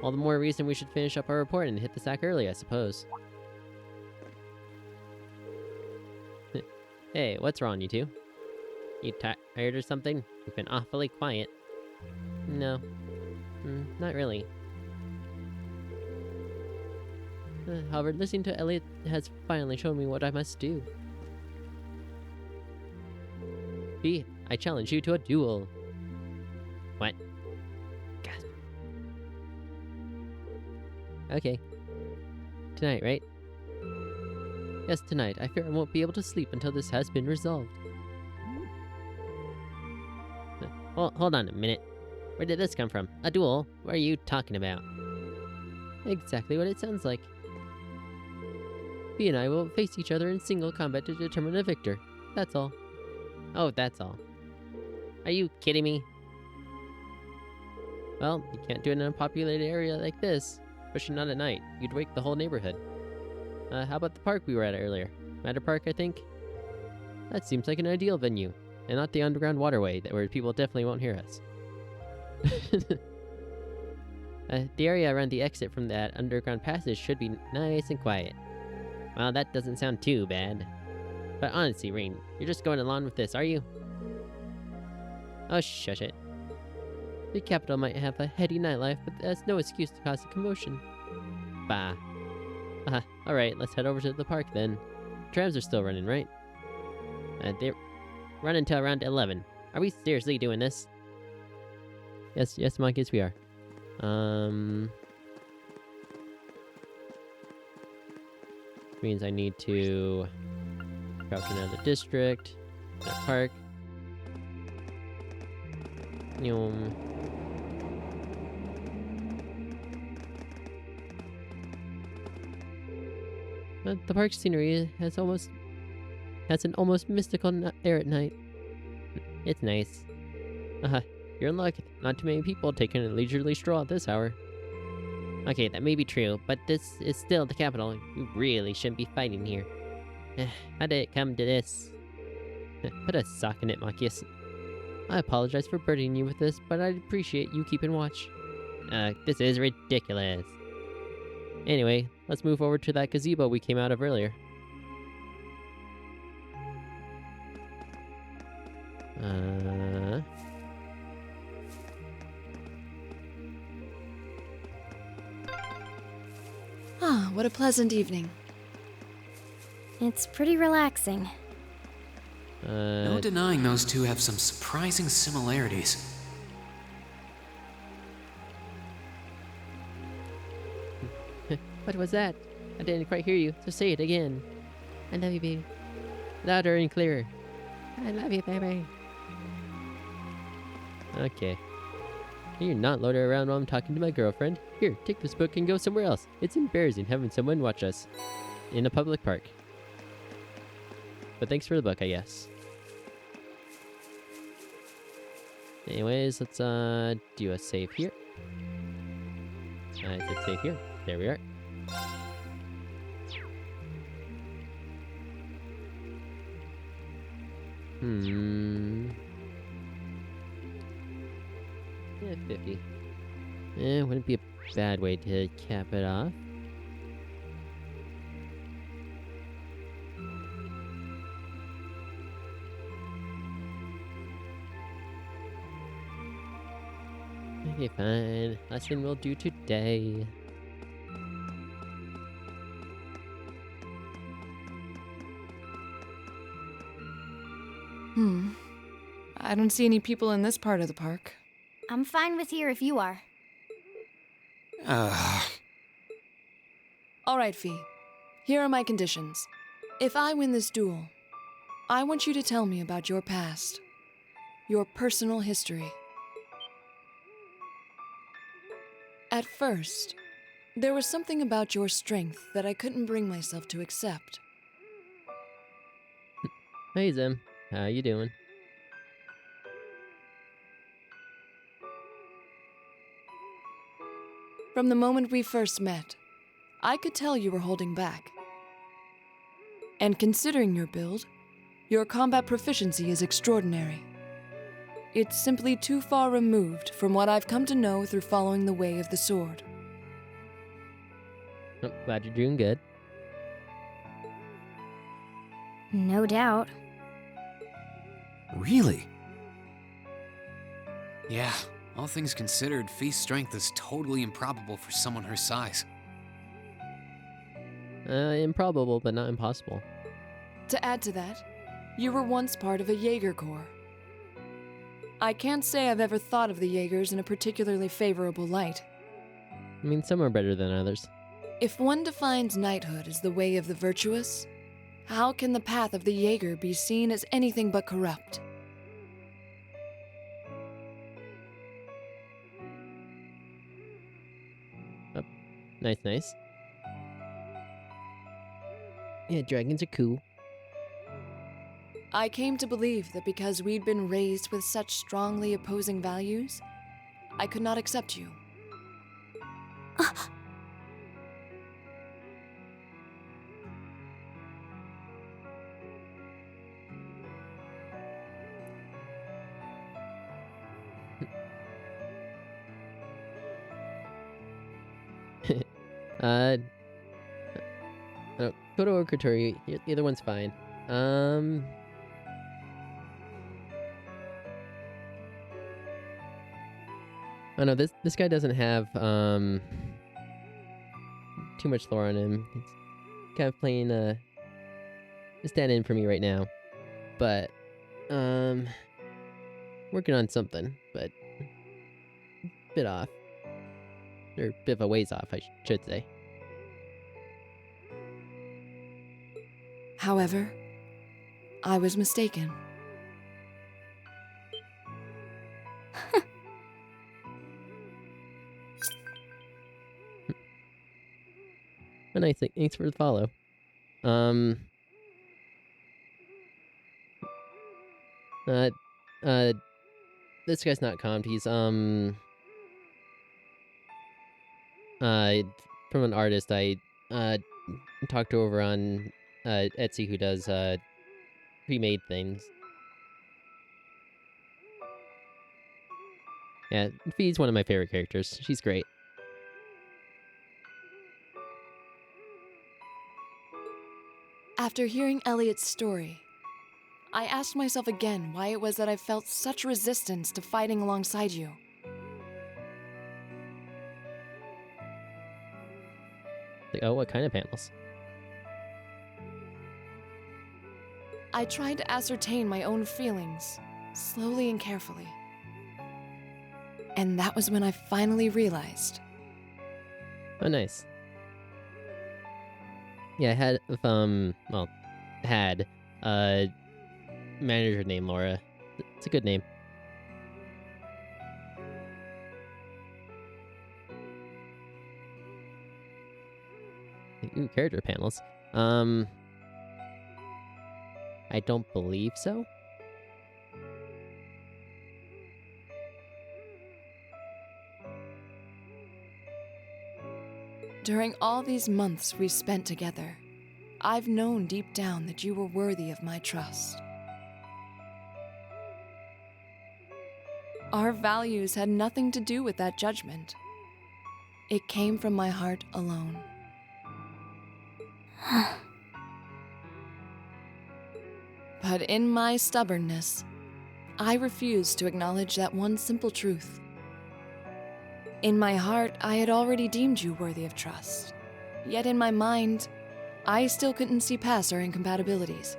All the more reason we should finish up our report and hit the sack early, I suppose. Hey, what's wrong, you two? You tired or something? You've been awfully quiet. No. Not really. However, listening to Elliot has finally shown me what I must do. B, I challenge you to a duel. What? Gasp. Okay. Tonight, right? Yes, tonight. I fear I won't be able to sleep until this has been resolved. Hold on a minute. Where did this come from? A duel? What are you talking about? Exactly what it sounds like. B and I will face each other in single combat to determine a victor. That's all. Oh, that's all. Are you kidding me? Well, you can't do it in an unpopulated area like this. Especially not at night. You'd wake the whole neighborhood. How about the park we were at earlier? Matter Park, I think? That seems like an ideal venue. And not the underground waterway, where people definitely won't hear us. The area around the exit from that underground passage should be nice and quiet. Well, that doesn't sound too bad. But honestly, Rain, you're just going along with this, are you? Oh, shush it. The capital might have a heady nightlife, but that's no excuse to cause a commotion. Bah. Alright, let's head over to the park then. Trams are still running, right? They're running until around 11. Are we seriously doing this? Yes, Monkeys, we are. Means I need to go to another district, another park. But the park scenery has an almost mystical air at night. It's nice. You're in luck. Not too many people taking a leisurely stroll at this hour. Okay, that may be true, but this is still the capital. You really shouldn't be fighting here. How did it come to this? Put a sock in it, Machias. I apologize for burdening you with this, but I'd appreciate you keeping watch. This is ridiculous. Anyway, let's move over to that gazebo we came out of earlier. What a pleasant evening. It's pretty relaxing. No denying those two have some surprising similarities. What was that? I didn't quite hear you, so say it again. I love you, baby. Louder and clearer. I love you, baby. Okay. You're not loitering around while I'm talking to my girlfriend. Here, take this book and go somewhere else. It's embarrassing having someone watch us in a public park. But thanks for the book, I guess. Anyways, let's do a save here. Let's save here. There we are. Yeah, 50. Wouldn't be a bad way to cap it off. Okay, fine. Last thing we'll do today. I don't see any people in this part of the park. I'm fine with here if you are. All right, Fee. Here are my conditions. If I win this duel, I want you to tell me about your past. Your personal history. At first, there was something about your strength that I couldn't bring myself to accept. Hey, Zim. How you doing? From the moment we first met, I could tell you were holding back. And considering your build, your combat proficiency is extraordinary. It's simply too far removed from what I've come to know through following the way of the sword. Oh, glad you're doing good. No doubt. Really? Yeah, all things considered, Fee's strength is totally improbable for someone her size. Improbable, but not impossible. To add to that, you were once part of a Jaeger Corps. I can't say I've ever thought of the Jaegers in a particularly favorable light. I mean, some are better than others. If one defines knighthood as the way of the virtuous, how can the path of the Jaeger be seen as anything but corrupt? Oh, nice. Yeah, dragons are cool. I came to believe that because we'd been raised with such strongly opposing values, I could not accept you. Koto or Kotori, either one's fine. Oh no, this guy doesn't have too much lore on him. He's kind of playing a stand-in for me right now. But working on something, but a bit off. Or a bit of a ways off, I should say. However, I was mistaken. Oh, nice. Thanks for the follow. This guy's not commed. He's, from an artist I, talked to over on, Etsy who does, pre-made things. Yeah, Fee's one of my favorite characters. She's great. After hearing Elliot's story, I asked myself again why it was that I felt such resistance to fighting alongside you. Like, oh, what kind of panels? I tried to ascertain my own feelings, slowly and carefully. And that was when I finally realized. Oh, nice. Yeah, I had, a manager named Laura. It's a good name. Ooh, character panels. I don't believe so. During all these months we spent together, I've known deep down that you were worthy of my trust. Our values had nothing to do with that judgment. It came from my heart alone. But in my stubbornness, I refused to acknowledge that one simple truth. In my heart, I had already deemed you worthy of trust. Yet in my mind, I still couldn't see past our incompatibilities.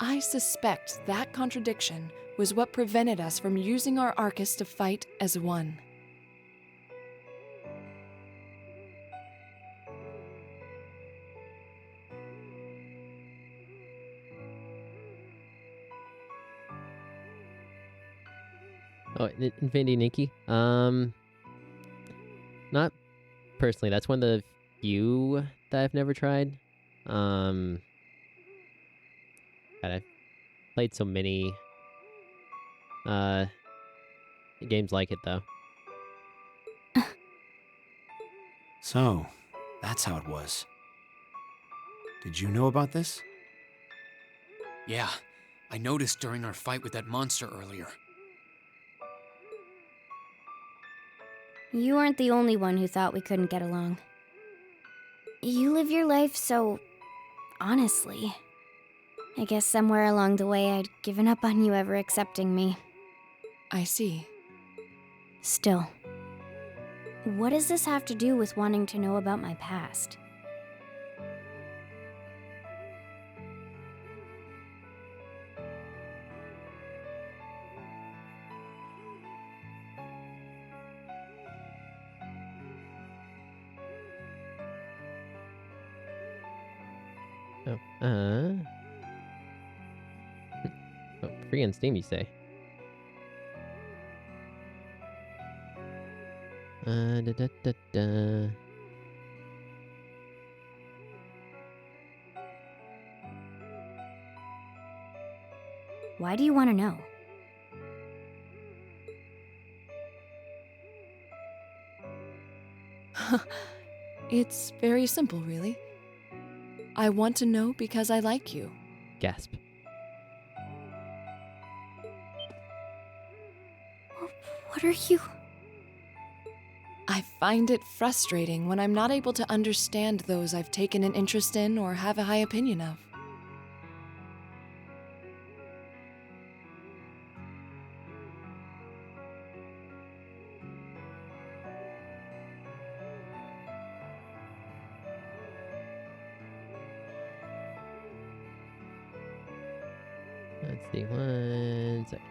I suspect that contradiction was what prevented us from using our Arcus to fight as one. Oh, Infinity Nikki? Not personally. That's one of the few that I've never tried. God, I've played so many games like it, though. So, that's how it was. Did you know about this? Yeah, I noticed during our fight with that monster earlier. You aren't the only one who thought we couldn't get along. You live your life so honestly. I guess somewhere along the way I'd given up on you ever accepting me. I see. Still, what does this have to do with wanting to know about my past? Oh, oh, free on Steam, you say? Da da da da. Why do you want to know? It's very simple, really. I want to know because I like you. Gasp. What are you? I find it frustrating when I'm not able to understand those I've taken an interest in or have a high opinion of. Let's see, 1 second.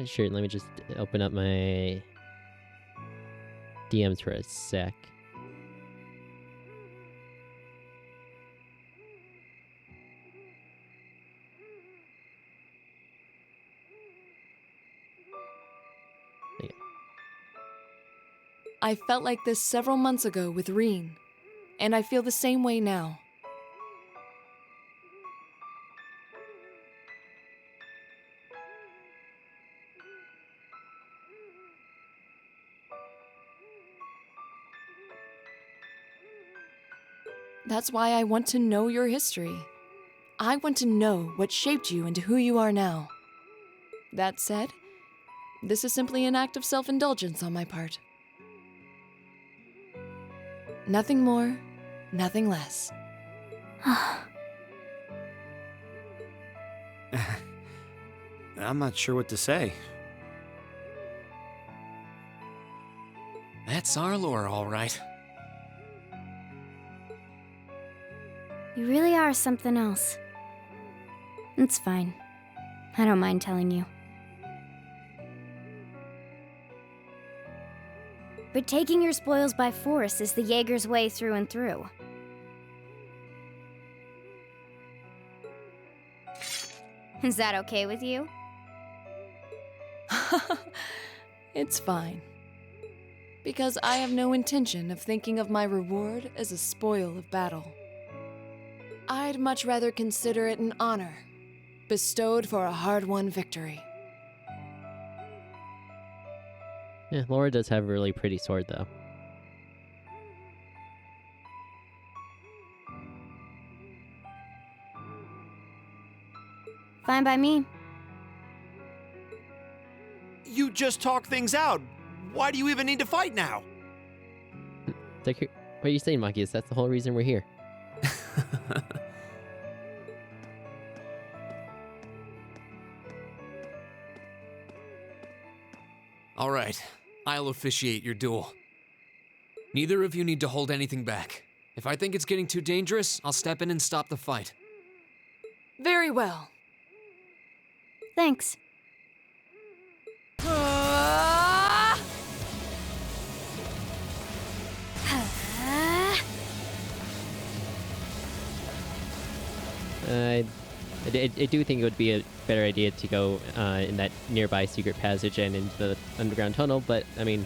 Sure, let me just open up my DMs for a sec. I felt like this several months ago with Reen, and I feel the same way now. That's why I want to know your history. I want to know what shaped you into who you are now. That said, this is simply an act of self-indulgence on my part. Nothing more, nothing less. I'm not sure what to say. That's Arlor, all right. You really are something else. It's fine. I don't mind telling you. But taking your spoils by force is the Jaeger's way through and through. Is that okay with you? It's fine. Because I have no intention of thinking of my reward as a spoil of battle. I'd much rather consider it an honor, bestowed for a hard-won victory. Yeah, Laura does have a really pretty sword, though. Fine by me. You just talk things out. Why do you even need to fight now? It's like, what are you saying, Machias? That's the whole reason we're here. All right, I'll officiate your duel. Neither of you need to hold anything back. If I think it's getting too dangerous, I'll step in and stop the fight. Very well. Thanks. I do think it would be a better idea to go in that nearby secret passage and into the underground tunnel, but I mean,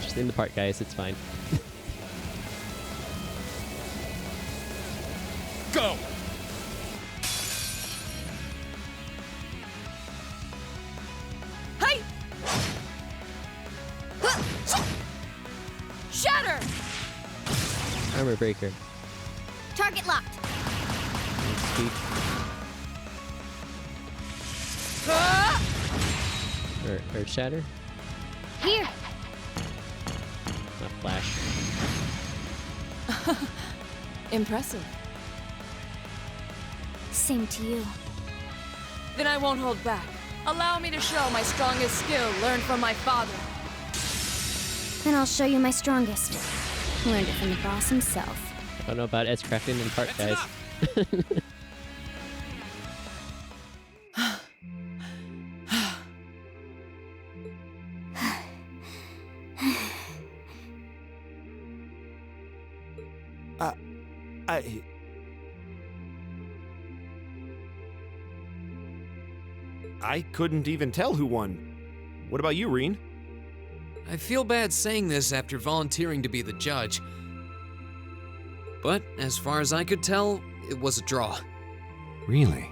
just in the park, guys. It's fine. Go! Hey! Shatter! Armor breaker. Target locked. Or shatter? Here. Not flash. Impressive. Same to you. Then I won't hold back. Allow me to show my strongest skill learned from my father. Then I'll show you my strongest. Learned it from the boss himself. I don't know about S-Crafting in park, guys. I couldn't even tell who won. What about you, Reen? I feel bad saying this after volunteering to be the judge. But as far as I could tell, it was a draw. Really?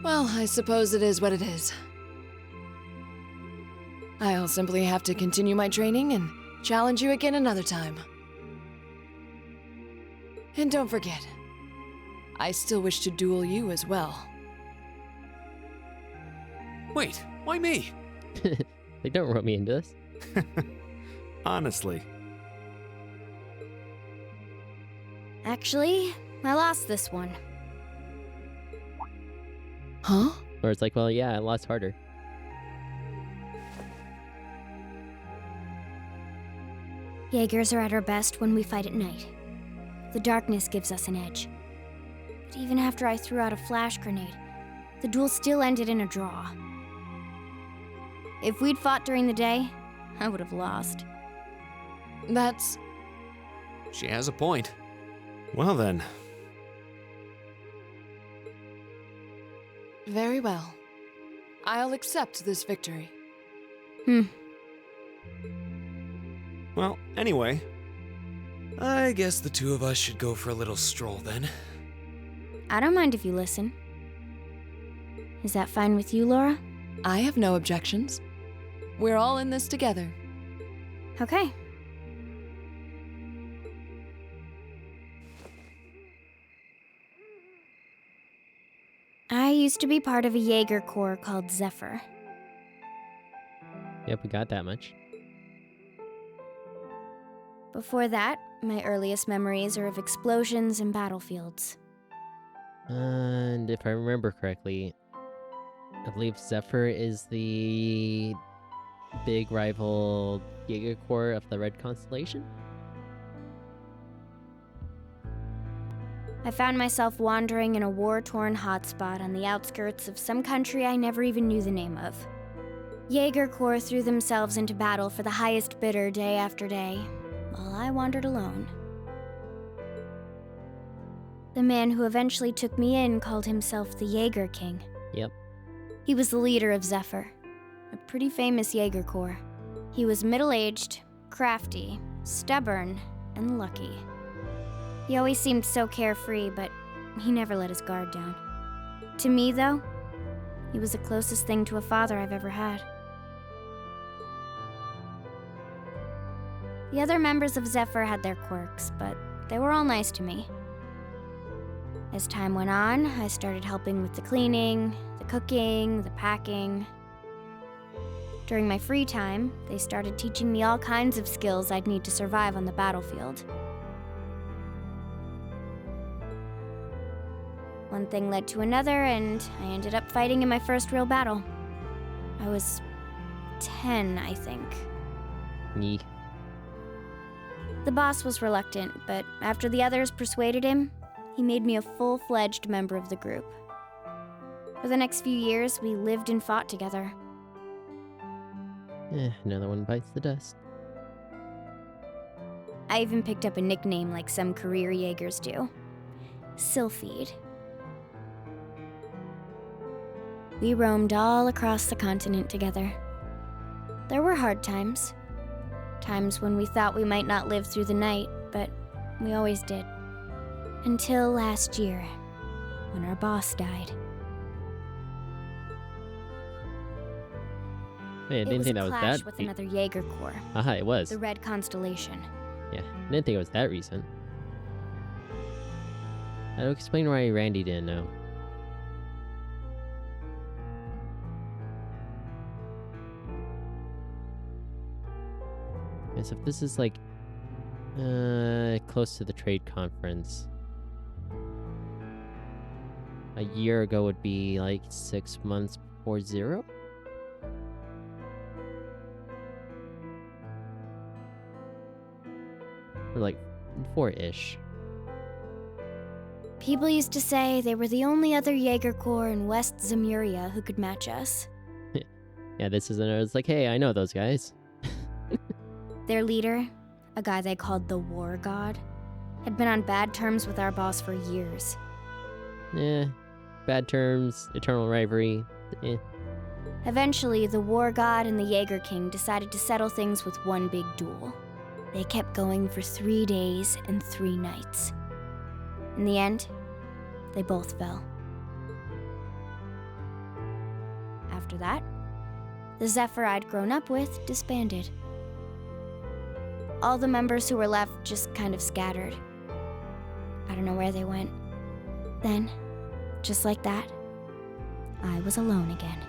Well, I suppose it is what it is. I'll simply have to continue my training and challenge you again another time. And don't forget, I still wish to duel you as well. Wait, why me? They don't rope me into this. Honestly. Actually, I lost this one. Huh? Or it's like, well, yeah, I lost harder. Jaegers are at our best when we fight at night. The darkness gives us an edge. But even after I threw out a flash grenade, the duel still ended in a draw. If we'd fought during the day, I would have lost. That's... She has a point. Well then. Very well. I'll accept this victory. Well, anyway. I guess the two of us should go for a little stroll then. I don't mind if you listen. Is that fine with you, Laura? I have no objections. We're all in this together. Okay. I used to be part of a Jaeger Corps called Zephyr. Yep, we got that much. Before that, my earliest memories are of explosions and battlefields. And if I remember correctly, I believe Zephyr is the big rival Jaeger Corps of the Red Constellation? I found myself wandering in a war-torn hotspot on the outskirts of some country I never even knew the name of. Jaeger Corps threw themselves into battle for the highest bidder day after day, while I wandered alone. The man who eventually took me in called himself the Jaeger King. Yep. He was the leader of Zephyr, a pretty famous Jaeger Corps. He was middle-aged, crafty, stubborn, and lucky. He always seemed so carefree, but he never let his guard down. To me, though, he was the closest thing to a father I've ever had. The other members of Zephyr had their quirks, but they were all nice to me. As time went on, I started helping with the cleaning, the cooking, the packing. During my free time, they started teaching me all kinds of skills I'd need to survive on the battlefield. One thing led to another, and I ended up fighting in my first real battle. I was 10, I think. Yee. The boss was reluctant, but after the others persuaded him, he made me a full-fledged member of the group. For the next few years, we lived and fought together. Another one bites the dust. I even picked up a nickname like some career Jaegers do. Sylphide. We roamed all across the continent together. There were hard times. Times when we thought we might not live through the night, but we always did. Until last year, when our boss died. Hey, I didn't think that was that. It was a clash with another Jaeger Corps. Aha, it was. The Red Constellation. Yeah, I didn't think it was that recent. That'll explain why Randy didn't know. So if this is like close to the trade conference, a year ago would be like 6 months before Zero? Or like 4-ish. People used to say they were the only other Jaeger Corps in West Zemuria who could match us. Yeah, this is it's like, hey, I know those guys. Their leader, a guy they called the War God, had been on bad terms with our boss for years. Bad terms, eternal rivalry, Eventually, the War God and the Jaeger King decided to settle things with one big duel. They kept going for 3 days and 3 nights. In the end, they both fell. After that, the Zephyr I'd grown up with disbanded. All the members who were left just kind of scattered. I don't know where they went. Then, just like that, I was alone again.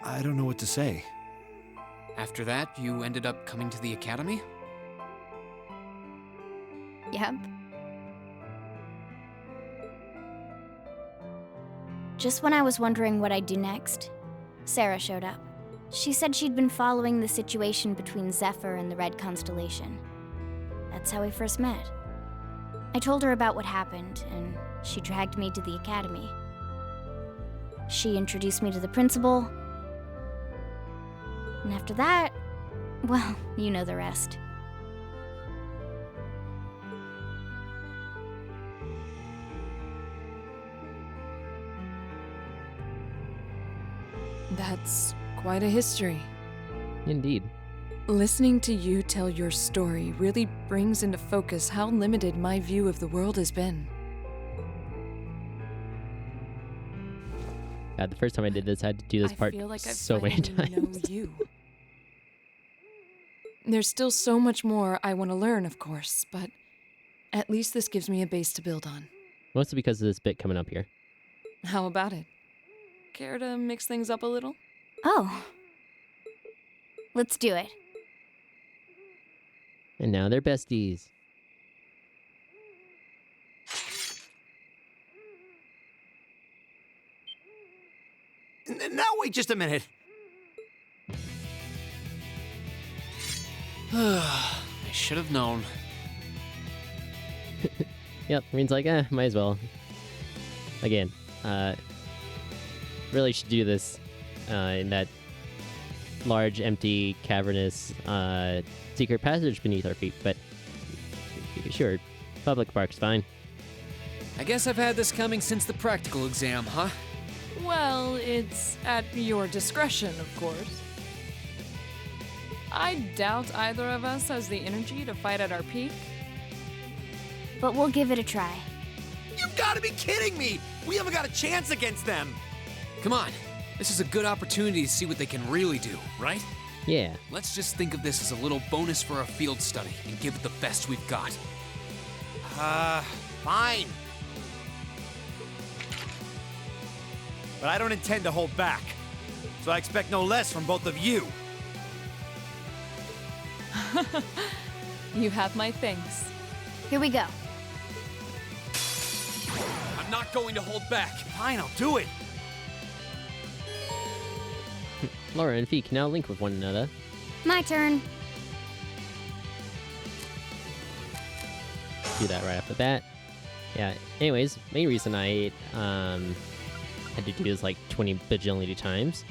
I don't know what to say. After that, you ended up coming to the academy? Yep. Just when I was wondering what I'd do next, Sarah showed up. She said she'd been following the situation between Zephyr and the Red Constellation. That's how we first met. I told her about what happened, and she dragged me to the academy. She introduced me to the principal, and after that, well, you know the rest. That's quite a history. Indeed. Listening to you tell your story really brings into focus how limited my view of the world has been. God, the first time I did this, I had to do this part I feel like I've so many finally times. know you. There's still so much more I want to learn, of course, but at least this gives me a base to build on. Mostly because of this bit coming up here. How about it? Care to mix things up a little? Oh. Let's do it. And now they're besties. Now wait just a minute. I should have known. Yep, Reen's like, might as well. Again, really should do this in that large, empty, cavernous secret passage beneath our feet, but sure, public park's fine. I guess I've had this coming since the practical exam, huh? Well, it's at your discretion, of course. I doubt either of us has the energy to fight at our peak. But we'll give it a try. You've got to be kidding me! We haven't got a chance against them! Come on, this is a good opportunity to see what they can really do, right? Yeah. Let's just think of this as a little bonus for our field study and give it the best we've got. Fine. But I don't intend to hold back. So I expect no less from both of you. You have my thanks. Here we go. I'm not going to hold back. Fine, I'll do it. Laura and Fee can now link with one another. My turn. Do that right off the bat. Yeah, anyways, main reason I had to do this like 20 bajillion times.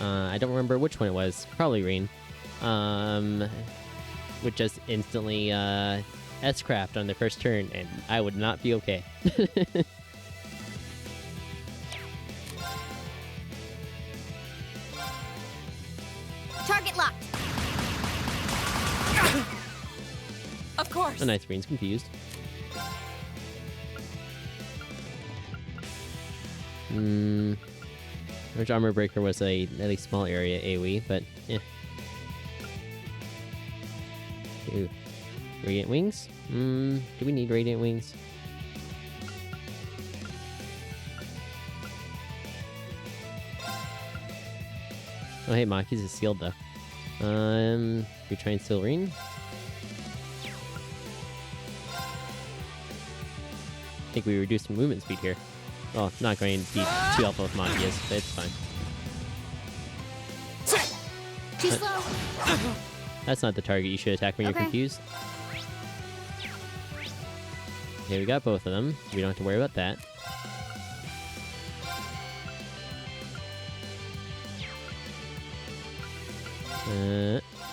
I don't remember which one it was. Probably Reen. Would just instantly S-craft on the first turn, and I would not be okay. Target locked. Of course. Oh, nice, Reen's confused. Which armor breaker was a at least small area AoE, but yeah. Ooh. Radiant wings? Do we need radiant wings? Oh hey, Maki's is sealed though. We try and steal Reen? I think we reduced movement speed here. Well, not going to be too helpful with Maki's, but it's fine. Too slow. That's not the target you should attack when you're confused. Okay, we got both of them. We don't have to worry about that.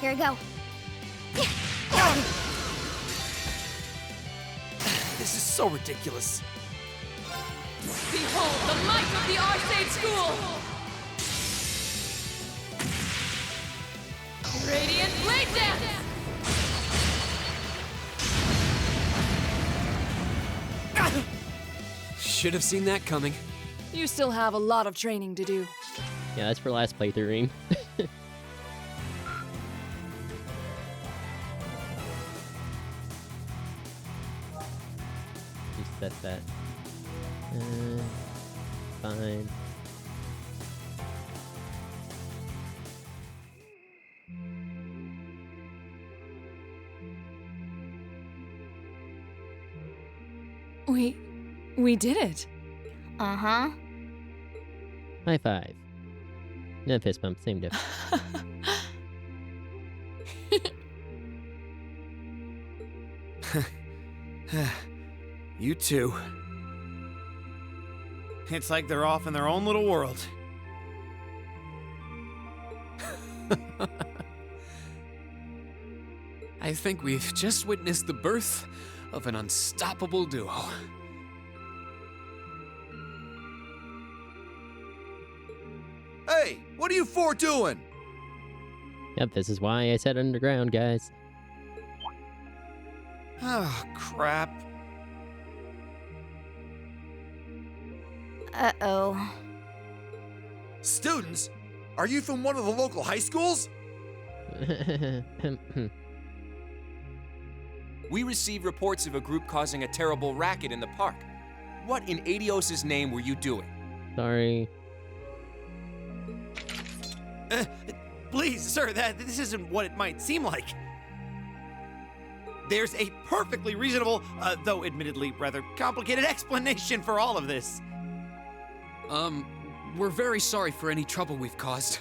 Here we go. This is so ridiculous. Behold the might of the Arcade School! Radiant Blade Dance! Should have seen that coming. You still have a lot of training to do. Yeah, that's for last playthrough, Reem. Reset that. Fine. We did it. Uh-huh. High five. No fist bump, same difference. You two. It's like they're off in their own little world. I think we've just witnessed the birth of an unstoppable duo. Hey, what are you four doing? Yep, this is why I said underground, guys. Oh, crap. Uh-oh. Students, are you from one of the local high schools? We received reports of a group causing a terrible racket in the park. What in Adios' name were you doing? Sorry. Please, sir, this isn't what it might seem like. There's a perfectly reasonable, though admittedly rather complicated explanation for all of this. We're very sorry for any trouble we've caused.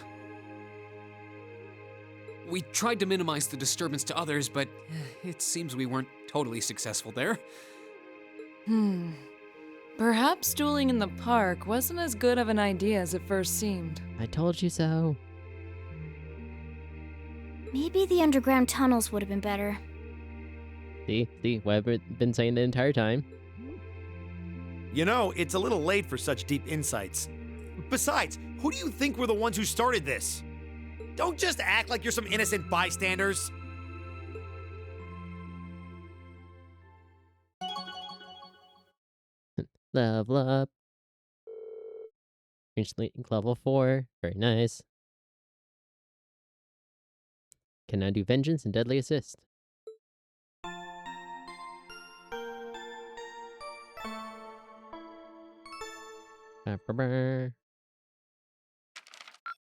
We tried to minimize the disturbance to others, but it seems we weren't totally successful there. Perhaps dueling in the park wasn't as good of an idea as it first seemed. I told you so. Maybe the underground tunnels would have been better. See, what I've been saying the entire time. You know, it's a little late for such deep insights. Besides, who do you think were the ones who started this? Don't just act like you're some innocent bystanders. Level up. Reached level 4. Very nice. Can now do Vengeance and Deadly Assist.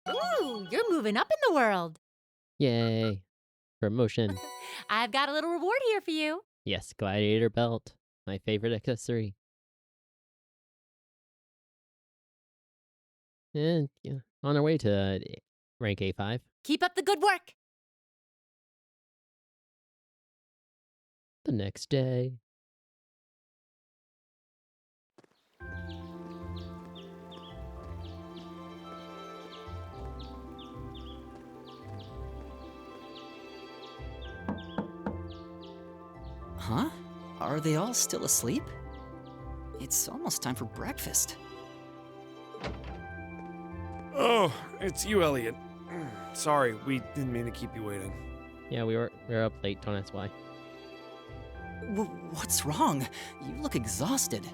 Ooh, you're moving up in the world. Yay. Promotion. I've got a little reward here for you. Yes, Gladiator Belt. My favorite accessory. And yeah, on our way to rank A5. Keep up the good work. The next day. Huh? Are they all still asleep? It's almost time for breakfast. Oh, it's you, Elliot. Sorry, we didn't mean to keep you waiting. Yeah, we were up late, don't ask why. What's wrong? You look exhausted.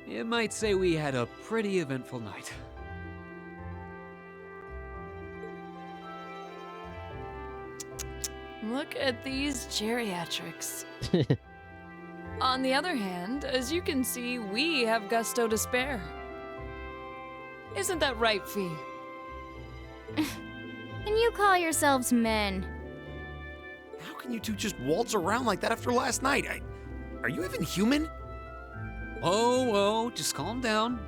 You might say we had a pretty eventful night. Look at these geriatrics. On the other hand, as you can see, we have gusto to spare. Isn't that right, Fee? And you call yourselves men? How can you two just waltz around like that after last night? Are you even human? Oh, just calm down.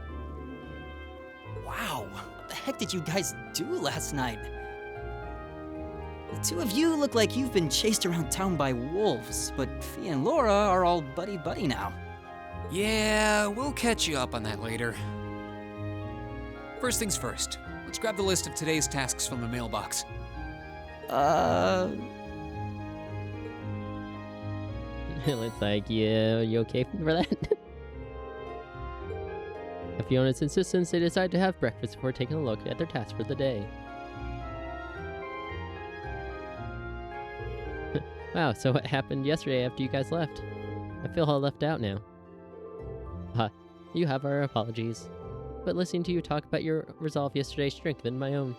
Wow, what the heck did you guys do last night? The two of you look like you've been chased around town by wolves, but Fia and Laura are all buddy-buddy now. Yeah, we'll catch you up on that later. First things first, let's grab the list of today's tasks from the mailbox. Looks like you okay for that? At Fiona's insistence, they decide to have breakfast before taking a look at their tasks for the day. Wow, so what happened yesterday after you guys left? I feel all left out now. You have our apologies. But listening to you talk about your resolve yesterday strengthened my own.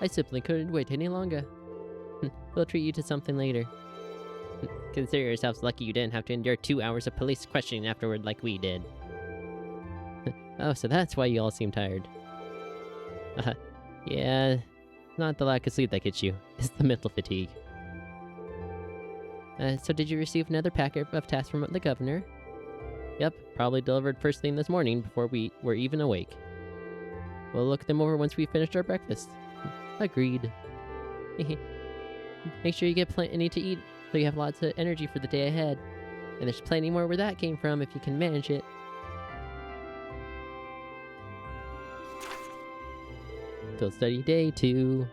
I simply couldn't wait any longer. We'll treat you to something later. Consider yourselves lucky you didn't have to endure 2 hours of police questioning afterward like we did. Oh, so that's why you all seem tired. Yeah, not the lack of sleep that gets you. It's the mental fatigue. So did you receive another packet of tasks from the governor? Yep, probably delivered first thing this morning before we were even awake. We'll look them over once we finished our breakfast. Agreed. Make sure you get plenty to eat so you have lots of energy for the day ahead. And there's plenty more where that came from if you can manage it. Field study day 2.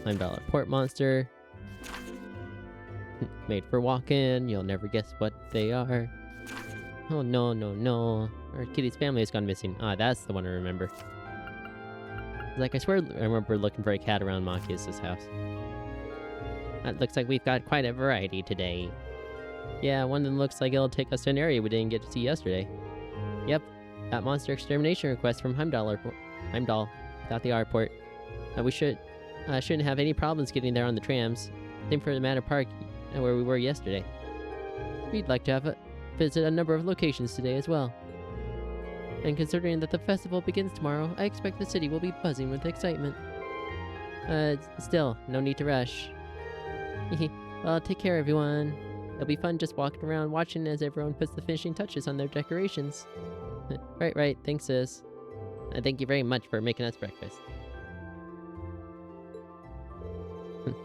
$5 port monster. Made for walk-in. You'll never guess what they are. Oh no, no, no. Our kitty's family has gone missing. Ah, that's the one I remember. Like, I swear I remember looking for a cat around Machias' house. It looks like we've got quite a variety today. Yeah, one of them looks like it'll take us to an area we didn't get to see yesterday. Yep, that monster extermination request from Heimdall without the airport. We shouldn't have any problems getting there on the trams. Same for the Manor Park, where we were yesterday. We'd like to visit a number of locations today as well. And considering that the festival begins tomorrow, I expect the city will be buzzing with excitement. Still, no need to rush. Well, take care, everyone. It'll be fun just walking around watching as everyone puts the finishing touches on their decorations. Right, thanks, sis. Thank you very much for making us breakfast.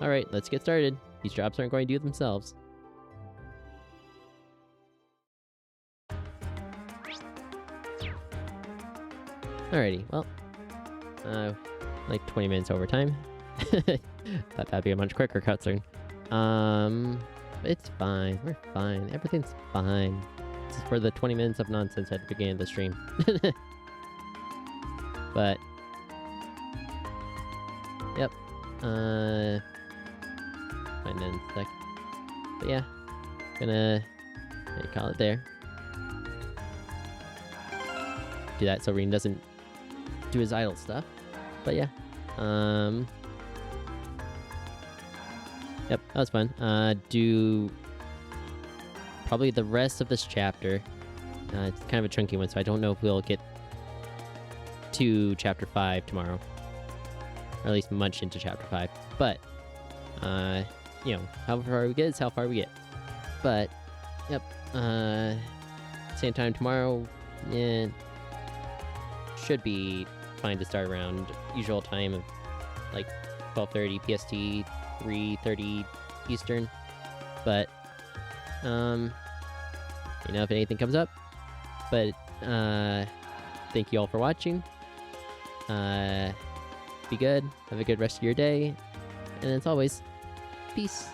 Alright, let's get started. These jobs aren't going to do themselves. Alrighty, well, like 20 minutes overtime. Thought that'd be a much quicker cutscene. It's fine. We're fine. Everything's fine. This is for the 20 minutes of nonsense at the beginning of the stream. But, yep. Find that in a sec. But yeah, gonna call it there. Do that so Rean doesn't do his idle stuff. But yeah, yep, that was fun. Do probably the rest of this chapter. It's kind of a chunky one, so I don't know if we'll get to chapter 5 tomorrow, or at least much into chapter 5. But you know, how far we get is how far we get. But yep, same time tomorrow. Yeah, should be fine to start around usual time of like 12:30 PST, 3:30 Eastern. But you know, if anything comes up. But thank you all for watching. Be good. Have a good rest of your day. And as always, peace.